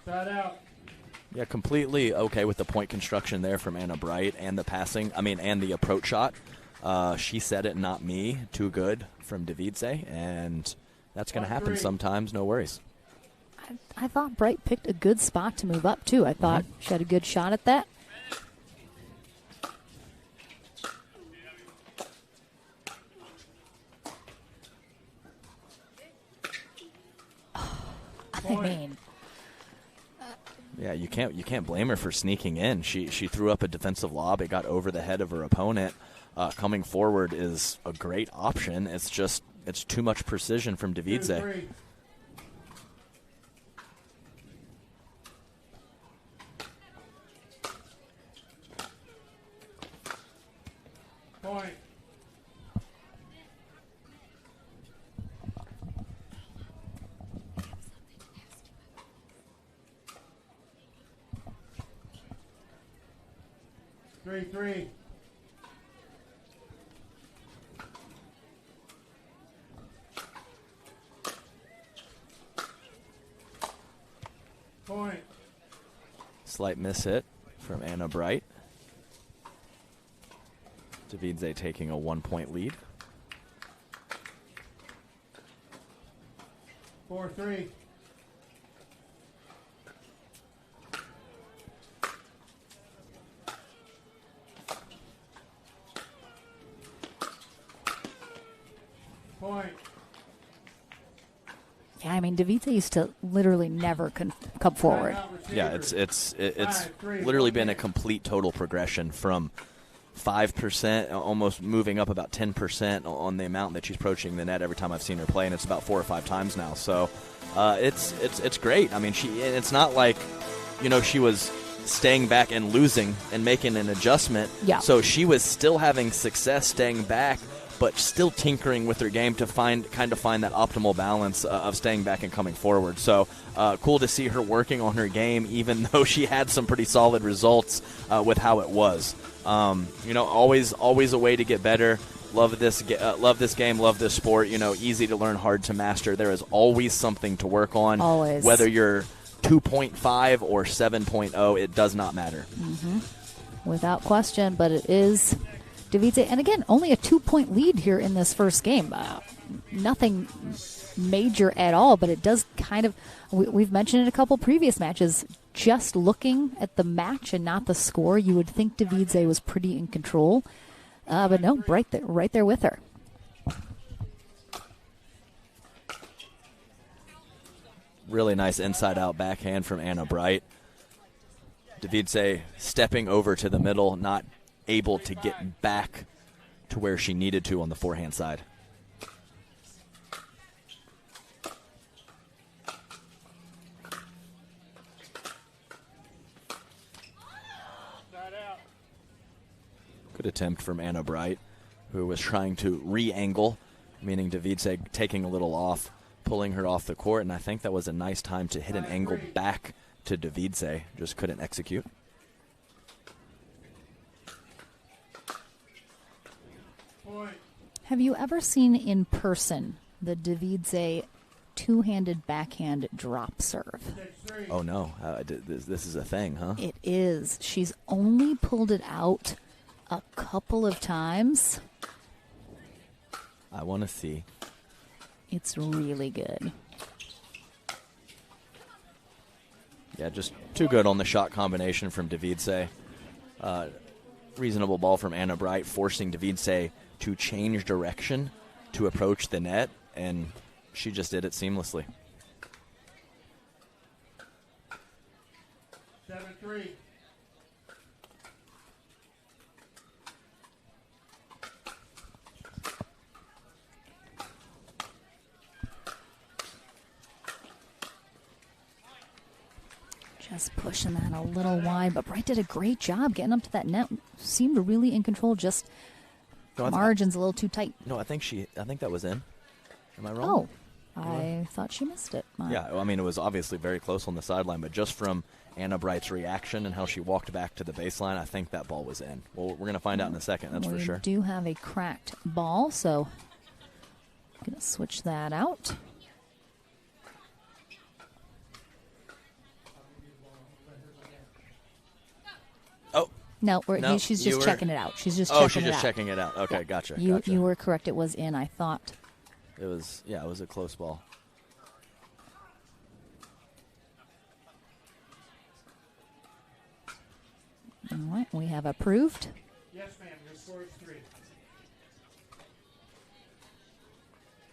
Side out. Yeah, completely okay with the point construction there from Anna Bright and the passing. And the approach shot. She said it, not me. Too good from Davidze, and that's going to happen sometimes. No worries. I thought Bright picked a good spot to move up, too. I thought she had a good shot at that. I mean, yeah, you can't blame her for sneaking in. She threw up a defensive lob. It got over the head of her opponent. Coming forward is a great option. It's too much precision from Davidze. Point. Three. Point. Slight miss hit from Anna Bright. Davidze taking a 1-point lead. 4-3. Point. Yeah, I mean, Davidze used to literally never come forward. Yeah, it's literally been a complete total progression from 5%, almost moving up about 10% on the amount that she's approaching the net every time I've seen her play, and it's about 4 or 5 times now. So it's great. I mean, it's not like, she was staying back and losing and making an adjustment. Yeah. So she was still having success staying back, but still tinkering with her game to find that optimal balance of staying back and coming forward. So cool to see her working on her game, even though she had some pretty solid results with how it was. Always a way to get better. Love this game, love this sport. Easy to learn, hard to master. There is always something to work on. Always. Whether you're 2.5 or 7.0, it does not matter. Mm-hmm. Without question, but it is Davidze, and again, only a 2-point lead here in this first game. Nothing major at all, but it does kind of, we've mentioned in a couple previous matches, just looking at the match and not the score, you would think Davidze was pretty in control. But no, right there with her. Really nice inside-out backhand from Anna Bright. Davidze stepping over to the middle, not able to get back to where she needed to on the forehand side. Good attempt from Anna Bright, who was trying to re-angle, meaning Davidze taking a little off, pulling her off the court, and I think that was a nice time to hit an angle back to Davidze, just couldn't execute. Have you ever seen in person the Davidze two-handed backhand drop serve? Oh, no. This is a thing, huh? It is. She's only pulled it out a couple of times. I want to see. It's really good. Yeah, just too good on the shot combination from Davidze. Reasonable ball from Anna Bright, forcing Davidze to change direction to approach the net, and she just did it seamlessly. 7-3. Just pushing that a little wide, but Bright did a great job getting up to that net. Seemed really in control, just margins a little too tight. No, I think that was in. Am I wrong? Oh, I thought she missed it. Yeah, I mean, it was obviously very close on the sideline, but just from Anna Bright's reaction and how she walked back to the baseline, I think that ball was in. Well, we're going to find out in a second, that's for sure. We do have a cracked ball, so I'm going to switch that out. Oh. No, she's just checking it out. She's just checking it out. Okay, gotcha. You were correct. It was in, I thought. It was a close ball. All right, we have approved. Yes, ma'am. Your score is 3.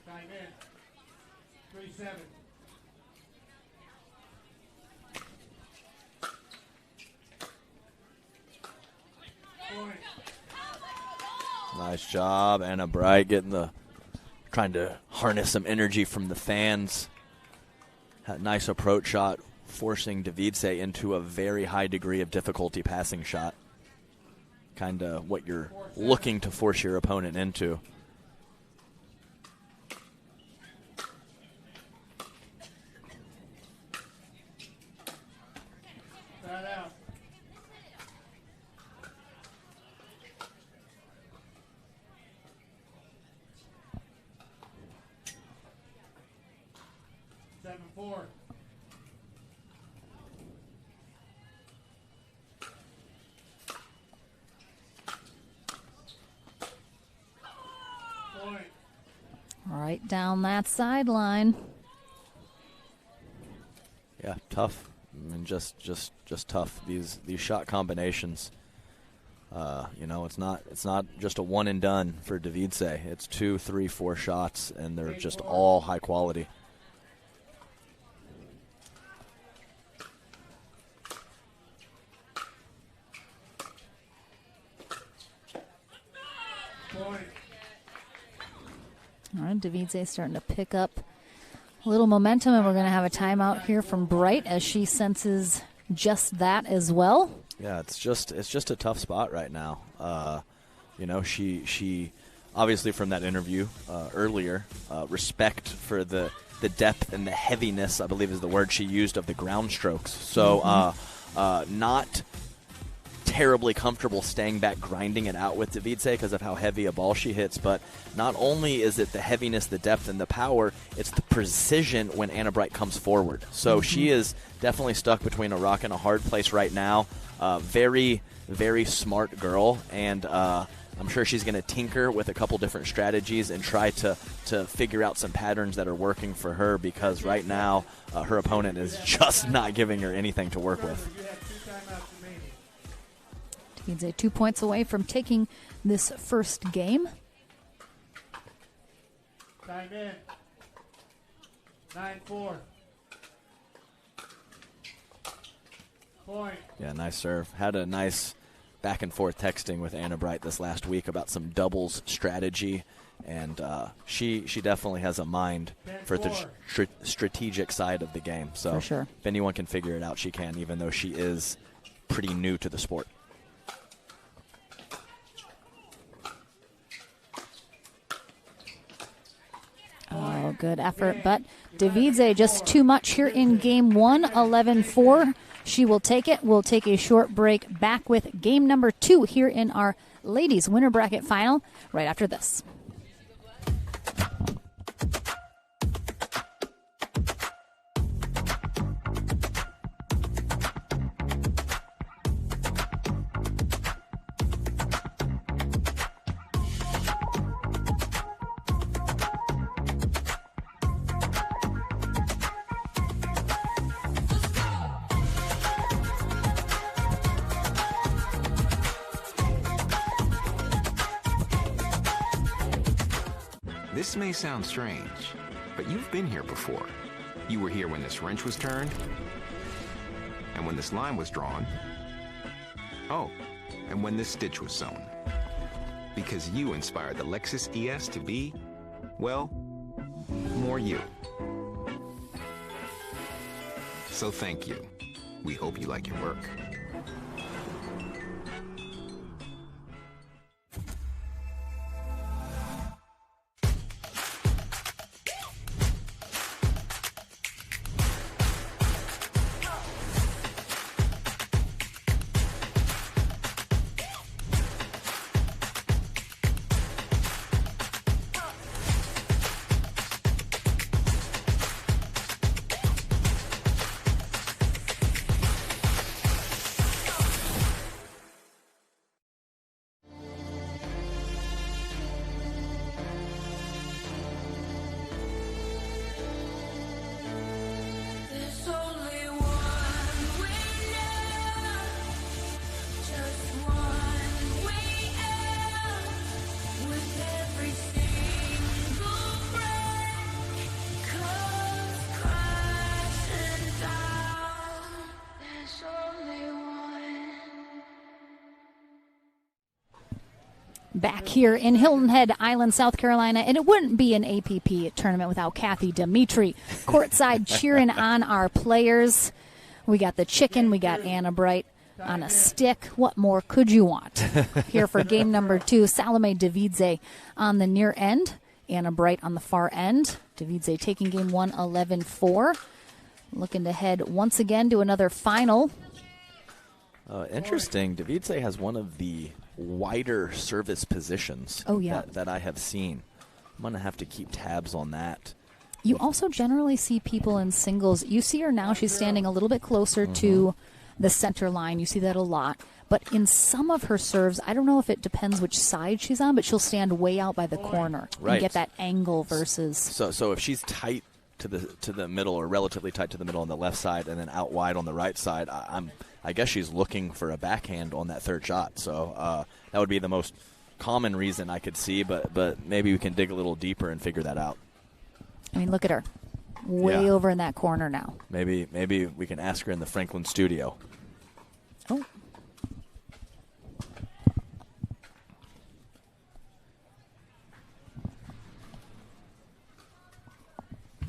Time in. 3-7. Nice job, Anna Bright trying to harness some energy from the fans. Had a nice approach shot, forcing Davidze into a very high degree of difficulty passing shot. Kind of what you're looking to force your opponent into. Out. Right down that sideline. Yeah, tough. I mean, just tough. These shot combinations. It's not just a one and done for Davidze. It's 2, 3, 4 shots, and they're just all high quality. All right, Davidze starting to pick up a little momentum, and we're going to have a timeout here from Bright as she senses just that as well. Yeah, it's just a tough spot right now. She obviously from that interview earlier, respect for the depth and the heaviness, I believe is the word she used, of the ground strokes. So not terribly comfortable staying back grinding it out with Davidze because of how heavy a ball she hits, but not only is it the heaviness, the depth, and the power, it's the precision when Anna Bright comes forward. So she is definitely stuck between a rock and a hard place right now. Very, very smart girl, and I'm sure she's going to tinker with a couple different strategies and try to figure out some patterns that are working for her, because right now her opponent is just not giving her anything to work with. Davidze 2 points away from taking this first game. Time in. 9-4. Point. Yeah, nice serve. Had a nice back and forth texting with Anna Bright this last week about some doubles strategy, and she definitely has a mind for the strategic side of the game. So for sure, if anyone can figure it out, she can, even though she is pretty new to the sport. Oh, good effort, but Davidze just too much here in game one, 11-4. She will take it. We'll take a short break, back with game number 2 here in our ladies winner bracket final right after this. This may sound strange, but you've been here before. You were here when this wrench was turned, and when this line was drawn. Oh, and when this stitch was sewn. Because you inspired the Lexus ES to be, well, more you. So thank you. We hope you like your work. Back here in Hilton Head Island, South Carolina, and it wouldn't be an APP tournament without Kathy Dimitri courtside cheering on our players. We got the chicken, we got Anna Bright on a stick. What more could you want? Here for game number 2, Salome Davidze on the near end, Anna Bright on the far end. Davidze taking game 1, 11-4. Looking to head once again to another final. Interesting. Davidze has one of the wider service positions that I have seen. I'm going to have to keep tabs on that. You also generally see people in singles. You see her now. She's standing a little bit closer to the center line. You see that a lot. But in some of her serves, I don't know if it depends which side she's on, but she'll stand way out by the corner and get that angle versus. So if she's tight to the middle, or relatively tight to the middle on the left side, and then out wide on the right side, I guess she's looking for a backhand on that third shot. So that would be the most common reason I could see, but maybe we can dig a little deeper and figure that out. I mean, look at her. Way over in that corner now. Maybe we can ask her in the Franklin studio. Oh.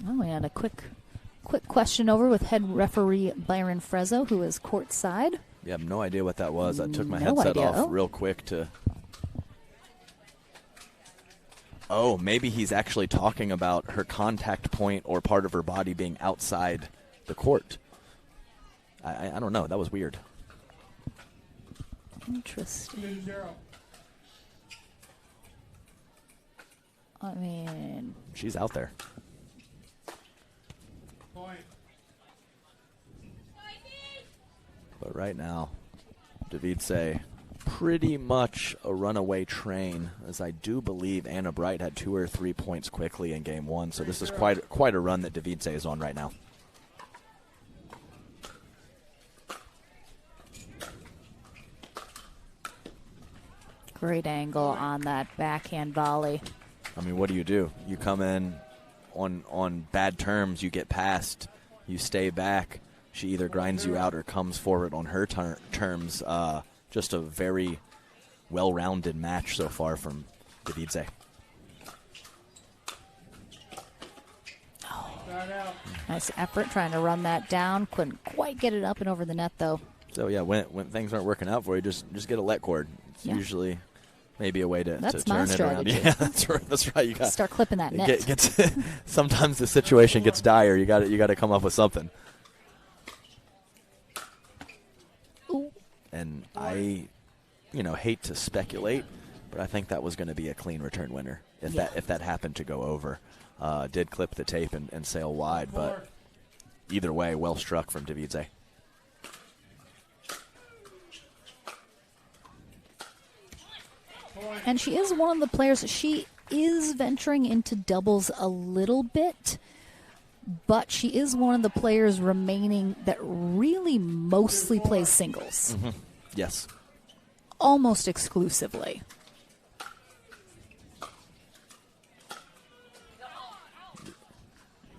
Oh, we had a quick question over with head referee Byron Frezzo, who is courtside. You have no idea what that was. I took my headset off real quick to... Oh, maybe he's actually talking about her contact point or part of her body being outside the court. I don't know. That was weird. Interesting. I mean... She's out there. But right now, Davidze pretty much a runaway train, as I do believe Anna Bright had 2 or 3 points quickly in game 1. So this is quite a run that Davidze is on right now. Great angle on that backhand volley. I mean, what do? You come in on bad terms, you get past, you stay back. She either grinds you out or comes forward on her terms. Just a very well-rounded match so far from Davidze. Oh. Nice effort trying to run that down. Couldn't quite get it up and over the net, though. So, yeah, when things aren't working out for you, just get a let cord. It's usually maybe a way to turn it around. Yeah, that's right. You got start clipping that net. Sometimes the situation gets dire. You got to come up with something. And I, hate to speculate, but I think that was going to be a clean return winner if that happened to go over. Did clip the tape and sail wide, but either way, well struck from Davidze. And she is one of the players. She is venturing into doubles a little bit, but she is one of the players remaining that really mostly plays singles. Mm-hmm. Yes. Almost exclusively.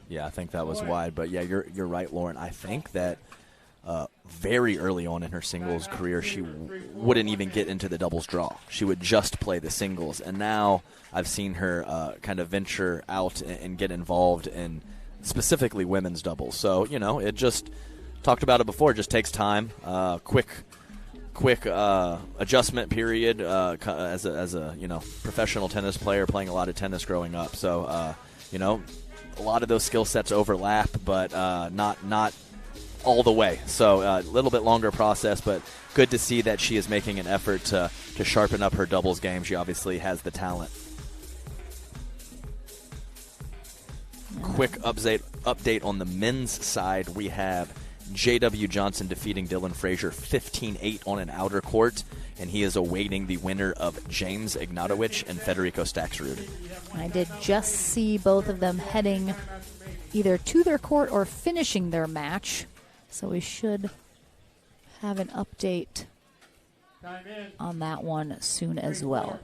Yeah, I think that was wide. But, yeah, you're right, Lauren. I think that very early on in her singles career, she wouldn't even get into the doubles draw. She would just play the singles. And now I've seen her kind of venture out and get involved in specifically women's doubles. So, it just talked about it before. It just takes time. Quick adjustment period as a professional tennis player playing a lot of tennis growing up. So, a lot of those skill sets overlap, but not all the way. So a little bit longer process, but good to see that she is making an effort to sharpen up her doubles game. She obviously has the talent. Quick update on the men's side. We have J.W. Johnson defeating Dylan Frazier 15-8 on an outer court, and he is awaiting the winner of James Ignatowicz and Federico Staksrud. I did just see both of them heading either to their court or finishing their match, so we should have an update on that one soon as well.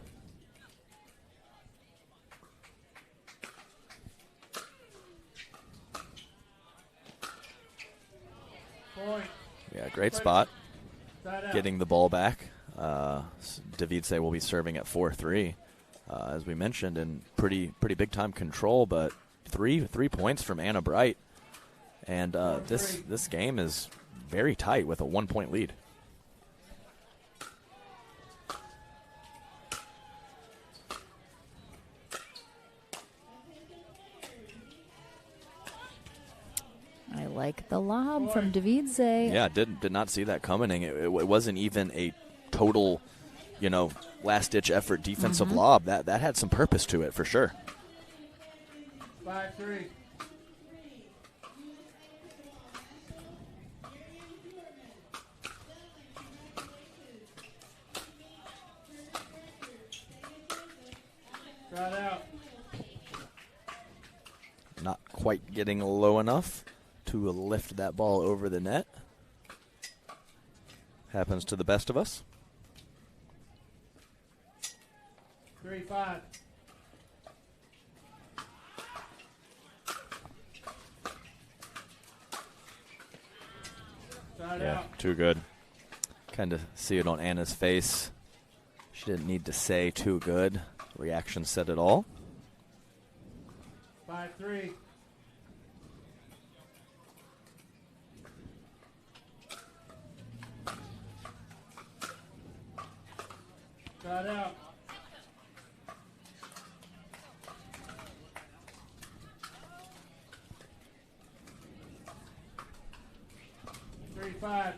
Yeah, great spot. Getting the ball back. Davidze will be serving at 4-3, as we mentioned, and pretty big time control. But three points from Anna Bright, and this game is very tight with a 1-point lead. I like the lob from Davidze. Yeah, did not see that coming. It wasn't even a total, last-ditch effort defensive lob. That had some purpose to it for sure. 5-3. quite getting low enough to lift that ball over the net. Happens to the best of us. 3-5. Yeah, too good. Kind of see it on Anna's face. She didn't need to say too good. Reaction said it all. 5-3. Side out. Three, 5.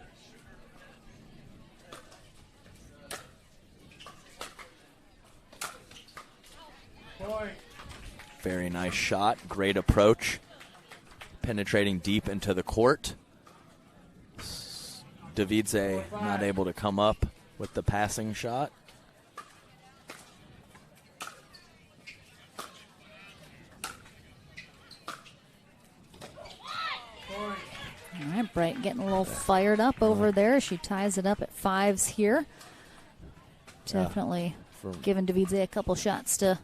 Point. Very nice shot. Great approach. Penetrating deep into the court. Davidze not able to come up with the passing shot. All right, Bright getting a little fired up over there. She ties it up at 5s here. Definitely giving Davidze a couple shots to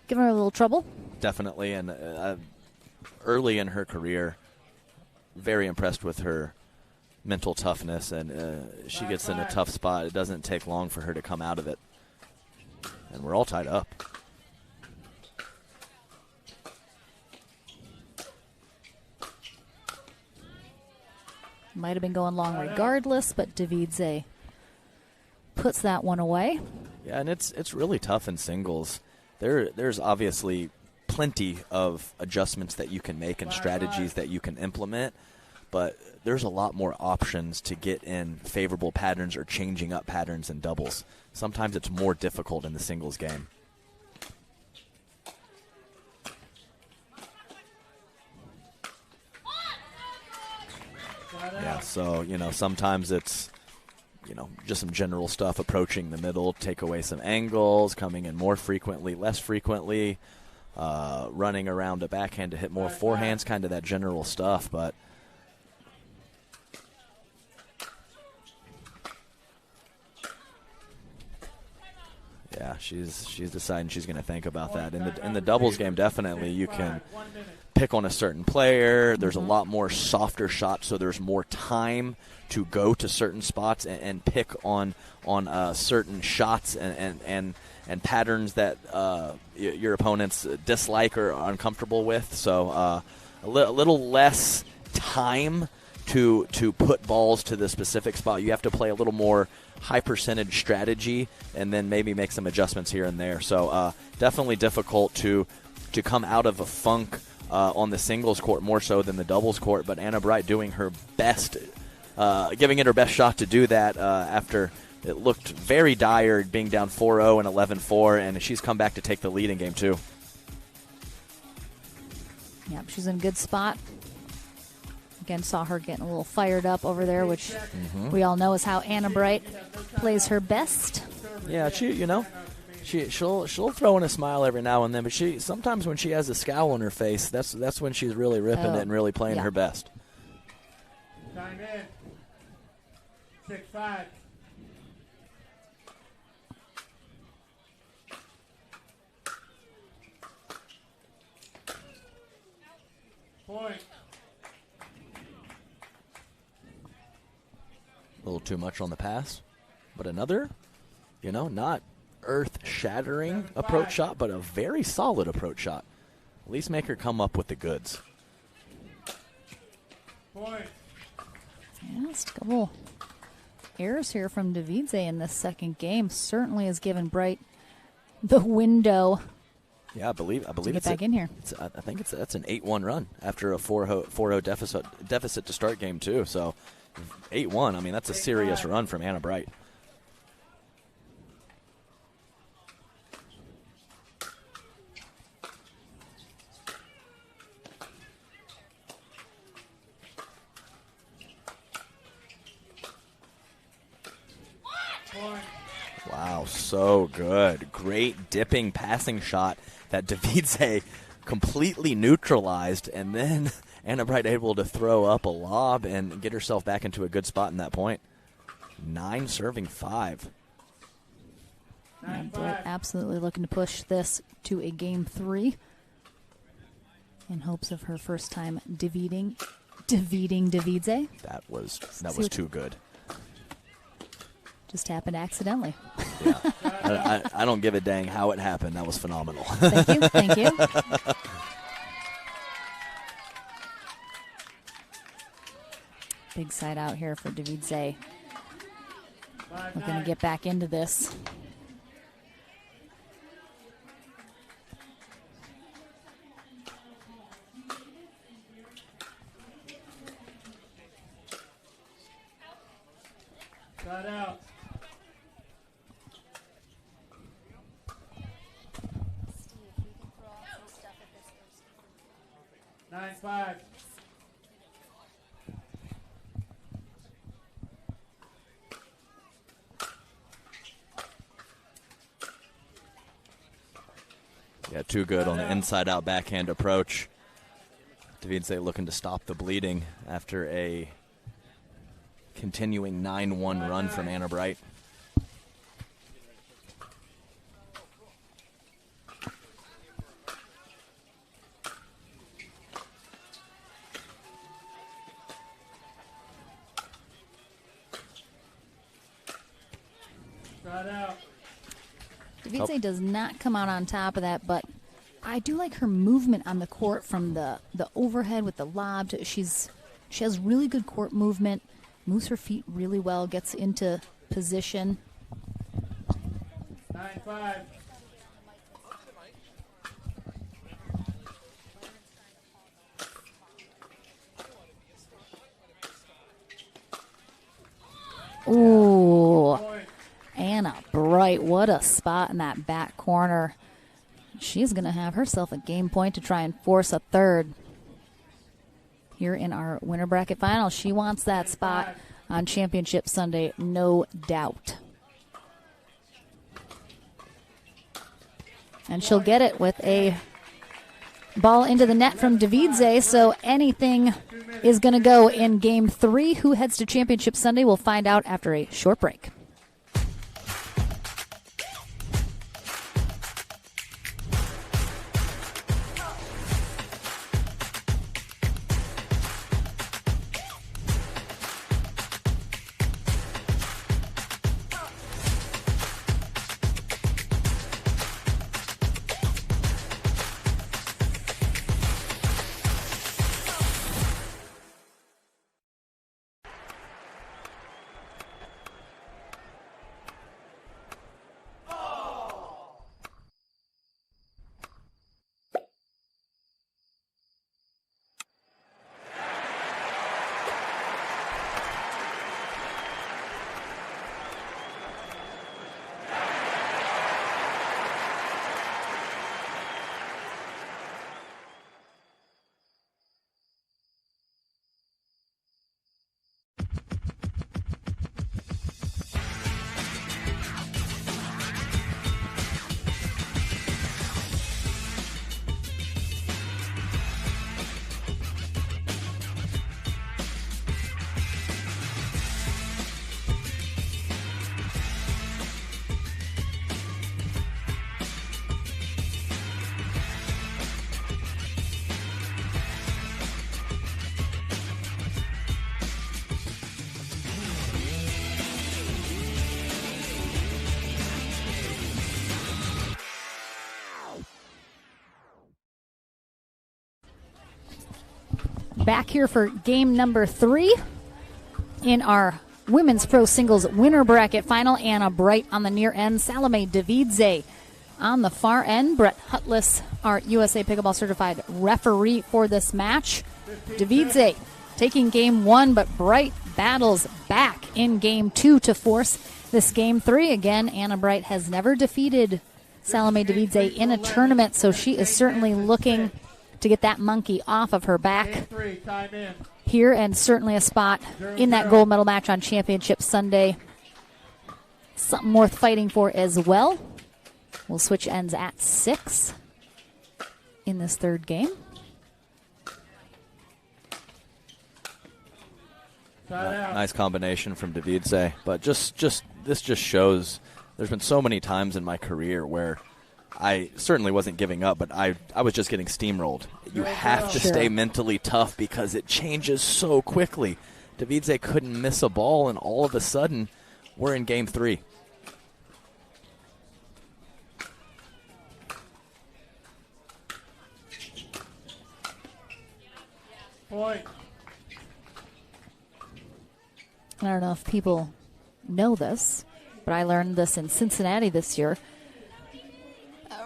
give her a little trouble. Definitely, and early in her career, very impressed with her mental toughness, and she gets in a tough spot. It doesn't take long for her to come out of it. And we're all tied up. Might have been going long regardless, but Davidze puts that one away. Yeah, and it's really tough in singles. There's obviously plenty of adjustments that you can make and strategies that you can implement, but there's a lot more options to get in favorable patterns or changing up patterns in doubles. Sometimes it's more difficult in the singles game. Yeah, so, sometimes it's, just some general stuff, approaching the middle, take away some angles, coming in more frequently, less frequently, running around a backhand to hit more forehands, kind of that general stuff, but yeah, she's deciding she's going to think about that. In the doubles game, definitely you can pick on a certain player. There's a lot more softer shots, so there's more time to go to certain spots and pick on certain shots and patterns that your opponents dislike or are uncomfortable with. So a little less time to put balls to the specific spot. You have to play a little more high percentage strategy and then maybe make some adjustments here and there. So definitely difficult to come out of a funk on the singles court more so than the doubles court, but Anna Bright doing her best, giving it her best shot to do that after it looked very dire, being down 4-0 and 11-4, and she's come back to take the lead in game 2. Yep, she's in a good spot. Again, saw her getting a little fired up over there, which we all know is how Anna Bright plays her best. Yeah, she'll throw in a smile every now and then, but sometimes when she has a scowl on her face, that's when she's really ripping it and really playing her best. Time in. 6-5. Point. A little too much on the pass, but another, not earth-shattering approach shot, but a very solid approach shot. At least make her come up with the goods. Point. Yeah, just a couple errors here from Davidze in this second game. Certainly has given Bright the window. Yeah, I believe to get back in here. I think that's an 8-1 run after a 4-0 deficit to start game 2. So 8-1. I mean, that's a serious run from Anna Bright. Wow, so good. Great dipping passing shot that Davidze completely neutralized, and then Anna Bright able to throw up a lob and get herself back into a good spot in that point. 9 serving 5. And Bright absolutely looking to push this to a game 3 in hopes of her first time defeating Davidze. That was too good. Just happened accidentally. Yeah. I don't give a dang how it happened. That was phenomenal. Thank you. Big side out here for Davidze. Looking to get back into this. Side out. Nine, 5. Yeah, too good on the inside-out backhand approach. Davidze looking to stop the bleeding after a continuing 9-1 run from Anna Bright. Davidze does not come out on top of that, but I do like her movement on the court from the overhead with the lob. She has really good court movement, moves her feet really well, gets into position. 9-5. Ooh, Anna Bright, what a spot in that back corner. She's going to have herself a game point to try and force a third here in our winter bracket final. She wants that spot on Championship Sunday, no doubt. And she'll get it with a ball into the net from Davidze, so anything is going to go in game 3. Who heads to Championship Sunday? We'll find out after a short break. Back here for game number 3 in our women's pro singles winner bracket final. Anna Bright on the near end, Salome Davidze on the far end. Brett Hutless, our USA Pickleball certified referee for this match. Davidze taking game 1, but Bright battles back in game 2 to force this game 3. Again, Anna Bright has never defeated Salome Davidze in a tournament, so she is certainly looking to get that monkey off of her back here, and certainly a spot in that gold medal match on Championship Sunday. Something worth fighting for as well. We'll switch ends at 6. in this third game. Nice combination from Davidze, but this just shows there's been so many times in my career where I certainly wasn't giving up, but I was just getting steamrolled. You have to stay mentally tough because it changes so quickly. Davidze couldn't miss a ball, and all of a sudden, we're in game 3. Point. I don't know if people know this, but I learned this in Cincinnati this year.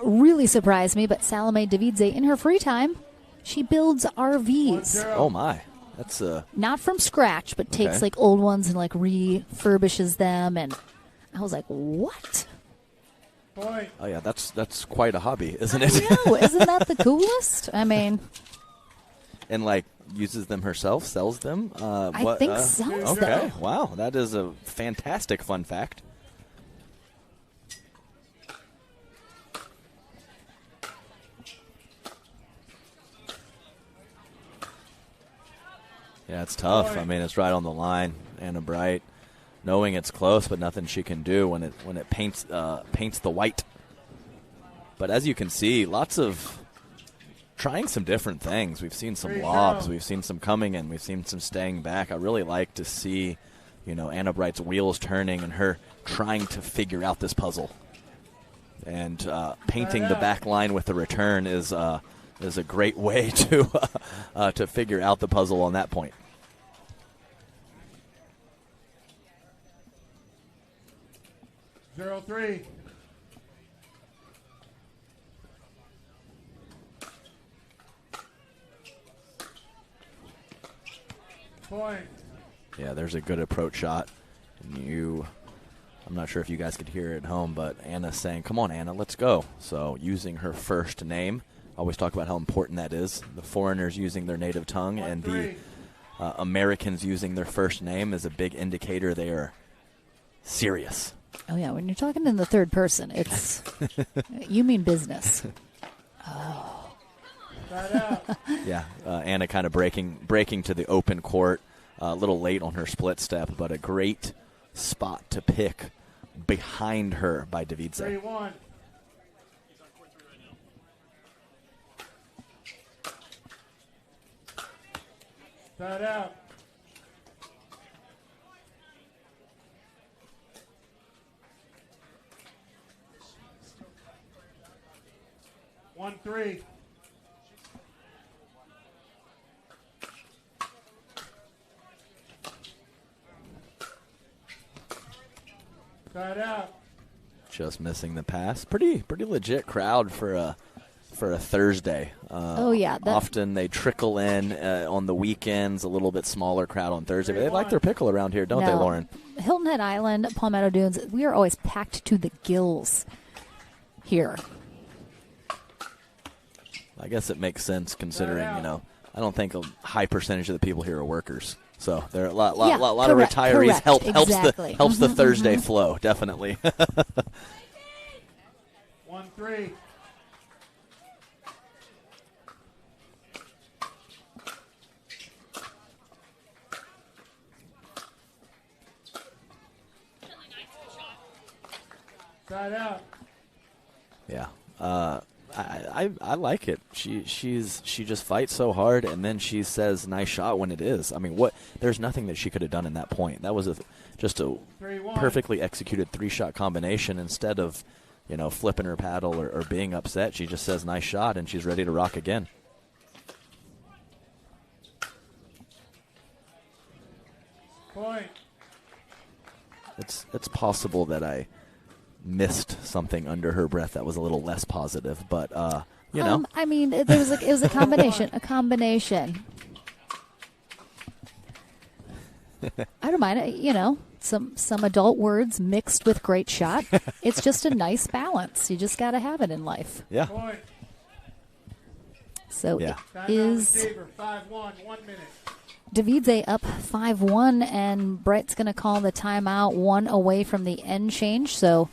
Really surprised me, but Salome Davidze, in her free time, she builds RVs. Oh, my. That's not from scratch, but takes like old ones and like refurbishes them. And I was like, what? Point. Oh, yeah, that's quite a hobby, isn't it? I know. Isn't that the coolest? I mean. And, like, uses them herself, sells them? I think sells okay. them. Wow, that is a fantastic fun fact. Yeah, it's tough. I mean, it's right on the line. Anna Bright, knowing it's close, but nothing she can do when it paints the white. But as you can see, lots of trying some different things. We've seen some lobs. We've seen some coming in. We've seen some staying back. I really like to see, Anna Bright's wheels turning and her trying to figure out this puzzle. And painting the back line with the return is a great way to figure out the puzzle on that point. Zero 3. Point. Yeah, there's a good approach shot. And I'm not sure if you guys could hear it at home, but Anna's saying, "Come on, Anna, let's go." So using her first name. Always talk about how important that is. The foreigners using their native tongue and the Americans using their first name is a big indicator they are serious. Oh, yeah. When you're talking in the third person, it's you mean business. Oh. Yeah, Anna kind of breaking to the open court. A little late on her split step, but a great spot to pick behind her by Davidze. 3-1. Side out. One 3. Side out. Just missing the pass. Pretty legit crowd for a Thursday. Oh, yeah. Often they trickle in on the weekends, a little bit smaller crowd on Thursday. But they like their pickle around here, don't they, Lauren? Hilton Head Island, Palmetto Dunes, we are always packed to the gills here. I guess it makes sense considering, I don't think a high percentage of the people here are workers. So there are a lot of retirees. Helps the Thursday flow, definitely. 1-3. Side out. Yeah. I like it. She just fights so hard, and then she says nice shot when it is. I mean, there's nothing that she could have done in that point. That was just a perfectly executed 3-shot combination. Instead of flipping her paddle or being upset, she just says nice shot, and she's ready to rock again. Point. It's possible that I missed something under her breath that was a little less positive, but I mean, it was a combination. I don't mind it. Some adult words mixed with great shot. It's just a nice balance. You just got to have it in life. Yeah. Point. So yeah. it is 5-1, 1 minute. Davidze up 5-1, and Brett's going to call the timeout, 1 away from the end change. So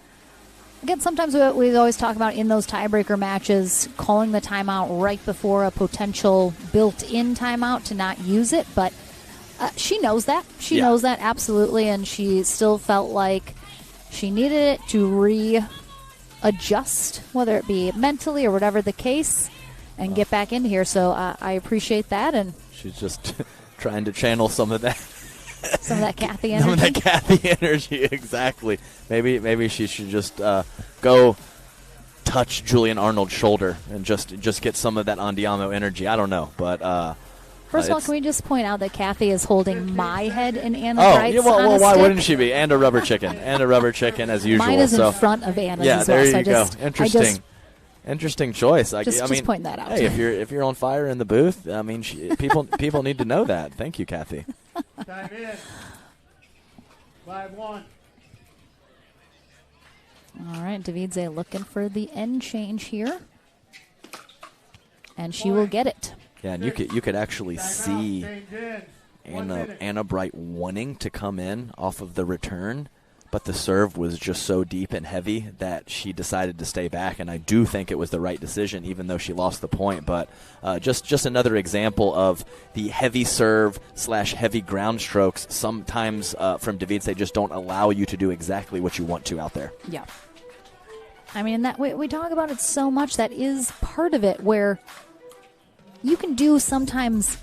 again, sometimes we always talk about in those tiebreaker matches, calling the timeout right before a potential built-in timeout to not use it, but she knows that. She knows that, absolutely, and she still felt like she needed it to readjust, whether it be mentally or whatever the case, and get back into here. So I appreciate that. And she's just trying to channel some of that. Some of that Kathy energy. Some of that Kathy energy, exactly. Maybe she should just go touch Julian Arnold's shoulder and just get some of that Andiamo energy. I don't know, but first of all, can we just point out that Kathy is holding my head in Anna oh, Bright's yeah, well, why stick? wouldn't she be? And a rubber chicken, as usual. Mine is so, in front of Anna's yeah, as well. there you so go. Interesting choice. Just point that out. Hey, if you're on fire in the booth, I mean, people need to know that. Thank you, Kathy. Time in. 5-1. All right, Davidze looking for the end change here, and she will get it. Yeah, and you could actually see Anna Bright wanting to come in off of the return, but the serve was just so deep and heavy that she decided to stay back, and I do think it was the right decision, even though she lost the point. But just another example of the heavy serve / heavy ground strokes sometimes from Davidze. They just don't allow you to do exactly what you want to out there. Yeah. I mean, that we talk about it so much. That is part of it, where you can do sometimes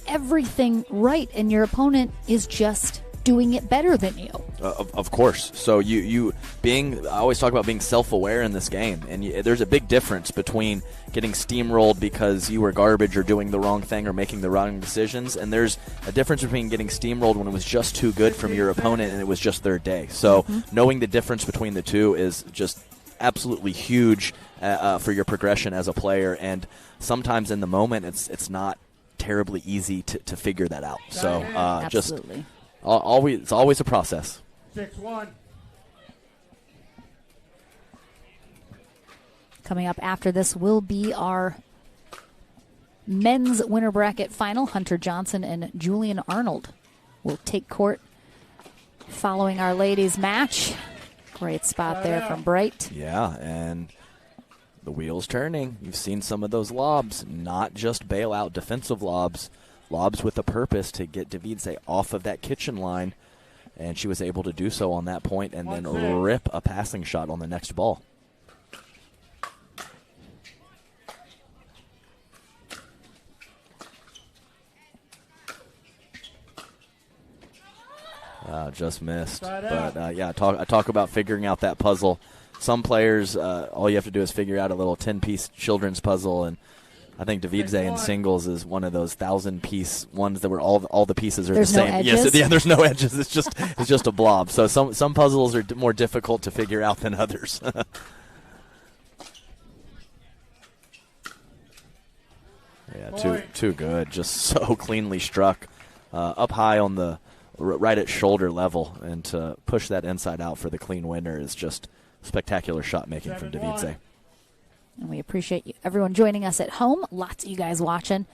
everything right, and your opponent is just doing it better than you. Of course. So I always talk about being self-aware in this game, and there's a big difference between getting steamrolled because you were garbage or doing the wrong thing or making the wrong decisions, and there's a difference between getting steamrolled when it was just too good from your opponent and it was just their day. So knowing the difference between the two is just absolutely huge for your progression as a player, and sometimes in the moment it's not terribly easy to figure that out. So absolutely. It's always a process. 6-1. Coming up after this will be our men's winner bracket final. Hunter Johnson and Julian Arnold will take court following our ladies' match. Great spot there from Bright. Yeah, and the wheel's turning. You've seen some of those lobs, not just bailout defensive lobs. Lobs with a purpose to get Davidze off of that kitchen line, and she was able to do so on that point and then rip a passing shot on the next ball. Just missed. But, I talk about figuring out that puzzle. Some players, all you have to do is figure out a little 10-piece children's puzzle, and I think Davidze in singles is one of those 1,000-piece ones that where all the pieces are there's the same. No edges? Yes, there's no edges. It's just a blob. So some puzzles are more difficult to figure out than others. Yeah, too good. Just so cleanly struck, up high on the right at shoulder level, and to push that inside out for the clean winner is just spectacular shot making from Davidze. And we appreciate everyone joining us at home. Lots of you guys watching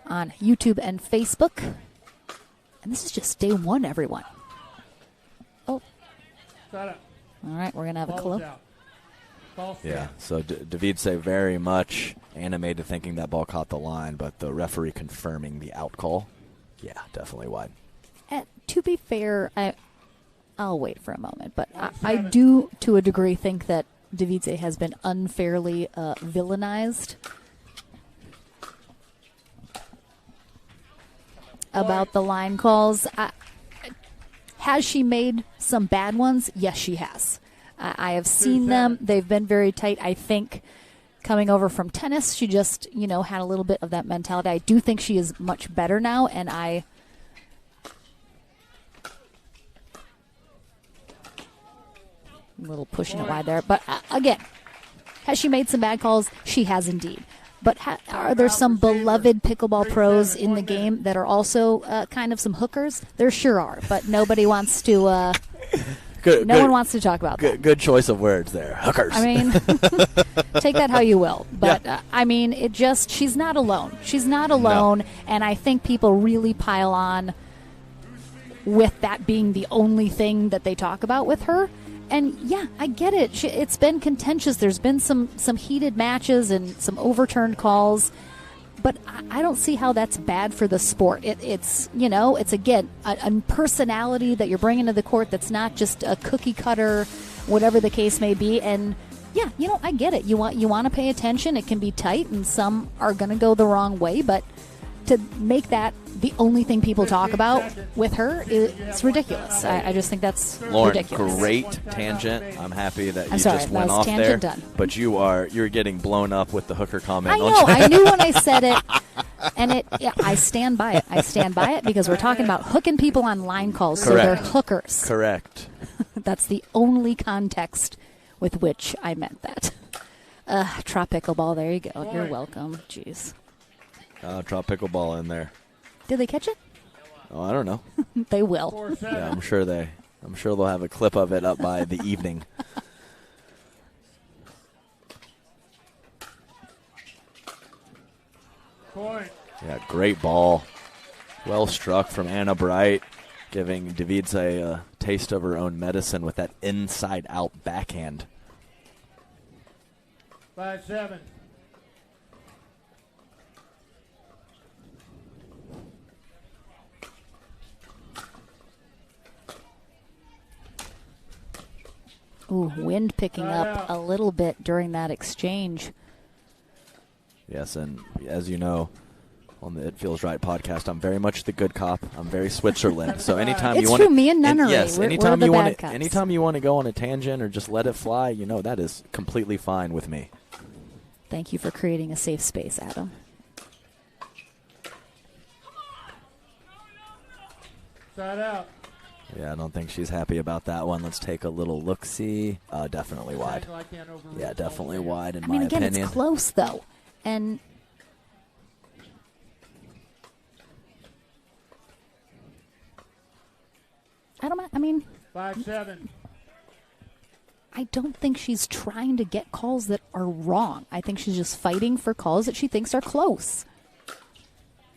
on YouTube and Facebook. And this is just day one, everyone. Oh. All right, we're going to have a close. Yeah, so Davidze very much animated thinking that ball caught the line, but the referee confirming the out call. Yeah, definitely wide. To be fair, I'll wait for a moment, but I do, to a degree, think that Davidze has been unfairly villainized about the line calls. Has she made some bad ones? Yes, she has. I have seen them. They've been very tight. I think coming over from tennis, she just, had a little bit of that mentality. I do think she is much better now, and a little pushing it wide there. But again, has she made some bad calls? She has indeed. But are there some beloved pickleball pros in the game that are also kind of some hookers? There sure are, but nobody wants to. No one wants to talk about that. Good choice of words there, hookers. I mean, take that how you will. But she's not alone. She's not alone, and I think people really pile on with that being the only thing that they talk about with her. And yeah, I get it. It's been contentious. There's been some heated matches and some overturned calls, but I don't see how that's bad for the sport. It's again a personality that you're bringing to the court that's not just a cookie cutter, whatever the case may be. And yeah, I get it. You want to pay attention. It can be tight, and some are going to go the wrong way, but to make that the only thing people talk about with her, it's ridiculous. I just think that's Lauren, ridiculous. Great tangent. I'm happy that you sorry, just that went was off tangent there. done. But you're getting blown up with the hooker comment. I know. I knew when I said it, and I stand by it. I stand by it because we're talking about hooking people on line calls, Correct. so they're hookers. Correct. That's the only context with which I meant that. Drop pickleball. There you go. You're welcome. Jeez. Drop pickleball in there. Did they catch it? Oh, I don't know. They will. Yeah, I'm sure they'll have a clip of it up by the evening. Point. Yeah, great ball. Well struck from Anna Bright, giving Davidze a taste of her own medicine with that inside-out backhand. 5-7. Ooh, wind picking up a little bit during that exchange. Yes, and as you know, on the It Feels Right podcast, I'm very much the good cop. I'm very Switzerland. So anytime it's you want true, me and Nunnery. Yes, we're anytime the you bad want cops. anytime you want to go on a tangent or just let it fly, that is completely fine with me. Thank you for creating a safe space, Adam. Side out. Yeah, I don't think she's happy about that one. Let's take a little look-see. Definitely wide. Yeah, definitely wide in my again, opinion. it's close, though. And I mean, 5-7. I don't think she's trying to get calls that are wrong. I think she's just fighting for calls that she thinks are close.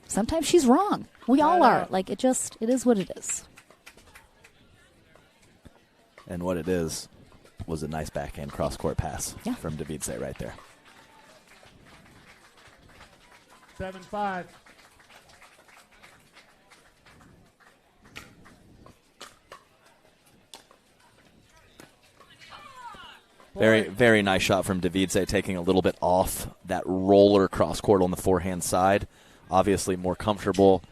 Sometimes she's wrong. We all are. Like, it is what it is. And what it is was a nice backhand cross-court pass from Davidze right there. 7-5. Very, very nice shot from Davidze, taking a little bit off that roller cross-court on the forehand side. Obviously more comfortable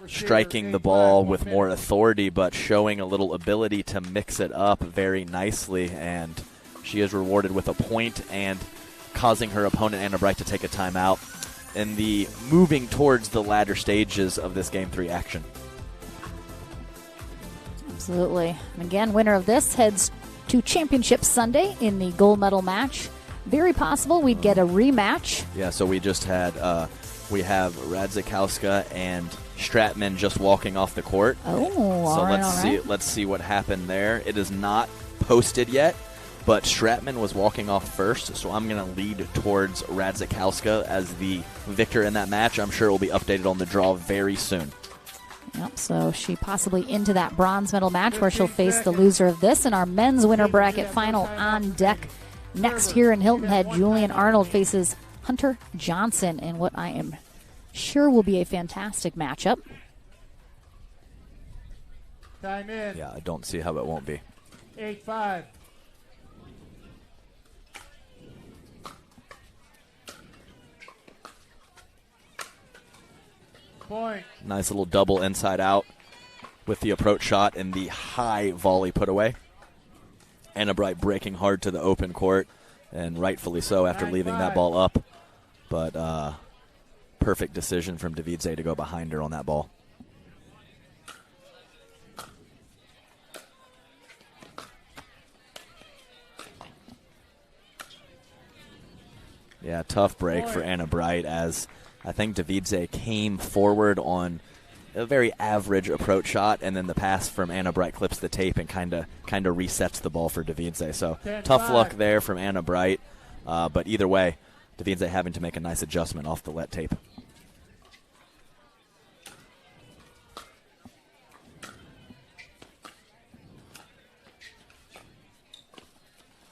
striking the ball with more authority, but showing a little ability to mix it up very nicely. And she is rewarded with a point and causing her opponent, Anna Bright, to take a timeout in the moving towards the latter stages of this Game 3 action. Absolutely. And again, winner of this heads to Championship Sunday in the gold medal match. Very possible we'd get a rematch. Yeah, so we just had we have Radzikowska and Stratman just walking off the court. Oh, so all right. Let's see what happened there. It is not posted yet, but Stratman was walking off first, so I'm going to lead towards Radzikowska as the victor in that match. I'm sure it will be updated on the draw very soon. Yep, so she possibly into that bronze medal match where she'll face the loser of this in our men's winner bracket final on deck. Next here in Hilton Head, Julian Arnold faces Hunter Johnson in what I am sure will be a fantastic matchup. Time in. Yeah, I don't see how it won't be. 8-5. Point. Nice little double inside out with the approach shot and the high volley put away. Anna Bright breaking hard to the open court, and rightfully so after leaving that ball up. But perfect decision from Davidze to go behind her on that ball. Yeah, tough break for Anna Bright as I think Davidze came forward on a very average approach shot, and then the pass from Anna Bright clips the tape and kind of resets the ball for Davidze. So tough luck there from Anna Bright, but either way, Davidze having to make a nice adjustment off the let tape.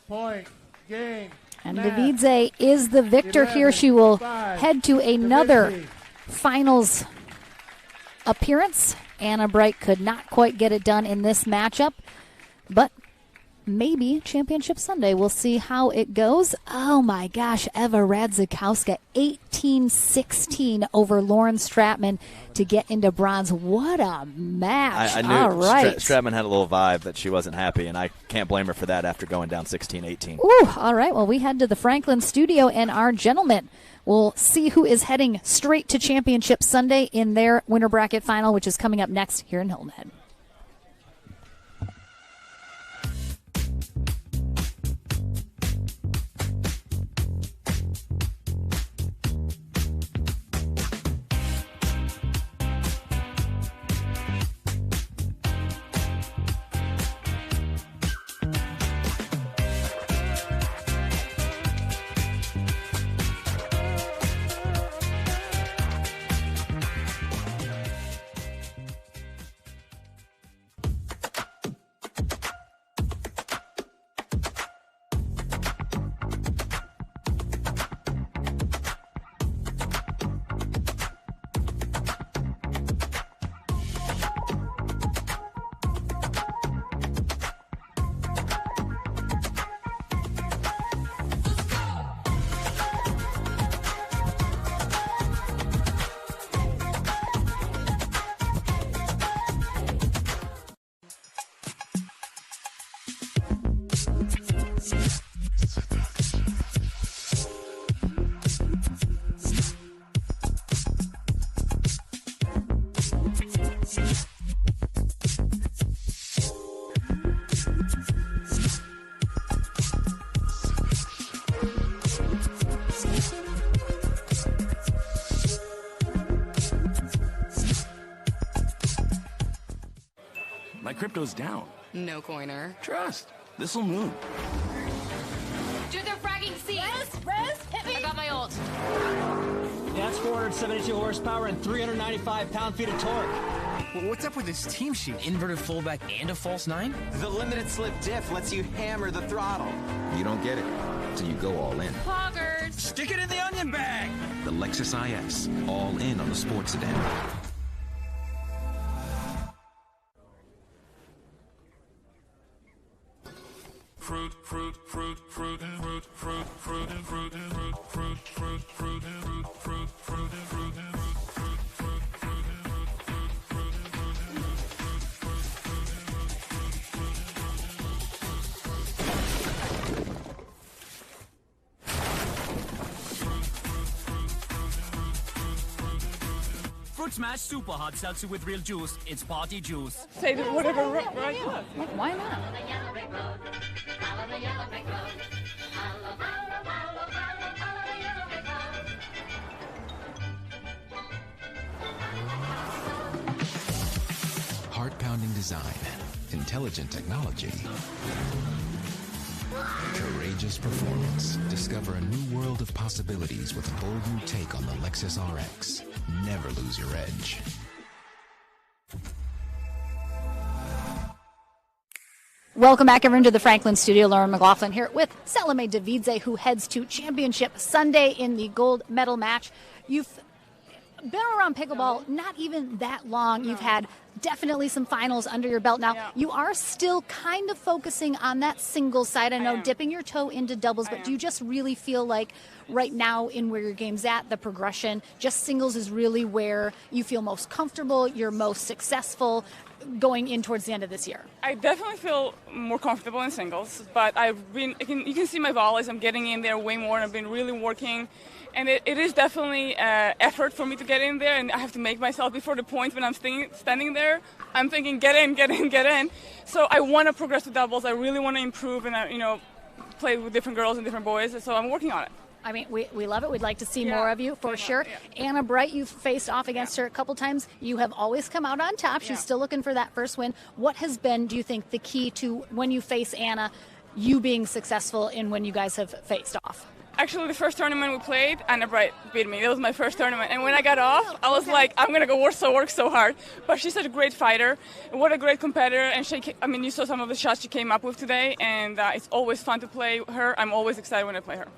Point. Game. And Match. Davidze is the victor here. She will 11-5. head to another Davidze. finals appearance. Anna Bright could not quite get it done in this matchup, but maybe Championship Sunday. We'll see how it goes. Oh my gosh, Eva Radzikowska, 18-16 over Lauren Stratman to get into bronze. What a match. I knew All right. Stratman had a little vibe that she wasn't happy, and I can't blame her for that after going down 16-18. Ooh, all right. Well, we head to the Franklin studio, and our gentlemen will see who is heading straight to Championship Sunday in their winter bracket final, which is coming up next here in Hilton Head. My crypto's down. No coiner. Trust. This'll move. Do their fragging seat. Rez, hit me. I got my ult. That's 472 horsepower and 395 pound-feet of torque. Well, what's up with this team sheet? Inverted fullback and a false nine? The limited slip diff lets you hammer the throttle. You don't get it, so you go all in. Poggers. Stick it in the onion bag. The Lexus IS, all in on the sports sedan. Fruit, fruit, fruit, fruit, fruit, fruit, fruit, fruit, fruit, fruit, fruit, fruit, fruit, fruit, fruit, Fruit Smash Super Hot Seltzer with real juice. It's party juice. Say whatever, right? Why not? Heart-pounding design, intelligent technology, courageous performance. Discover a new world of possibilities with a bold new take on the Lexus RX. Never lose your edge. Welcome back, everyone, to the Franklin studio. Lauren McLaughlin here with Salome Davidze, who heads to Championship Sunday in the gold medal match. You've been around pickleball not even that long. You've had definitely some finals under your belt now. You are still kind of focusing on that singles side. I know dipping your toe into doubles, but do you just really feel like right now in where your game's at, the progression, just singles is really where you feel most comfortable, you're most successful going in towards the end of this year? I definitely feel more comfortable in singles, but you can see my volleys. I'm getting in there way more, and I've been really working. And it is definitely effort for me to get in there, and I have to make myself before the point when I'm standing there. I'm thinking, get in, get in, get in. So I want to progress to doubles. I really want to improve and play with different girls and different boys. So I'm working on it. I mean, we love it. We'd like to see more of you for sure. Anna Bright, you've faced off against her a couple times. You have always come out on top. She's still looking for that first win. What has been, do you think, the key to when you face Anna, you being successful in when you guys have faced off? Actually, the first tournament we played, Anna Bright beat me. That was my first tournament. And when I got off, I was like, I'm going to go work so hard. But she's such a great fighter. What a great competitor. And you saw some of the shots she came up with today. And it's always fun to play her. I'm always excited when I play her.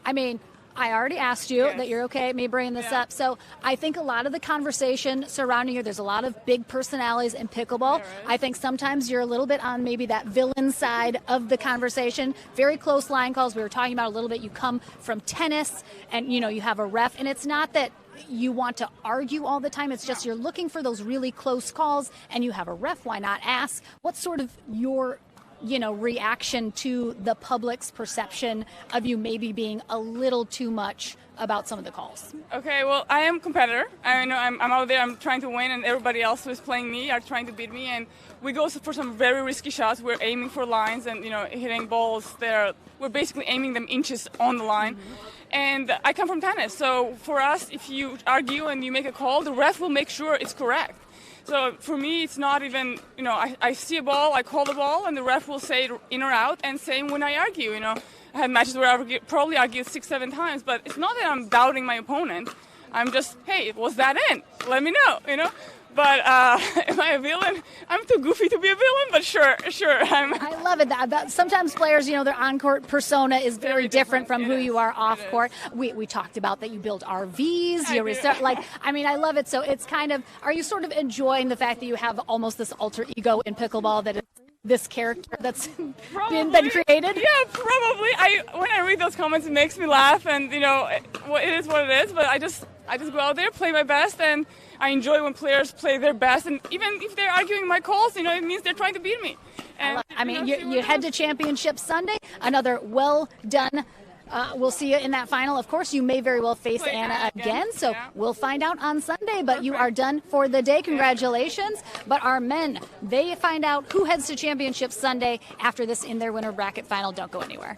I mean, I already asked you that you're okay me bringing this up. So I think a lot of the conversation surrounding you, there's a lot of big personalities in pickleball. I think sometimes you're a little bit on maybe that villain side of the conversation. Very close line calls. We were talking about a little bit. You come from tennis and, you have a ref. And it's not that you want to argue all the time. It's just you're looking for those really close calls and you have a ref. Why not ask? What's sort of your reaction to the public's perception of you maybe being a little too much about some of the calls? Okay, well, I am a competitor. I know I'm out there, I'm trying to win, and everybody else who is playing me are trying to beat me, and we go for some very risky shots. We're aiming for lines and, hitting balls there. We're basically aiming them inches on the line. And I come from tennis, so for us, if you argue and you make a call, the ref will make sure it's correct. So for me, it's not even, I see a ball, I call the ball, and the ref will say in or out, and same when I argue, I had matches where I probably argued 6-7 times, but it's not that I'm doubting my opponent. I'm just, hey, was that in? Let me know, But am I a villain? I'm too goofy to be a villain, but sure. I love it. That sometimes players, their on-court persona is very different from who you are off-court. We talked about that you build RVs. I love it. So it's kind of, are you sort of enjoying the fact that you have almost this alter ego in pickleball that is this character that's been created? Yeah, probably. When I read those comments, it makes me laugh, and it is what it is. But I just go out there, play my best, and I enjoy when players play their best. And even if they're arguing my calls, it means they're trying to beat me. And you head to Championship Sunday. Another well done. We'll see you in that final. Of course, you may very well face Anna again, so we'll find out on Sunday. But you are done for the day. Congratulations. But our men, they find out who heads to Championship Sunday after this in their winner bracket final. Don't go anywhere.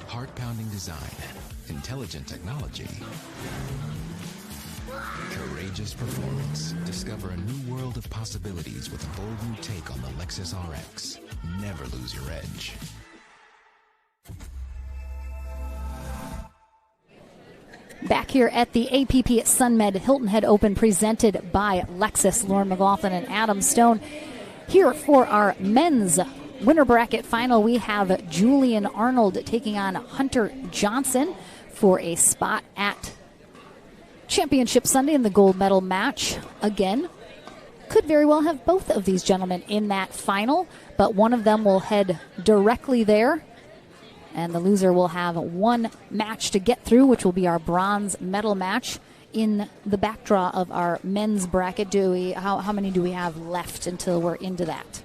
Heart-pounding design, intelligent technology, courageous performance. Discover a new world of possibilities with a bold new take on the Lexus RX. Never lose your edge. Back here at the APP Sunmed Hilton Head Open presented by Lexus, Lauren McLaughlin and Adam Stone. Here for our men's winner bracket final, we have Julian Arnold taking on Hunter Johnson for a spot at Championship Sunday in the gold medal match. Again, could very well have both of these gentlemen in that final, but one of them will head directly there, and the loser will have one match to get through, which will be our bronze medal match in the back draw of our men's bracket. How many do we have left until we're into that?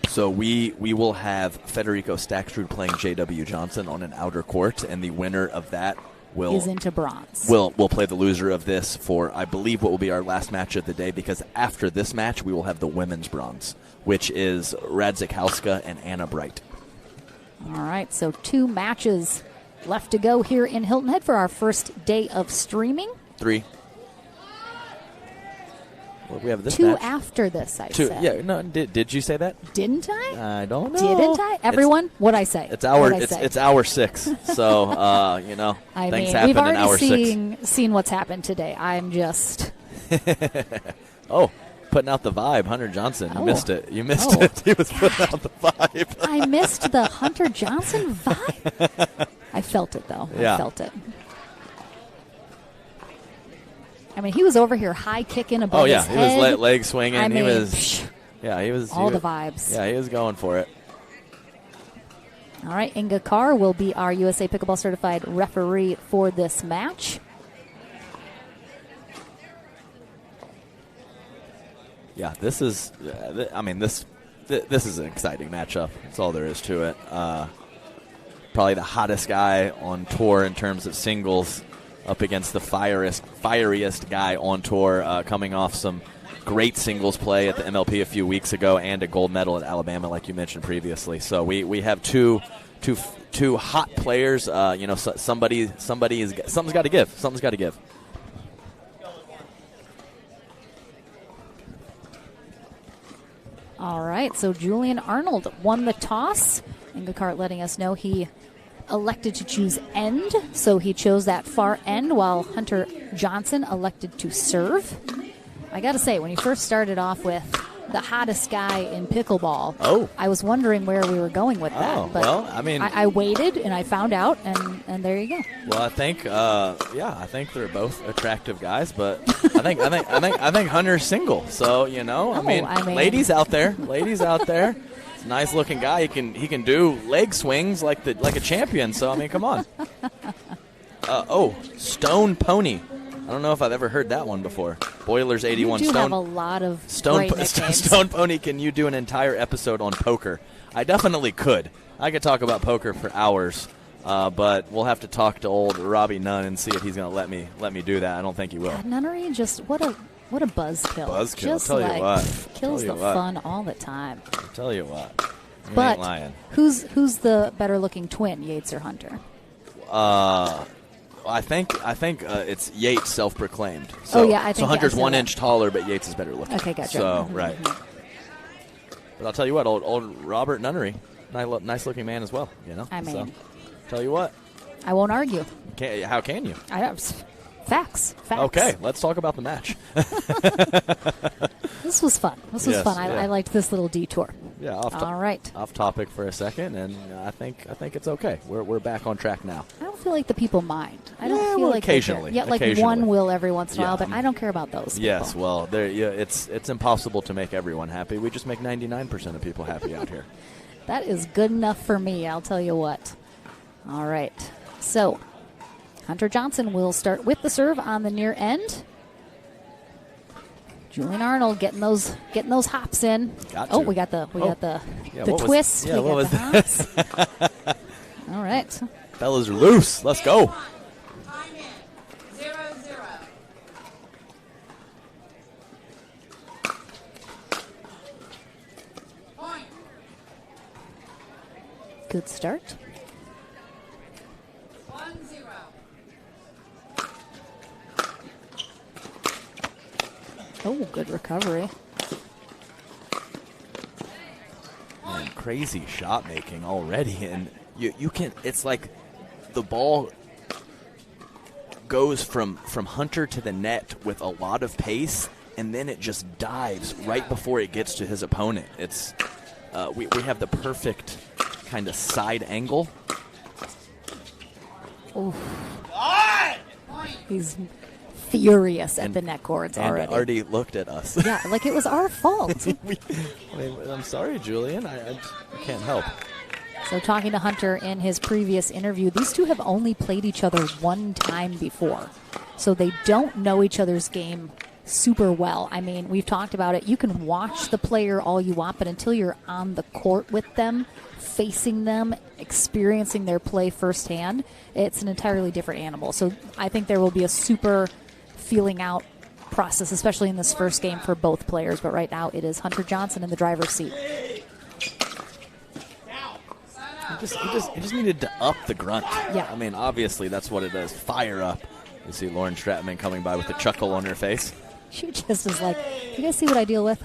So we will have Federico Staksrud playing J.W. Johnson on an outer court, and the winner of that is into bronze. We'll play the loser of this for, I believe, what will be our last match of the day, because after this match, we will have the women's bronze, which is Radzik Hauska and Anna Bright. All right, so 2 matches left to go here in Hilton Head for our first day of streaming. 3. Well, we have this 2 match. After this, I 2. said. Yeah, no, did you say that? Didn't I? I don't know. Didn't I? Everyone, what'd I say? It's hour 6. So things happen we've in hour already seen what's happened today. I'm just. Oh, putting out the vibe, Hunter Johnson. You missed it. You missed it. He was putting out the vibe. I missed the Hunter Johnson vibe. I felt it though. Yeah. I felt it. I mean, he was over here high kicking above his head. He was leg swinging. I mean, he was all the vibes. Yeah, he was going for it. All right, Inga Carr will be our USA Pickleball certified referee for this match. Yeah, this is. This is an exciting matchup. That's all there is to it. Probably the hottest guy on tour in terms of singles, up against the fieriest guy on tour, coming off some great singles play at the MLP a few weeks ago and a gold medal at Alabama, like you mentioned previously. So we have two hot players. Something's got to give. Something's got to give. All right, so Julian Arnold won the toss. Inga Carr letting us know he elected to choose end, so he chose that far end while Hunter Johnson elected to serve. I gotta say, when he first started off with the hottest guy in pickleball, I was wondering where we were going with that. But well, I mean, I waited and I found out, and there you go. Well, I think they're both attractive guys, but I think Hunter's single. So I mean, ladies out there. He's a nice looking guy. He can do leg swings like a champion. So I mean, come on. Stone Pony. I don't know if I've ever heard that one before. Boilers 81. You do Stone have a lot of great nicknames. Stone Pony, can you do an entire episode on poker? I definitely could. I could talk about poker for hours, but we'll have to talk to old Robbie Nunn and see if he's going to let me do that. I don't think he will. God, nunnery, just what a buzzkill. Buzzkill. Just Tell you what. Kills the fun all the time. I'll tell you what. You but ain't lying. Who's the better looking twin, Yates or Hunter? I think it's Yates self-proclaimed. So, I think so Hunter's so. 1 inch taller, but Yates is better looking. Okay, gotcha. So right. But I'll tell you what, old Robert Nunnery, nice looking man as well. I mean, so, tell you what, I won't argue. How can you? I have facts. Okay, let's talk about the match. This was fun. I liked this little detour. Yeah. All right. Off topic for a second, and I think it's okay. We're back on track now. I don't feel like the people mind. I don't feel like occasionally. Yeah, like one will every once in a while, but I don't care about those people. Yes, well, it's impossible to make everyone happy. We just make 99% of people happy out here. That is good enough for me, I'll tell you what. All right. So, Hunter Johnson will start with the serve on the near end. Julian Arnold getting those hops in. We got the twist. What was this? All right. Fellas are loose. Let's go. Good start. 1-0. Oh, good recovery. Man, crazy shot making already, and you can. It's like the ball goes from Hunter to the net with a lot of pace, and then it just dives right before it gets to his opponent. It's we have the perfect kind of side angle. Oof. He's furious at the net cords already. And already looked at us. Yeah, like it was our fault. I'm sorry, Julian. I can't help. So talking to Hunter in his previous interview, these two have only played each other one time before. So they don't know each other's game super well. I mean, we've talked about it. You can watch the player all you want, but until you're on the court with them, facing them, experiencing their play firsthand, it's an entirely different animal. So I think there will be a super feeling out process, especially in this first game for both players. But right now it is Hunter Johnson in the driver's seat. He just needed to up the grunt. Yeah. I mean, obviously that's what it is. Fire up. You see Lauren Stratman coming by with a chuckle on her face. She just is like, you guys see what I deal with?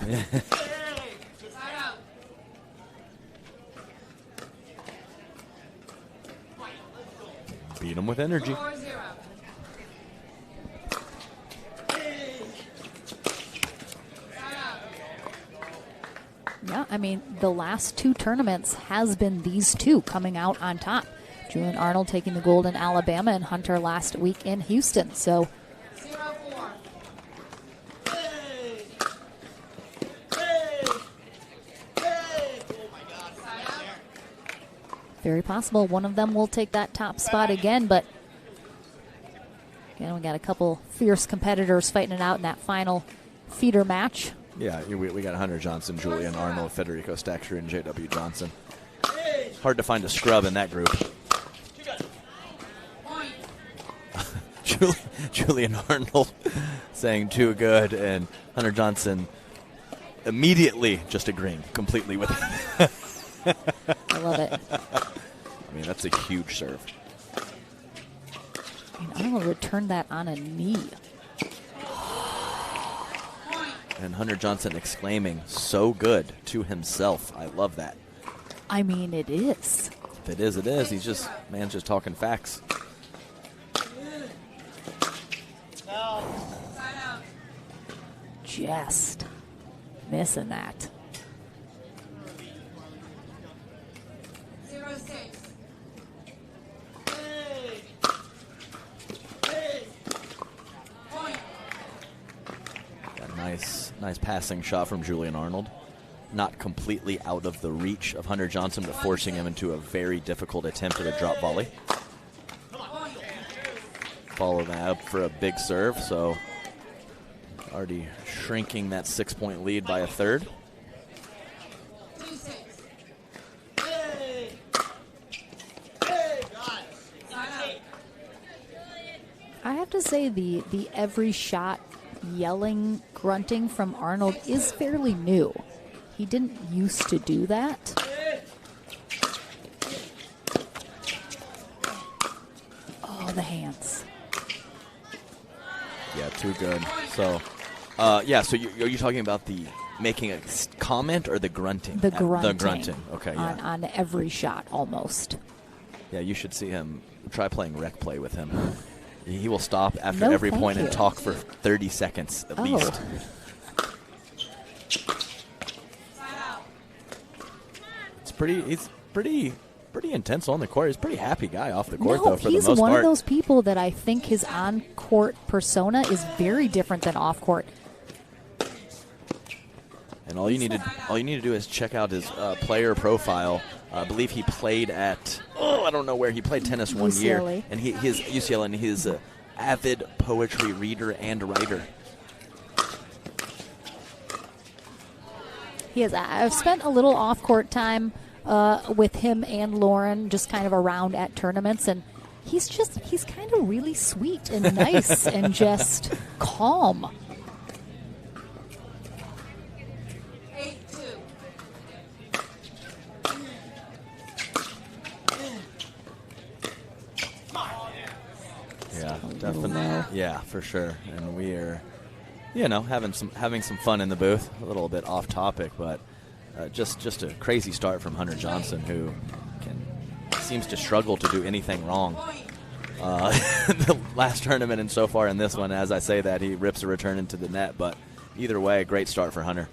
Beat him with energy. Yeah, I mean, the last two tournaments has been these two coming out on top. Julian Arnold taking the gold in Alabama and Hunter last week in Houston. So very possible one of them will take that top spot again, but again, we got a couple fierce competitors fighting it out in that final feeder match. Yeah, we got Hunter Johnson, Julian Arnold, Federico Staksher, and J.W. Johnson. Hard to find a scrub in that group. Julian Arnold saying too good, and Hunter Johnson immediately just agreeing completely with it. I love it. I mean, that's a huge serve. I mean, Arnold returned that on a knee. And Hunter Johnson exclaiming, so good, to himself. I love that. I mean, it is. If it is, it is. He's just, man's just talking facts. Just missing that. 0-6. Nice passing shot from Julian Arnold. Not completely out of the reach of Hunter Johnson, but forcing him into a very difficult attempt at a drop volley. Follow that up for a big serve, so already shrinking that 6-point lead by a third. I have to say the every shot yelling, grunting from Arnold is fairly new. He didn't used to do that. Oh, the hands. Yeah, too good. So, so are you talking about the making a comment or the grunting? The grunting. The grunting, okay, yeah. On every shot, almost. Yeah, you should see him. Try playing rec play with him. He will stop after No, every thank point and you. talk for 30 seconds at least. He's pretty intense on the court. He's a pretty happy guy off the court, though, for the most part. He's one of those people that I think his on-court persona is very different than off-court. And all you need to do is check out his player profile. I believe he played at I don't know where he played tennis one UCLA. year, and he's UCLA, and he's an avid poetry reader and writer. He is. I've spent a little off-court time with him and Lauren, just kind of around at tournaments, and he's kind of really sweet and nice and just calm. Yeah, definitely. Yeah, for sure. And we are, having some fun in the booth. A little bit off topic, but just a crazy start from Hunter Johnson, who seems to struggle to do anything wrong. The last tournament and so far in this one, as I say that, he rips a return into the net. But either way, great start for Hunter.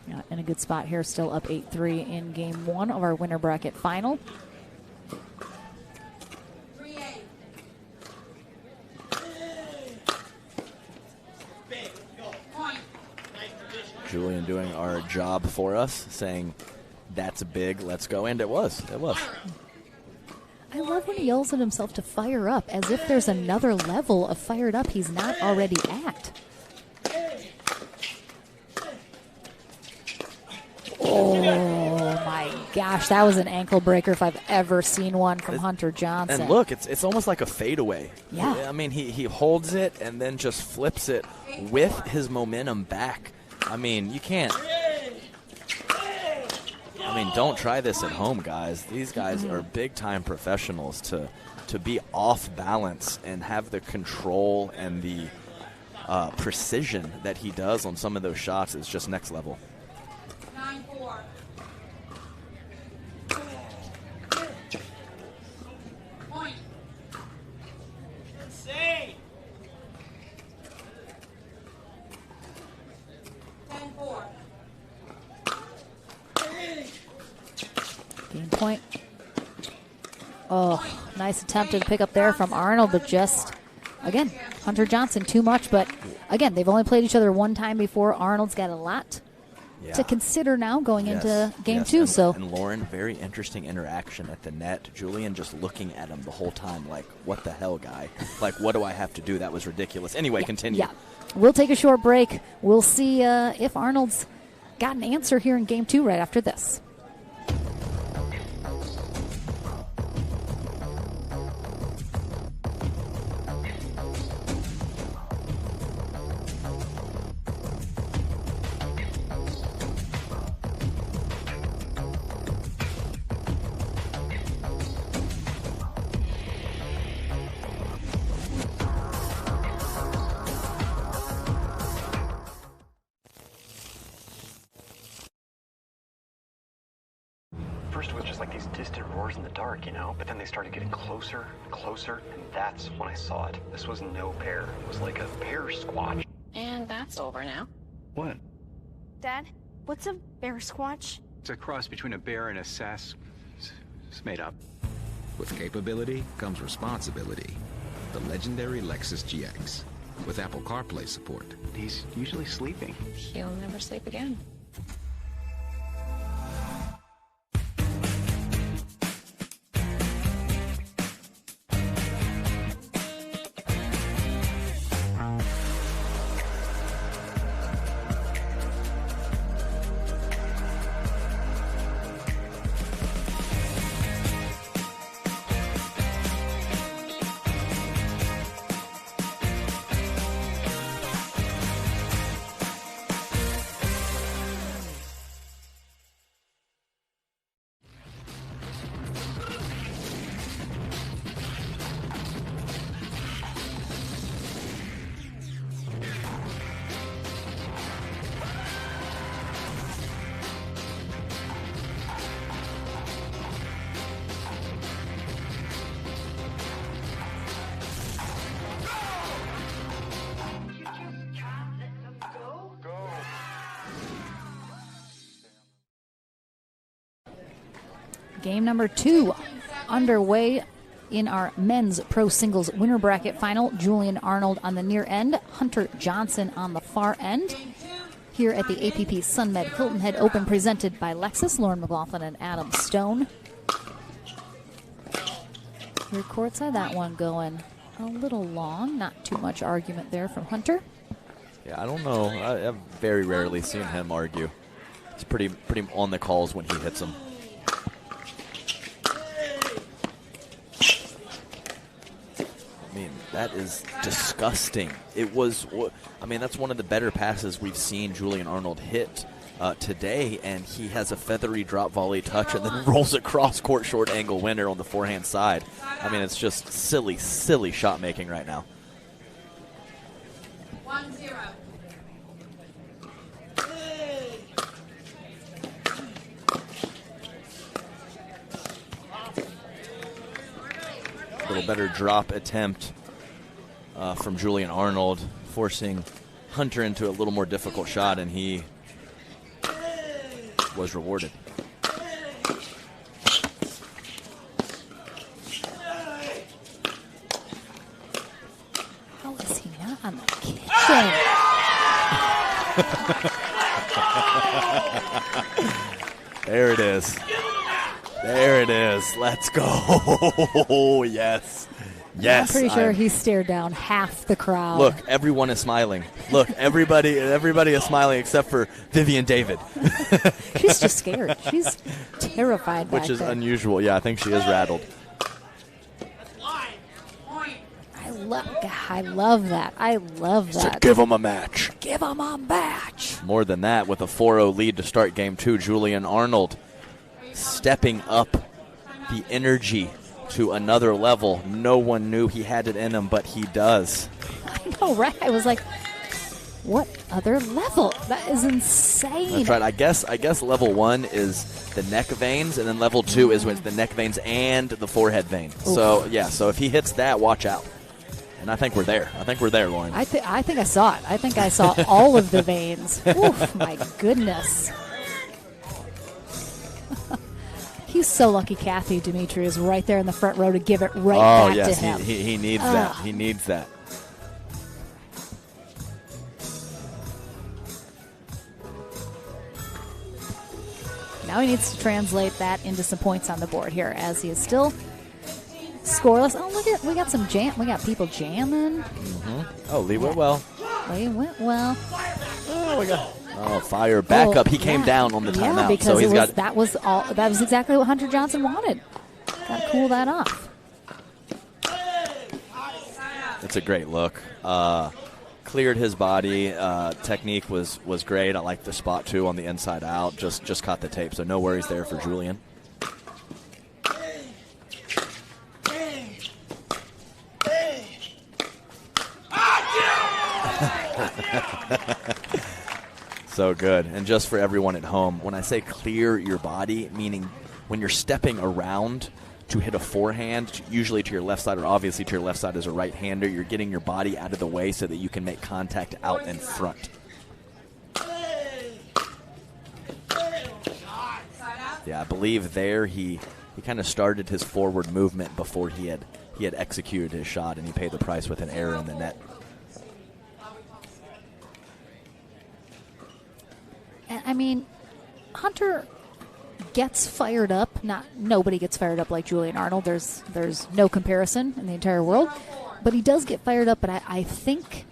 Yeah, in a good spot here, still up 8-3 in game 1 of our winner bracket final. Julian doing our job for us, saying, "That's a big, let's go," and it was. It was. I love when he yells at himself to fire up, as if there's another level of fired up he's not already at. Oh my gosh, that was an ankle breaker if I've ever seen one from Hunter Johnson. And look, it's almost like a fadeaway. Yeah. I mean, he holds it and then just flips it with his momentum back. I mean, you can't. I mean, don't try this at home, guys. These guys are big-time professionals. To be off balance and have the control and the precision that he does on some of those shots is just next level. 9-4. Point. Insane. 10-4. Game point. Oh, nice attempt to pick up there from Arnold, but just, again, Hunter Johnson too much. But, again, they've only played each other one time before. Arnold's got a lot to consider now going into game 2. And Lauren, very interesting interaction at the net. Julian just looking at him the whole time like, what the hell, guy? Like, what do I have to do? That was ridiculous. Anyway, continue. Yeah. We'll take a short break. We'll see if Arnold's got an answer here in game 2 right after this. First it was just like these distant roars in the dark, but then they started getting closer and closer, and that's when I saw it. This was no bear. It was like a bear squatch. And that's over now. What? Dad, what's a bear squatch? It's a cross between a bear and a sass. It's made up. With capability comes responsibility. The legendary Lexus GX. With Apple CarPlay support. He's usually sleeping. He'll never sleep again. Game number 2 underway in our men's pro singles winner bracket final. Julian Arnold on the near end, Hunter Johnson on the far end. Here at the APP Sunmed Hilton Head Open presented by Lexus, Lauren McLaughlin and Adam Stone. Here courtside, that one going a little long. Not too much argument there from Hunter. Yeah, I don't know. I've very rarely seen him argue. It's pretty on the calls when he hits them. That is disgusting. It was, I mean, that's one of the better passes we've seen Julian Arnold hit today, and he has a feathery drop volley touch and then rolls across court short angle winner on the forehand side. I mean, it's just silly, silly shot making right now. 1-0. A little better drop attempt from Julian Arnold, forcing Hunter into a little more difficult shot, and he was rewarded. How is he not on the kitchen? There it is. There it is. Let's go. Yes. Yes. I'm pretty sure he stared down half the crowd. Look, everyone is smiling. Look, everybody is smiling except for Vivian David. She's just scared. She's terrified back Which is there. unusual. Yeah, I think she is rattled. I love that. I love that. So give him a match. Give him a match. More than that, with a 4-0 lead to start game 2, Julian Arnold stepping up the energy to another level. No one knew he had it in him, but he does. I know, right? I was like, what other level? That is insane. That's right. I guess level 1 is the neck veins, and then level 2 is when it's the neck veins and the forehead vein. Oof. So, yeah, so if he hits that, watch out. And I think we're there. I think we're there, Lauren. I think I saw it. I think I saw all of the veins. Oof, my goodness. He's so lucky Kathy Dimitri is right there in the front row to give it right back to him. He needs that. He needs that. Now he needs to translate that into some points on the board here, as he is still scoreless. Oh, look at, we got some jam. We got people jamming. Mm-hmm. Oh, Lee went well. Lee went well. Oh, we got. Oh, fire back up. He came down on the timeout. Yeah, because so he's got. That was exactly what Hunter Johnson wanted. Got to cool that off. It's a great look. Cleared his body. Technique was great. I like the spot too on the inside out. Just caught the tape, so no worries there for Julian. So good. And just for everyone at home, when I say clear your body, meaning when you're stepping around to hit a forehand, usually to your left side, or obviously to your left side as a right-hander, you're getting your body out of the way so that you can make contact out in front. Yeah, I believe there he kind of started his forward movement before he had executed his shot, and he paid the price with an error in the net. I mean, Hunter gets fired up. Nobody gets fired up like Julian Arnold. There's no comparison in the entire world. But he does get fired up, but I think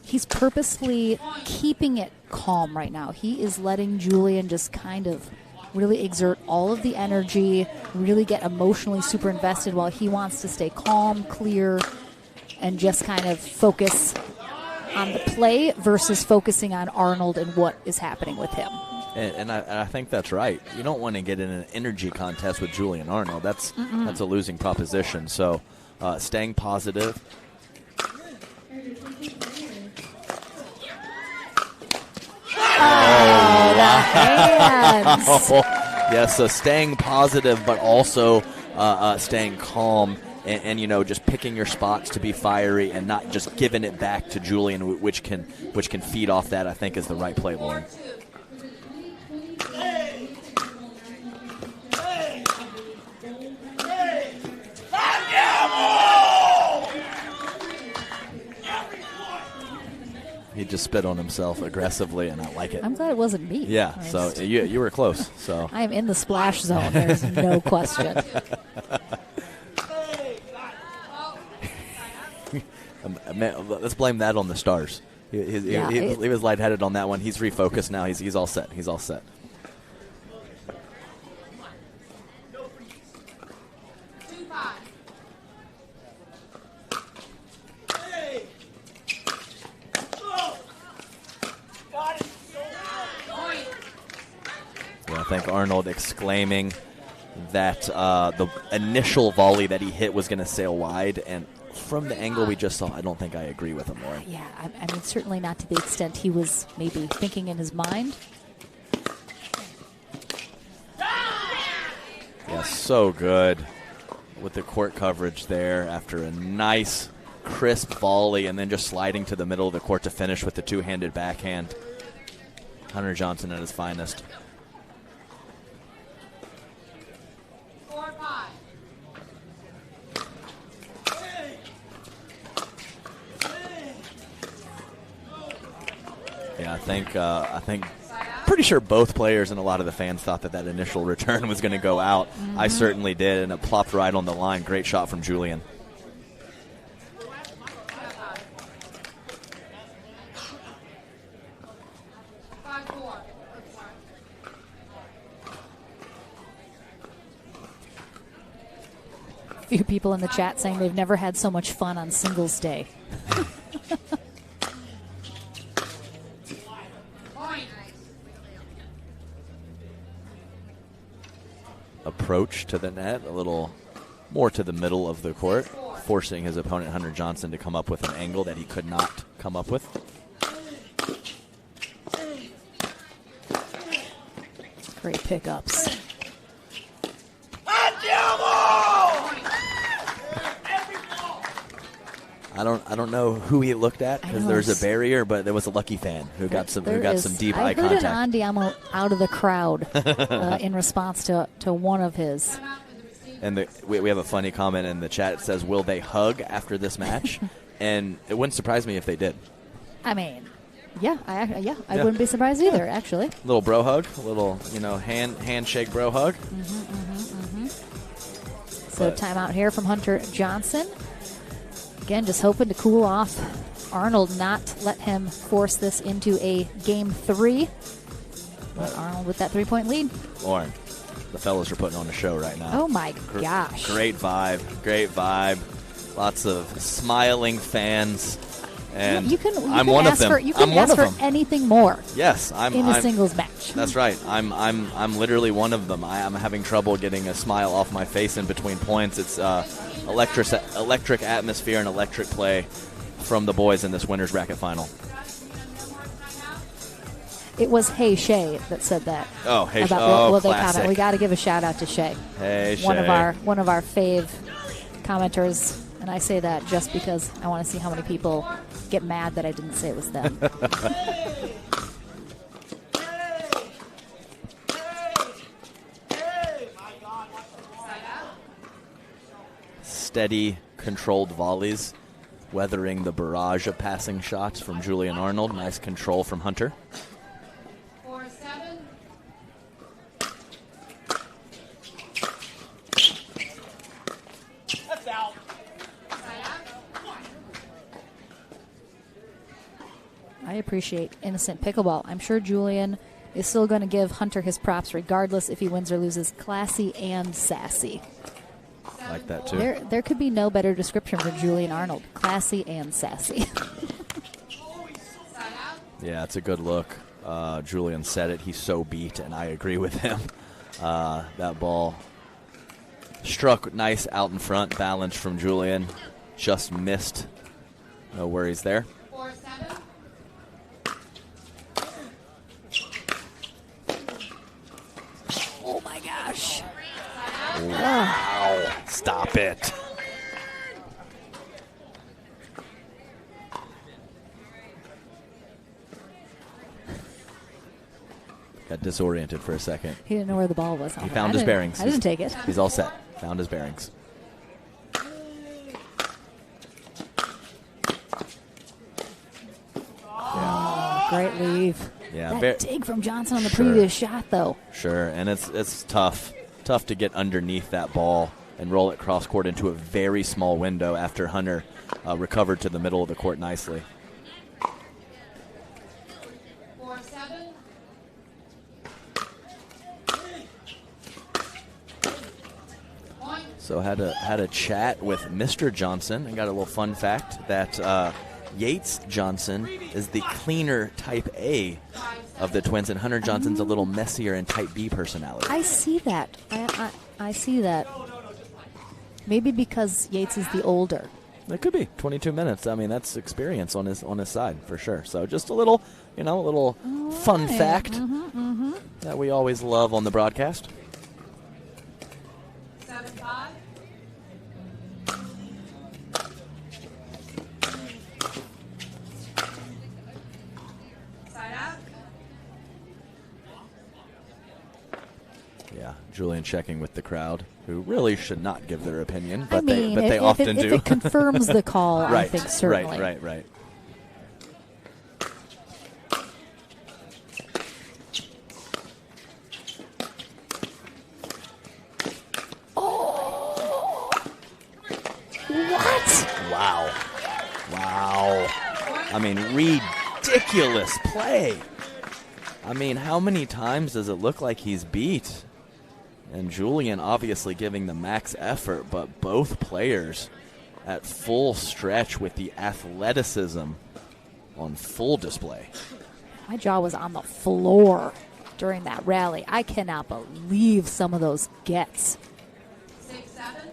he's purposely keeping it calm right now. He is letting Julian just kind of really exert all of the energy, really get emotionally super invested while he wants to stay calm, clear, and just kind of focus on the play versus focusing on Arnold and what is happening with him. And I think that's right. You don't want to get in an energy contest with Julian Arnold. That's a losing proposition. So staying positive. Oh, the hands. Yeah, so staying positive, but also staying calm. And you know, just picking your spots to be fiery and not just giving it back to Julian, which can feed off that, I think, is the right play, Lauren. He just spit on himself aggressively, and I like it. I'm glad it wasn't me. Yeah, so you were close. So I am in the splash zone. There's no question. Let's blame that on the stars. He was lightheaded on that one. He's refocused now. He's all set. He's all set. think Arnold exclaiming that the initial volley that he hit was going to sail wide, and from the angle we just saw, I don't think I agree with him, Lauren. Yeah, I mean, certainly not to the extent he was maybe thinking in his mind. Yeah, so good with the court coverage there after a nice, crisp volley and then just sliding to the middle of the court to finish with the two-handed backhand. Hunter Johnson at his finest. Yeah, I think pretty sure both players and a lot of the fans thought that initial return was going to go out. I certainly did, and it plopped right on the line. Great shot from Julian. A few people in the chat saying they've never had so much fun on singles day. Approach to the net, a little more to the middle of the court, forcing his opponent Hunter Johnson to come up with an angle that he could not come up with. Great pickups. I don't know who he looked at because there's a barrier, but there was a lucky fan who got some deep eye contact. I heard an Andiamo out of the crowd in response to one of his. And we have a funny comment in the chat. It says, "Will they hug after this match?" And it wouldn't surprise me if they did. I mean, I wouldn't be surprised either. Actually, little bro hug, a little handshake bro hug. So timeout here from Hunter Johnson. Again, just hoping to cool off Arnold, not let him force this into a game 3. But Arnold with that 3-point lead. Lauren, the fellas are putting on a show right now. Oh my gosh. Great vibe. Lots of smiling fans. And you can I'm one of them. You can ask for anything more. Yes, in a singles match. That's right. I'm literally one of them. I'm having trouble getting a smile off my face in between points. It's electric atmosphere and electric play from the boys in this winner's bracket final. It was Hey Shay that said that. Oh, Hey Shay. Will they classic. comment? We got to give a shout out to Shay. Hey Shay. One of our fave commenters. And I say that just because I want to see how many people get mad that I didn't say it was them. Steady, controlled volleys, weathering the barrage of passing shots from Julian Arnold. Nice control from Hunter. I appreciate innocent pickleball. I'm sure Julian is still going to give Hunter his props regardless if he wins or loses. Classy and sassy. Like that too. There could be no better description for Julian Arnold. Classy and sassy. Yeah, it's a good look. Julian said it. He's so beat, and I agree with him. That ball struck nice out in front, balance from Julian. Just missed. No worries there. Oh my gosh. Wow. Stop it. Got disoriented for a second. He didn't know where the ball was. He found his bearings. I didn't take it. He's all set. Found his bearings. Oh, great leave. Yeah, that dig from Johnson on the previous shot, though. Sure, and it's tough to get underneath that ball and roll it cross court into a very small window after Hunter recovered to the middle of the court nicely. So had a chat with Mr. Johnson and got a little fun fact that Yates Johnson is the cleaner type A of the twins, and Hunter Johnson's a little messier and type B personality. I see that. I see that. Maybe because Yates is the older. It could be 22 minutes. I mean, that's experience on his side for sure. So just a little, fun fact that we always love on the broadcast. 7-5. Side out. Yeah, Julian checking with the crowd, who really should not give their opinion, but they often do. If it confirms the call, right, I think certainly. Right. What? Wow. I mean, ridiculous play. I mean, how many times does it look like he's beat? And Julian obviously giving the max effort, but both players at full stretch with the athleticism on full display. My jaw was on the floor during that rally. I cannot believe some of those gets. 6-7.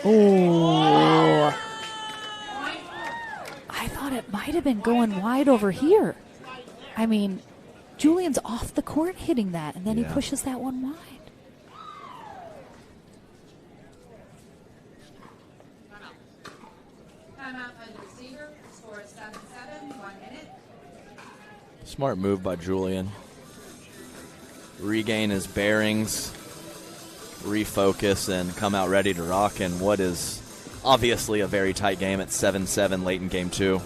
Ooh. I thought it might have been going wide over here. I mean, Julian's off the court hitting that, and then he pushes that one wide. Timeout on the receiver. Score is 7-7. 1 minute. Smart move by Julian. Regain his bearings, refocus, and come out ready to rock in what is obviously a very tight game at 7-7 late in game 2.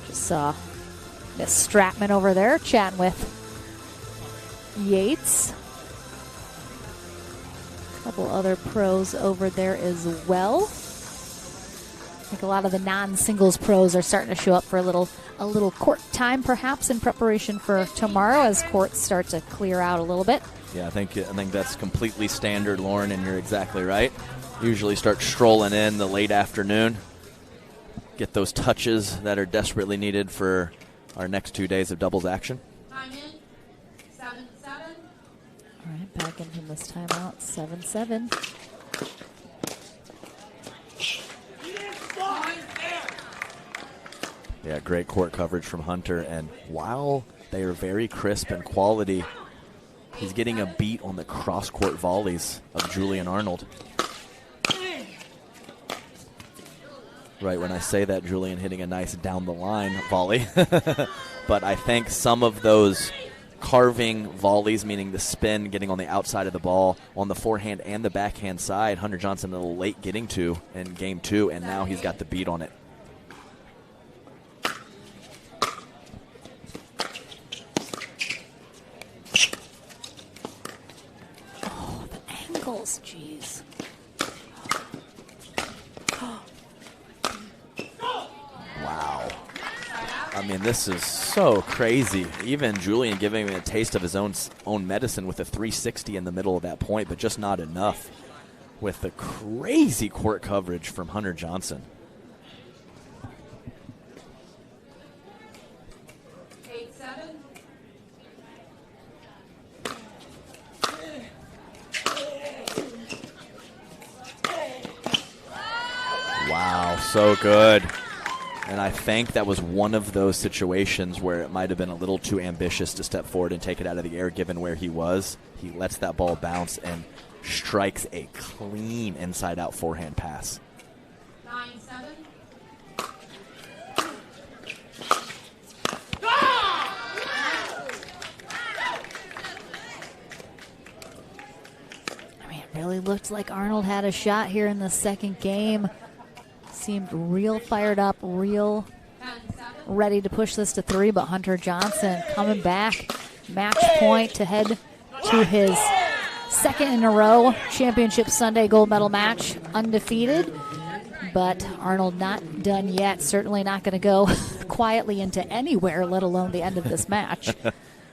Just saw Miss Stratman over there chatting with Yates. A couple other pros over there as well. I think a lot of the non-singles pros are starting to show up for a little court time, perhaps in preparation for tomorrow as courts start to clear out a little bit. Yeah, I think that's completely standard, Lauren, and you're exactly right. Usually start strolling in the late afternoon, get those touches that are desperately needed for our next 2 days of doubles action. Time in. 7-7. All right, back in from this timeout, 7-7. Yeah, great court coverage from Hunter, and while they are very crisp and quality, he's getting a beat on the cross-court volleys of Julian Arnold. Right, when I say that, Julian hitting a nice down-the-line volley. But I think some of those carving volleys, meaning the spin, getting on the outside of the ball, on the forehand and the backhand side, Hunter Johnson a little late getting to in game 2, and now he's got the beat on it. Oh, the ankles, jeez. Wow. I mean, this is so crazy. Even Julian giving him a taste of his own medicine with a 360 in the middle of that point, but just not enough with the crazy court coverage from Hunter Johnson. 8-7. Wow, so good. And I think that was one of those situations where it might have been a little too ambitious to step forward and take it out of the air given where he was. He lets that ball bounce and strikes a clean inside-out forehand pass. 9-7. I mean, it really looked like Arnold had a shot here in the second game. Seemed real fired up, real ready to push this to 3, but Hunter Johnson coming back, match point to head to his second in a row championship Sunday gold medal match, undefeated. but Arnold not done yet. Certainly not going to go quietly into anywhere, let alone the end of this match.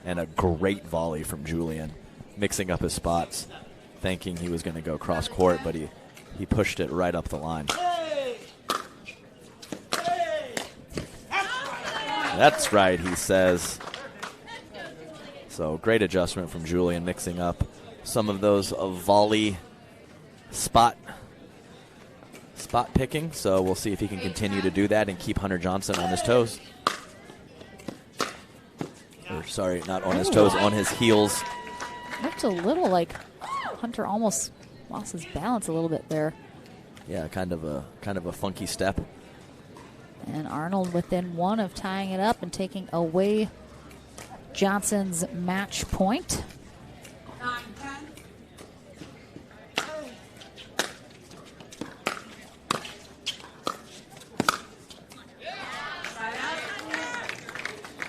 And a great volley from Julian, mixing up his spots, thinking he was going to go cross court, but he pushed it right up the line. That's right, he says. So great adjustment from Julian, mixing up some of those volley spot picking. So we'll see if he can continue to do that and keep Hunter Johnson on his toes. Or sorry, not on his toes, on his heels. Looked a little like Hunter almost lost his balance a little bit there. Yeah, kind of a funky step. And Arnold within one of tying it up and taking away Johnson's match point.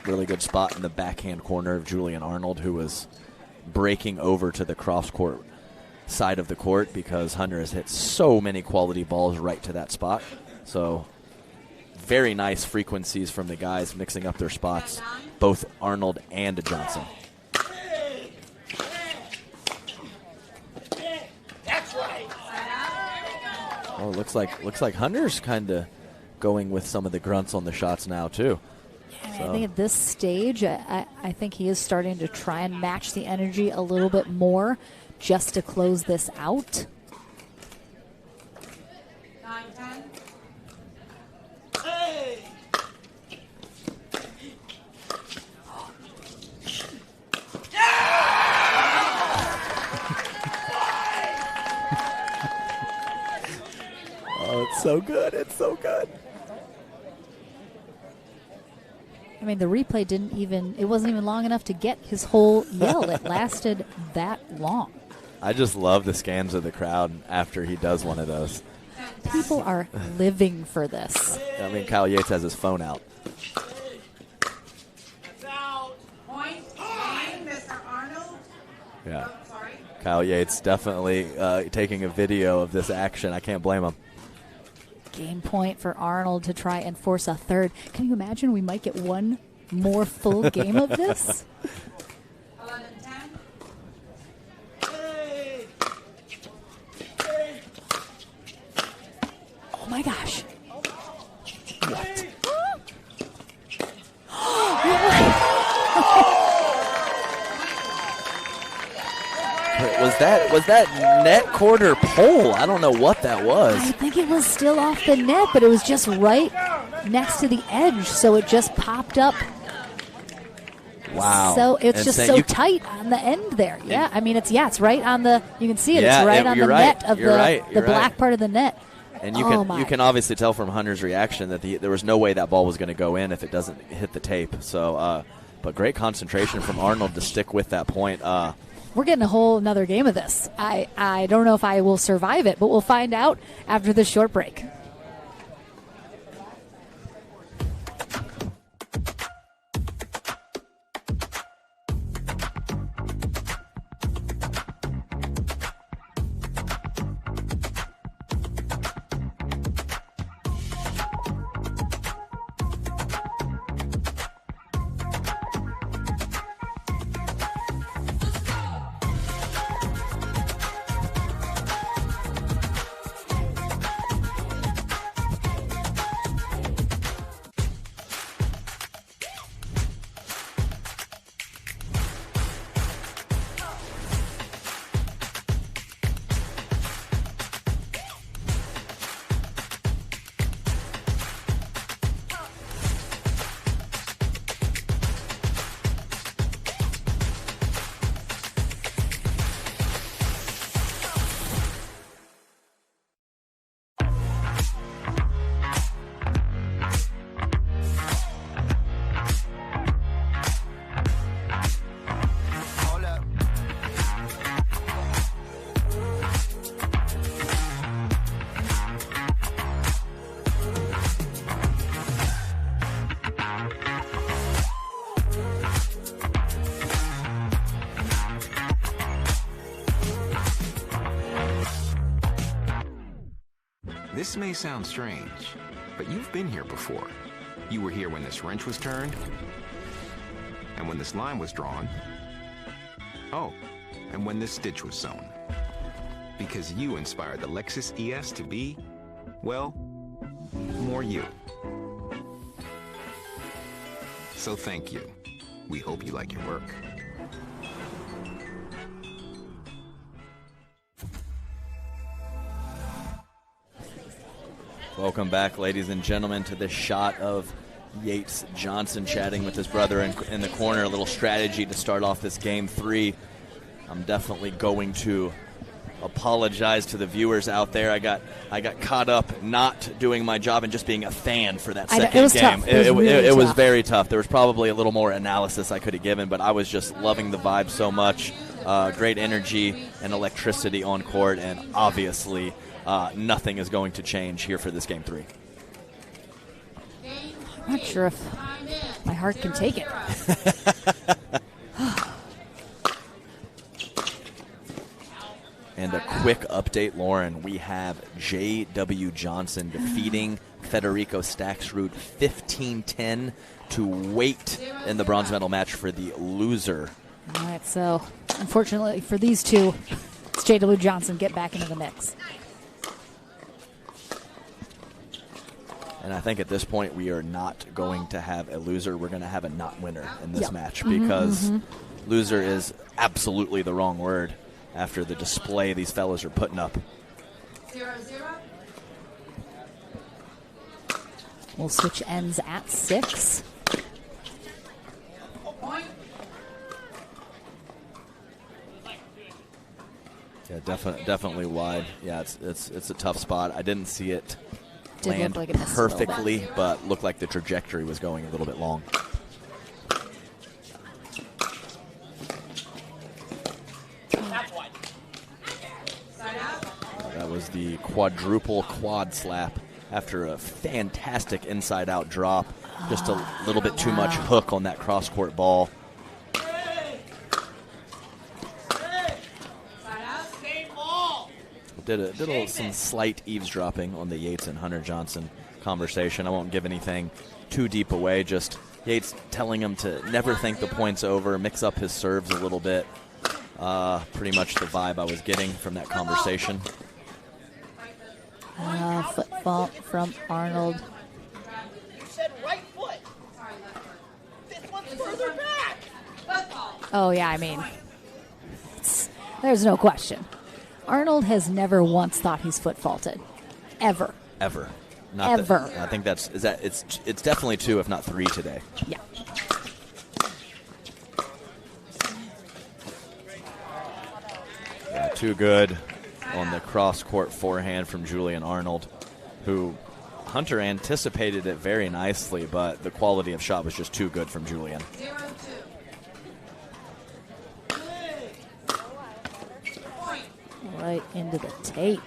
Really good spot in the backhand corner of Julian Arnold, who was breaking over to the cross-court side of the court because Hunter has hit so many quality balls right to that spot. So very nice frequencies from the guys mixing up their spots, both Arnold and Johnson. Oh, looks like Hunter's kind of going with some of the grunts on the shots now too. I think at this stage, I think he is starting to try and match the energy a little bit more just to close this out. Oh, it's so good. It's so good. I mean, the replay it wasn't even long enough to get his whole yell. It lasted that long. I just love the scans of the crowd after he does one of those. People are living for this. I mean, Kyle Yates has his phone out. Yeah. Kyle Yates definitely taking a video of this action. I can't blame him. Game point for Arnold to try and force a third. Can you imagine we might get one more full game of this? 11-10. Oh my gosh. What? Was that net quarter pole? I don't know what that was. I think it was still off the net, but it was just right next to the edge, so it just popped up. Wow. So it's just so tight on the end there. Yeah, I mean, it's right on the, you can see it. Yeah, it's right on the net of the black part of the net. And you can obviously tell from Hunter's reaction that there was no way that ball was going to go in if it doesn't hit the tape. So, but great concentration from Arnold to stick with that point. We're getting a whole another game of this. I don't know if I will survive it, but we'll find out after this short break. This may sound strange, but you've been here before. You were here when this wrench was turned, and when this line was drawn. Oh, and when this stitch was sewn. Because you inspired the Lexus ES to be, well, more you. So thank you. We hope you like your work. Welcome back, ladies and gentlemen, to this shot of Yates Johnson chatting with his brother in the corner. A little strategy to start off this game 3. I'm definitely going to apologize to the viewers out there. I got caught up not doing my job and just being a fan for that second it was game. Tough. It was tough. very tough. There was probably a little more analysis I could have given, but I was just loving the vibe so much. Great energy and electricity on court, and obviously nothing is going to change here for this game 3. I'm not sure if my heart can take it. And a quick update, Lauren. We have J.W. Johnson defeating Federico Staxrud 15-10 to wait in the bronze medal match for the loser. All right, so unfortunately for these two, it's J.W. Johnson get back into the mix. And I think at this point we are not going to have a loser. We're going to have a not winner in this Yep. match because loser is absolutely the wrong word after the display these fellas are putting up. 0-0. We'll switch ends at 6. Point. Yeah, definitely wide. Yeah, it's a tough spot. I didn't see it Did look land like it missed a little bit. perfectly, but looked like the trajectory was going a little bit long. That was the quadruple quad slap after a fantastic inside-out drop. Just a little bit too much hook on that cross-court ball. Did some slight eavesdropping on the Yates and Hunter Johnson conversation. I won't give anything too deep away. Just Yates telling him to never think the point's over, mix up his serves a little bit. Pretty much the vibe I was getting from that conversation. Foot fault from Arnold. You said right foot. This one's further back. Football. Oh, yeah, I mean, there's no question. Arnold has never once thought he's foot faulted. Ever. Ever. Ever. I think it's definitely 2, if not 3 today. Yeah. Yeah, too good on the cross-court forehand from Julian Arnold, who Hunter anticipated it very nicely, but the quality of shot was just too good from Julian. 0-2. Right into the tape.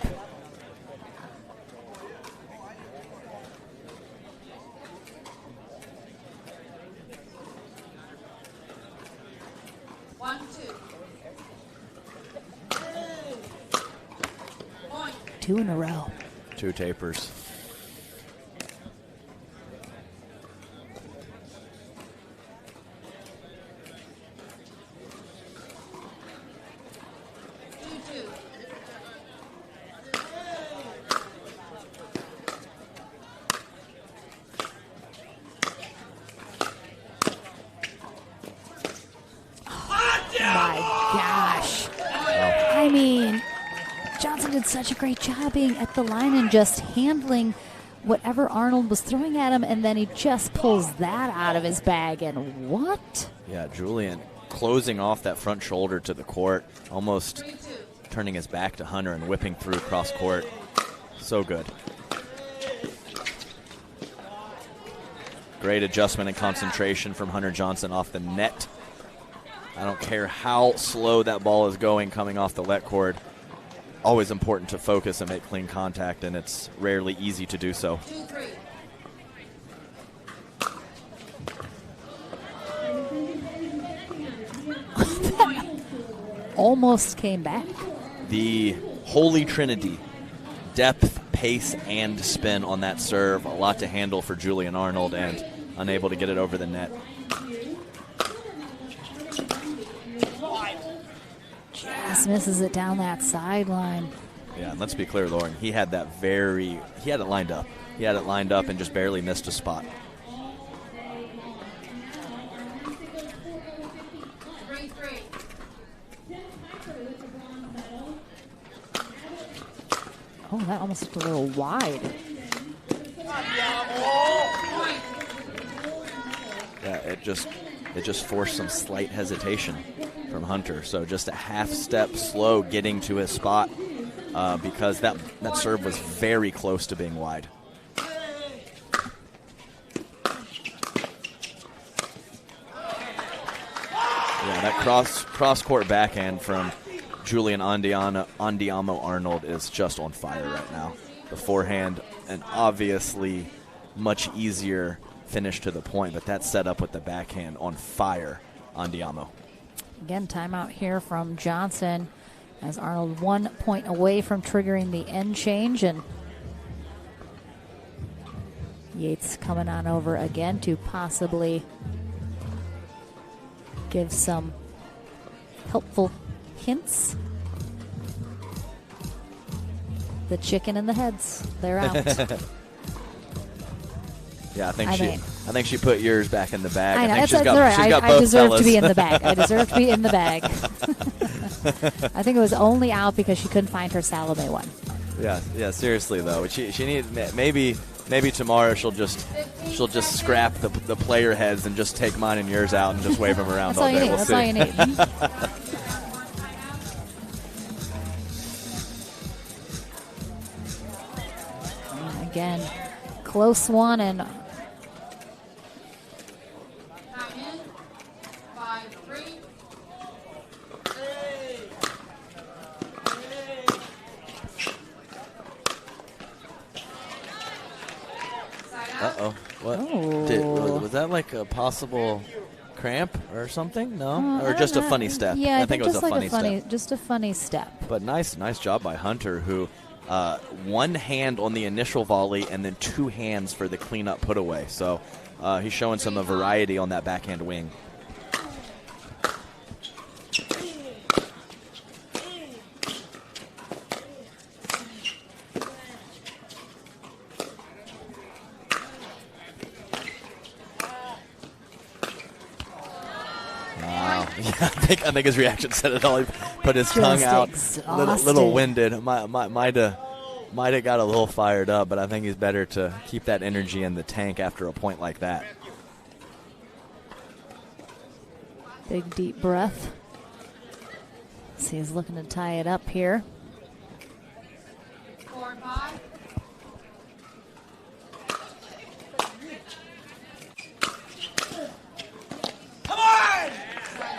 Point. 2 in a row. 2 tapers. I mean, Johnson did such a great job being at the line and just handling whatever Arnold was throwing at him, and then he just pulls that out of his bag, and what? Yeah, Julian closing off that front shoulder to the court, almost turning his back to Hunter and whipping through cross court. So good. Great adjustment and concentration from Hunter Johnson off the net. I don't care how slow that ball is going coming off the let cord. Always important to focus and make clean contact, and it's rarely easy to do so. 2-3. Almost came back. The Holy Trinity, depth, pace and spin on that serve. A lot to handle for Julian Arnold, and unable to get it over the net. Just misses it down that sideline. Yeah, and let's be clear, Lauren. He had it lined up. He had it lined up and just barely missed a spot. Oh, that almost looked a little wide. Yeah, it just forced some slight hesitation from Hunter. So just a half step slow getting to his spot because that serve was very close to being wide. Yeah, that cross court backhand from Julian Andiamo Arnold is just on fire right now. The forehand, an obviously much easier finish to the point, but that set up with the backhand on fire. Andiamo. Again, timeout here from Johnson as Arnold 1 point away from triggering the end change, and Yates coming on over again to possibly give some helpful hints. The chicken and the heads, they're out. Yeah, I think she put yours back in the bag. I know, think that's all right. she's got I both deserve fellas. to be in the bag. I deserve to be in the bag. I think it was only out because she couldn't find her Salome one. Yeah. Seriously though, she need maybe tomorrow she'll just scrap the player heads and just take mine and yours out and just wave them around all day. That's all you need. Again, close one, and Uh-oh. What? Was that like a possible cramp or something? No? Or just a funny step? Yeah, I think it was just a funny step. Just a funny step. But nice job by Hunter, who one hand on the initial volley and then two hands for the cleanup put away. So he's showing some variety on that backhand wing. I think his reaction said it all. He put his tongue out, little winded. Might have got a little fired up, but I think he's better to keep that energy in the tank after a point like that. Big deep breath. See, he's looking to tie it up here. 4-5.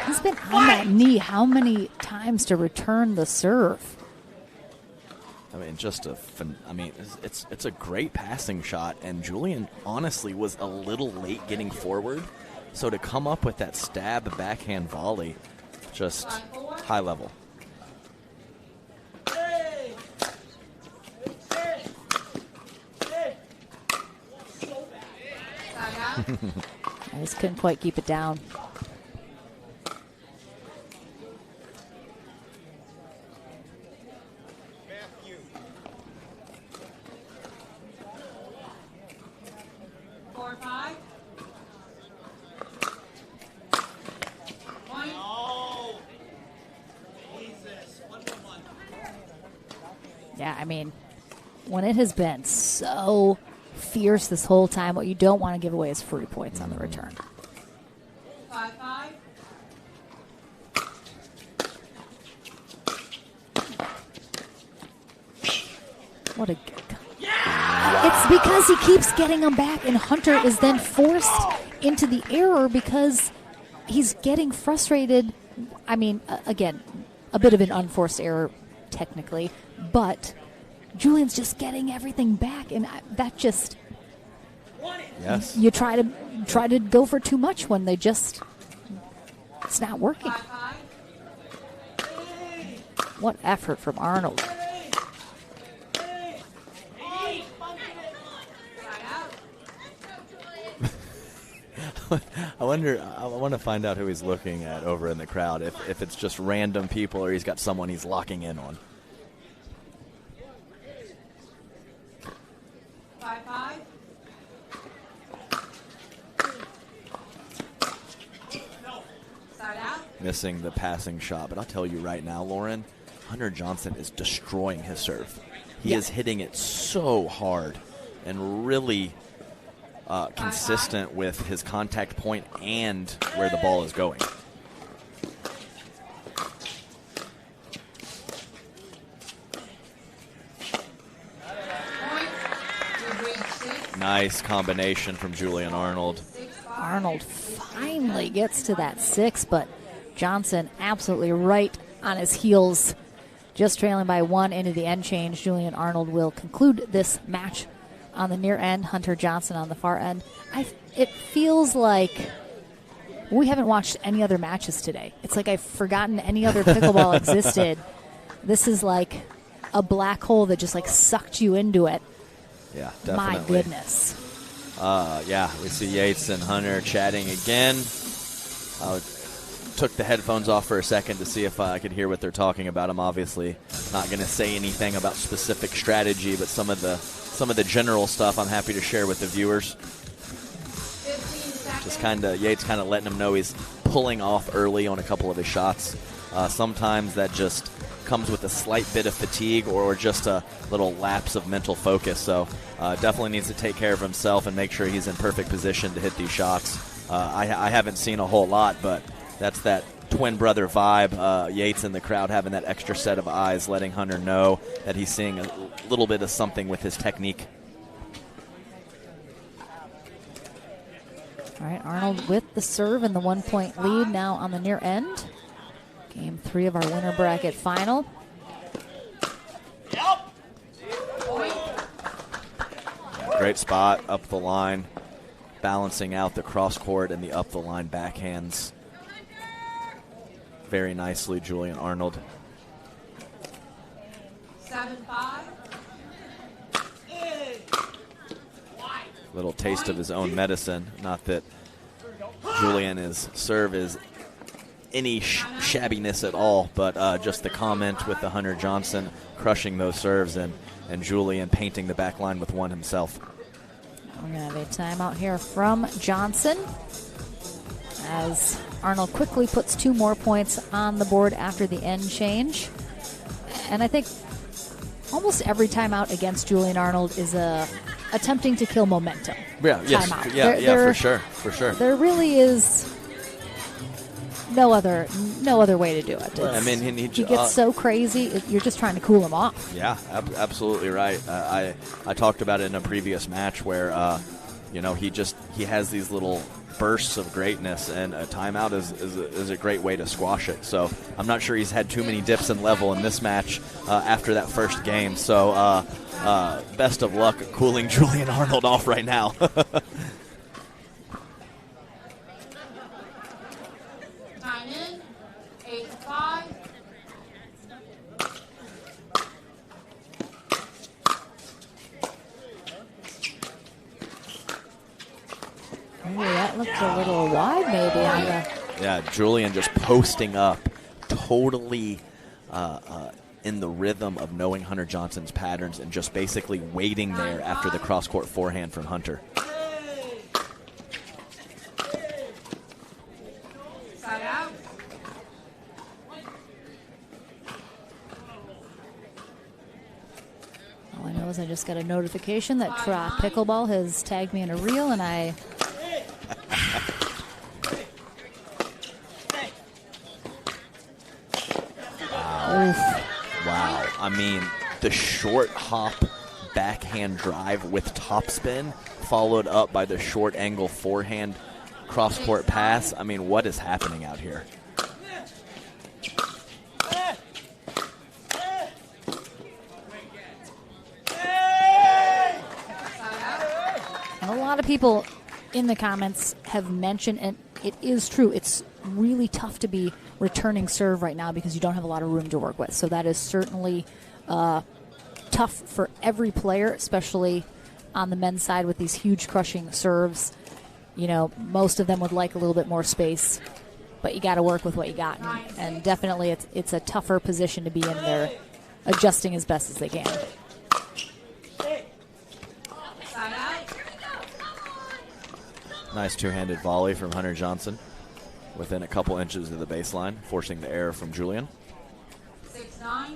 He's been on that knee how many times to return the serve? I mean, it's a great passing shot, and Julian honestly was a little late getting forward. So to come up with that stab backhand volley, just high level. I just couldn't quite keep it down. Yeah, I mean, when it has been so fierce this whole time, what you don't want to give away is free points on the return. 5-5. What a good. It's because he keeps getting them back, and Hunter is then forced into the error because he's getting frustrated. I mean, again, a bit of an unforced error technically, but Julian's just getting everything back, and that just you try to go for too much when it's not working. What effort from Arnold. I want to find out who he's looking at over in the crowd, if it's just random people or he's got someone he's locking in on. 5-5. Side out. Missing the passing shot, but I'll tell you right now, Lauren, Hunter Johnson is destroying his serve. He is hitting it so hard and really consistent with his contact point and where the ball is going. Nice combination from Julian Arnold. Arnold finally gets to that 6, but Johnson absolutely right on his heels. Just trailing by 1 into the end change. Julian Arnold will conclude this match on the near end. Hunter Johnson on the far end. It feels like we haven't watched any other matches today. It's like I've forgotten any other pickleball existed. This is like a black hole that just like sucked you into it. Yeah, definitely. My goodness. Yeah, we see Yates and Hunter chatting again. Took the headphones off for a second to see if I could hear what they're talking about. I'm obviously not going to say anything about specific strategy, but some of the general stuff I'm happy to share with the viewers. Just Yates kind of letting him know he's pulling off early on a couple of his shots. Sometimes that just comes with a slight bit of fatigue or just a little lapse of mental focus. So definitely needs to take care of himself and make sure he's in perfect position to hit these shots. I haven't seen a whole lot, but that's that twin brother vibe. Yates in the crowd having that extra set of eyes, letting Hunter know that he's seeing a little bit of something with his technique. All right, Arnold with the serve and the 1-point lead now on the near end. Game 3 of our winner bracket final. Yeah, great spot up the line, balancing out the cross court and the up the line backhands. Very nicely, Julian Arnold. 7-5. Little taste of his own medicine. Not that Julian's serve is any shabbiness at all, but just the comment with the Hunter Johnson crushing those serves and Julian painting the back line with one himself. We're going to have a timeout here from Johnson as Arnold quickly puts 2 more points on the board after the end change. And I think almost every timeout against Julian Arnold is attempting to kill momentum. Yeah, yes, timeout. For sure. There really is no other way to do it. I mean, he gets so crazy, you're just trying to cool him off. Yeah, absolutely right. I talked about it in a previous match where he has these little bursts of greatness, and a timeout is a great way to squash it. So I'm not sure he's had too many dips in level in this match after that first game. So best of luck cooling Julian Arnold off right now. Time in. 8-5. Ooh, that looked a little wide maybe on the... Yeah, Julian just posting up, totally in the rhythm of knowing Hunter Johnson's patterns and just basically waiting there after the cross-court forehand from Hunter. Side out. All I know is I just got a notification that Pickleball has tagged me in a reel, and I... Wow. I mean, the short hop backhand drive with topspin followed up by the short angle forehand cross-court pass. I mean, what is happening out here? And a lot of people in the comments have mentioned, and it is true, it's really tough to be returning serve right now because you don't have a lot of room to work with. So that is certainly tough for every player, especially on the men's side with these huge crushing serves. most of them would like a little bit more space, but you got to work with what you got. And definitely it's a tougher position to be in there, adjusting as best as they can. Nice two-handed volley from Hunter Johnson within a couple inches of the baseline, forcing the error from Julian. 6-9.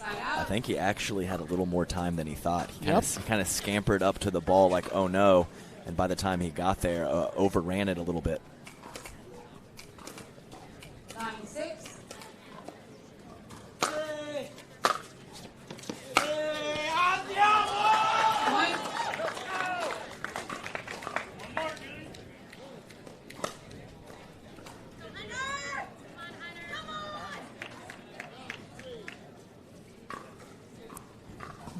I think he actually had a little more time than he thought. He kind of scampered up to the ball like, oh no, and by the time he got there, overran it a little bit. 9-6.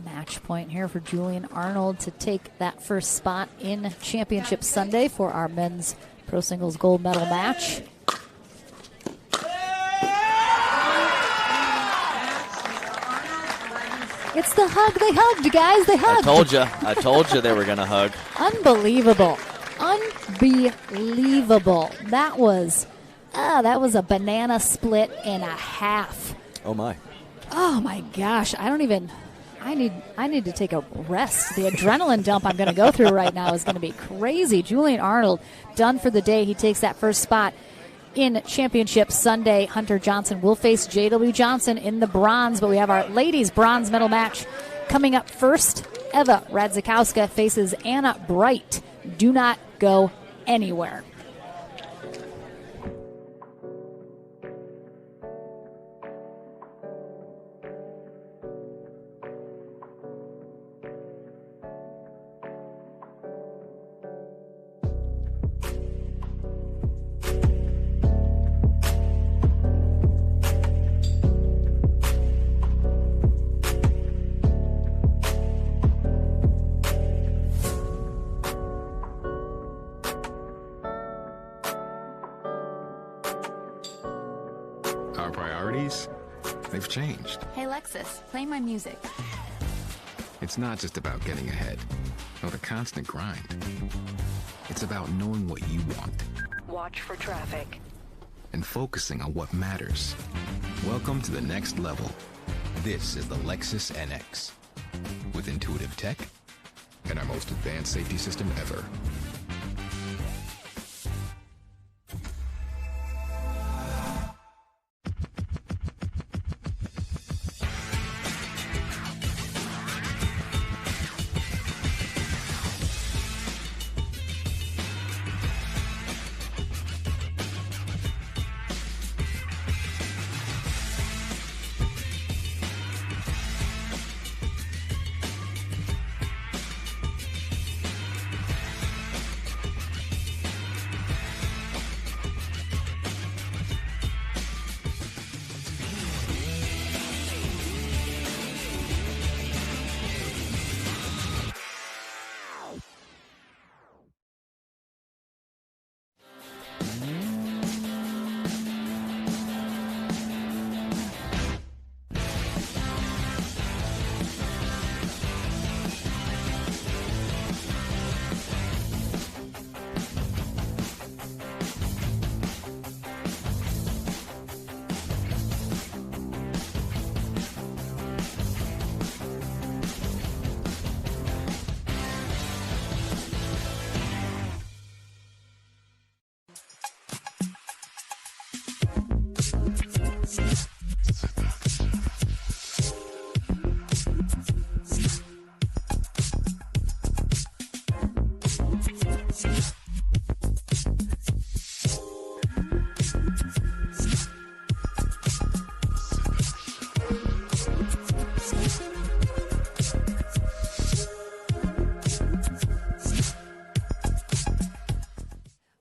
Match point here for Julian Arnold to take that first spot in Championship Sunday for our men's pro singles gold medal match. It's the hug. They hugged, guys. They hugged. I told you they were going to hug. Unbelievable. Unbelievable. That was a banana split and a half. Oh my. Oh my gosh. I need to take a rest. The adrenaline dump I'm going to go through right now is going to be crazy. Julian Arnold done for the day. He takes that first spot in Championship Sunday. Hunter Johnson will face J.W. Johnson in the bronze, but we have our ladies bronze medal match coming up first. Eva Radzikowska faces Anna Bright. Do not go anywhere. Our priorities, they've changed. Hey Lexus, play my music. It's not just about getting ahead or the constant grind. It's about knowing what you want Watch for traffic. and focusing on what matters. Welcome to the next level. This is the Lexus NX with intuitive tech and our most advanced safety system ever.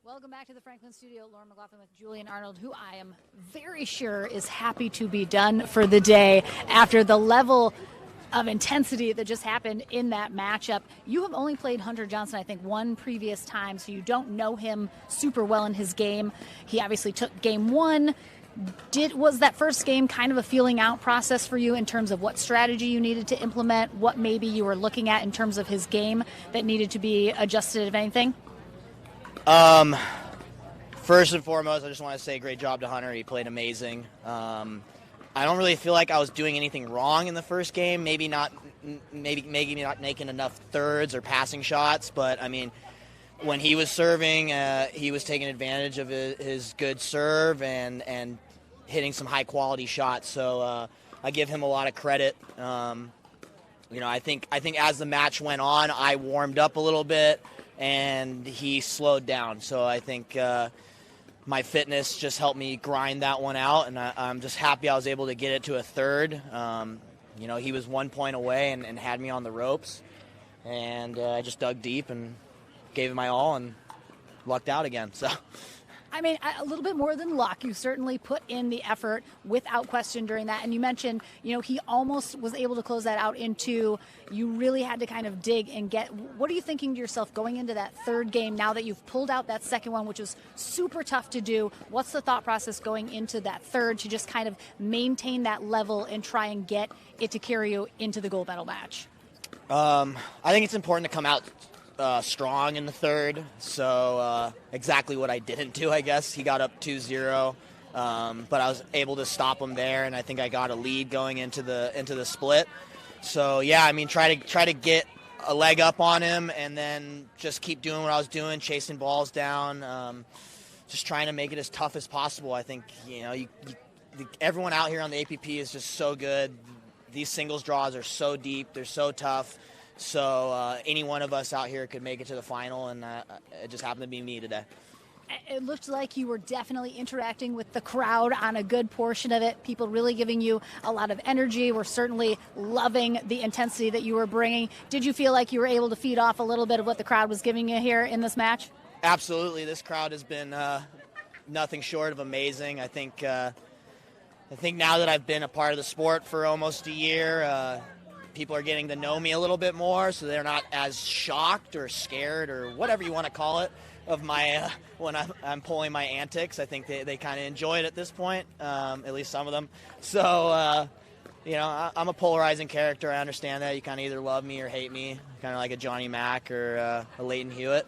Welcome back to the Franklin Studio. Lauren McLaughlin with Julian Arnold, who I am very sure is happy to be done for the day after the level of intensity that just happened in that matchup. You have only played Hunter Johnson, I think, one previous time, so you don't know him super well in his game. He obviously took game one, Was that first game kind of a feeling out process for you in terms of what strategy you needed to implement, what maybe you were looking at in terms of his game that needed to be adjusted, if anything? First and foremost, I just want to say great job to Hunter. He played amazing. I don't really feel like I was doing anything wrong in the first game. Maybe not making enough thirds or passing shots, but I mean, when he was serving, he was taking advantage of his good serve and hitting some high quality shots. So I give him a lot of credit. I think as the match went on, I warmed up a little bit and he slowed down. So I think my fitness just helped me grind that one out, and I'm just happy I was able to get it to a third. He was 1 point away and had me on the ropes, and I just dug deep and gave it my all and lucked out again. So, I mean, a little bit more than luck. You certainly put in the effort without question during that. And you mentioned, he almost was able to close that out into, you really had to kind of dig and get. What are you thinking to yourself going into that third game now that you've pulled out that second one, which was super tough to do? What's the thought process going into that third to just kind of maintain that level and try and get it to carry you into the gold medal match? I think it's important to come out strong in the third, so exactly what I didn't do, I guess. He got up 2-0, but I was able to stop him there, and I think I got a lead going into the split. So yeah, I mean, try to get a leg up on him, and then just keep doing what I was doing, chasing balls down, just trying to make it as tough as possible. I think everyone out here on the APP is just so good. These singles draws are so deep, they're so tough. So any one of us out here could make it to the final, and it just happened to be me today. It looked like you were definitely interacting with the crowd on a good portion of it. People really giving you a lot of energy. We're certainly loving the intensity that you were bringing. Did you feel like you were able to feed off a little bit of what the crowd was giving you here in this match? Absolutely. This crowd has been nothing short of amazing. I think now that I've been a part of the sport for almost a year, people are getting to know me a little bit more, so they're not as shocked or scared or whatever you want to call it of my when I'm pulling my antics. I think they kind of enjoy it at this point, at least some of them. So, I'm a polarizing character. I understand that. You kind of either love me or hate me, kind of like a Johnny Mack or a Leighton Hewitt.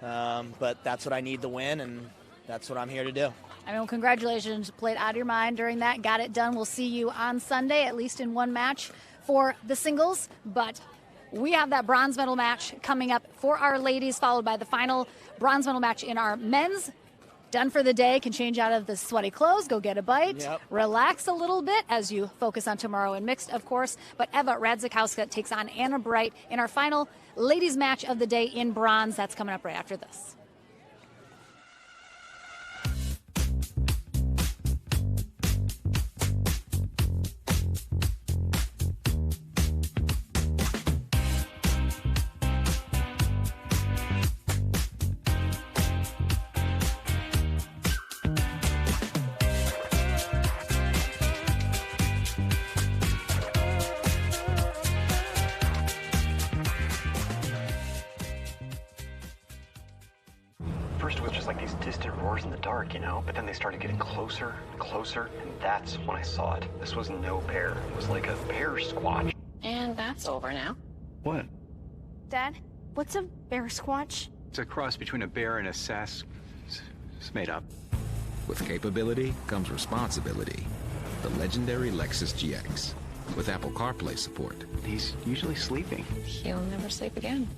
But that's what I need to win, and that's what I'm here to do. I mean, congratulations. Played out of your mind during that. Got it done. We'll see you on Sunday, at least in one match for the singles, but we have that bronze medal match coming up for our ladies, followed by the final bronze medal match in our men's. Done for the day, can change out of the sweaty clothes, go get a bite, relax a little bit as you focus on tomorrow in mixed, of course. But Eva Radzikowska takes on Anna Bright in our final ladies match of the day in bronze. That's coming up right after this. First it was just like these distant roars in the dark, but then they started getting closer and closer, and that's when I saw it. This was no bear. It was like a bear squatch. And that's over now. What? Dad, what's a bear squatch? It's a cross between a bear and a It's made up. With capability comes responsibility. The legendary Lexus GX. With Apple CarPlay support. He's usually sleeping. He'll never sleep again.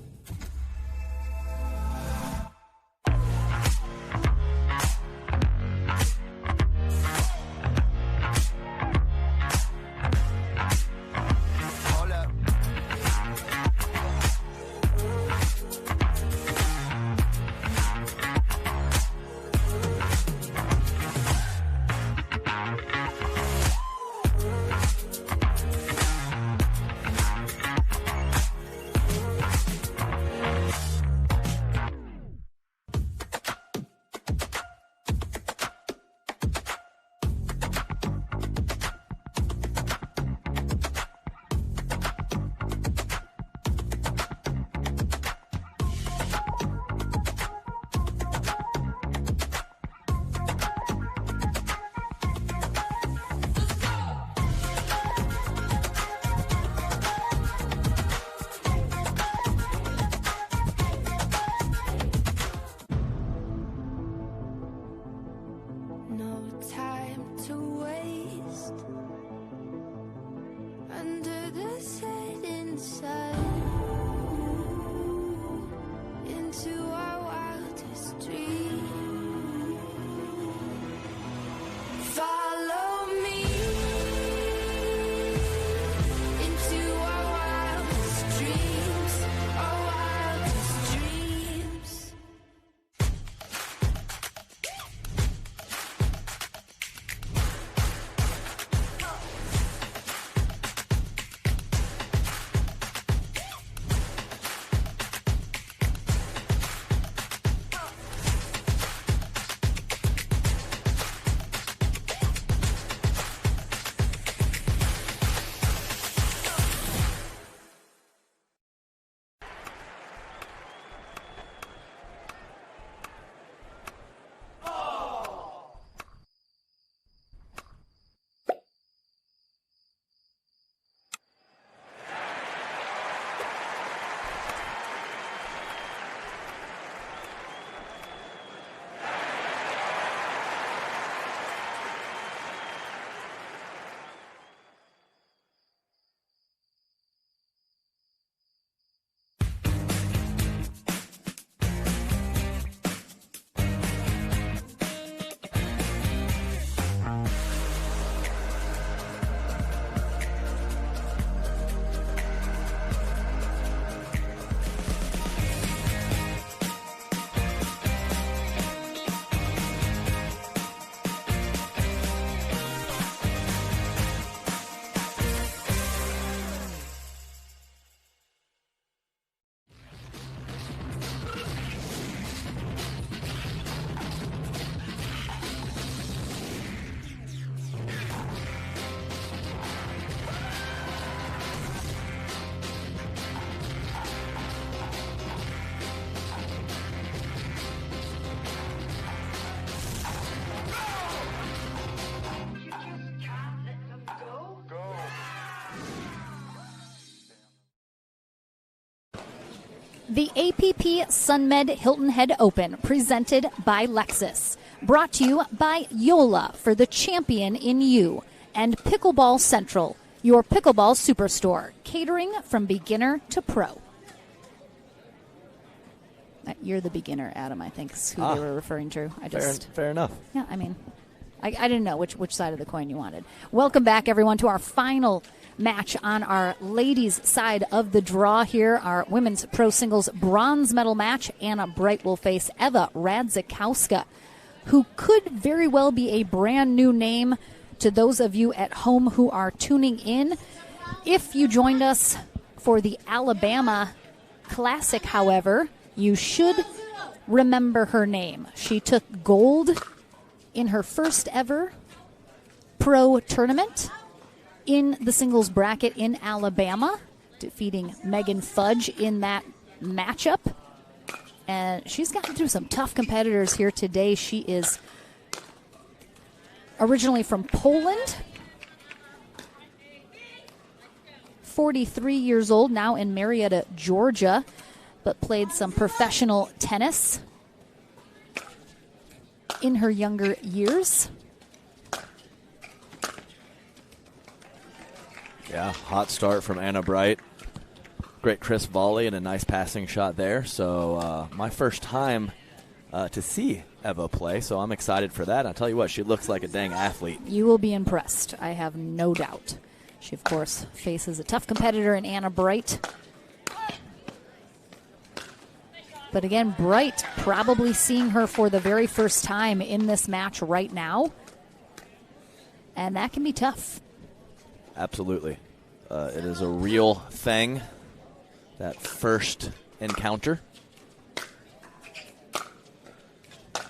for the setting sun into our wildest dreams. Follow me into our wildest dreams, our wildest dreams. The APP Sunmed Hilton Head Open, presented by Lexus. Brought to you by Yola for the champion in you. And Pickleball Central, your pickleball superstore, catering from beginner to pro. You're the beginner, Adam, I think is who they were referring to. Fair enough. Yeah, I mean, I didn't know which side of the coin you wanted. Welcome back, everyone, to our final match on our ladies' side of the draw here. Our women's pro singles bronze medal match. Anna Bright will face Eva Radzikowska, who could very well be a brand new name to those of you at home who are tuning in. If you joined us for the Alabama Classic, however, you should remember her name. She took gold in her first ever pro tournament in the singles bracket in Alabama, defeating Megan Fudge in that matchup. And she's gotten through some tough competitors here today. She is originally from Poland, 43 years old, now in Marietta, Georgia, but played some professional tennis in her younger years. Yeah, hot start from Anna Bright. Great crisp volley and a nice passing shot there. So my first time to see Eva play, so I'm excited for that. I'll tell you what, she looks like a dang athlete. You will be impressed, I have no doubt. She, of course, faces a tough competitor in Anna Bright. But again, Bright probably seeing her for the very first time in this match right now. And that can be tough. Absolutely. It is a real thing, that first encounter. A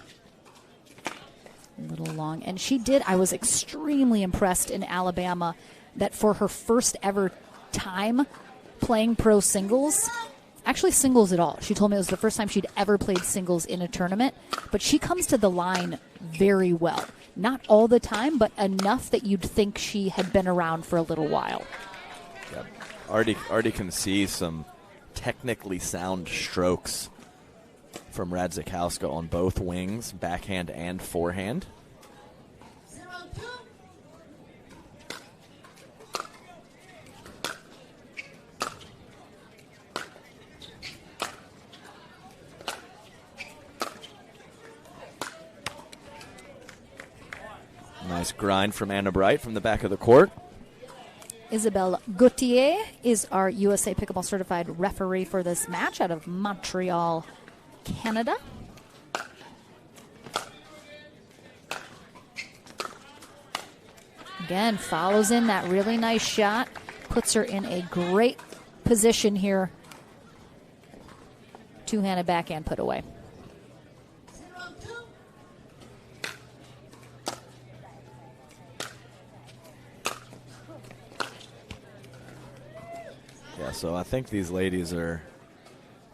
little long. And she did, I was extremely impressed in Alabama that for her first ever time playing pro singles, actually singles at all. She told me it was the first time she'd ever played singles in a tournament, but she comes to the line very well. Not all the time, but enough that you'd think she had been around for a little while. Yep. Already can see some technically sound strokes from Radzikowska on both wings, backhand and forehand. Nice grind from Anna Bright from the back of the court. Isabelle Gauthier is our USA Pickleball Certified referee for this match out of Montreal, Canada. Again, follows in that really nice shot, puts her in a great position here. Two-handed backhand put away. Yeah, so I think these ladies are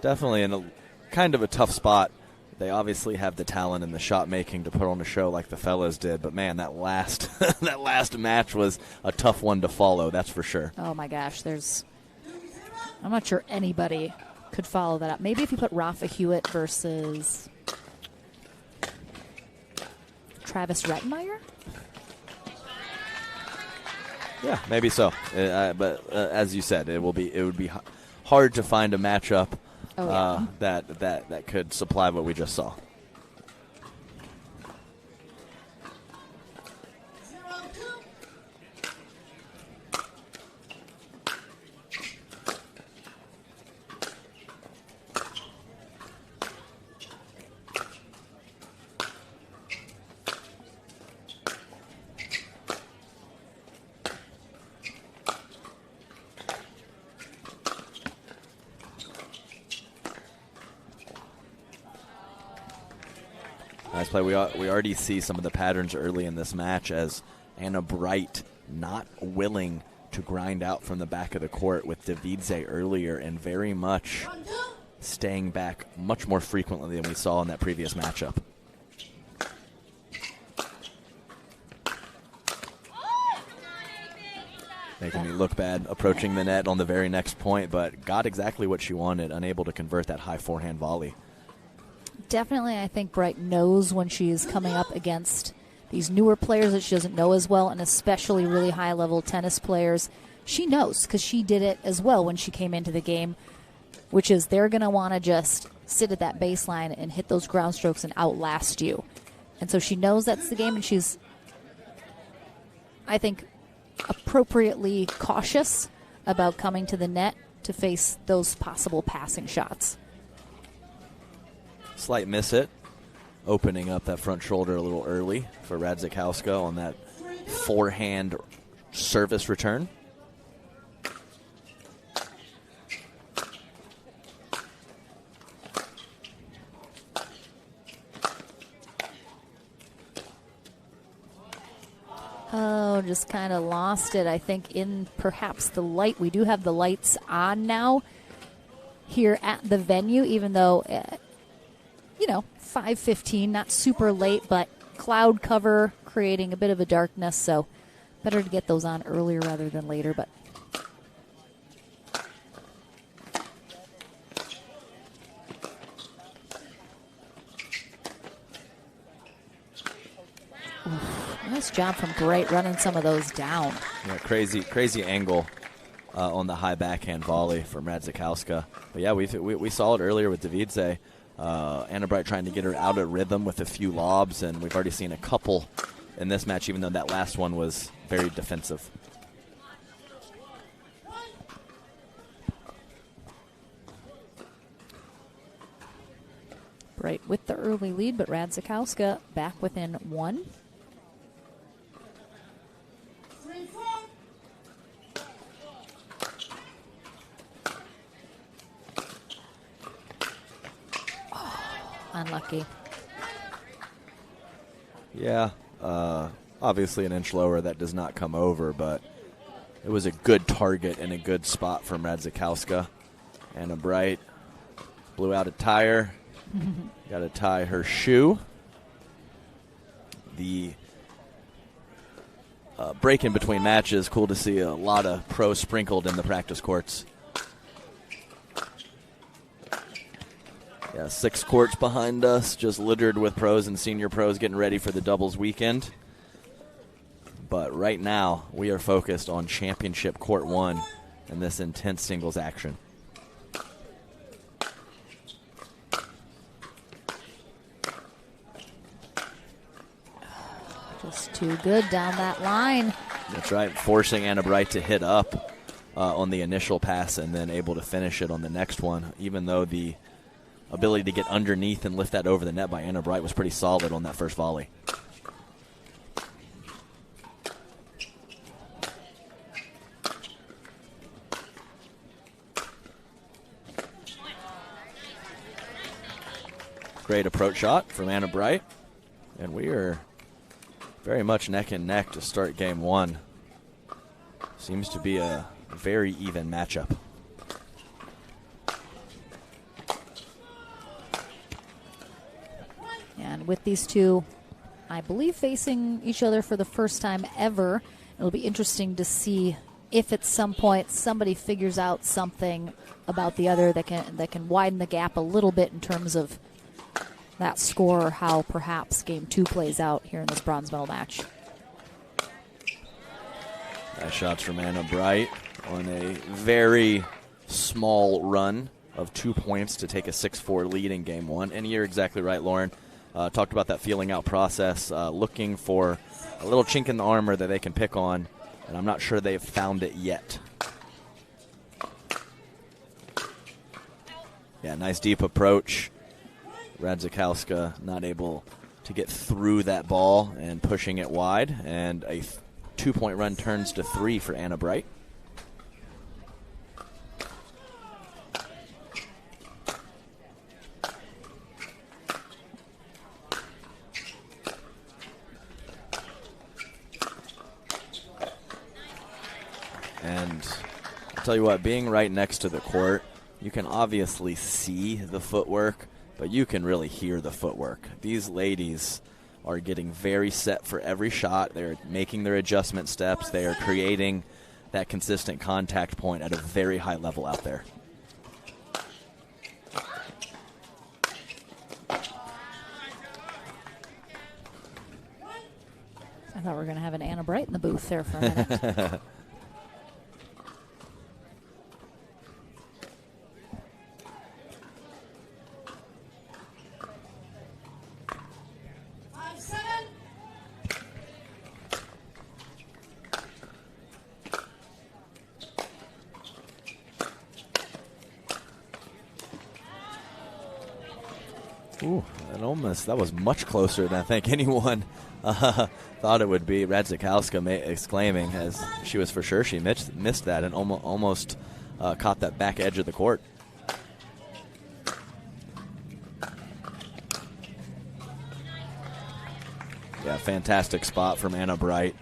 definitely in a kind of a tough spot. They obviously have the talent and the shot making to put on a show like the fellas did, but man, that last that last match was a tough one to follow, that's for sure. Oh my gosh, I'm not sure anybody could follow that up. Maybe if you put Rafa Hewitt versus Travis Rettenmeyer? Yeah, maybe so. But as you said, it would be hard to find a matchup that could supply what we just saw. Nice play. We already see some of the patterns early in this match as Anna Bright not willing to grind out from the back of the court with Davidze earlier and very much staying back much more frequently than we saw in that previous matchup. Making me look bad approaching the net on the very next point, but got exactly what she wanted, unable to convert that high forehand volley. Definitely, I think Bright knows when she's coming up against these newer players that she doesn't know as well, and especially really high-level tennis players. She knows because she did it as well when she came into the game, which is they're going to want to just sit at that baseline and hit those ground strokes and outlast you. And so she knows that's the game, and she's, I think, appropriately cautious about coming to the net to face those possible passing shots. Slight miss it, opening up that front shoulder a little early for Radzikowska on that forehand service return. Oh, just kind of lost it, I think, in perhaps the light. We do have the lights on now here at the venue, even though, 5:15, not super late, but cloud cover creating a bit of a darkness, so better to get those on earlier rather than later, but nice job from Bright running some of those down. Yeah, crazy angle on the high backhand volley from Radzikowska. But yeah, we saw it earlier with Davidze. Anna Bright trying to get her out of rhythm with a few lobs, and we've already seen a couple in this match, even though that last one was very defensive. Bright with the early lead, but Radzikowska back within one. Unlucky. Yeah, obviously an inch lower, that does not come over, but it was a good target and a good spot from Radzikowska. Anna Bright blew out a tire. Got to tie her shoe. The break in between matches, cool to see a lot of pros sprinkled in the practice courts. Yeah, 6 courts behind us, just littered with pros and senior pros getting ready for the doubles weekend. But right now, we are focused on Championship Court 1 and this intense singles action. Just Just too good down that line. That's right, forcing Anna Bright to hit up on the initial pass and then able to finish it on the next one, even though the ability to get underneath and lift that over the net by Anna Bright was pretty solid on that first volley. Great approach shot from Anna Bright, and we are very much neck and neck to start game one. Seems to be a very even matchup. And with these two, I believe, facing each other for the first time ever, it'll be interesting to see if at some point somebody figures out something about the other that can widen the gap a little bit in terms of that score, or how perhaps game two plays out here in this bronze medal match. Nice shots from Anna Bright on a very small run of 2 points to take a 6-4 lead in game one. And you're exactly right, Lauren. Talked about that feeling out process, looking for a little chink in the armor that they can pick on, and I'm not sure they've found it yet. Yeah, nice deep approach. Radzikowska not able to get through that ball and pushing it wide, and a 2-point run turns to 3 for Anna Bright. And I'll tell you what, being right next to the court, you can obviously see the footwork, but you can really hear the footwork. These ladies are getting very set for every shot. They're making their adjustment steps. They are creating that consistent contact point at a very high level out there. I thought we were going to have an Anna Bright in the booth there for a minute. Ooh, that was much closer than I think anyone thought it would be. Radzikowska exclaiming as she was for sure she missed that and almost caught that back edge of the court. Yeah, fantastic spot from Anna Bright,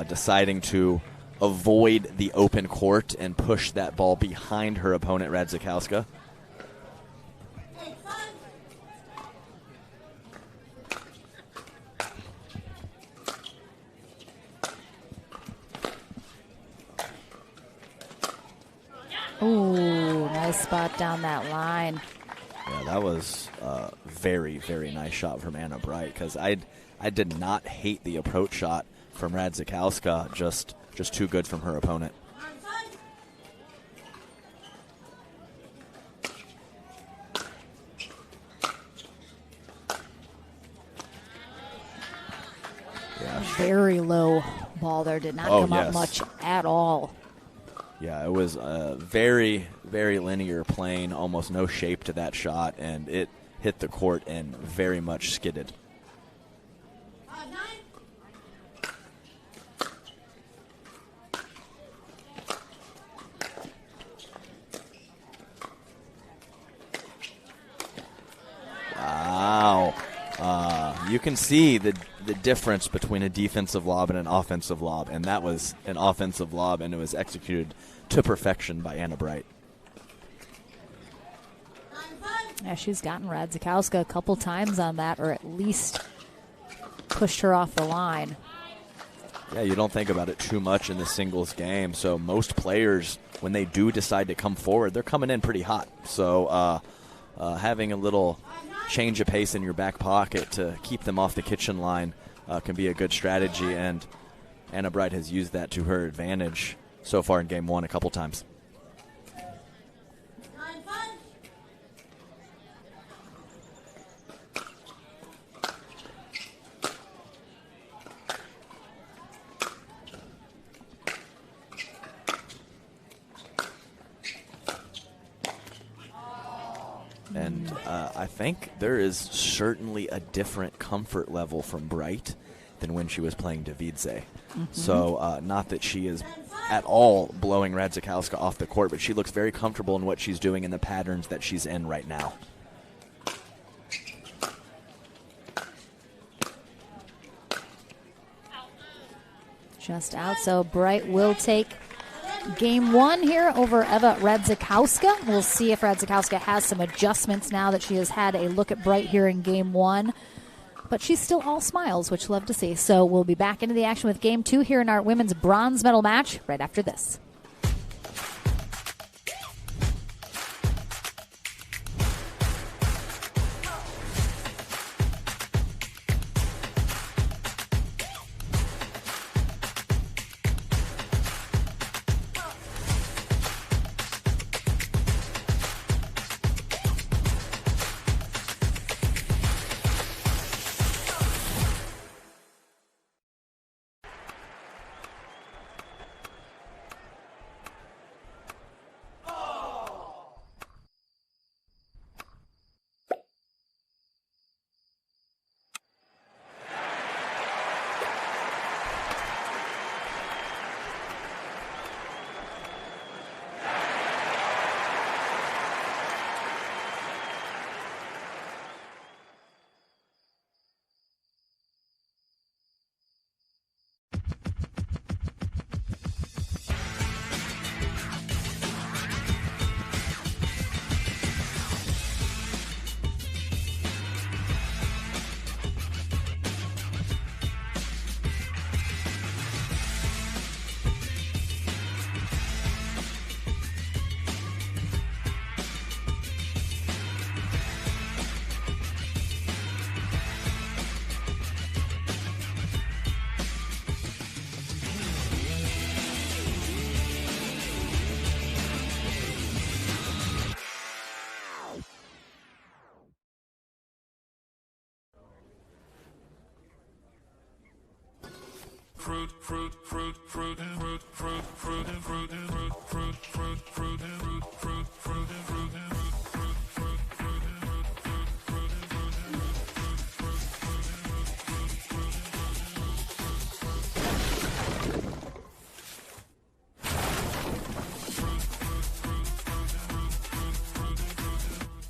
deciding to avoid the open court and push that ball behind her opponent, Radzikowska. Ooh, nice spot down that line. Yeah, that was a very, very nice shot from Anna Bright, because I did not hate the approach shot from Radzikowska, just too good from her opponent. Yeah. Very low ball there, did not come up much at all. Yeah, it was a very, very linear plane, almost no shape to that shot, and it hit the court and very much skidded. Wow. You can see the difference between a defensive lob and an offensive lob, and that was an offensive lob, and it was executed to perfection by Anna Bright. Yeah, she's gotten Radzikowska a couple times on that, or at least pushed her off the line. Yeah, you don't think about it too much in the singles game, so most players, when they do decide to come forward, they're coming in pretty hot. So having a little change of pace in your back pocket to keep them off the kitchen line can be a good strategy, and Anna Bright has used that to her advantage so far in game one a couple times. I think there is certainly a different comfort level from Bright than when she was playing Davidze. So not that she is at all blowing Radzikowska off the court, but she looks very comfortable in what she's doing and the patterns that she's in right now. Just out, so Bright will take game 1 here over Eva Radzikowska. We'll see if Radzikowska has some adjustments now that she has had a look at Bright here in game 1. But she's still all smiles, which we'll love to see. So we'll be back into the action with game 2 here in our women's bronze medal match right after this.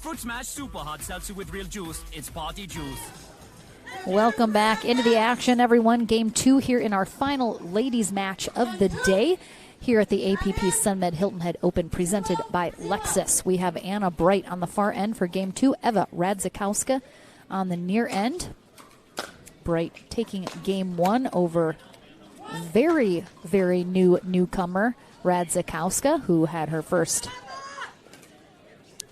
Fruit Smash Super Hot Seltzer with real juice. It's party juice. Welcome back into the action, everyone. Game 2 here in our final ladies match of the day here at the APP Sunmed Hilton Head Open presented by Lexus. We have Anna Bright on the far end for game 2, Eva Radzikowska on the near end. Bright taking game 1 over very, very newcomer Radzikowska, who had her first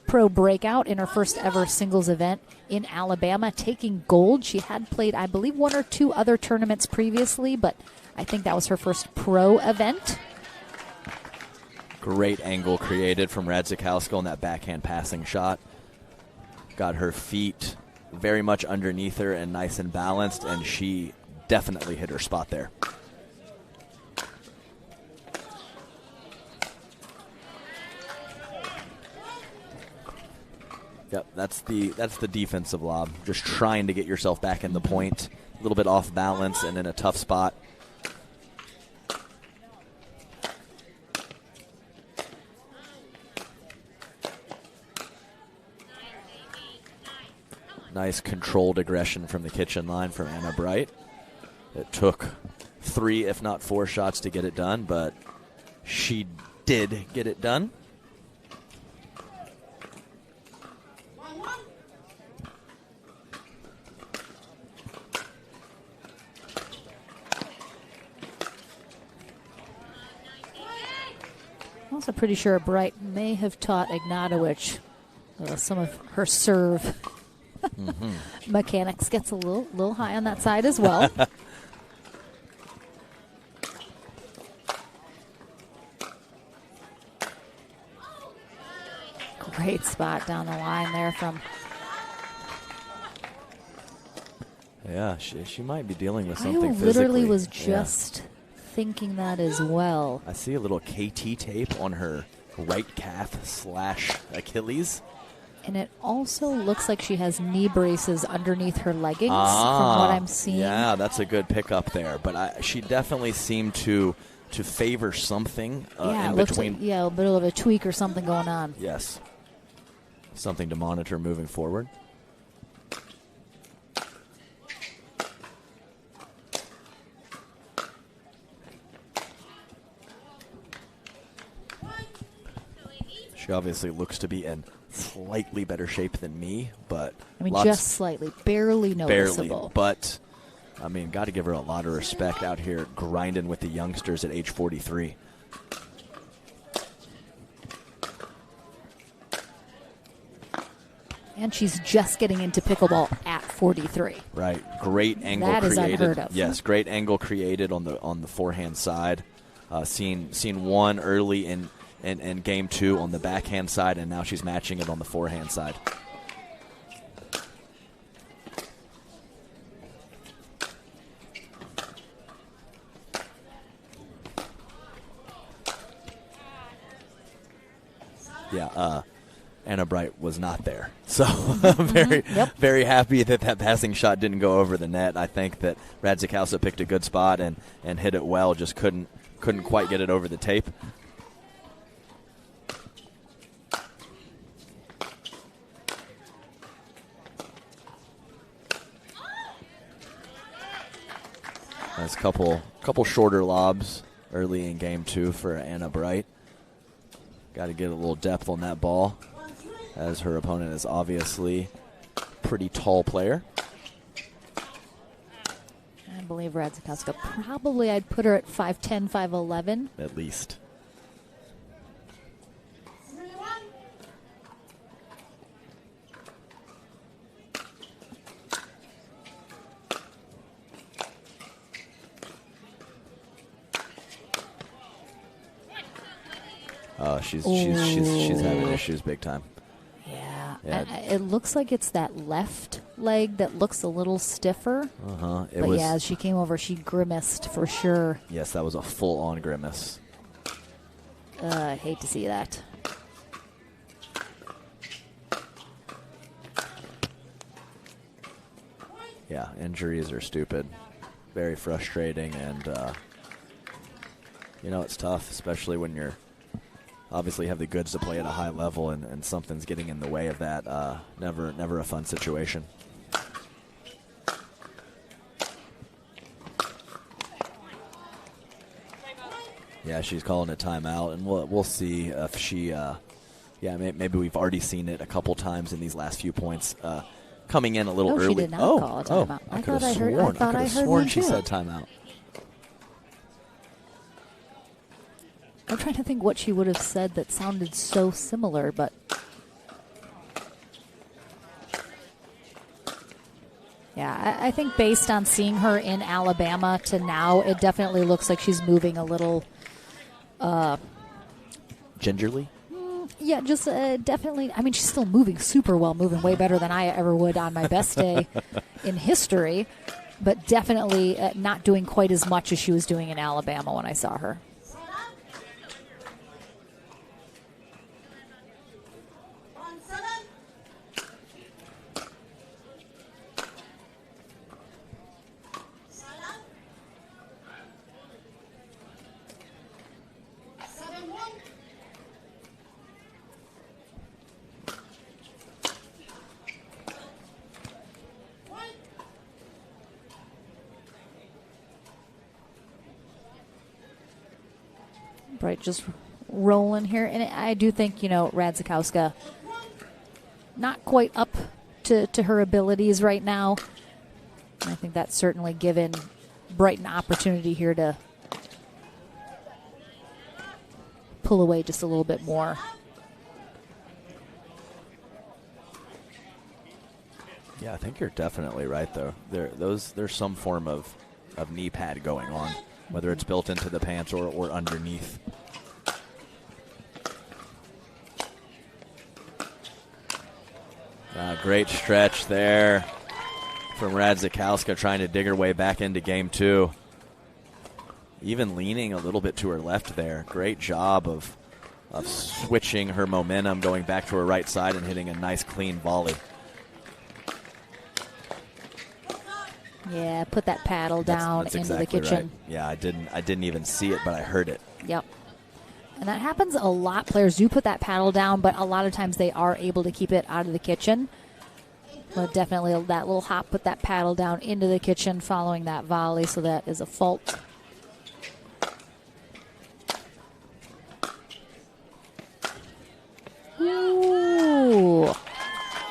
pro breakout in her first ever singles event in Alabama, taking gold. She had played, I believe, 1 or 2 other tournaments previously, but I think that was her first pro event. Great angle created from Radzikowska on that backhand passing shot. Got her feet very much underneath her and nice and balanced, and she definitely hit her spot there. Yep, that's the defensive lob. Just trying to get yourself back in the point. A little bit off balance and in a tough spot. Nice controlled aggression from the kitchen line from Anna Bright. It took 3, if not 4 shots to get it done, but she did get it done. I'm also pretty sure Bright may have taught Ignatowicz some of her serve mechanics. Gets a little high on that side as well. Great spot down the line there from. Yeah, she might be dealing with something I physically. literally was just thinking that as well. I see a little KT tape on her right calf / Achilles. And it also looks like she has knee braces underneath her leggings from what I'm seeing. Yeah, that's a good pickup there. But she definitely seemed to favor something in between. A bit of a tweak or something going on. Yes. Something to monitor moving forward. She obviously looks to be in slightly better shape than me, but just slightly, barely noticeable. But got to give her a lot of respect out here grinding with the youngsters at age 43. And she's just getting into pickleball at 43. Right, great angle that created. Is unheard of. Yes, great angle created on the forehand side. Seen one early in game 2 on the backhand side, and now she's matching it on the forehand side. Yeah, Anna Bright was not there. So very happy that passing shot didn't go over the net. I think that Radzikowska picked a good spot and hit it well, just couldn't quite get it over the tape. Nice couple shorter lobs early in game 2 for Anna Bright. Got to get a little depth on that ball, as her opponent is obviously a pretty tall player. I believe Radzikowska, probably I'd put her at 5'10", 5'11". At least. Oh, she's having issues big time. Yeah. It looks like it's that left leg that looks a little stiffer. But as she came over, she grimaced for sure. Yes, that was a full-on grimace. I hate to see that. Yeah, injuries are stupid. Very frustrating, and it's tough, especially when you're obviously have the goods to play at a high level, and something's getting in the way of that. Never a fun situation. Yeah, she's calling a timeout, and we'll see if she. Maybe we've already seen it a couple times in these last few points. Coming in a little early. She did not call a timeout. I could have sworn. I could have sworn she said timeout. I'm trying to think what she would have said that sounded so similar, but yeah, I think based on seeing her in Alabama to now, it definitely looks like she's moving a little gingerly. Yeah, just definitely. I mean, she's still moving super well, moving way better than I ever would on my best day in history, but definitely not doing quite as much as she was doing in Alabama when I saw her. Right, just rolling here. And I do think, Radzikowska not quite up to her abilities right now. And I think that's certainly given Bright an opportunity here to pull away just a little bit more. Yeah, I think you're definitely right, though. There's some form of knee pad going on, whether it's built into the pants or underneath. Great stretch there from Radzikowska, trying to dig her way back into game 2. Even leaning a little bit to her left there. Great job of of switching her momentum, going back to her right side and hitting a nice clean volley. Yeah, put that paddle down That's into exactly the kitchen. Right. Yeah, I didn't even see it, but I heard it. Yep. And that happens a lot. Players do put that paddle down, but a lot of times they are able to keep it out of the kitchen. But definitely that little hop, put that paddle down into the kitchen following that volley, so that is a fault. Ooh.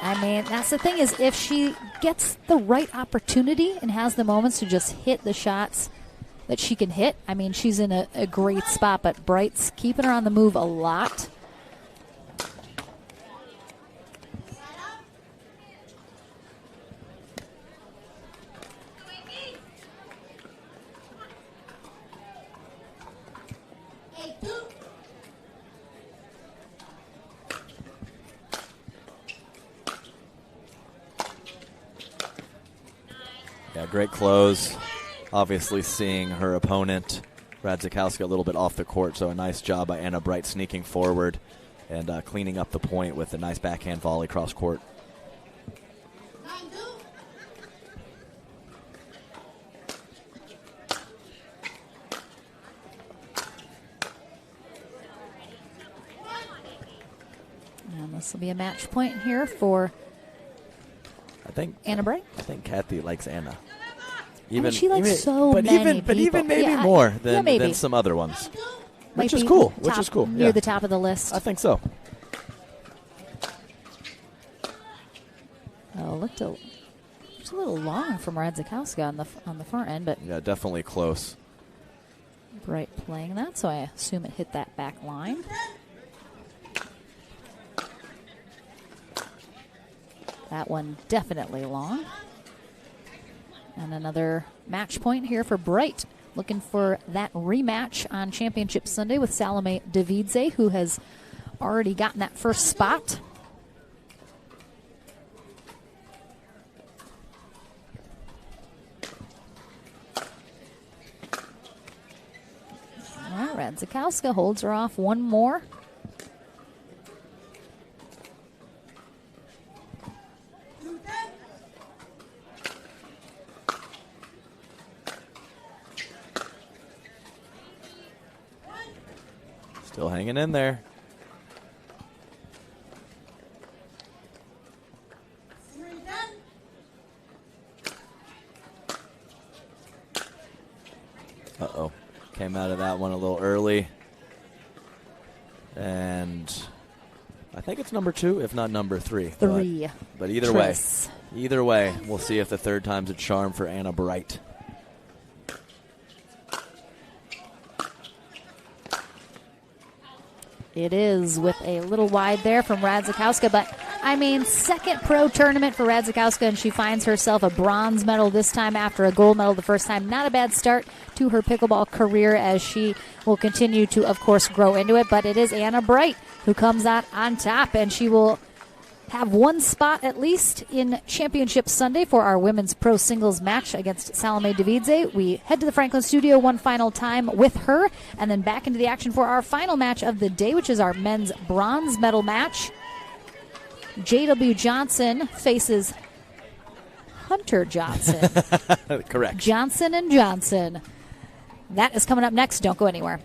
I mean, that's the thing is if she gets the right opportunity and has the moments to just hit the shots that she can hit, I mean, she's in a great spot, but Bright's keeping her on the move a lot. Yeah, great close. Obviously seeing her opponent, Radzikowska, a little bit off the court, so a nice job by Anna Bright sneaking forward and cleaning up the point with a nice backhand volley cross court. And this will be a match point here for Anna Bright. I think Kathy likes Anna. She likes so but many But even people. maybe Yeah, more than, maybe. than some other ones. Might Which is be cool. top- Which is cool. Near Yeah. the top of the list. I think so. Oh, looked a little long from Radzikowska on the far end, but Yeah, definitely close. Bright playing that, so I assume it hit that back line. That one definitely long. And another match point here for Bright. Looking for that rematch on Championship Sunday with Salome Davidze, who has already gotten that first spot. All right, Radzikowska holds her off one more. Still hanging in there. Uh-oh. Came out of that one a little early. And I think it's number 2, if not number 3. Three. But either way, we'll see if the third time's a charm for Anna Bright. It is with a little wide there from Radzikowska, but I mean, second pro tournament for Radzikowska, and she finds herself a bronze medal this time after a gold medal the first time. Not a bad start to her pickleball career as she will continue to, of course, grow into it, but it is Anna Bright who comes out on top, and she will have one spot at least in Championship Sunday for our women's pro singles match against Salome Davidze. We head to the Franklin studio one final time with her and then back into the action for our final match of the day, which is our men's bronze medal match. J.W. Johnson faces Hunter Johnson. Correct. Johnson and Johnson. That is coming up next. Don't go anywhere.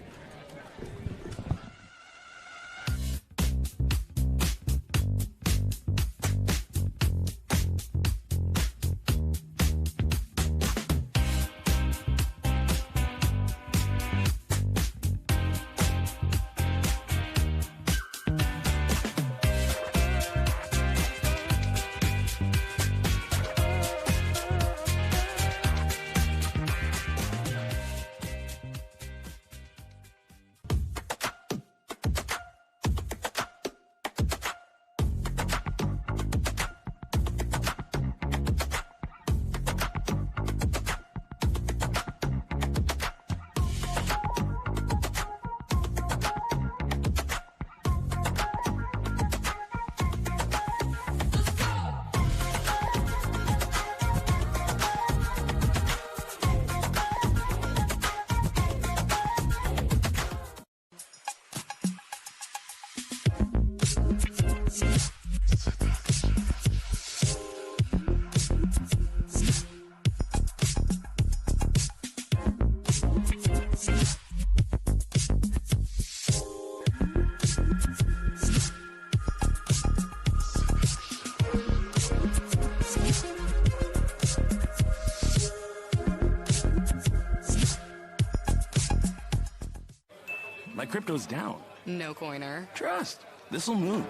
crypto's down. No coiner. Trust. This'll move.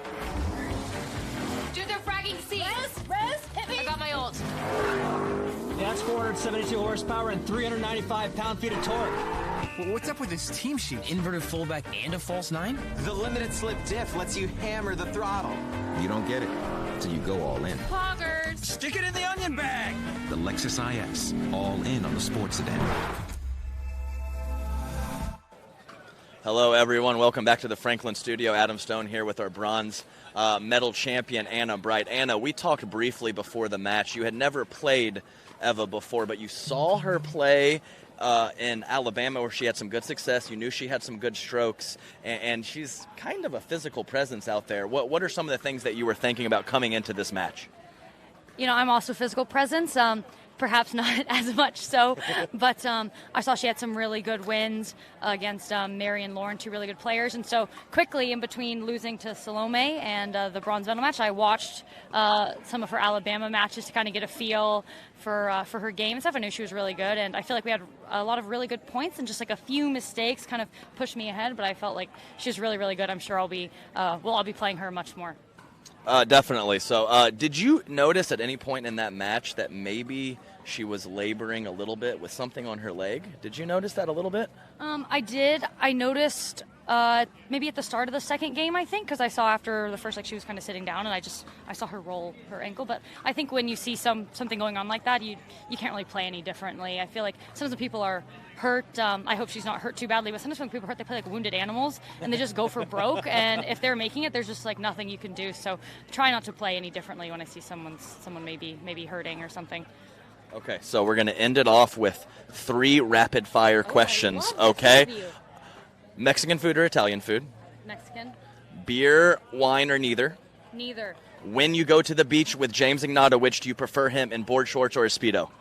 Do the fragging seat. Rez, hit me. I got my ult. That's 472 horsepower and 395 pound-feet of torque. Well, what's up with this team sheet? Inverted fullback and a false nine? The limited slip diff lets you hammer the throttle. You don't get it till you go all in. Poggers. Stick it in the onion bag. The Lexus IX, all in on the sports sedan. Hello, everyone. Welcome back to the Franklin studio. Adam Stone here with our bronze medal champion, Anna Bright. Anna, we talked briefly before the match. You had never played Eva before, but you saw her play in Alabama where she had some good success. You knew she had some good strokes, and she's kind of a physical presence out there. What are some of the things that you were thinking about coming into this match? You know, I'm also a physical presence. Perhaps not as much so, but I saw she had some really good wins against Mary and Lauren, two really good players. And so quickly in between losing to Salome and the bronze medal match, I watched some of her Alabama matches to kind of get a feel for her game and stuff. I knew she was really good, and I feel like we had a lot of really good points, and just like a few mistakes kind of pushed me ahead, but I felt like she's really, really good. I'm sure I'll be playing her much more. Definitely. So did you notice at any point in that match that maybe she was laboring a little bit with something on her leg? Did you notice that a little bit? I did. I noticed maybe at the start of the second game, I think, because I saw after the first, like, she was kind of sitting down, and I saw her roll her ankle. But I think when you see something going on like that, you can't really play any differently. I feel like sometimes when people are hurt, I hope she's not hurt too badly, but sometimes when people are hurt, they play like wounded animals, and they just go for broke, and if they're making it, there's just like nothing you can do. So try not to play any differently when I see someone maybe hurting or something. Okay, so we're going to end it off with 3 rapid-fire questions, okay? Mexican food or Italian food? Mexican. Beer, wine, or neither? Neither. When you go to the beach with James Ignato, which do you prefer him, in board shorts or a Speedo?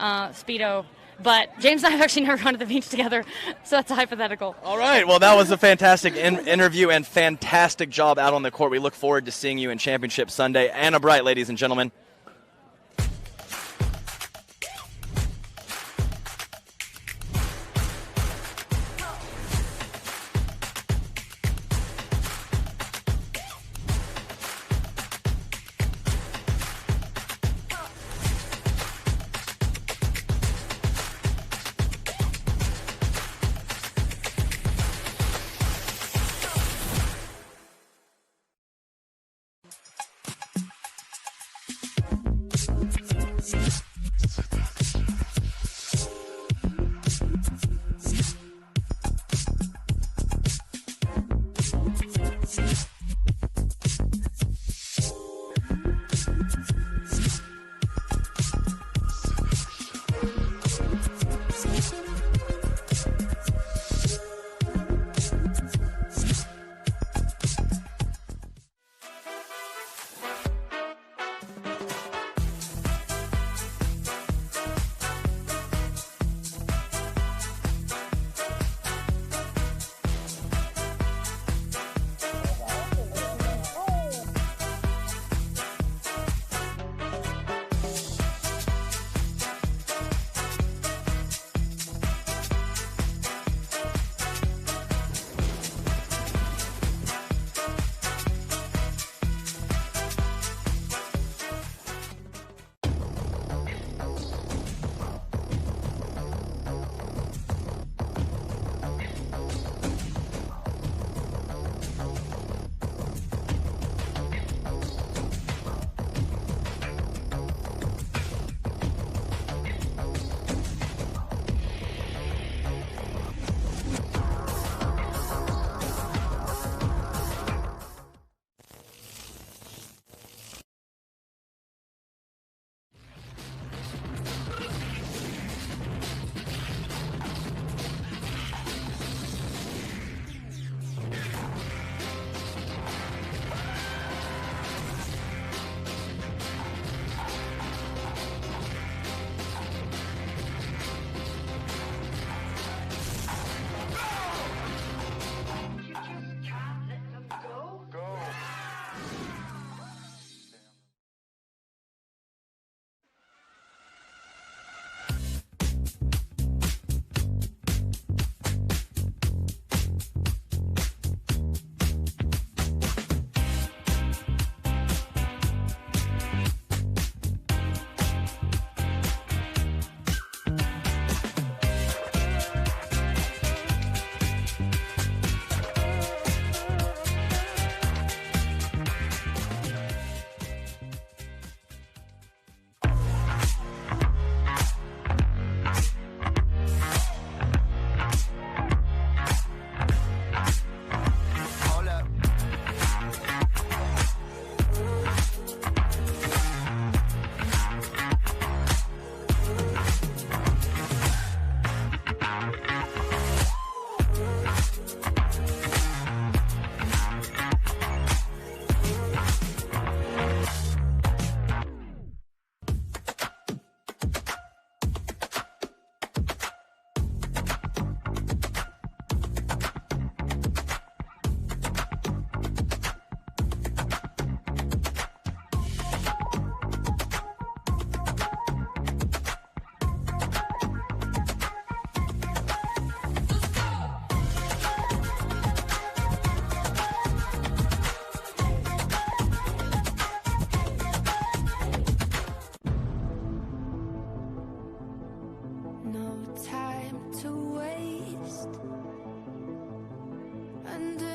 Speedo. But James and I have actually never gone to the beach together, so that's a hypothetical. All right, well, that was a fantastic interview and fantastic job out on the court. We look forward to seeing you in Championship Sunday. Anna Bright, ladies and gentlemen.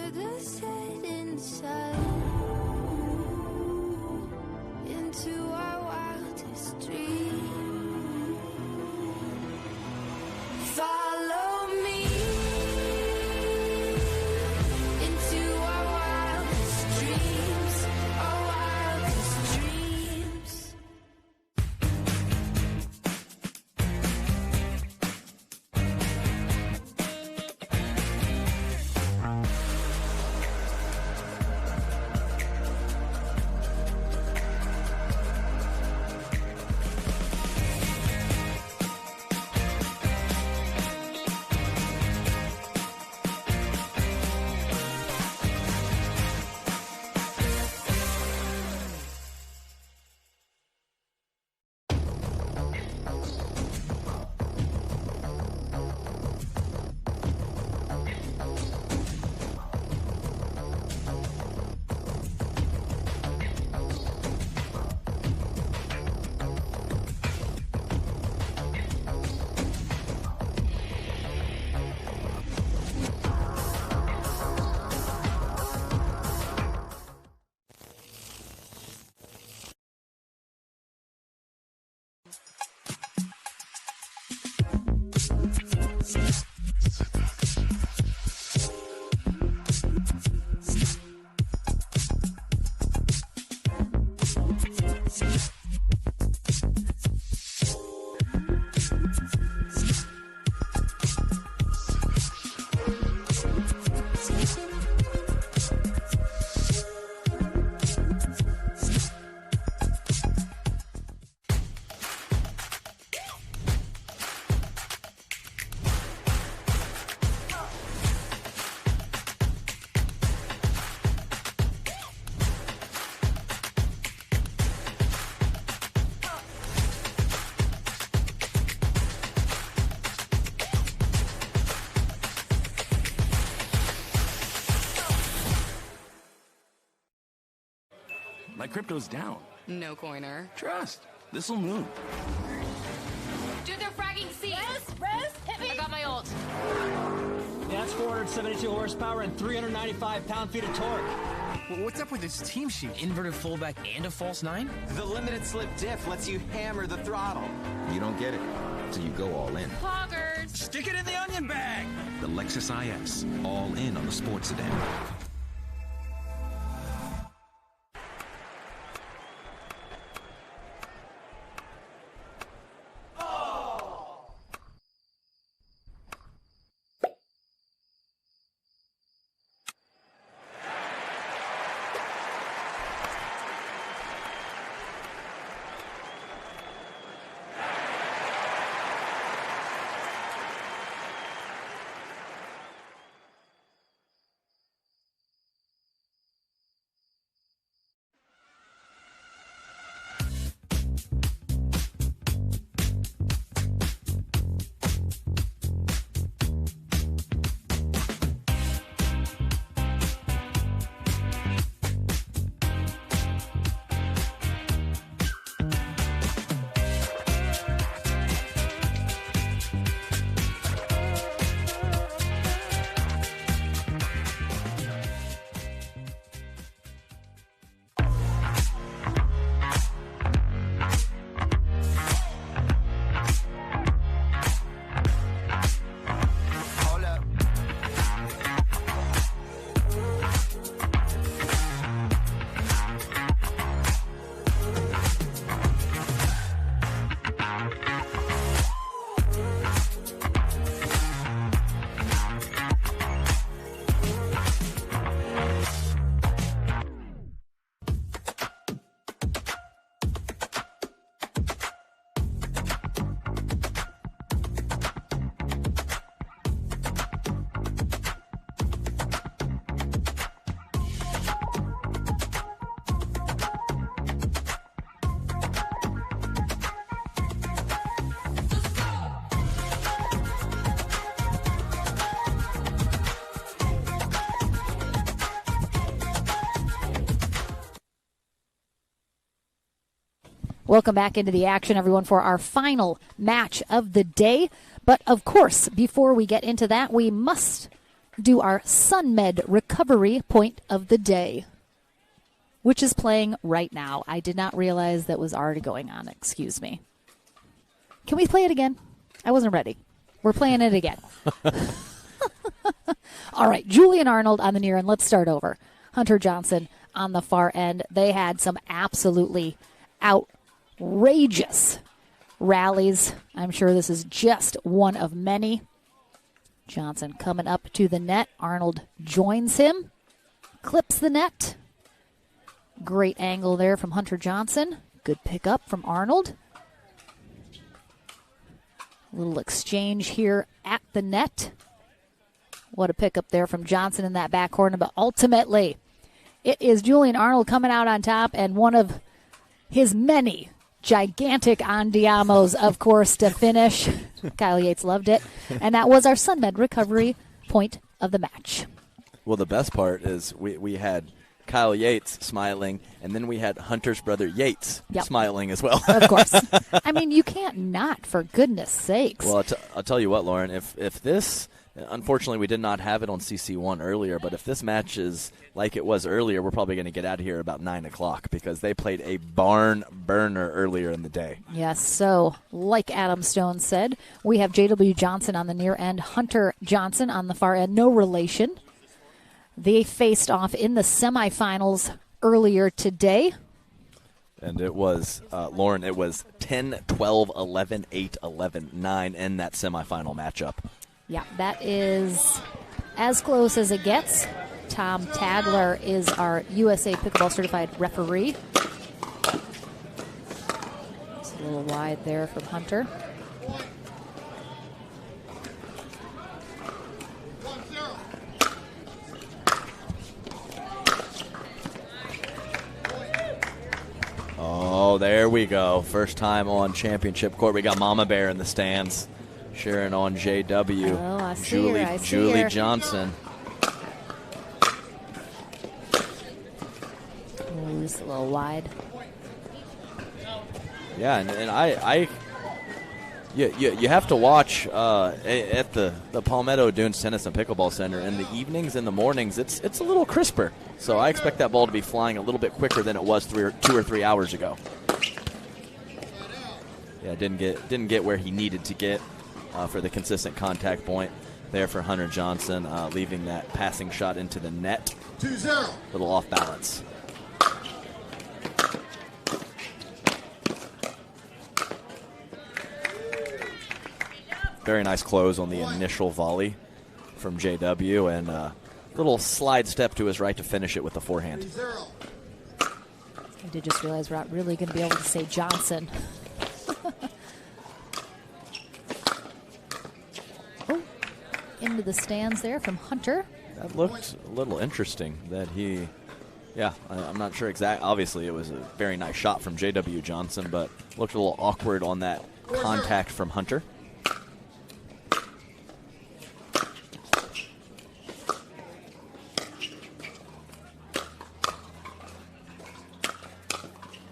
Where the setting sun into our wildest dream. Follow me into our wildest dreams, our wildest dreams. My crypto's down. No coiner. Trust. This'll move. Do their fragging seat. Rez, hit me. I got my ult. That's 472 horsepower and 395 pound-feet of torque. What's up with this team sheet? Inverted fullback and a false nine? The limited slip diff lets you hammer the throttle. You don't get it till you go all in. Poggers. Stick it in the onion bag. The Lexus IX, all in on the sports sedan. Welcome back into the action, everyone, for our final match of the day. But, of course, before we get into that, we must do our Sunmed recovery point of the day, which is playing right now. I did not realize that was already going on. Excuse me. Can we play it again? I wasn't ready. We're playing it again. All right, Julian Arnold on the near end. Let's start over. Hunter Johnson on the far end. They had some absolutely outrageous rallies. I'm sure this is just one of many. Johnson coming up to the net. Arnold joins him, clips the net. Great angle there from Hunter Johnson. Good pickup from Arnold. Little exchange here at the net. What a pickup there from Johnson in that back corner. But ultimately, it is Julian Arnold coming out on top, and one of his many gigantic andiamos, of course, to finish. Kyle Yates loved it. And that was our Sunmed recovery point of the match. Well, the best part is we had Kyle Yates smiling, and then we had Hunter's brother Yates smiling as well. Of course. I mean, you can't not, for goodness sakes. Well, I'll tell you what, Lauren, if this, unfortunately we did not have it on CC1 earlier, but if this match is like it was earlier, we're probably going to get out of here about 9 o'clock because they played a barn burner earlier in the day. Yes, so like Adam Stone said, we have J.W. Johnson on the near end, Hunter Johnson on the far end, no relation. They faced off in the semifinals earlier today. And it was, Lauren, it was 10, 12, 11, 8, 11, 9 in that semifinal matchup. Yeah, that is as close as it gets. Tom Tagler is our USA Pickleball Certified referee. It's a little wide there from Hunter. Oh, there we go. First time on championship court. We got Mama Bear in the stands. Sharon on JW. Oh, I see her. Julie Johnson. Oh, just a little wide. Yeah, and you have to watch at the Palmetto Dunes Tennis and Pickleball Center in the evenings and the mornings. It's a little crisper, so I expect that ball to be flying a little bit quicker than it was 2 or 3 hours ago. Yeah, didn't get where he needed to get for the consistent contact point there for Hunter Johnson, leaving that passing shot into the net. 2-0. Little off balance. Very nice close on the initial volley from JW, and a little slide step to his right to finish it with the forehand. I did just realize we're not really going to be able to say Johnson. Oh, into the stands there from Hunter. That looked a little interesting that he, I'm not sure exactly. Obviously, it was a very nice shot from JW Johnson, but looked a little awkward on that contact from Hunter.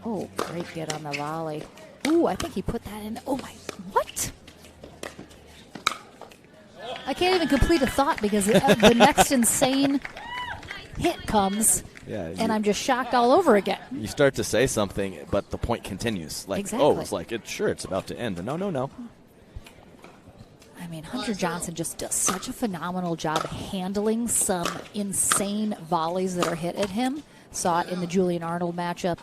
Oh, great get on the volley. Ooh, I think he put that in. Oh, my. What? I can't even complete a thought because the next insane hit comes, and I'm just shocked all over again. You start to say something, but the point continues. Like, exactly. Oh, it's like, it's about to end. No. I mean, Hunter Johnson just does such a phenomenal job handling some insane volleys that are hit at him. Saw it in the Julian Arnold matchup.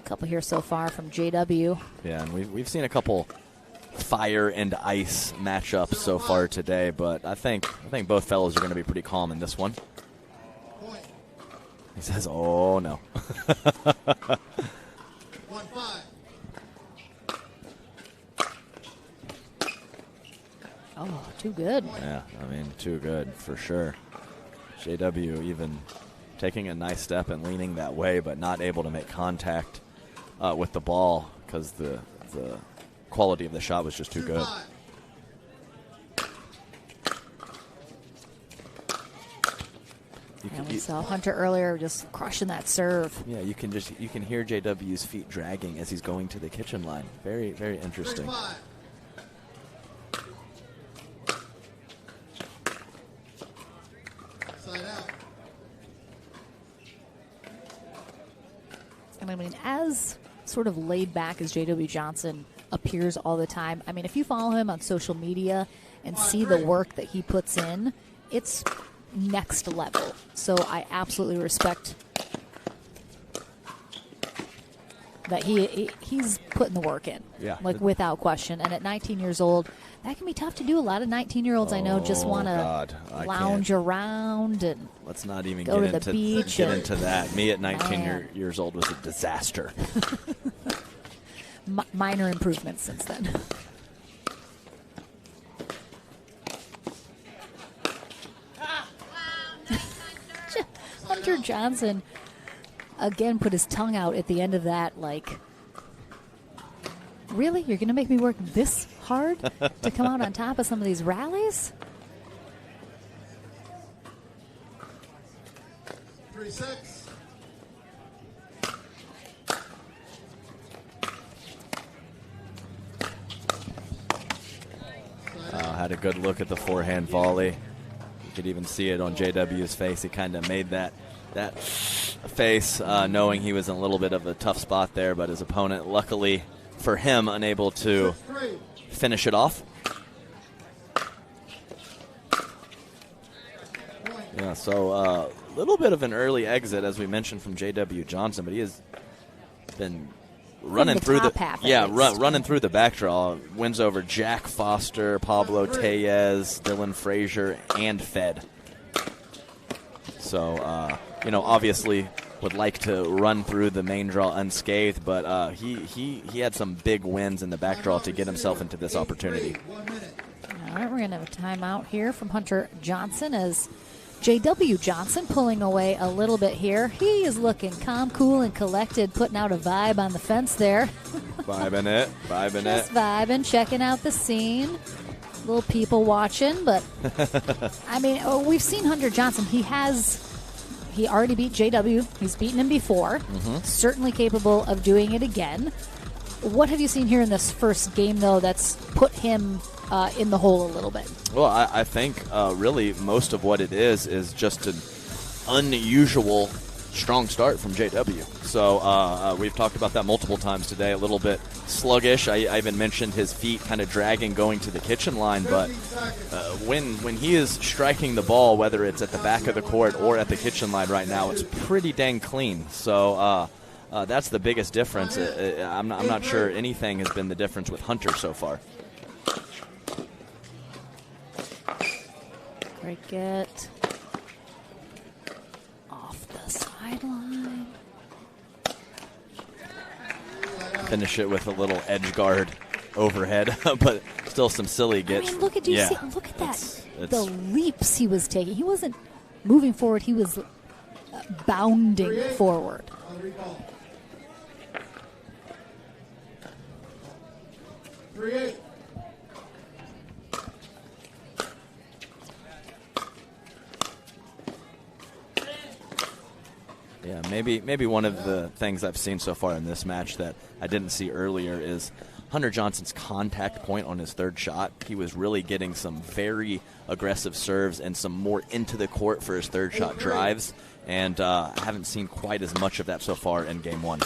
Couple here so far from JW. Yeah, and we've seen a couple fire and ice matchups so far today, but I think both fellows are going to be pretty calm in this one. He says, "Oh no." 1-5. Oh, too good. Yeah, I mean, too good for sure. JW even taking a nice step and leaning that way, but not able to make contact with the ball because the quality of the shot was just too good. And we saw Hunter earlier just crushing that serve. Yeah, you can hear JW's feet dragging as he's going to the kitchen line. Very, very interesting. 35. And I mean, as sort of laid back as J.W. Johnson appears all the time, I mean, if you follow him on social media and see the work that he puts in, it's next level. So I absolutely respect that he's putting the work in, like without question. And at 19 years old, that can be tough to do. A lot of 19-year-olds I know just want to lounge around and let's not even go get to the beach. Get into that. Me at 19 years old was a disaster. Minor improvements since then. Hunter Johnson again put his tongue out at the end of that, like, really? You're going to make me work this hard to come out on top of some of these rallies? 3-6. Had a good look at the forehand volley. You could even see it on JW's face. He kind of made that face, knowing he was in a little bit of a tough spot there, but his opponent, luckily for him, unable to finish it off. Yeah, so a little bit of an early exit, as we mentioned, from J.W. Johnson, but he has been running through running through the back draw. Wins over Jack Foster, Pablo Tellez, Dylan Frazier, and Fed. So, obviously would like to run through the main draw unscathed, but he had some big wins in the back draw to get himself into this opportunity. All right, we're going to have a timeout here from Hunter Johnson as J.W. Johnson pulling away a little bit here. He is looking calm, cool, and collected, putting out a vibe on the fence there. Vibing it. Just vibing, checking out the scene. Little people watching, but I mean, we've seen Hunter Johnson. He already beat JW. He's beaten him before. Certainly capable of doing it again. What have you seen here in this first game, though, that's put him in the hole a little bit? Well, I think really most of what it is just an unusual strong start from JW. So we've talked about that multiple times today, a little bit sluggish. I even mentioned his feet kind of dragging going to the kitchen line, but when he is striking the ball, whether it's at the back of the court or at the kitchen line right now, it's pretty dang clean. So that's the biggest difference. I'm not sure anything has been the difference with Hunter so far. Great get. Off the sideline. Finish it with a little edge guard overhead, but still some silly gets. I mean, look at that. The leaps he was taking. He wasn't moving forward. He was bounding forward. 3-8. Yeah, maybe one of the things I've seen so far in this match that I didn't see earlier is Hunter Johnson's contact point on his third shot. He was really getting some very aggressive serves and some more into the court for his third shot drives, and I haven't seen quite as much of that so far in game one.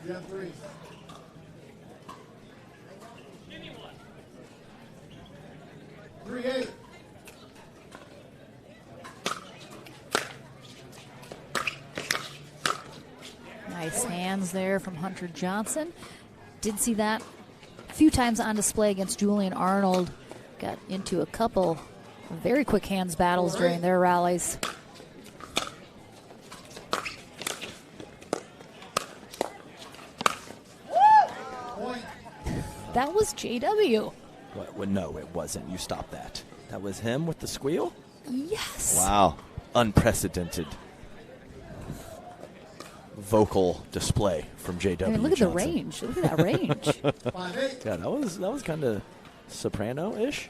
Yeah, 3. Nice hands there from Hunter Johnson. Did see that a few times on display against Julian Arnold. Got into a couple very quick hands battles during their rallies. That was JW. What? No, it wasn't. You stopped that. That was him with the squeal? Yes. Wow. Unprecedented vocal display from JW. I mean, look at Johnson. the range. Look at that range. Yeah, that was kind of soprano-ish.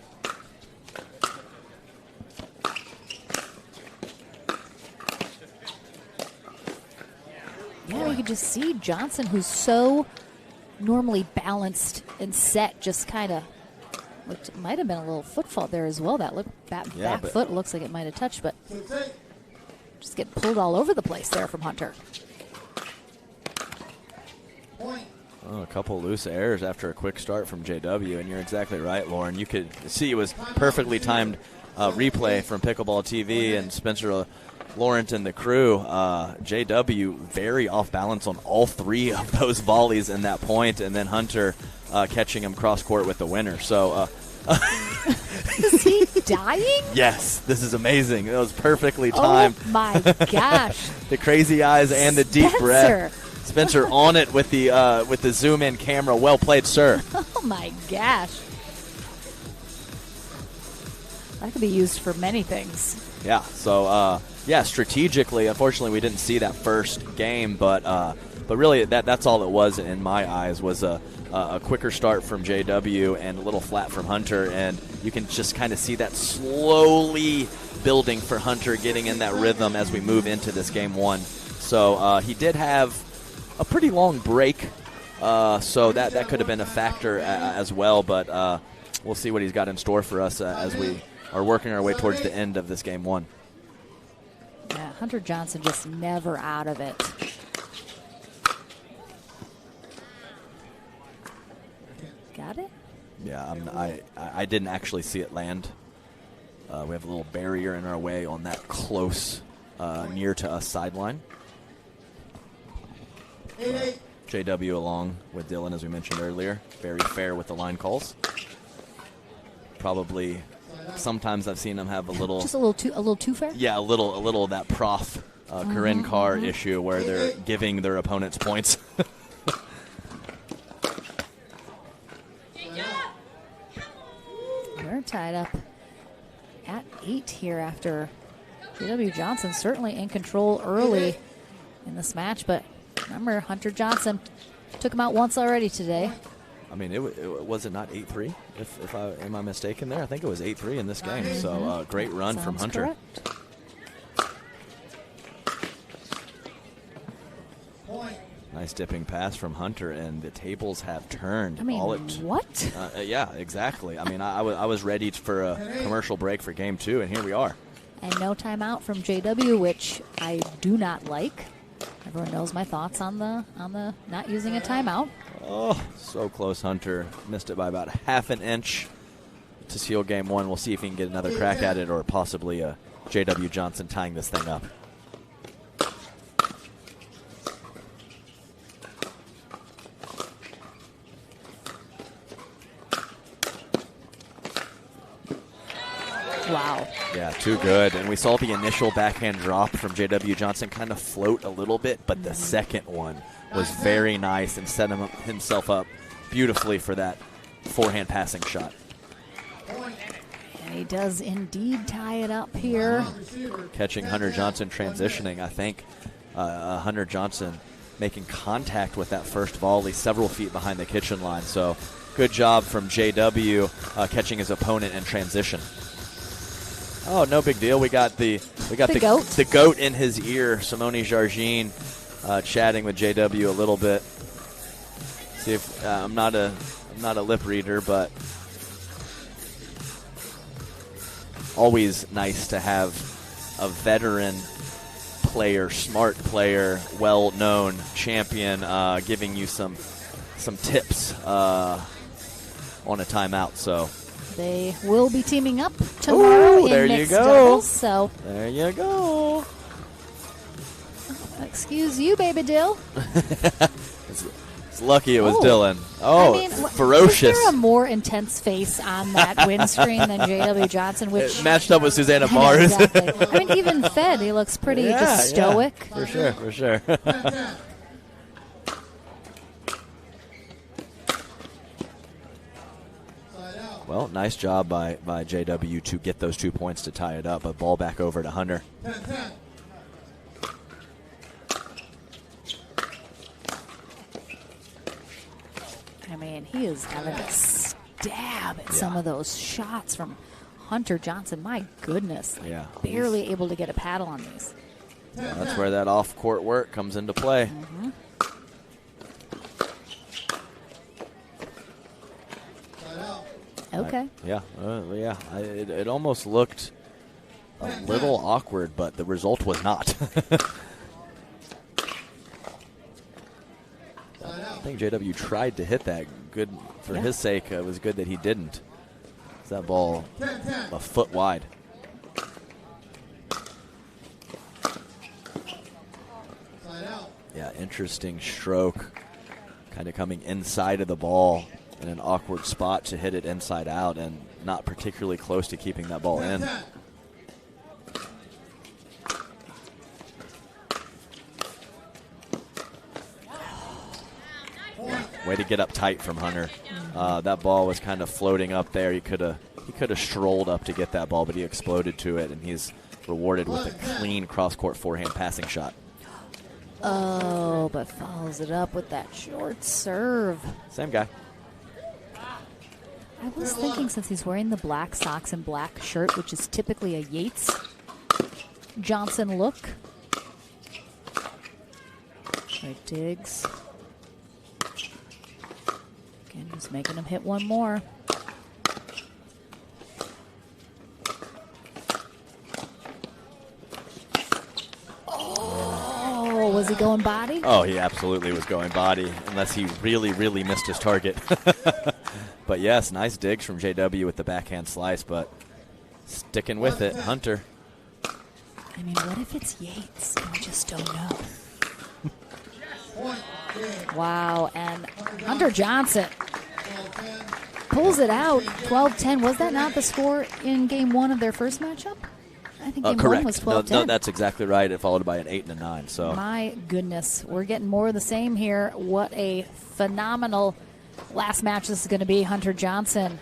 Yeah, you could just see Johnson, who's so normally balanced and set, just kind of looked. It might have been a little foot fault there as well. That back foot looks like it might have touched, but just get pulled all over the place there from Hunter. Oh, a couple loose errors after a quick start from JW, and you're exactly right, Lauren. You could see it was perfectly timed replay from Pickleball TV, and Spencer Laurent and the crew. JW very off balance on all 3 of those volleys in that point, and then Hunter catching him cross court with the winner. So, is he dying? Yes, this is amazing. It was perfectly timed. Oh my gosh! The crazy eyes and the deep breath. Spencer on it with the zoom in camera. Well played, sir. Oh my gosh! That could be used for many things. Yeah. So strategically, unfortunately, we didn't see that first game, but really that's all it was in my eyes, was a quicker start from JW and a little flat from Hunter, and you can just kind of see that slowly building for Hunter, getting in that rhythm as we move into this game 1. So he did have a pretty long break, so that could have been a factor as well, but we'll see what he's got in store for us as we are working our way towards the end of this game 1. Yeah, Hunter Johnson just never out of it. Got it? Yeah, I didn't actually see it land. We have a little barrier in our way on that close, near to us sideline. JW along with Dylan, as we mentioned earlier. Very fair with the line calls. Probably, sometimes I've seen them have a little... Just a little too fair? Yeah, a little of that prof Corinne Carr issue where they're giving their opponents points. We're tied up at 8 here after JW Johnson certainly in control early in this match, but remember, Hunter Johnson took him out once already today. I mean, was it not 8-3? Am I mistaken there? I think it was 8-3 in this game. So great run from Hunter. Correct. Nice dipping pass from Hunter, and the tables have turned. I mean, what? Yeah, exactly. I mean, I was ready for a commercial break for game 2, and here we are. And no timeout from JW, which I do not like. Everyone knows my thoughts on the not using a timeout. Oh, so close. Hunter missed it by about half an inch to seal game 1. We'll see if he can get another crack at it, or possibly JW Johnson tying this thing up. Wow. Yeah, too good. And we saw the initial backhand drop from JW Johnson kind of float a little bit, but the second one was very nice and set himself up beautifully for that forehand passing shot. And he does indeed tie it up here. Catching Hunter Johnson transitioning, I think Hunter Johnson making contact with that first volley several feet behind the kitchen line. So good job from JW catching his opponent in transition. Oh, no big deal. We got the goat. The goat in his ear. Simone Jargine chatting with JW a little bit. See if I'm not a lip reader, but always nice to have a veteran player, smart player, well-known champion giving you some tips on a timeout. So. They will be teaming up tomorrow in mixed doubles. So there you go. Excuse you, baby Dill. It's lucky it was Dylan. Oh, I mean, ferocious. Is there a more intense face on that windscreen than JW Johnson? Which it matched up with Susanna Mars. Exactly. I mean, even Fed, he looks pretty just stoic. Yeah, for sure. Well, nice job by JW to get those 2 points to tie it up. But ball back over to Hunter. 10-10. I mean, he is having a stab at some of those shots from Hunter Johnson. My goodness. Barely able to get a paddle on these. Yeah, that's where that off-court work comes into play. Okay. Yeah. It almost looked a little awkward, but the result was not. I think JW tried to hit that. Good for his sake. It was good that he didn't. That ball a foot wide. Yeah, interesting stroke. Kind of coming inside of the ball in an awkward spot to hit it inside out and not particularly close to keeping that ball in. Way to get up tight from Hunter. That ball was kind of floating up there. He could have strolled up to get that ball, but he exploded to it, and he's rewarded with a clean cross-court forehand passing shot. Oh, but follows it up with that short serve. Same guy. I was thinking, since he's wearing the black socks and black shirt, which is typically a Yates Johnson look. Right, Diggs. Again, just making him hit one more. Oh, was he going body? Oh, he absolutely was going body, unless he really, really missed his target. But yes, nice digs from JW with the backhand slice, but sticking with it, Hunter. I mean, what if it's Yates? We just don't know. Wow, and Hunter Johnson pulls it out, 12-10. Was that not the score in game one of their first matchup? I think game correct. one was 12-10. No, that's exactly right. It followed by an 8 and a 9. So my goodness, we're getting more of the same here. What a phenomenal last match this is going to be, Hunter Johnson.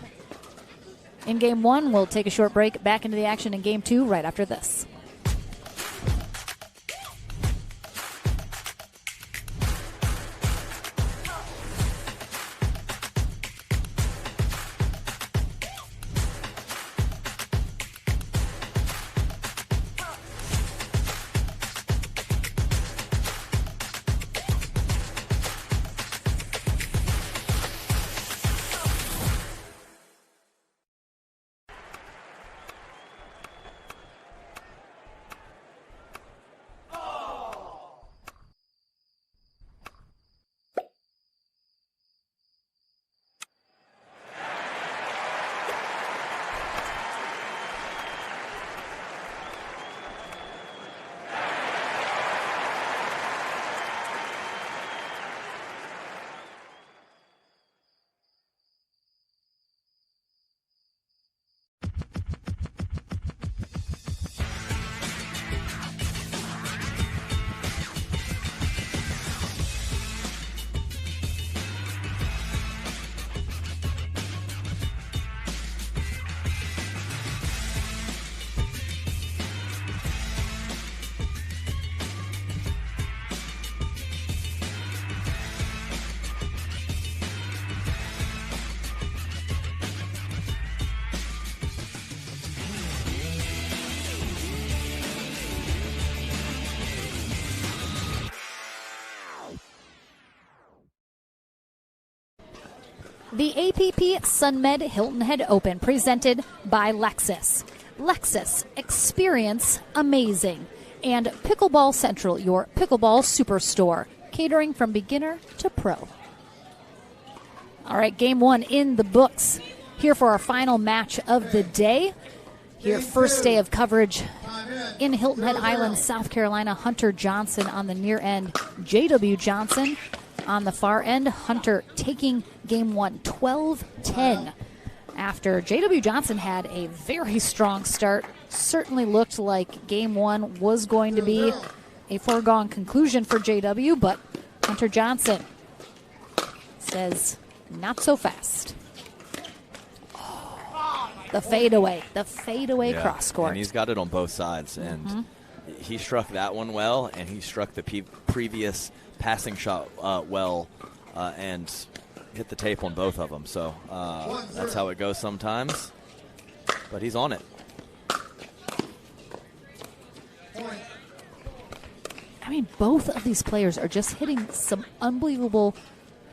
In game one, we'll take a short break. Back into the action in game two right after this. The APP Sunmed Hilton Head Open, presented by Lexus. Lexus, experience amazing. And Pickleball Central, your pickleball superstore, catering from beginner to pro. All right, game one in the books. Here for our final match of the day. Your first day of coverage in Hilton Head Island, South Carolina. Hunter Johnson on the near end, JW Johnson on the far end. Hunter taking game one 12-10 after JW Johnson had a very strong start. Certainly looked like game one was going to be a foregone conclusion for JW, but Hunter Johnson says not so fast. The fadeaway cross court. And he's got it on both sides. And he struck that one well, and he struck the previous passing shot well and hit the tape on both of them. So that's how it goes sometimes. But he's on it. I mean, both of these players are just hitting some unbelievable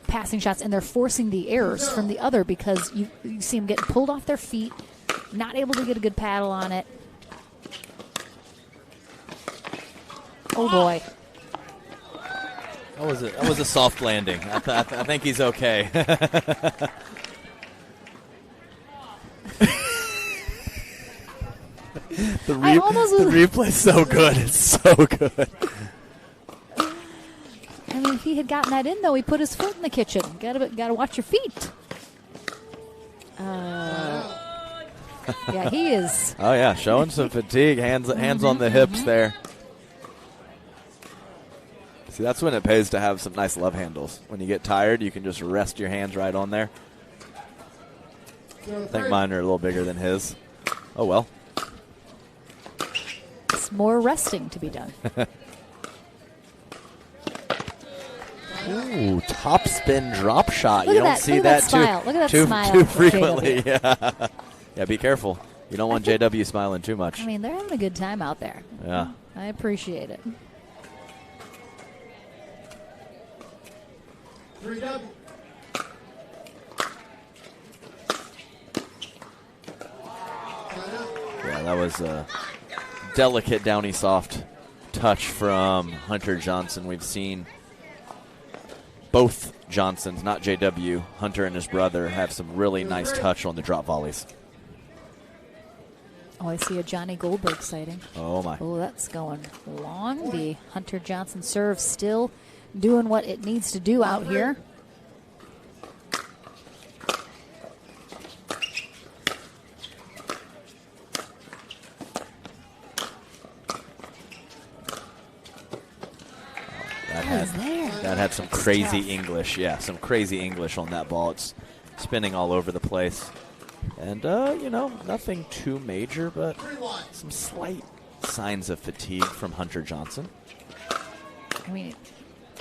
passing shots, and they're forcing the errors from the other because you see them getting pulled off their feet, not able to get a good paddle on it. Oh, boy. That was a soft landing. I think he's okay. The replay's so good. It's so good. I mean, if he had gotten that in, though, he put his foot in the kitchen. Gotta watch your feet. Yeah, he is. Oh, yeah, showing some fatigue. Hands on the hips there. See, that's when it pays to have some nice love handles. When you get tired, you can just rest your hands right on there. I think mine are a little bigger than his. Oh, well. It's more resting to be done. Ooh, top spin drop shot. Look you at don't that. see Look that at that smile. Look at that too smile frequently. Yeah. Yeah, be careful. You don't want JW smiling too much. I mean, they're having a good time out there. Yeah. I appreciate it. 3W. Yeah, that was a delicate downy soft touch from Hunter Johnson. We've seen both Johnsons, not JW, Hunter and his brother, have some really nice touch on the drop volleys. Oh, I see a Johnny Goldberg sighting. Oh, my. Oh, that's going long. The Hunter Johnson serve still doing what it needs to do out here. That had some crazy English. Yeah, some crazy English on that ball. It's spinning all over the place. And, nothing too major, but some slight signs of fatigue from Hunter Johnson. I mean,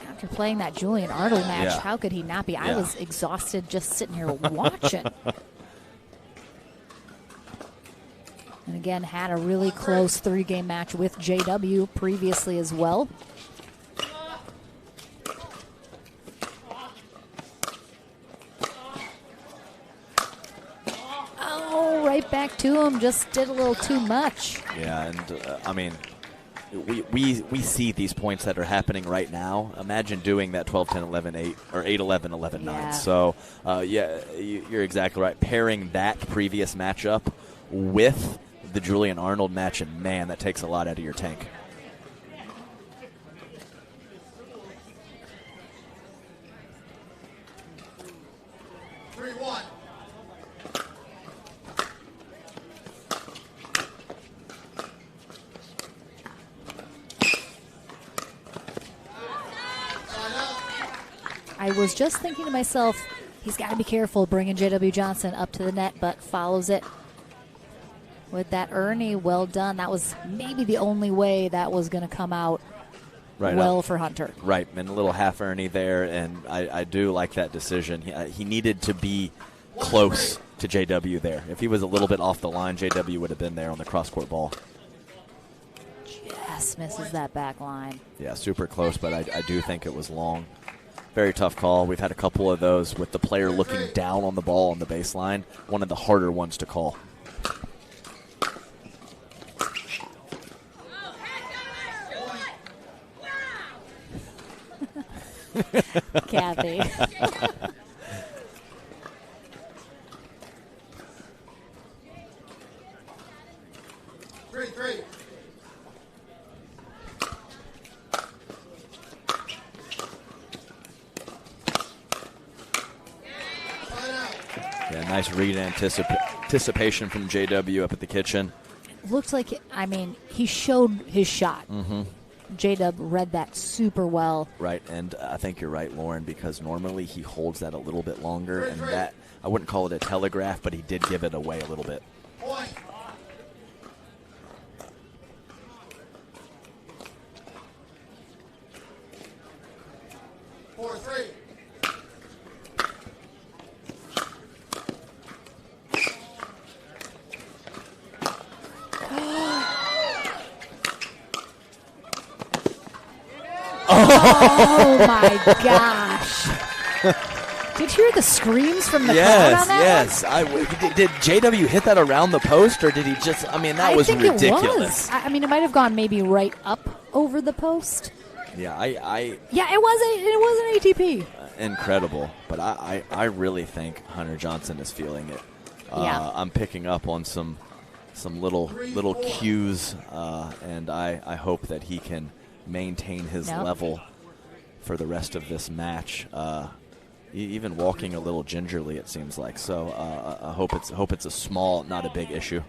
after playing that Julian Arnold match, Yeah. how could he not be? I Yeah. was exhausted just sitting here watching. And again, had a really close 3-game match with JW previously as well. Oh, right back to him. Just did a little too much. Yeah, and, we see these points that are happening right now. Imagine doing that 12-10, 11-8, or 8-11, 11-9. Yeah. So, you're exactly right. Pairing that previous matchup with the Julian Arnold match, and, man, that takes a lot out of your tank. I was just thinking to myself, he's got to be careful bringing J.W. Johnson up to the net, but follows it with that Ernie. Well done. That was maybe the only way that was going to come out for Hunter. Right, and a little half Ernie there, and I do like that decision. He needed to be close to JW there. If he was a little bit off the line, JW would have been there on the cross-court ball. Just misses that back line. Yeah, super close, but I do think it was long. Very tough call. We've had a couple of those with the player looking down on the ball on the baseline. One of the harder ones to call. Kathy. 3-3. Yeah, nice read and anticipation from JW up at the kitchen. Looked like, he showed his shot. Mm-hmm. J-Dub read that super well. Right, and I think you're right, Lauren, because normally he holds that a little bit longer, and that, I wouldn't call it a telegraph, but he did give it away a little bit. Point. Oh my gosh. Did you hear the screams from the crowd on that one? Did JW hit that around the post, or did he just? I mean, that was ridiculous. It was. I mean, it might have gone maybe right up over the post. Yeah, Yeah, it was an ATP. Incredible, but I really think Hunter Johnson is feeling it. Yeah. I'm picking up on some little cues, and I hope that he can maintain his level for the rest of this match. Even walking a little gingerly, it seems like. So I hope it's a small, not a big issue.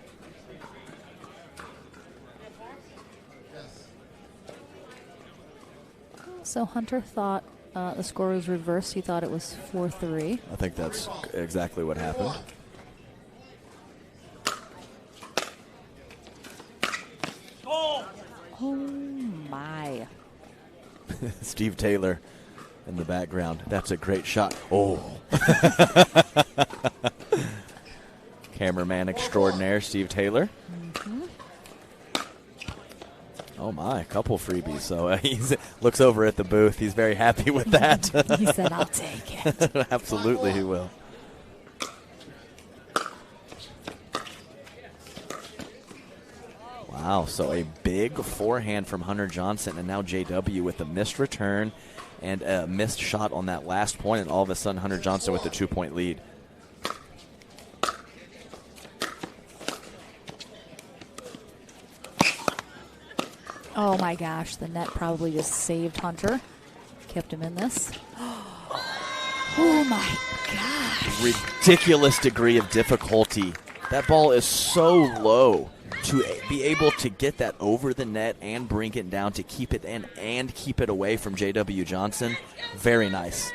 So Hunter thought the score was reversed. He thought it was 4-3. I think that's exactly what happened. Oh my. Steve Taylor in the background. That's a great shot. Oh. Cameraman extraordinaire, Steve Taylor. Mm-hmm. Oh my, a couple freebies. So he looks over at the booth. He's very happy with that. He said, I'll take it. Absolutely, he will. Wow, so a big forehand from Hunter Johnson, and now JW with a missed return and a missed shot on that last point, and all of a sudden Hunter Johnson with a 2-point lead. Oh my gosh, the net probably just saved Hunter. Kept him in this. Oh my gosh. Ridiculous degree of difficulty. That ball is so low. To be able to get that over the net and bring it down to keep it in and keep it away from J.W. Johnson, very nice.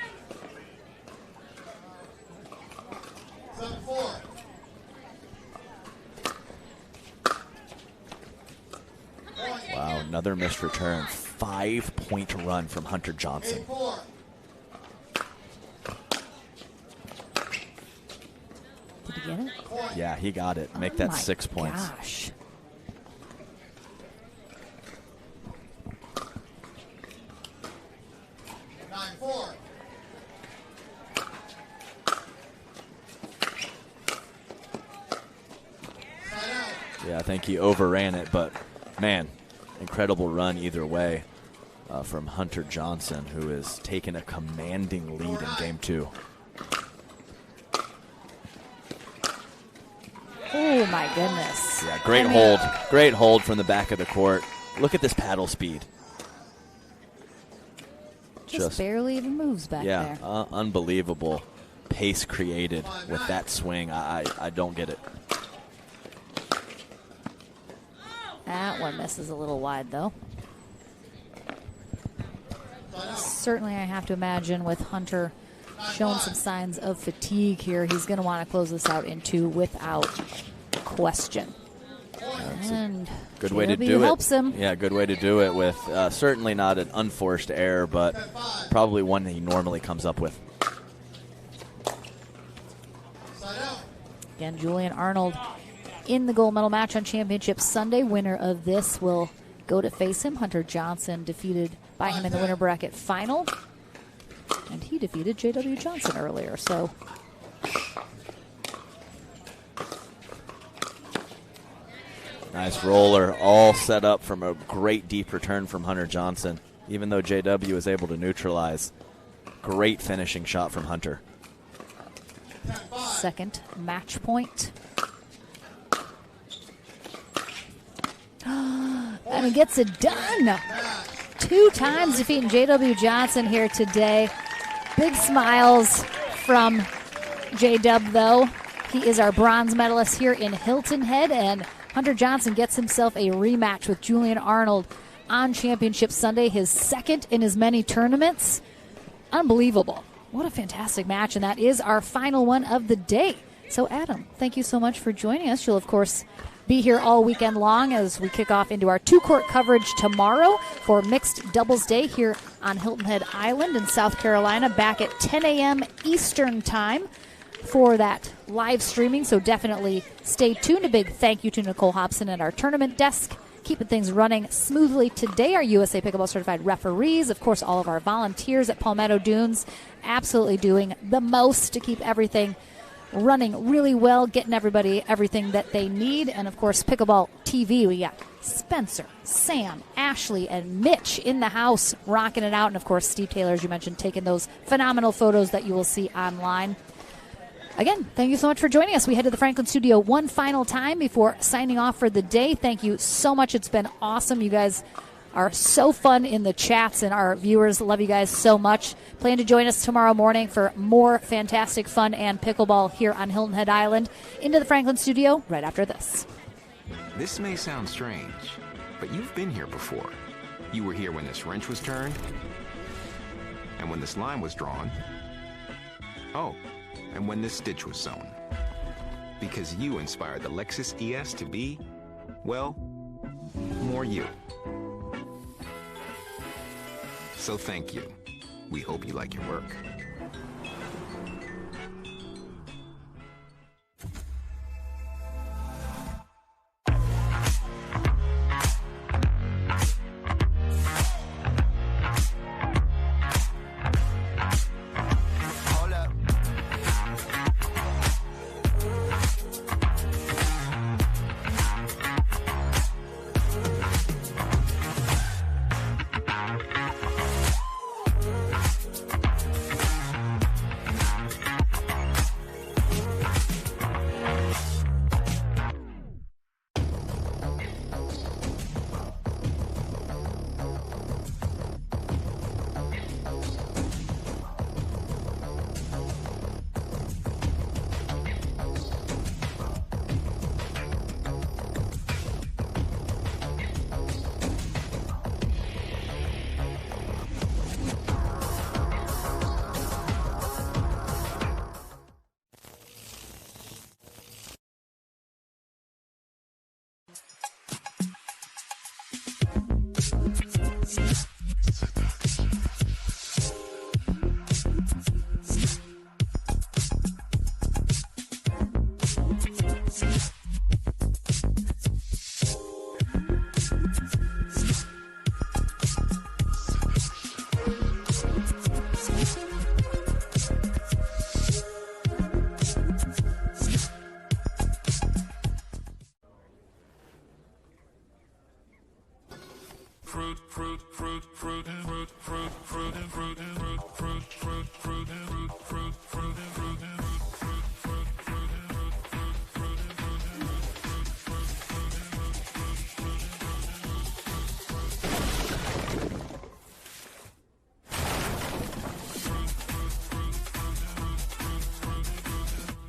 Wow, another missed return. 5-point run from Hunter Johnson. Did he get it? Yeah, he got it. Make that 6 points. Gosh. Yeah, I think he overran it, but man, incredible run either way from Hunter Johnson, who has taken a commanding lead in game 2. Oh my goodness. Yeah, great hold from the back of the court. Look at this paddle speed. Just barely even moves back there. Yeah, unbelievable pace created with that swing. I don't get it. That one misses a little wide, though. Certainly, I have to imagine with Hunter showing some signs of fatigue here, he's going to want to close this out in 2 without question. And good way to JW do it. Helps him. Yeah, good way to do it with certainly not an unforced error, but probably one that he normally comes up with. Again, Julian Arnold in the gold medal match on Championship Sunday. Winner of this will go to face him. Hunter Johnson defeated by him in the winner bracket final. And he defeated J.W. Johnson earlier, so. Nice roller, all set up from a great deep return from Hunter Johnson. Even though JW is able to neutralize, great finishing shot from Hunter. Second match point. And he gets it done. 2 times defeating J.W. Johnson here today. Big smiles from J-Dub, though. He is our bronze medalist here in Hilton Head, and Hunter Johnson gets himself a rematch with Julian Arnold on Championship Sunday, his second in as many tournaments. Unbelievable. What a fantastic match, and that is our final one of the day. So, Adam, thank you so much for joining us. You'll, of course, be here all weekend long as we kick off into our 2-court coverage tomorrow for mixed doubles day here on Hilton Head Island in South Carolina, back at 10 a.m. Eastern time for that live streaming. So definitely stay tuned. A big thank you to Nicole Hobson at our tournament desk, keeping things running smoothly today. Our USA Pickleball certified referees, of course, all of our volunteers at Palmetto Dunes, absolutely doing the most to keep everything running really well, getting everybody everything that they need. And, of course, Pickleball TV, we got Spencer, Sam, Ashley, and Mitch in the house rocking it out. And, of course, Steve Taylor, as you mentioned, taking those phenomenal photos that you will see online. Again, thank you so much for joining us. We head to the Franklin studio one final time before signing off for the day. Thank you so much. It's been awesome. You guys are so fun in the chats, and our viewers love you guys so much. Plan to join us tomorrow morning for more fantastic fun and pickleball here on Hilton Head Island. Into the Franklin studio right after this. This may sound strange, but you've been here before. You were here when this wrench was turned, and when this line was drawn. Oh, and when this stitch was sewn. Because you inspired the Lexus ES to be, well, more you. So thank you. We hope you like your work.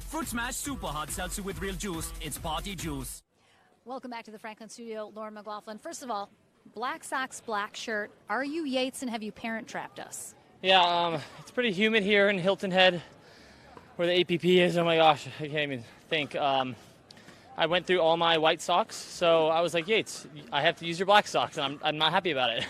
Fruit Smash Super Hot Seltzer with real juice. It's party juice. Welcome back to the Franklin studio, Lauren McLaughlin. First of all, black socks, black shirt. Are you Yates, and have you parent trapped us? Yeah, it's pretty humid here in Hilton Head where the APP is. Oh my gosh, I can't even think. I went through all my white socks, so I was like, Yates, I have to use your black socks, and I'm not happy about it.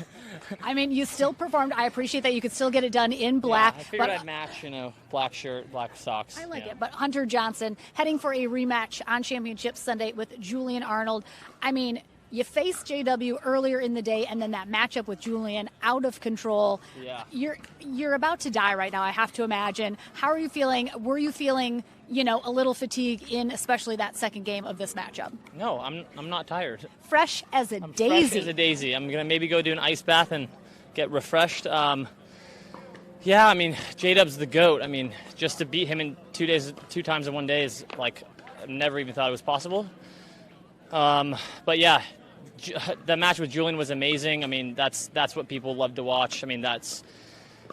I mean, you still performed. I appreciate that you could still get it done in black. Yeah, I figured I'd match, black shirt, black socks. I like it. But Hunter Johnson heading for a rematch on Championship Sunday with Julian Arnold. I mean, you faced JW earlier in the day, and then that matchup with Julian, out of control. Yeah. You're about to die right now, I have to imagine. How are you feeling? Were you feeling, a little fatigue in especially that second game of this matchup? No, I'm not tired. Fresh as a daisy. Fresh as a daisy. I'm going to maybe go do an ice bath and get refreshed. Yeah, I mean, J-Dub's the GOAT. I mean, just to beat him in 2 times in one day is like, I never even thought it was possible. But yeah, the match with Julian was amazing. I mean, that's what people love to watch. I mean,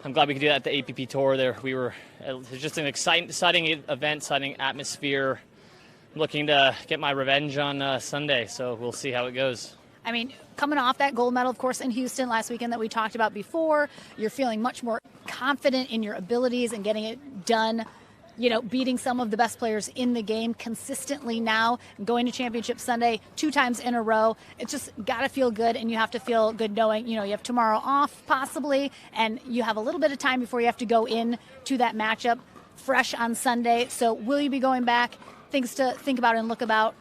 I'm glad we could do that at the APP tour. It was just an exciting event, exciting atmosphere. I'm looking to get my revenge on Sunday, so we'll see how it goes. I mean, coming off that gold medal, of course, in Houston last weekend that we talked about before, you're feeling much more confident in your abilities and getting it done, beating some of the best players in the game consistently now, going to Championship Sunday 2 times in a row. It's just got to feel good, and you have to feel good knowing, you have tomorrow off possibly, and you have a little bit of time before you have to go in to that matchup fresh on Sunday. So will you be going back? Things to think about and look about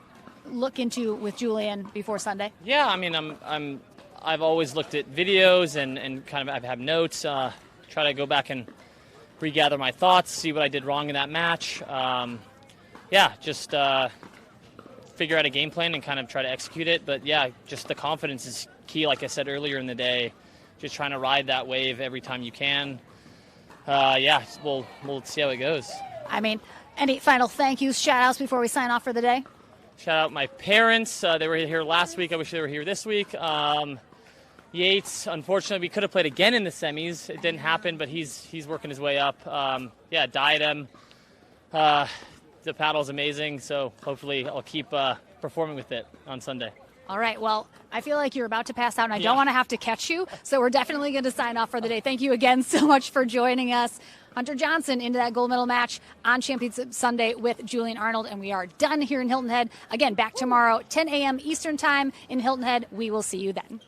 look into with Julian before Sunday? Yeah, I mean, I've always looked at videos and kind of I have notes. Try to go back and regather my thoughts, see what I did wrong in that match. Just figure out a game plan and kind of try to execute it. But yeah, just the confidence is key. Like I said earlier in the day, just trying to ride that wave every time you can. We'll see how it goes. I mean, any final thank yous, shout outs before we sign off for the day? Shout out my parents. They were here last week. I wish they were here this week. Yates, unfortunately, we could have played again in the semis. It didn't happen, but he's working his way up. Diadem. The paddle's amazing, so hopefully I'll keep performing with it on Sunday. All right, well, I feel like you're about to pass out, and I don't want to have to catch you, so we're definitely going to sign off for the day. Thank you again so much for joining us. Hunter Johnson into that gold medal match on Championship Sunday with Julian Arnold, and we are done here in Hilton Head. Again, back tomorrow, 10 a.m. Eastern Time in Hilton Head. We will see you then.